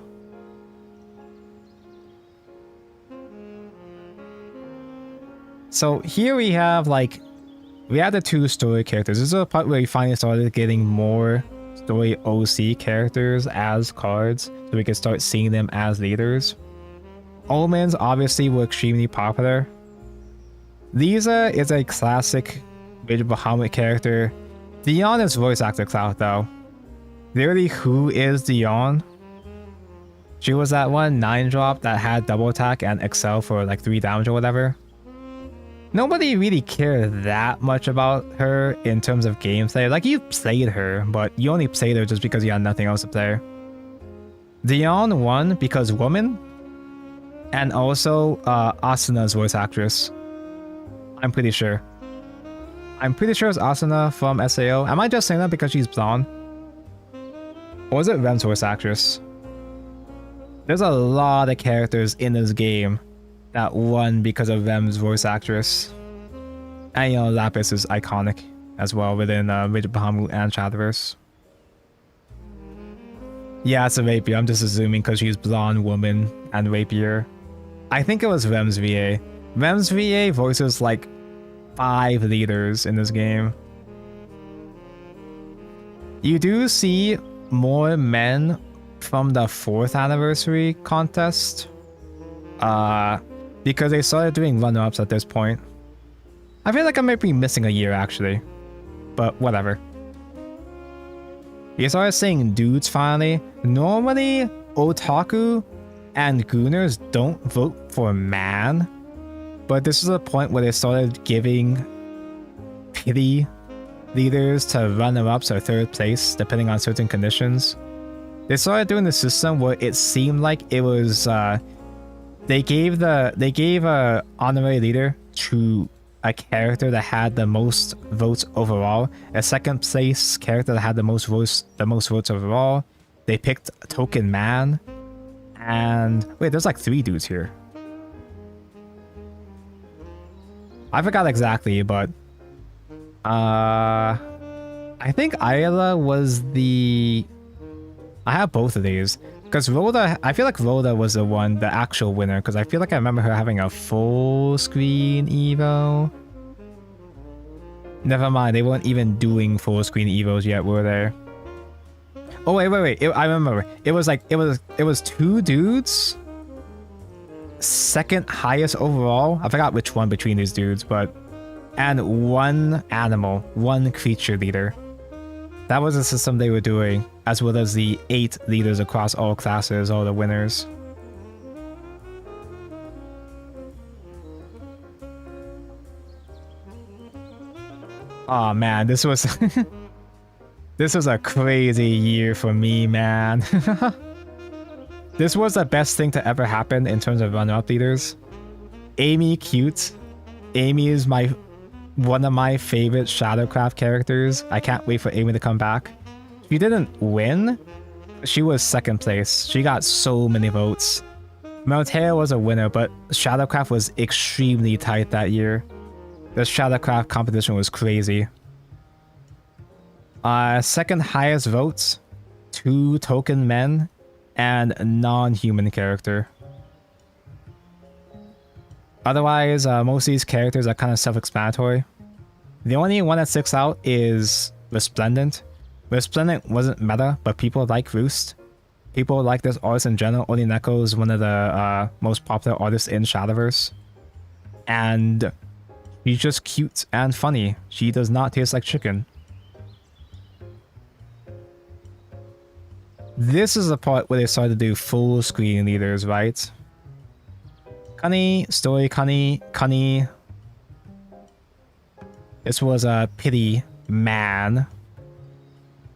So here we have the 2 story characters. This is a part where we finally started getting more story OC characters as cards, so we could start seeing them as leaders. Omens obviously were extremely popular. Lisa is a classic Rage of Bahamut character. Dion is voice actor clout though. Literally, who is Dion? She was that one 9-drop that had double attack and excel for like 3 damage or whatever. Nobody really cared that much about her in terms of gameplay. Like, you played her, but you only played her just because you had nothing else to play. Dion won because woman, and also Asuna's voice actress. I'm pretty sure. I'm pretty sure it's Asuna from SAO. Am I just saying that because she's blonde? Or is it Rem's voice actress? There's a lot of characters in this game that won because of Rem's voice actress. And you know, Lapis is iconic as well within Rage of Bahamut and Shadowverse. Yeah, it's a Rapier. I'm just assuming because she's blonde woman and Rapier. I think it was Rem's VA. Rem's VA voices like 5 leaders in this game. You do see more men from the 4th anniversary contest. Because they started doing runner-ups at this point. I feel like I might be missing a year actually. But whatever. You started seeing dudes finally. Normally, otaku and gooners don't vote for man. But this is a point where they started giving pity leaders to runner-ups or 3rd place, depending on certain conditions. They started doing the system where it seemed like it was they gave a honorary leader to a character that had the most votes overall, a 2nd place character that had the most votes overall. They picked a token man, and wait, there's like 3 dudes here. I forgot exactly, but I think Ayla was the... I have both of these. Because Rhoda, I feel like Rhoda was the actual winner, because I feel like I remember her having a full screen Evo. Never mind, they weren't even doing full screen Evos yet, were they? Oh wait, I remember. It was 2 dudes second highest overall. I forgot which one between these dudes, but and one animal, one creature leader. That was the system they were doing, as well as the 8 leaders across all classes, all the winners. Oh man, this was this was a crazy year for me, man. This was the best thing to ever happen in terms of runner-up leaders. Amy cute. Amy is one of my favorite Shadowcraft characters. I can't wait for Amy to come back. She didn't win. She was second place. She got so many votes. Meltea was a winner, but Shadowcraft was extremely tight that year. The Shadowcraft competition was crazy. Second highest votes, 2 token men, and non-human character. Otherwise, most of these characters are kind of self-explanatory. The only one that sticks out is Resplendent. Resplendent wasn't meta, but people like Roost. People like this artist in general. Onineko is one of the most popular artists in Shadowverse. And she's just cute and funny. She does not taste like chicken. This is the part where they started to do full screen leaders, right? Cunny, story Cunny. This was a pity man.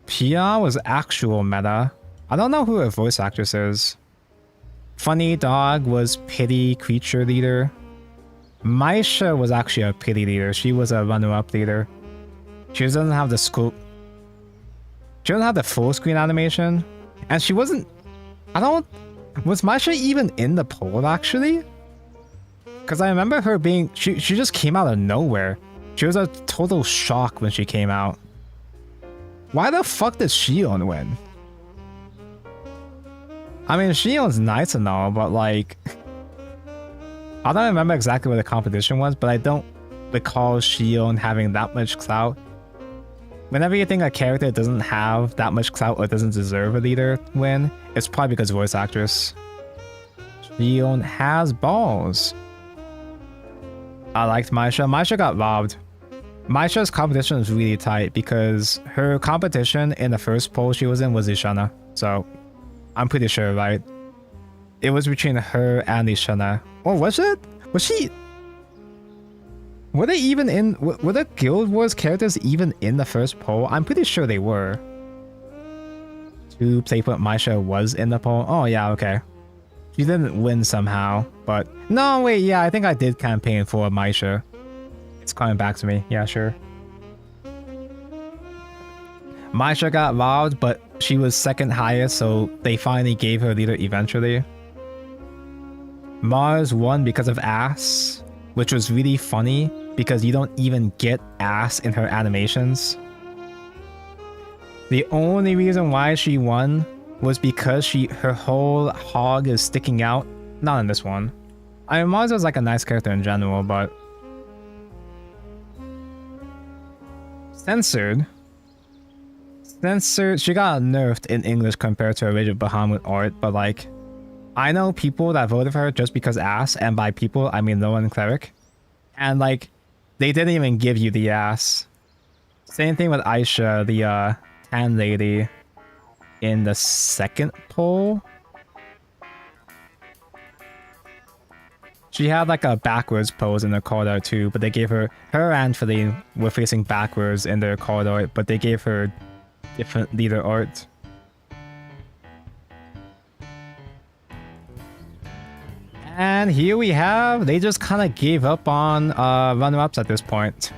Pia was actual meta. I don't know who her voice actress is. Funny Dog was pity creature leader. Maisha was actually a pity leader. She was a runner-up leader. She doesn't have the scope. She doesn't have the full screen animation. And she wasn't... Was Maisha even in the poll, actually? Because I remember her being... She just came out of nowhere. She was a total shock when she came out. Why the fuck did Shion win? I mean, Shion's nice and all, but like... I don't remember exactly what the competition was, but I don't recall Shion having that much clout. Whenever you think a character doesn't have that much clout or doesn't deserve a leader win, it's probably because voice actress. Shion has balls. I liked Maisha. Maisha got robbed. Maisha's competition was really tight because her competition in the first poll she was in was Ishana. So, I'm pretty sure, right? It was between her and Ishana. Or was it? Was she... Were they even in... Were the Guild Wars characters even in the first poll? I'm pretty sure they were. 2 Playpoint Maisha was in the poll. Oh, yeah, okay. She didn't win somehow, but... No, wait, yeah, I think I did campaign for Maisha. It's coming back to me. Yeah, sure. Maisha got robbed, but she was second highest, so they finally gave her leader eventually. Mars won because of ass, which was really funny because you don't even get ass in her animations. The only reason why she won was because her whole hog is sticking out. Not in this one. I mean, Mars was like a nice character in general, but... Censored, she got nerfed in English compared to original Bahamut art, but like... I know people that voted for her just because ass, and by people, I mean Loan Cleric. And like, they didn't even give you the ass. Same thing with Aisha, the tan lady in the second poll. She had like a backwards pose in the corridor too, but they gave her and Feline were facing backwards in their corridor, but they gave her different leader art. And here we have, they just kind of gave up on runner-ups at this point.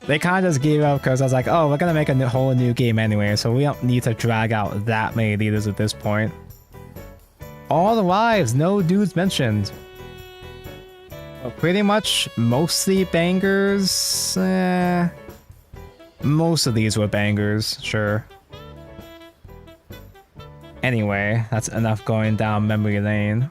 They kind of just gave up because I was like, oh, we're going to make a whole new game anyway, so we don't need to drag out that many leaders at this point. All the wives, no dudes mentioned. Well, pretty much mostly bangers. Most of these were bangers, sure. Anyway, that's enough going down memory lane.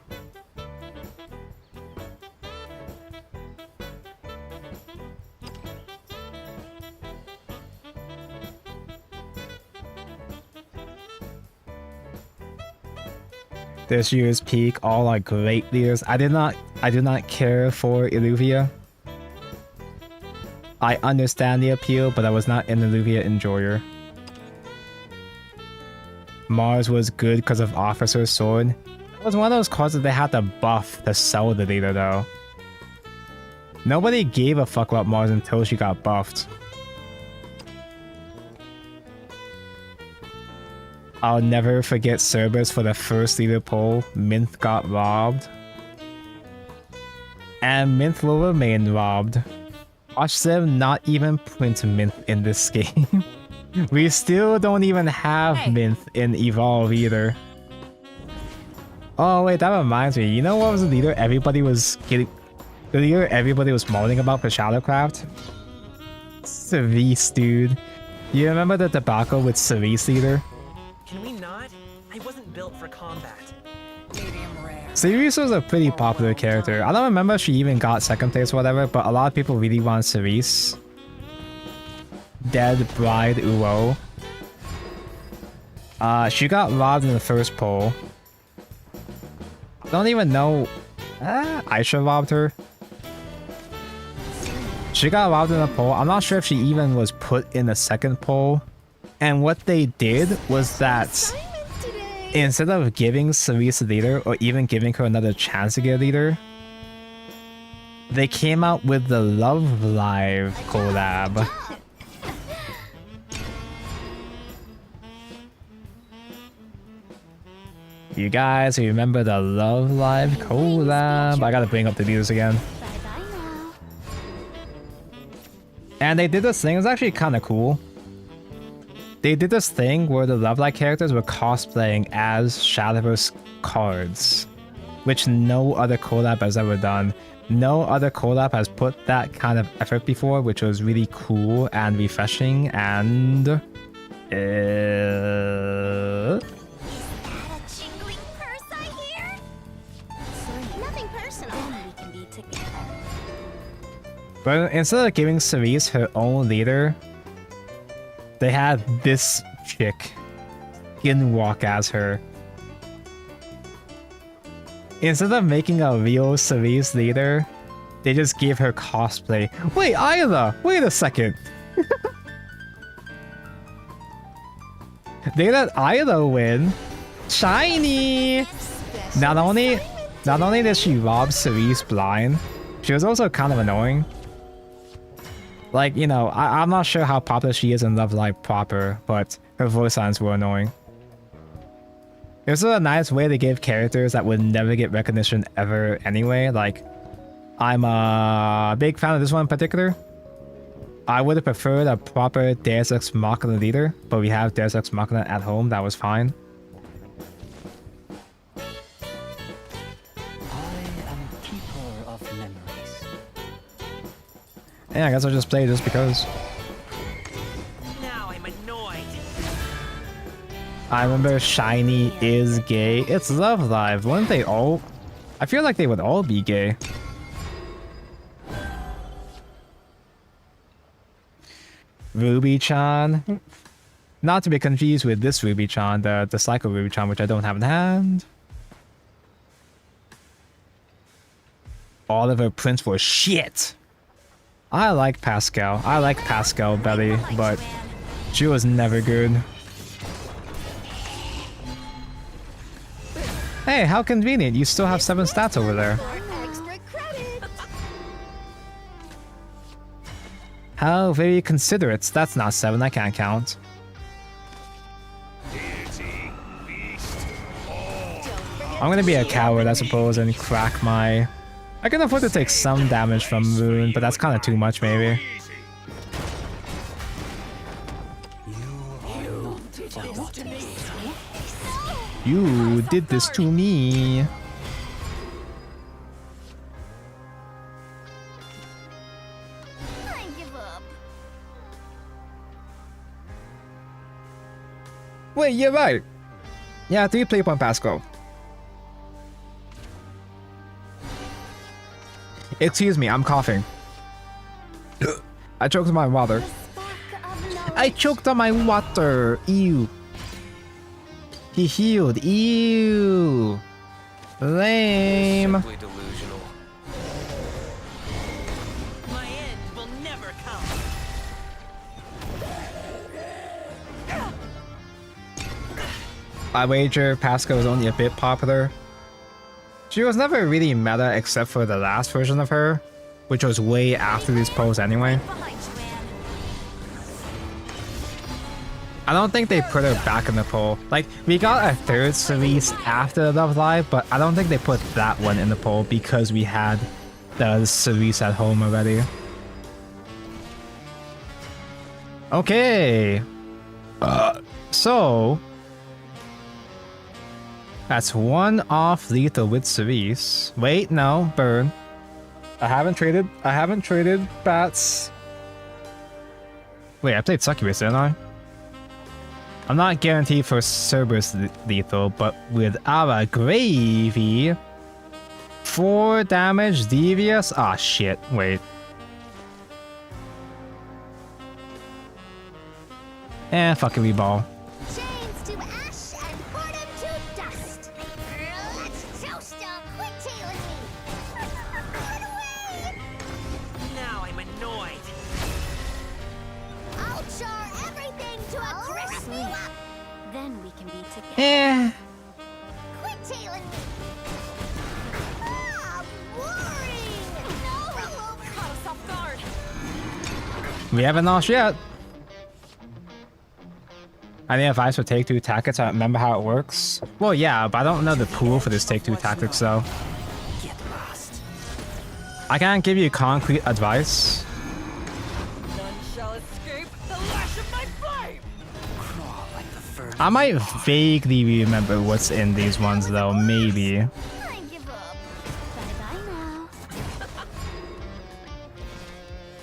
This year's peak, all are great leaders. I do not care for Illuvia. I understand the appeal, but I was not an Illuvia enjoyer. Mars was good because of Officer's Sword. It was one of those cards that they had to buff to sell the leader though. Nobody gave a fuck about Mars until she got buffed. I'll never forget Cerberus for the first leader poll. Minth got robbed. And Minth will remain robbed. Watch them not even print Minth in this game. We still don't even have Minth in Evolve either. Oh wait, that reminds me. You know what was the leader everybody was getting? The leader everybody was moaning about for Shadowcraft? Cerise, dude. You remember the debacle with Cerise leader? Can we not? I wasn't built for combat. Cerise was a pretty popular character. I don't remember if she even got second place or whatever, but a lot of people really want Cerise. Dead Bride Uo. She got robbed in the first poll. I don't even know. Aisha robbed her. She got robbed in a poll. I'm not sure if she even was put in the second poll. And what they did was that instead of giving Cerise a leader or even giving her another chance to get a leader, they came out with the Love Live collab. You guys remember the Love Live collab? I gotta bring up the leaders again. And they did this thing, it was actually kind of cool. They did this thing where the Love Live characters were cosplaying as Shadowverse cards, which no other collab has ever done. No other collab has put that kind of effort before, which was really cool and refreshing and... But instead of giving Cerise her own leader, they had this chick skinwalk as her. Instead of making a real Cerise leader, they just gave her cosplay. Wait, Ayla! Wait a second! They let Ayla win. Shiny! Not only did she rob Cerise blind, she was also kind of annoying. Like, you know, I'm not sure how popular she is in Love Live proper, but her voice lines were annoying. It was a nice way to give characters that would never get recognition ever anyway. Like, I'm a big fan of this one in particular. I would have preferred a proper Deus Ex Machina leader, but we have Deus Ex Machina at home, that was fine. Yeah, I guess I'll just play just because. Now I'm annoyed. I remember Shiny is gay. It's Love Live. Wouldn't they all? I feel like they would all be gay. Ruby-chan. Not to be confused with this Ruby-chan, the Psycho Ruby-chan, which I don't have in hand. Oliver Prince for shit. I like Pascal. I like Pascal Belly, but she was never good. Hey, how convenient. You still have 7 stats over there. How very considerate. That's not 7. I can't count. I'm gonna be a coward, I suppose, and crack my... I can afford to take some damage from Moon, but that's kind of too much, maybe. You did this to me. I give up. Wait, you're right. Yeah, 3 play point Pascal. Excuse me, I'm coughing. I choked on my water. I choked on my water. Ew. He healed. Ew. Lame. Simply delusional. My end will never come. I wager Pascal was only a bit popular. She was never really meta except for the last version of her, which was way after these polls anyway. I don't think they put her back in the poll. Like, we got a third series after Love Live, but I don't think they put that one in the poll because we had the series at home already. Okay. So that's one off lethal with Cerise. Wait, no, burn. I haven't traded bats. Wait, I played Succubus, didn't I? I'm not guaranteed for Cerberus lethal, but with our gravy, 4 damage, devious. Ah, shit. Wait. Fuck it, we ball. Chains to ash and put him to dust. Let's toast him. Quit tailing me. Run away. Now I'm annoyed. I'll char everything to a crispy up. Then we can be together. Quit tailing me. Ah, boring. No. Caught us off guard. We haven't lost yet. Any advice for Take 2 tactics? I don't remember how it works. Well, yeah, but I don't know the pool for this Take 2 tactics, though. Get lost. I can't give you concrete advice. None shall escape the lash of my flame! Crawl like the fur. I might vaguely remember what's in these ones, though. Maybe. I give up. Bye-bye now.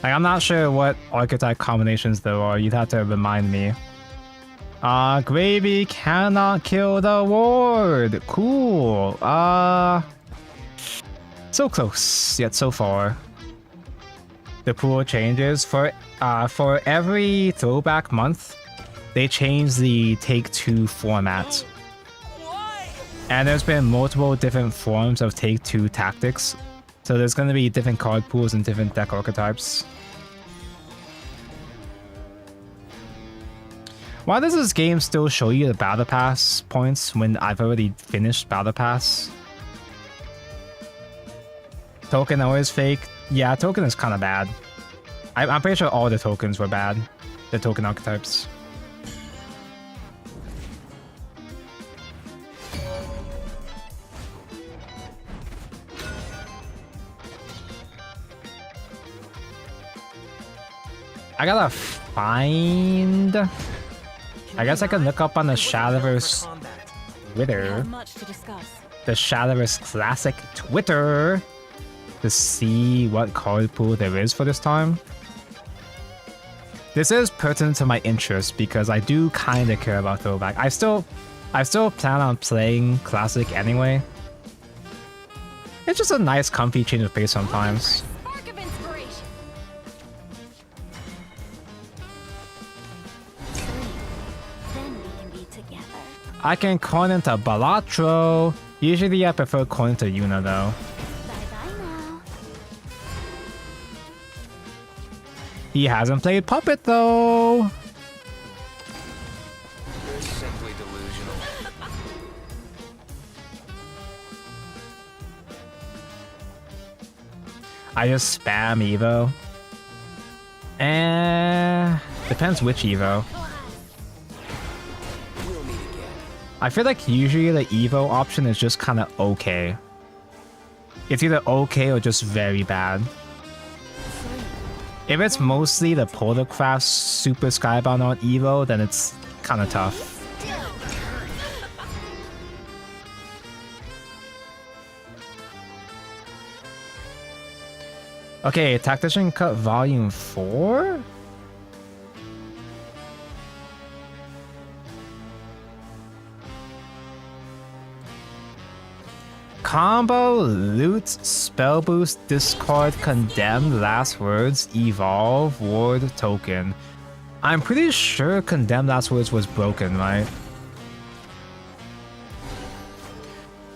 Like, I'm not sure what archetype combinations there are. You'd have to remind me. Gravy cannot kill the ward. Cool. So close, yet so far. The pool changes for every throwback month. They change the Take 2 format. Why? And there's been multiple different forms of Take 2 tactics. So there's going to be different card pools and different deck archetypes. Why does this game still show you the Battle Pass points when I've already finished Battle Pass? Token always fake? Yeah, token is kind of bad. I'm pretty sure all the tokens were bad. The token archetypes. I gotta find... I guess I can look up on the Shadowverse Twitter. Much to discuss. The Shadowverse Classic Twitter to see what card pool there is for this time. This is pertinent to my interest because I do kind of care about throwback. I still plan on playing Classic anyway. It's just a nice, comfy change of pace sometimes. Spark of inspiration. Then we can be together. I can coin into Balatro. Usually I prefer coin into Yuna though. Bye-bye now. He hasn't played Puppet though. You're simply delusional. I just spam Evo. Depends which Evo. We'll meet again. I feel like usually the Evo option is just kind of okay. It's either okay or just very bad. If it's mostly the Polarcraft Super Skybound on Evo, then it's kind of tough. Okay, Tactician Cut Volume 4? Combo, loot, spell boost, discard, condemn, last words, evolve, ward, token. I'm pretty sure condemn last words was broken, right?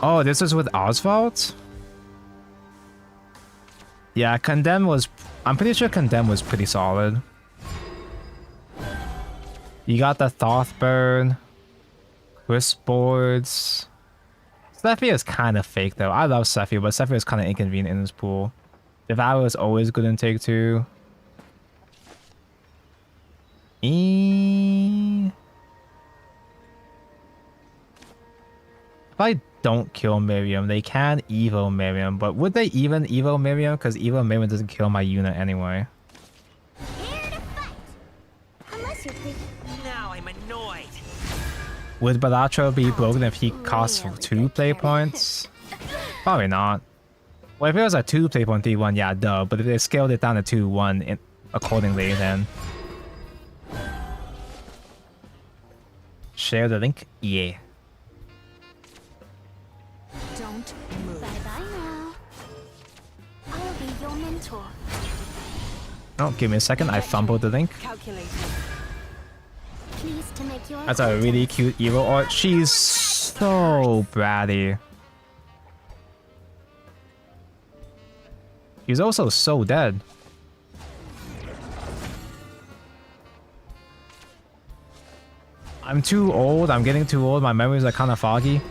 Oh, this is with Oswald? Yeah, Condemn was... I'm pretty sure Condemn was pretty solid. You got the Thothburn, Crisp boards. Sephi is kind of fake though. I love Sephi, but Sephi is kind of inconvenient in this pool. Devour is always good in take 2. If I don't kill Miriam, they can Evo Miriam, but would they even Evo Miriam? Because Evo Miriam doesn't kill my unit anyway. Here to fight. Unless you're Now I'm annoyed. Would Balatro be broken if he costs 2 play points? Probably not. Well, if it was a 2 play point 3-1, yeah, duh. But if they scaled it down to 2-1 accordingly, then... Share the link? Yeah. Don't move. Bye-bye now. I'll be your mentor. Oh, give me a second. I fumbled the link. Calculating. Pleased to make your That's a really cute Evo art. She's so bratty. She's also so dead. I'm too old. I'm getting too old. My memories are kind of foggy.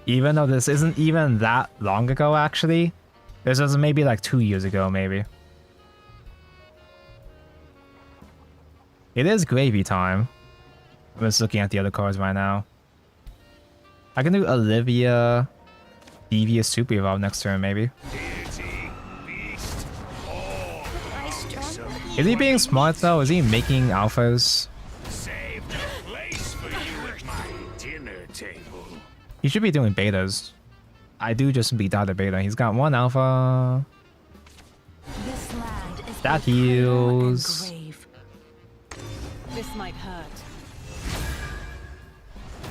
Even though this isn't even that long ago, actually. This was maybe like 2 years ago, maybe. It is gravy time. I'm just looking at the other cards right now. I can do Olivia, Devious Super Evolve next turn, maybe. Deity, beast, all Is he being smart though? Is he making alphas? saved a place for you at my dinner table. He should be doing betas. I do just beat out the beta. He's got 1 alpha. This land is That both cradle and heals. grave. This might hurt.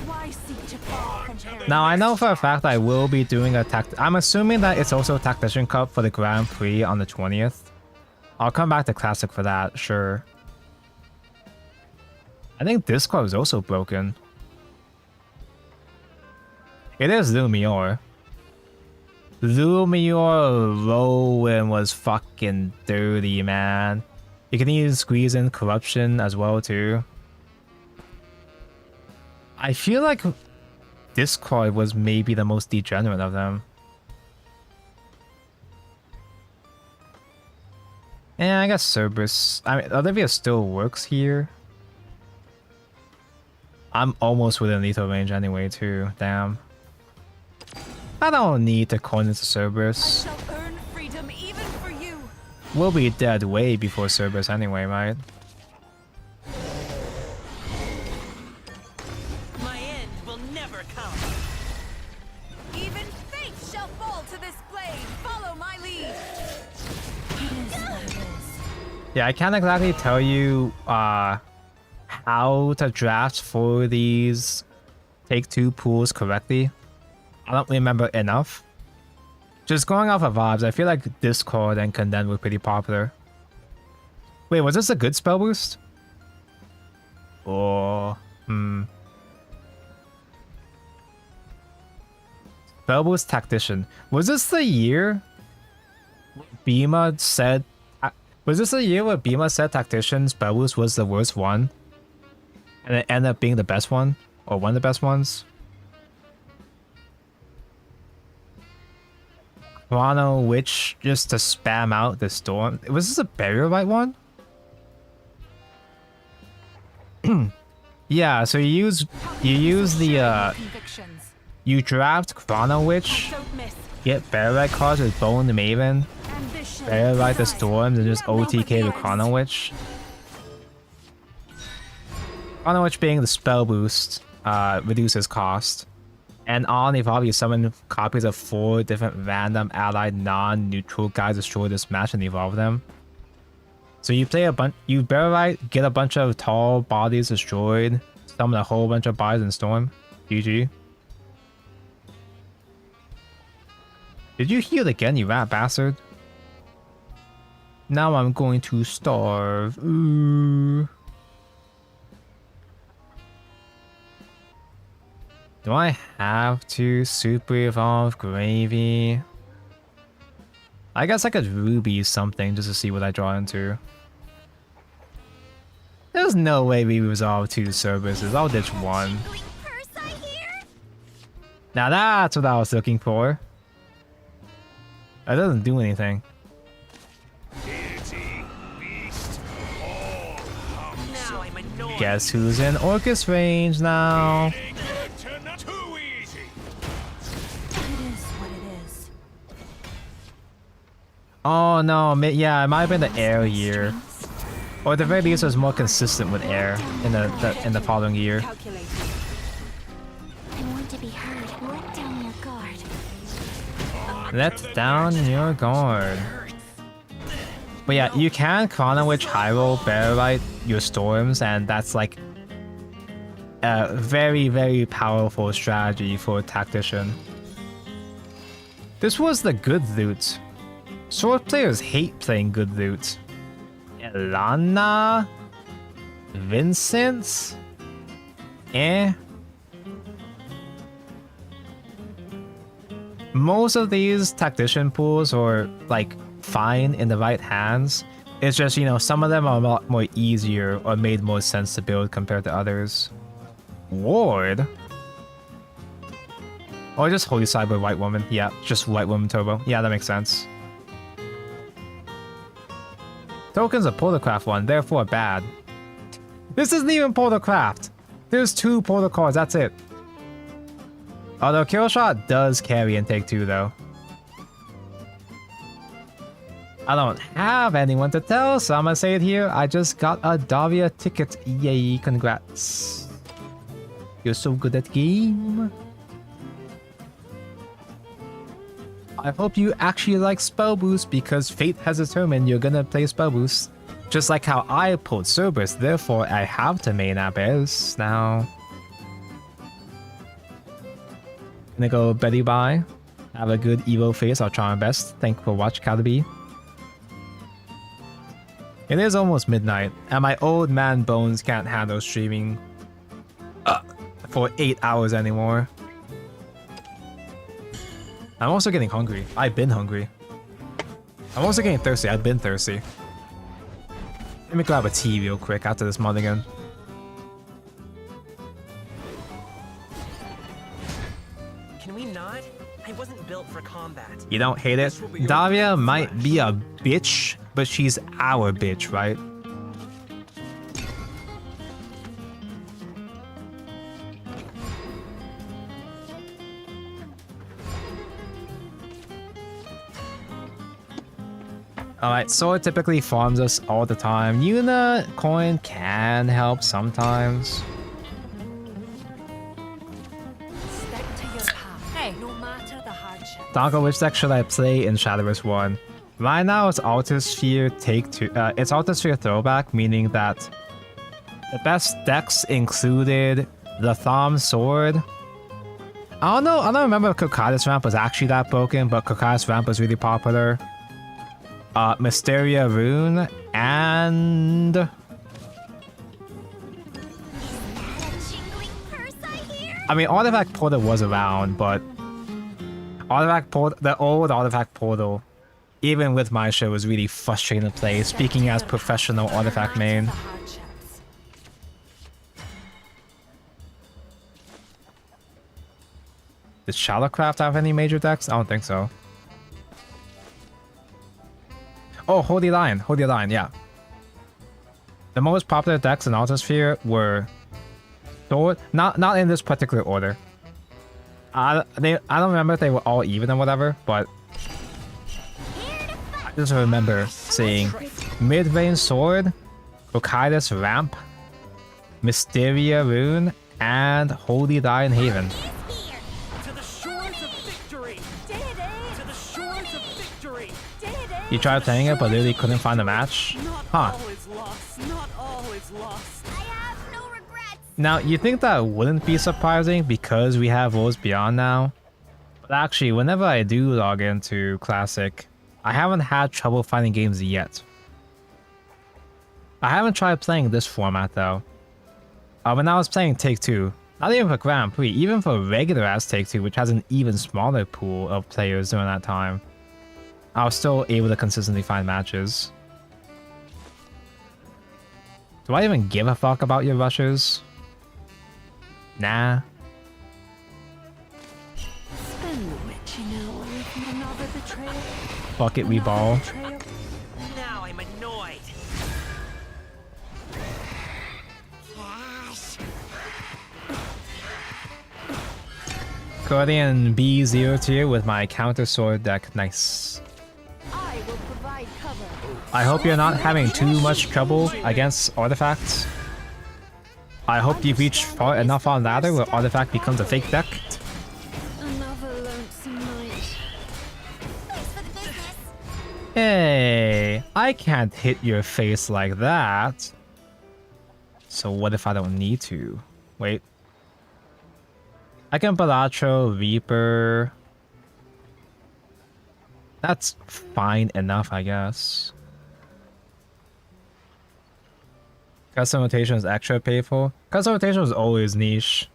Why seek to fall from paradise? Now I know for a fact I will be doing a I'm assuming that it's also a Tactician Cup for the Grand Prix on the 20th. I'll come back to Classic for that, sure. I think Discord is also broken. It is Lumior. Lumior Rowan was fucking dirty, man. You can even squeeze in Corruption as well, too. I feel like Discord was maybe the most degenerate of them. Yeah, I guess Cerberus. I mean, Olivia still works here. I'm almost within lethal range anyway, too. Damn. I don't need to coin into Cerberus. I shall earn freedom even for you. We'll be dead way before Cerberus anyway, right? My end will never come. Even fate shall fall to this blade. Follow my lead. Yeah, I can't exactly tell you how to draft for these take 2 pools correctly. I don't remember enough. Just going off of vibes, I feel like Discord and Condemn were pretty popular. Wait, was this a good spell boost? Or Spell boost Tactician. Was this the year Bima said? Was this the year where Bima said Tactician spell boost was the worst one, and it ended up being the best one, or one of the best ones? Chrono Witch just to spam out the storm. Was this a Burial Rite one? Yeah, so you use the you draft Chrono Witch, Don't miss. get Burial Rite cards with Bone the Maven, Ambition. Burial Rite the Storms, and just OTK with Chrono Witch. Chrono Witch being the spell boost, reduces cost. And on evolve, you summon copies of 4 different random allied non-neutral guys, destroy this match and evolve them. So you play a bunch, you Burial Rite, get a bunch of tall bodies destroyed, summon a whole bunch of bodies in Storm. GG. Did you heal again, you rat bastard? Now I'm going to starve. Ooh. Do I have to super evolve Gravy? I guess I could Ruby something just to see what I draw into. There's no way we resolve 2 services. I'll ditch 1. Now that's what I was looking for. That doesn't do anything. Deity, beast, all humps. Now I'm annoyed. Guess who's in Orcus range now? Too easy. It is what it is. Oh no, yeah, it might have been the air year. Or at the very least it was more consistent with air in the following year. Calculating. I want to be heard. Let down your guard. Let down your guard. But yeah, you can Chrono Witch Hyrule Barrowite your storms, and that's like a very, very powerful strategy for a tactician. This was the good loot. Sword players hate playing good loot. Elana? Vincent? Eh? Most of these tactician pools are like fine in the right hands. It's just, you know, some of them are a lot more easier or made more sense to build compared to others. Ward? Or just Holy Cyber White Woman. Yeah, just White Woman Turbo. Yeah, that makes sense. Token's a Portalcraft one, therefore bad. This isn't even Portalcraft. There's 2 Portal cards, that's it. Although Killshot does carry in Take 2 though. I don't have anyone to tell, so I'm gonna say it here. I just got a Davia ticket. Yay, congrats. You're so good at game. I hope you actually like Spell Boost because fate has determined you're gonna play Spell Boost. Just like how I pulled Cerberus, therefore I have to main Abyss now. Gonna go Betty bye. Have a good Evo face, I'll try my best. Thank you for watching, Calabi. It is almost midnight, and my old man bones can't handle streaming for 8 hours anymore. I'm also getting hungry. I've been hungry. I'm also getting thirsty. I've been thirsty. Let me grab a tea real quick after this mulligan. Can we not? I wasn't built for combat. You don't hate it? Davia might be a bitch, but she's our bitch, right? Alright, Sword typically farms us all the time. Yuna coin can help sometimes. Stick to your path. Hey, no matter the hardship. Donko, which deck should I play in Shadowverse 1? Right now it's Altar Sphere Take 2. It's Altar Sphere Throwback, meaning that the best decks included the Thom Sword. I don't remember if Kokaitis Ramp was actually that broken, but Kokaitis Ramp was really popular. Mysteria Rune, and I mean, Artifact Portal was around, but Artifact Portal, the old Artifact Portal, even with my show, was really frustrating to play, speaking as professional Artifact main. Does Shadowcraft have any major decks? I don't think so. Oh, Holy Lion, yeah. The most popular decks in Altosphere were Sword, not in this particular order. I don't remember if they were all even or whatever, but I just remember seeing Mid-Range Sword, Kokaitis Ramp, Mysteria Rune, and Holy Lion Haven. To the shores of victory! To the shores of victory! You tried playing it, but literally couldn't find a match? Huh. All is lost. Not all is lost. I have no regrets. Now, you think that wouldn't be surprising because we have Worlds Beyond now? But actually, whenever I do log into Classic, I haven't had trouble finding games yet. I haven't tried playing this format though. When I was playing Take 2, Not even for Grand Prix, even for regular Aztec 2, which has an even smaller pool of players during that time, I was still able to consistently find matches. Do I even give a fuck about your rushers? Nah. Spend the witching hour with another betrayal. Fuck it, we ball. Now I'm annoyed. Cash. Guardian B0 tier with my counter sword deck. Nice. I will provide cover. I hope you're not having too much trouble against artifacts. I hope you've reached far enough on ladder where artifact becomes a fake deck. Another lonesome night. Thanks for the business. Hey, I can't hit your face like that. So what if I don't need to? Wait. I can Balatro, Reaper. That's fine enough, I guess. Custom rotation is extra painful. Custom rotation is always niche.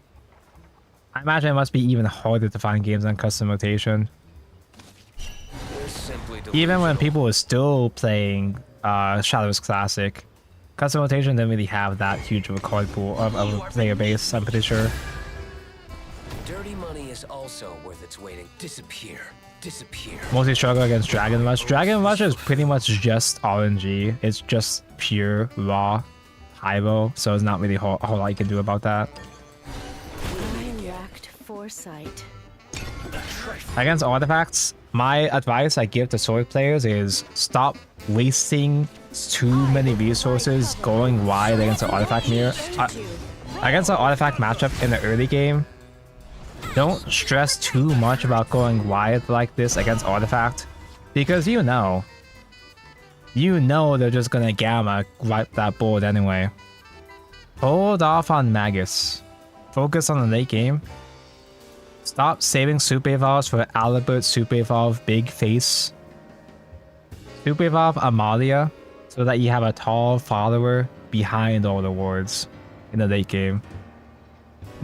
I imagine it must be even harder to find games on custom rotation. Even when people were still playing Shadowverse Classic, custom rotation didn't really have that huge of a card pool of a player base, I'm pretty sure. Dirty money is also worth its weight in disappear. Disappear. Mostly struggle against Dragon Rush. Dragon Rush is pretty much just RNG. It's just pure, raw, high-roll, so it's not really a whole lot you can do about that. I lacked foresight. Against artifacts, my advice I give to sword players is stop wasting too many resources going wide against an artifact mirror. Against an artifact matchup in the early game, don't stress too much about going wide like this against artifact, because you know they're just gonna gamma wipe that board anyway. Hold off on Magus. Focus on the late game. Stop saving Super Evolves for Alibert, Super Evolve, Big Face. Super Evolve Amalia so that you have a tall follower behind all the wards in the late game.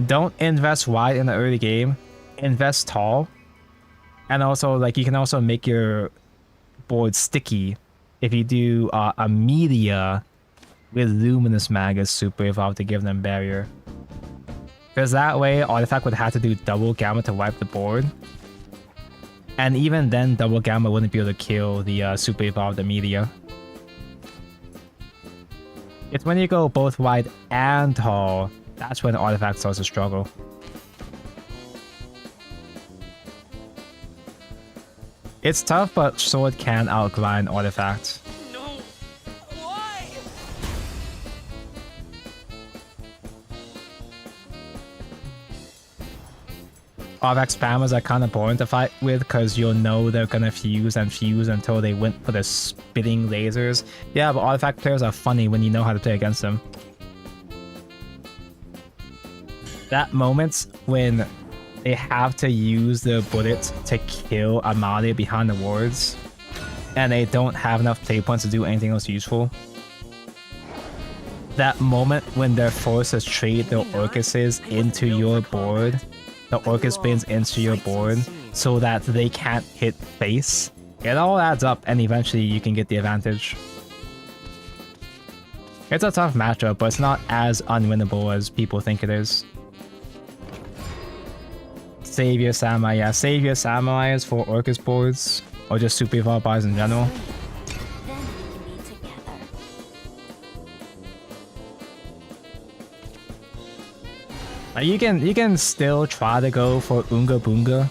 Don't invest wide in the early game. Invest tall. And also, like, you can also make your board sticky if you do a media with Luminous Magus Super Evolve to give them barrier. Because that way, Artifact would have to do double Gamma to wipe the board. And even then, double Gamma wouldn't be able to kill the Super Evolve, the media. It's when you go both wide and tall, that's when Artifact starts to struggle. It's tough, but Sword can outgrind Artifact. No. Why? Artifact spammers are kind of boring to fight with because you'll know they're gonna fuse and fuse until they went for the spitting lasers. Yeah, but Artifact players are funny when you know how to play against them. That moment when they have to use the bullet to kill Amalia behind the wards, and they don't have enough play points to do anything else useful. That moment when they're forced to trade their Orcuses into your board, the Orcus spins into your board, so that they can't hit face. It all adds up, and eventually you can get the advantage. It's a tough matchup, but it's not as unwinnable as people think it is. Save your Samurai, yeah, save your Samurais for Orcus boards, or just Super Evolve buys in general. Then we can be together. You can still try to go for Unga Bunga,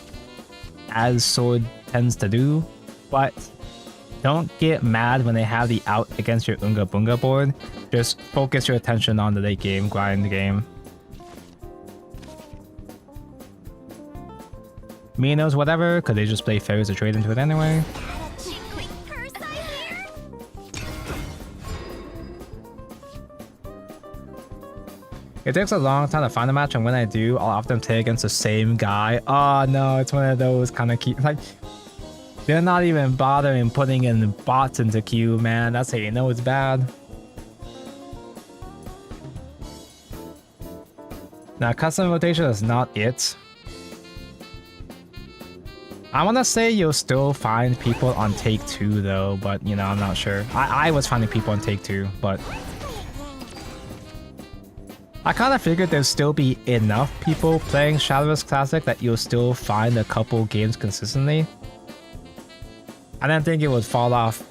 as Sword tends to do, but don't get mad when they have the out against your Unga Bunga board. Just focus your attention on the late game, grind the game. Minos, whatever, because they just play fairies to trade into it anyway. It takes a long time to find a match, and when I do, I'll often play against the same guy. Oh no, it's one of those kind of key. Like, they're not even bothering putting in bots into queue, man. That's how you know it's bad. Now, custom rotation is not it. I want to say you'll still find people on take 2 though, but you know, I'm not sure. I was finding people on take 2, but I kind of figured there'd still be enough people playing Shadowverse Classic that you'll still find a couple games consistently. I didn't think it would fall off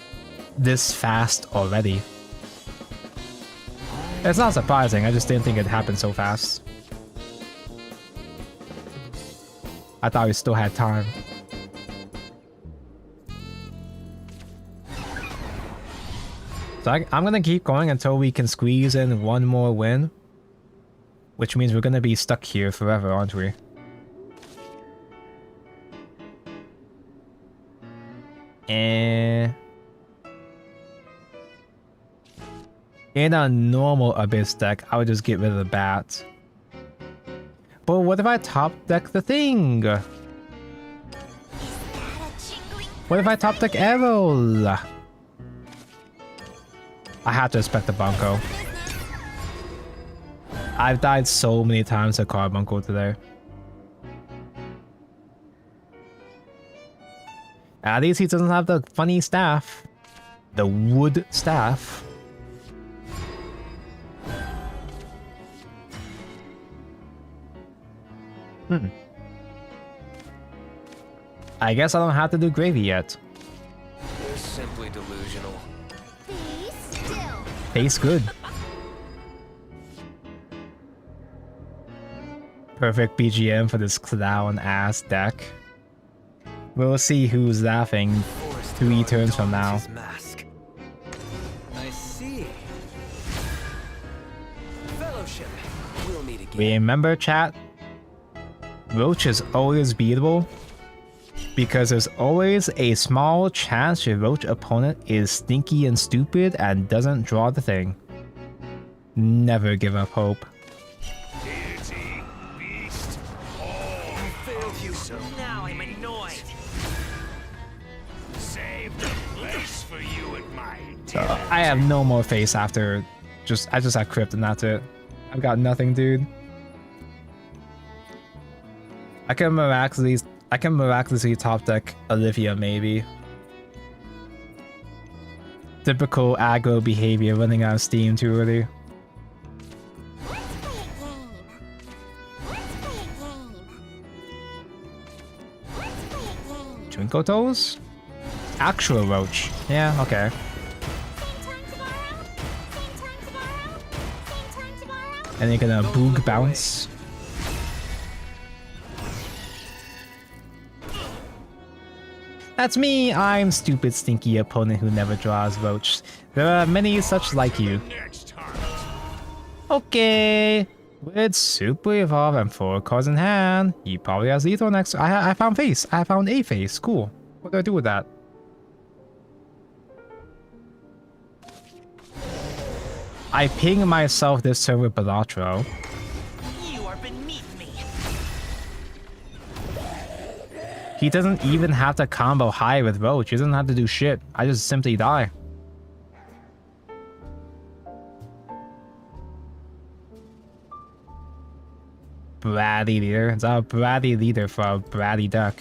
this fast already. It's not surprising, I just didn't think it'd happen so fast. I thought we still had time. So I'm gonna keep going until we can squeeze in one more win. Which means we're gonna be stuck here forever, aren't we? And in a normal Abyss deck, I would just get rid of the bat. But what if I top deck the thing? What if I top deck Arrow? I have to respect the Bunko. I've died so many times to Carbuncle today. At least he doesn't have the funny staff. The wood staff. I guess I don't have to do gravy yet. You're simply delusional. Be still. Tastes good. Perfect BGM for this clown ass deck. We'll see who's laughing 3 turns from now. Mask. I see. Fellowship. We'll meet again. Remember, chat? Roach is always beatable because there's always a small chance your Roach opponent is stinky and stupid and doesn't draw the thing. Never give up hope. Deity, beast, all Failed you. Now I'm annoyed. saved a place for you at my So table. I have no more face after I just had crypt and that's it. I've got nothing, dude. I can miraculously top deck Olivia maybe. Typical aggro behavior, running out of steam too early. Twinkle Toes? Actual Roach. Yeah, okay. And you're gonna boog bounce. That's me! I'm stupid, stinky opponent who never draws Roach. There are many such like you. Next target. Okay! With Super Evolve and 4 cards in hand, he probably has lethal next. I found face. I found a face. Cool. What do I do with that? I ping myself this turn with Balatro. You are beneath me. He doesn't even have to combo high with Roach. He doesn't have to do shit. I just simply die. Bratty leader. It's a bratty leader for a bratty duck.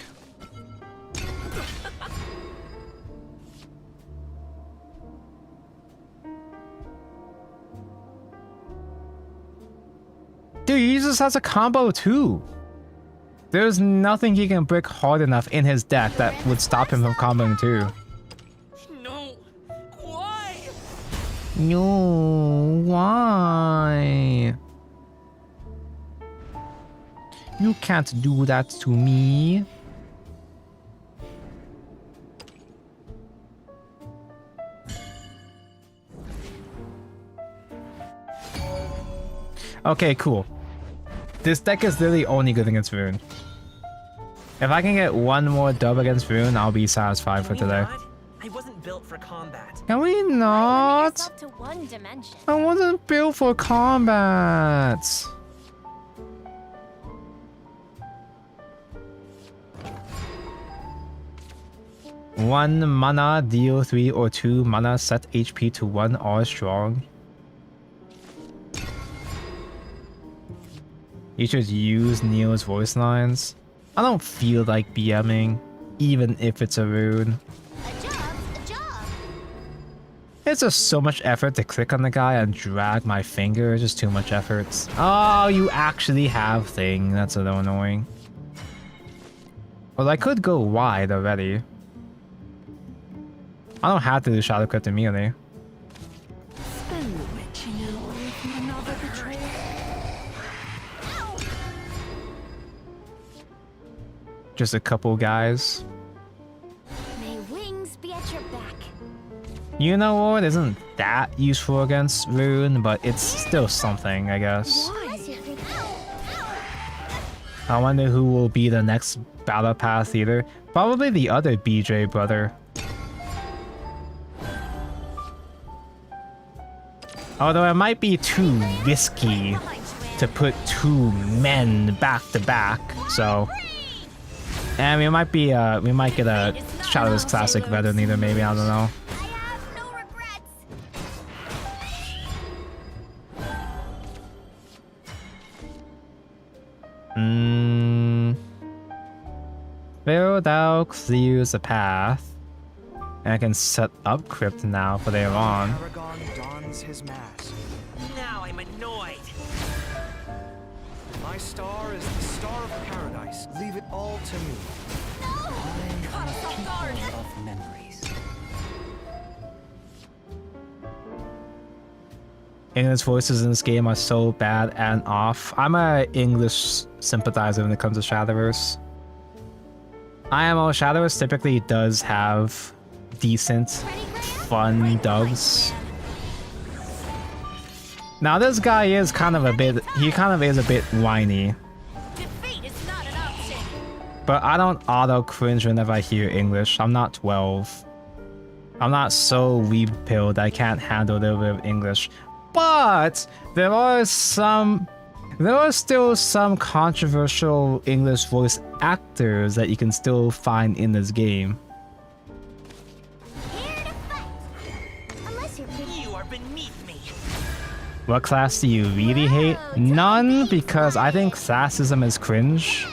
Dude, he just has a combo too. There's nothing he can brick hard enough in his deck that would stop him from comboing too. No. Why? No, why? You can't do that to me. Okay, cool. This deck is literally only good against Rune. If I can get one more dub against Rune, I'll be satisfied for today. I wasn't built for combat. Can we Limit not? yourself to one dimension. I wasn't built for combat. One mana, deal 3 or 2 mana, set HP to 1 or strong. You should use Neo's voice lines. I don't feel like BMing, even if it's a rune. A job's a job. It's just so much effort to click on the guy and drag my finger. It's just too much effort. Oh, you actually have thing. That's a little annoying. Well, I could go wide already. I don't have to do Shadowcrypt immediately. Spend the witching hour with another betrayal. Just a couple guys. May wings be at your back. You know what? Isn't that useful against Rune, but it's still something, I guess. Unless you think. I wonder who will be the next Battle Pass leader. Probably the other BJ brother. Although it might be too risky to put two men back to back, so. And we might get a Shadowverse Classic veteran leader, maybe, I don't know. I have no regrets. Thou clears the path. And I can set up Crypt now for later on. Paragon dons his mask. Now I'm annoyed. My star is the star of paradise. Leave it all to me. Caught us off guard. Of memories. English voices in this game are so bad and off. I'm a English sympathizer when it comes to Shadowverse. IMO Shadowverse typically does have decent, fun dubs. Now this guy is kind of a bit whiny. Defeat is not an option. But I don't auto cringe whenever I hear English. I'm not 12. I'm not so weeb-pilled I can't handle a little bit of English. But there are still some controversial English voice actors that you can still find in this game. Here to fight. Unless you're pretty. You are beneath me. What class do you really hate? None, because I think classism is cringe.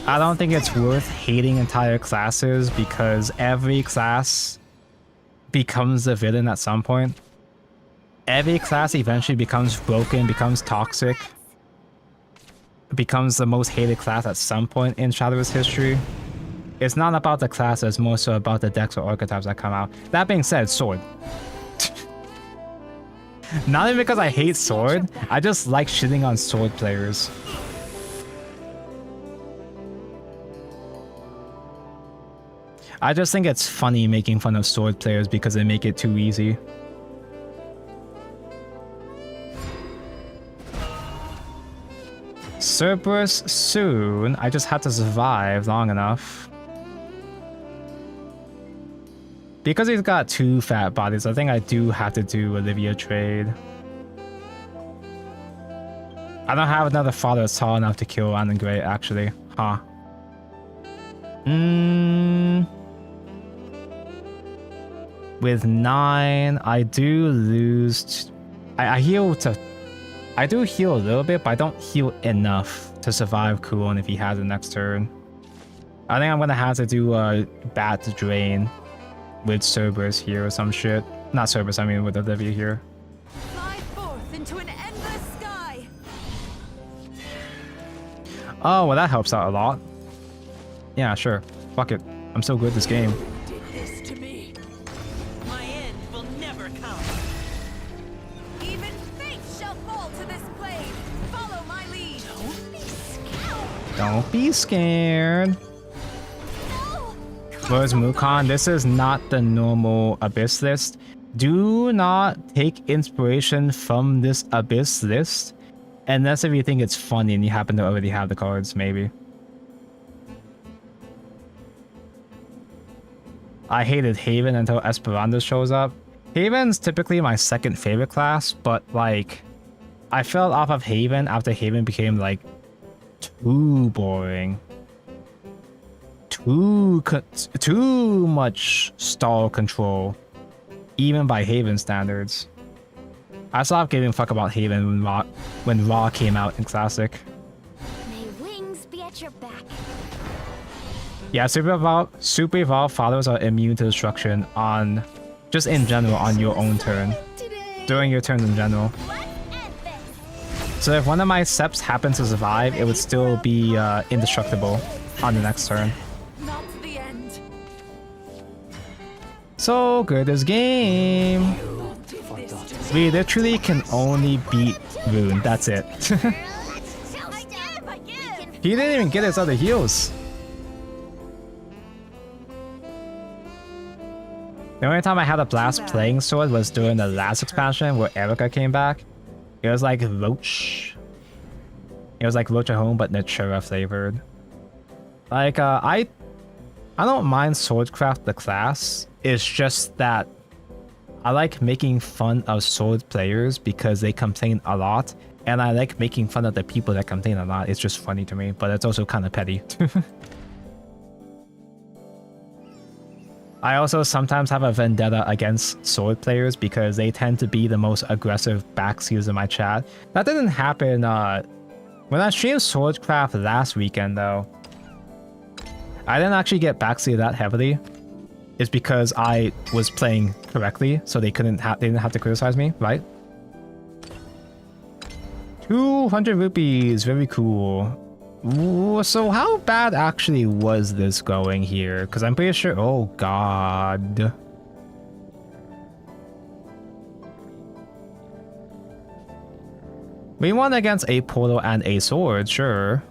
I don't think it's worth hating entire classes because every class becomes a villain at some point. Every class eventually becomes broken, becomes toxic, becomes the most hated class at some point in Shadowverse history. It's not about the class, it's more so about the decks or archetypes that come out. That being said, Sword. Not even because I hate Sword, I just like shitting on Sword players. I just think it's funny making fun of Sword players because they make it too easy. Cerberus soon. I just had to survive long enough. Because he's got two fat bodies, I think I do have to do Olivia trade. I don't have another father that's tall enough to kill Anne Grey, actually. Huh. With 9, I do lose... I heal to... I do heal a little bit, but I don't heal enough to survive Kulon if he has it next turn. I think I'm gonna have to do a Bat Drain with Cerberus here or some shit. Not Cerberus, I mean with Olivia here. Fly forth into an endless sky. Oh, well that helps out a lot. Yeah, sure. Fuck it. I'm so good at this game. Did this to me. My end will never come. Even fate shall fall to this blade. Follow my lead. Don't be scared. Where's Mukon? This is not the normal Abyss list. Do not take inspiration from this Abyss list. Unless if you think it's funny and you happen to already have the cards, maybe. I hated Haven until Esperanza shows up. Haven's typically my second favorite class, but like, I fell off of Haven after Haven became like too boring. Too much stall control, even by Haven standards. I stopped giving a fuck about Haven when Raw came out in Classic. May wings be at your back. Yeah, Super Evolved followers are immune to destruction on, just in general, on your own turn. During your turn in general. So if one of my Seps happens to survive, it would still be indestructible on the next turn. Not the end. So good this game. We literally can only beat Rune, that's it. He didn't even get his other heals. The only time I had a blast playing Sword was during the last expansion where Erica came back. It was like Roach. It was like Roach at Home, but Natura flavored. Like, I don't mind Swordcraft the class. It's just that I like making fun of Sword players because they complain a lot. And I like making fun of the people that complain a lot. It's just funny to me, but it's also kind of petty. I also sometimes have a vendetta against Sword players because they tend to be the most aggressive backseers in my chat. That didn't happen when I streamed Swordcraft last weekend though. I didn't actually get backseated that heavily. It's because I was playing correctly, so they didn't have to criticize me, right? 200 rupees, very cool. Ooh, so how bad actually was this going here? Because I'm pretty sure... Oh, God. We won against a portal and a sword, sure.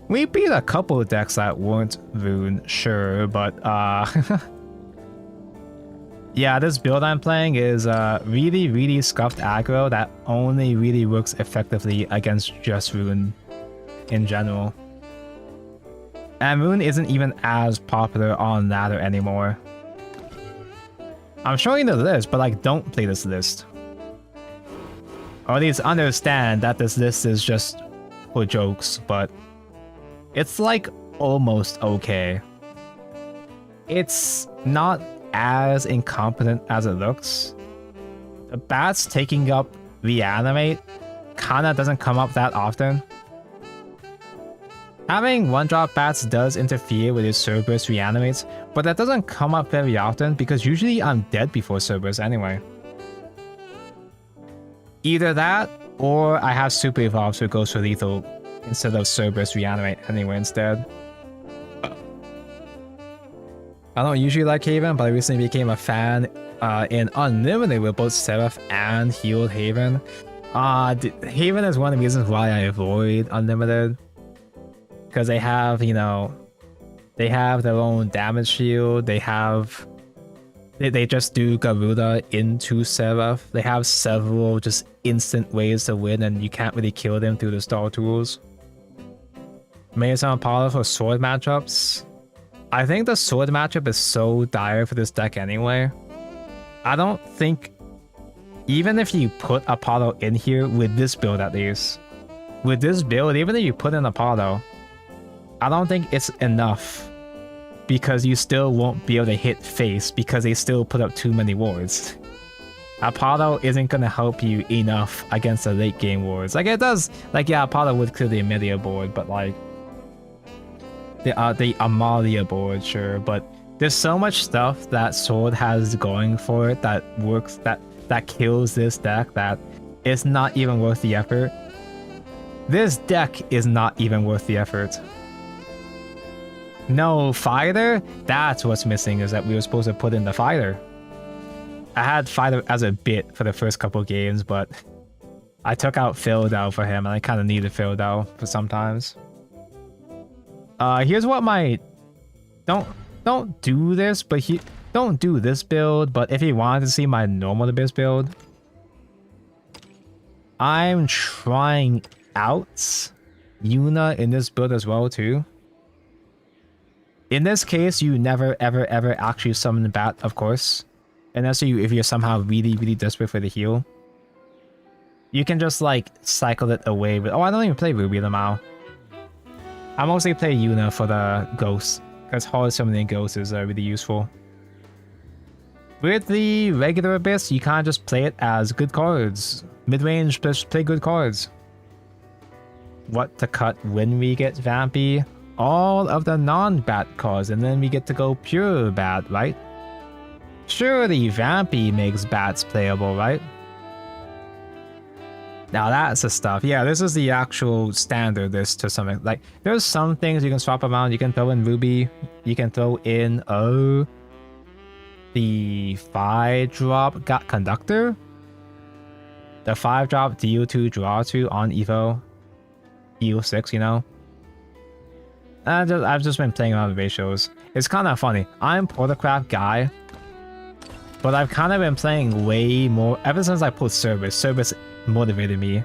We beat a couple of decks that weren't Rune, sure, but... Yeah, this build I'm playing is really, really scuffed aggro that only really works effectively against just Rune in general. And Rune isn't even as popular on ladder anymore. I'm showing the list, but like, don't play this list. Or at least understand that this list is just for jokes, but it's like almost okay. It's not as incompetent as it looks. The bats taking up reanimate kinda doesn't come up that often. Having one-drop bats does interfere with his Cerberus reanimates, but that doesn't come up very often because usually I'm dead before Cerberus anyway. Either that, or I have Super Evolve so it goes for lethal instead of Cerberus reanimate anyway instead. I don't usually like Haven, but I recently became a fan in Unlimited with both Seraph and Healed Haven. Haven is one of the reasons why I avoid Unlimited. Because they have, you know, they have their own damage shield, they just do Garuda into Seraph. They have several just instant ways to win and you can't really kill them through the star tools. Maybe some Apollo for sword matchups. I think the sword matchup is so dire for this deck anyway. I don't think, even if you put Apollo in here with this build at least, with this build, even if you put in Apollo, I don't think it's enough because you still won't be able to hit face because they still put up too many wards. Apollo isn't going to help you enough against the late game wards. Like it does, like yeah, Apollo would clear the Amelia board, but like the Amalia board, sure, but there's so much stuff that Sword has going for it that works, that kills this deck that it's not even worth the effort. This deck is not even worth the effort. No fighter? That's what's missing, is that we were supposed to put in the fighter. I had fighter as a bit for the first couple games, but I took out Phildau for him and I kind of needed Phildau for sometimes. Here's what my... Don't do this, but don't do this build, but if you wanted to see my normal Abyss build, I'm trying out Yuna in this build as well too. In this case, you never ever actually summon the bat, of course. Unless if you're somehow really desperate for the heal. You can just like cycle it away with... Oh, I don't even play Ruby Lamau. I mostly play Yuna for the ghosts, because hard summoning ghosts is really useful. With the regular Abyss, you can't just play it as good cards. Mid-range, just play good cards. What to cut when we get Vampy? All of the non-bat cards, and then we get to go pure bat, right? Surely Vampy makes bats playable, right? Now that's the stuff. Yeah, this is the actual standard list to some. Like, there's some things you can swap around. You can throw in Ruby. You can throw in, the 5-drop got Conductor. The 5-drop deal 2, draw 2 on Evo. Heal 6, you know? I've just been playing around with ratios. It's kind of funny. I'm Portercraft guy, but I've kind of been playing way more ever since I put Service. Service motivated me.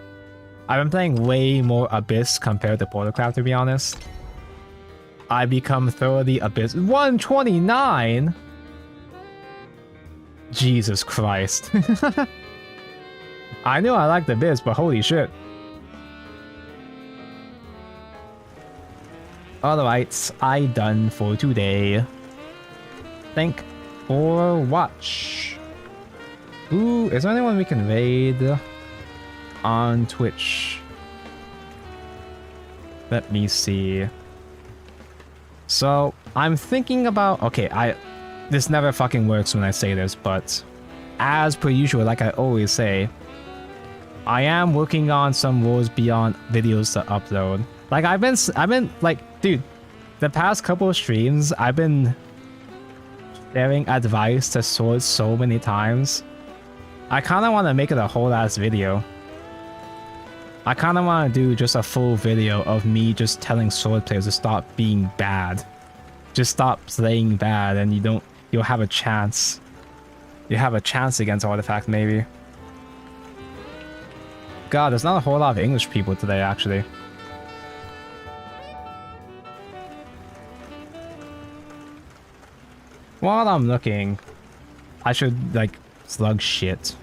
I've been playing way more Abyss compared to Portercraft, to be honest. I become thoroughly Abyss. 129? Jesus Christ. I knew I liked Abyss, but holy shit. Alright, I done for today. Thank for watch. Ooh, is there anyone we can raid on Twitch? Let me see. So, I'm thinking about... Okay, this never fucking works when I say this, but as per usual, like I always say, I am working on some Wars Beyond videos to upload. Like, I've been like, dude, the past couple of streams, I've been sharing advice to swords so many times. I kind of want to make it a whole ass video. I kind of want to do just a full video of me just telling sword players to stop being bad. Just stop playing bad and you'll have a chance. You have a chance against Artifact, maybe. God, there's not a whole lot of English people today, actually. While I'm looking, I should, like, plug shit.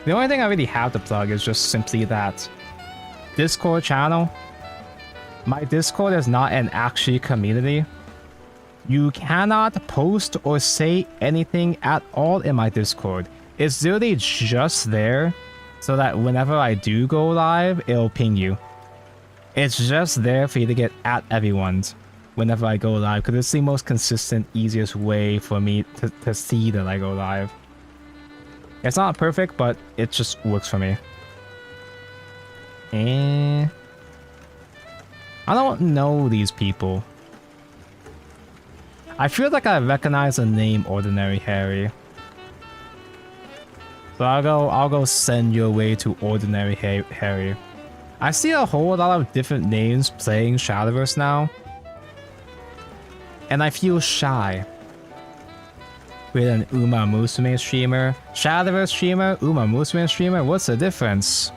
The only thing I really have to plug is just simply that Discord channel. My Discord is not an actual community. You cannot post or say anything at all in my Discord. It's literally just there so that whenever I do go live, it'll ping you. It's just there for you to get at everyone's whenever I go live, because it's the most consistent, easiest way for me to see that I go live. It's not perfect, but it just works for me. And I don't know these people. I feel like I recognize the name Ordinary Harry. So I'll go send your way to Ordinary Harry. I see a whole lot of different names playing Shadowverse now. And I feel shy. With an Uma Musume streamer, Shadowverse streamer, Uma Musume streamer, what's the difference?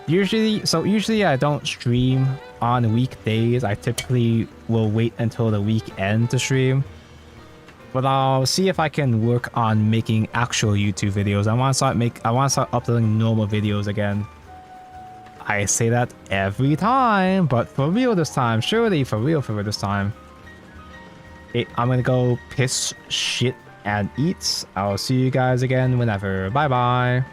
Usually I don't stream on weekdays. I typically will wait until the weekend to stream. But I'll see if I can work on making actual YouTube videos. I want to start uploading normal videos again. I say that every time, but for real this time. Surely for real this time. I'm gonna go piss, shit, and eat. I'll see you guys again whenever. Bye bye.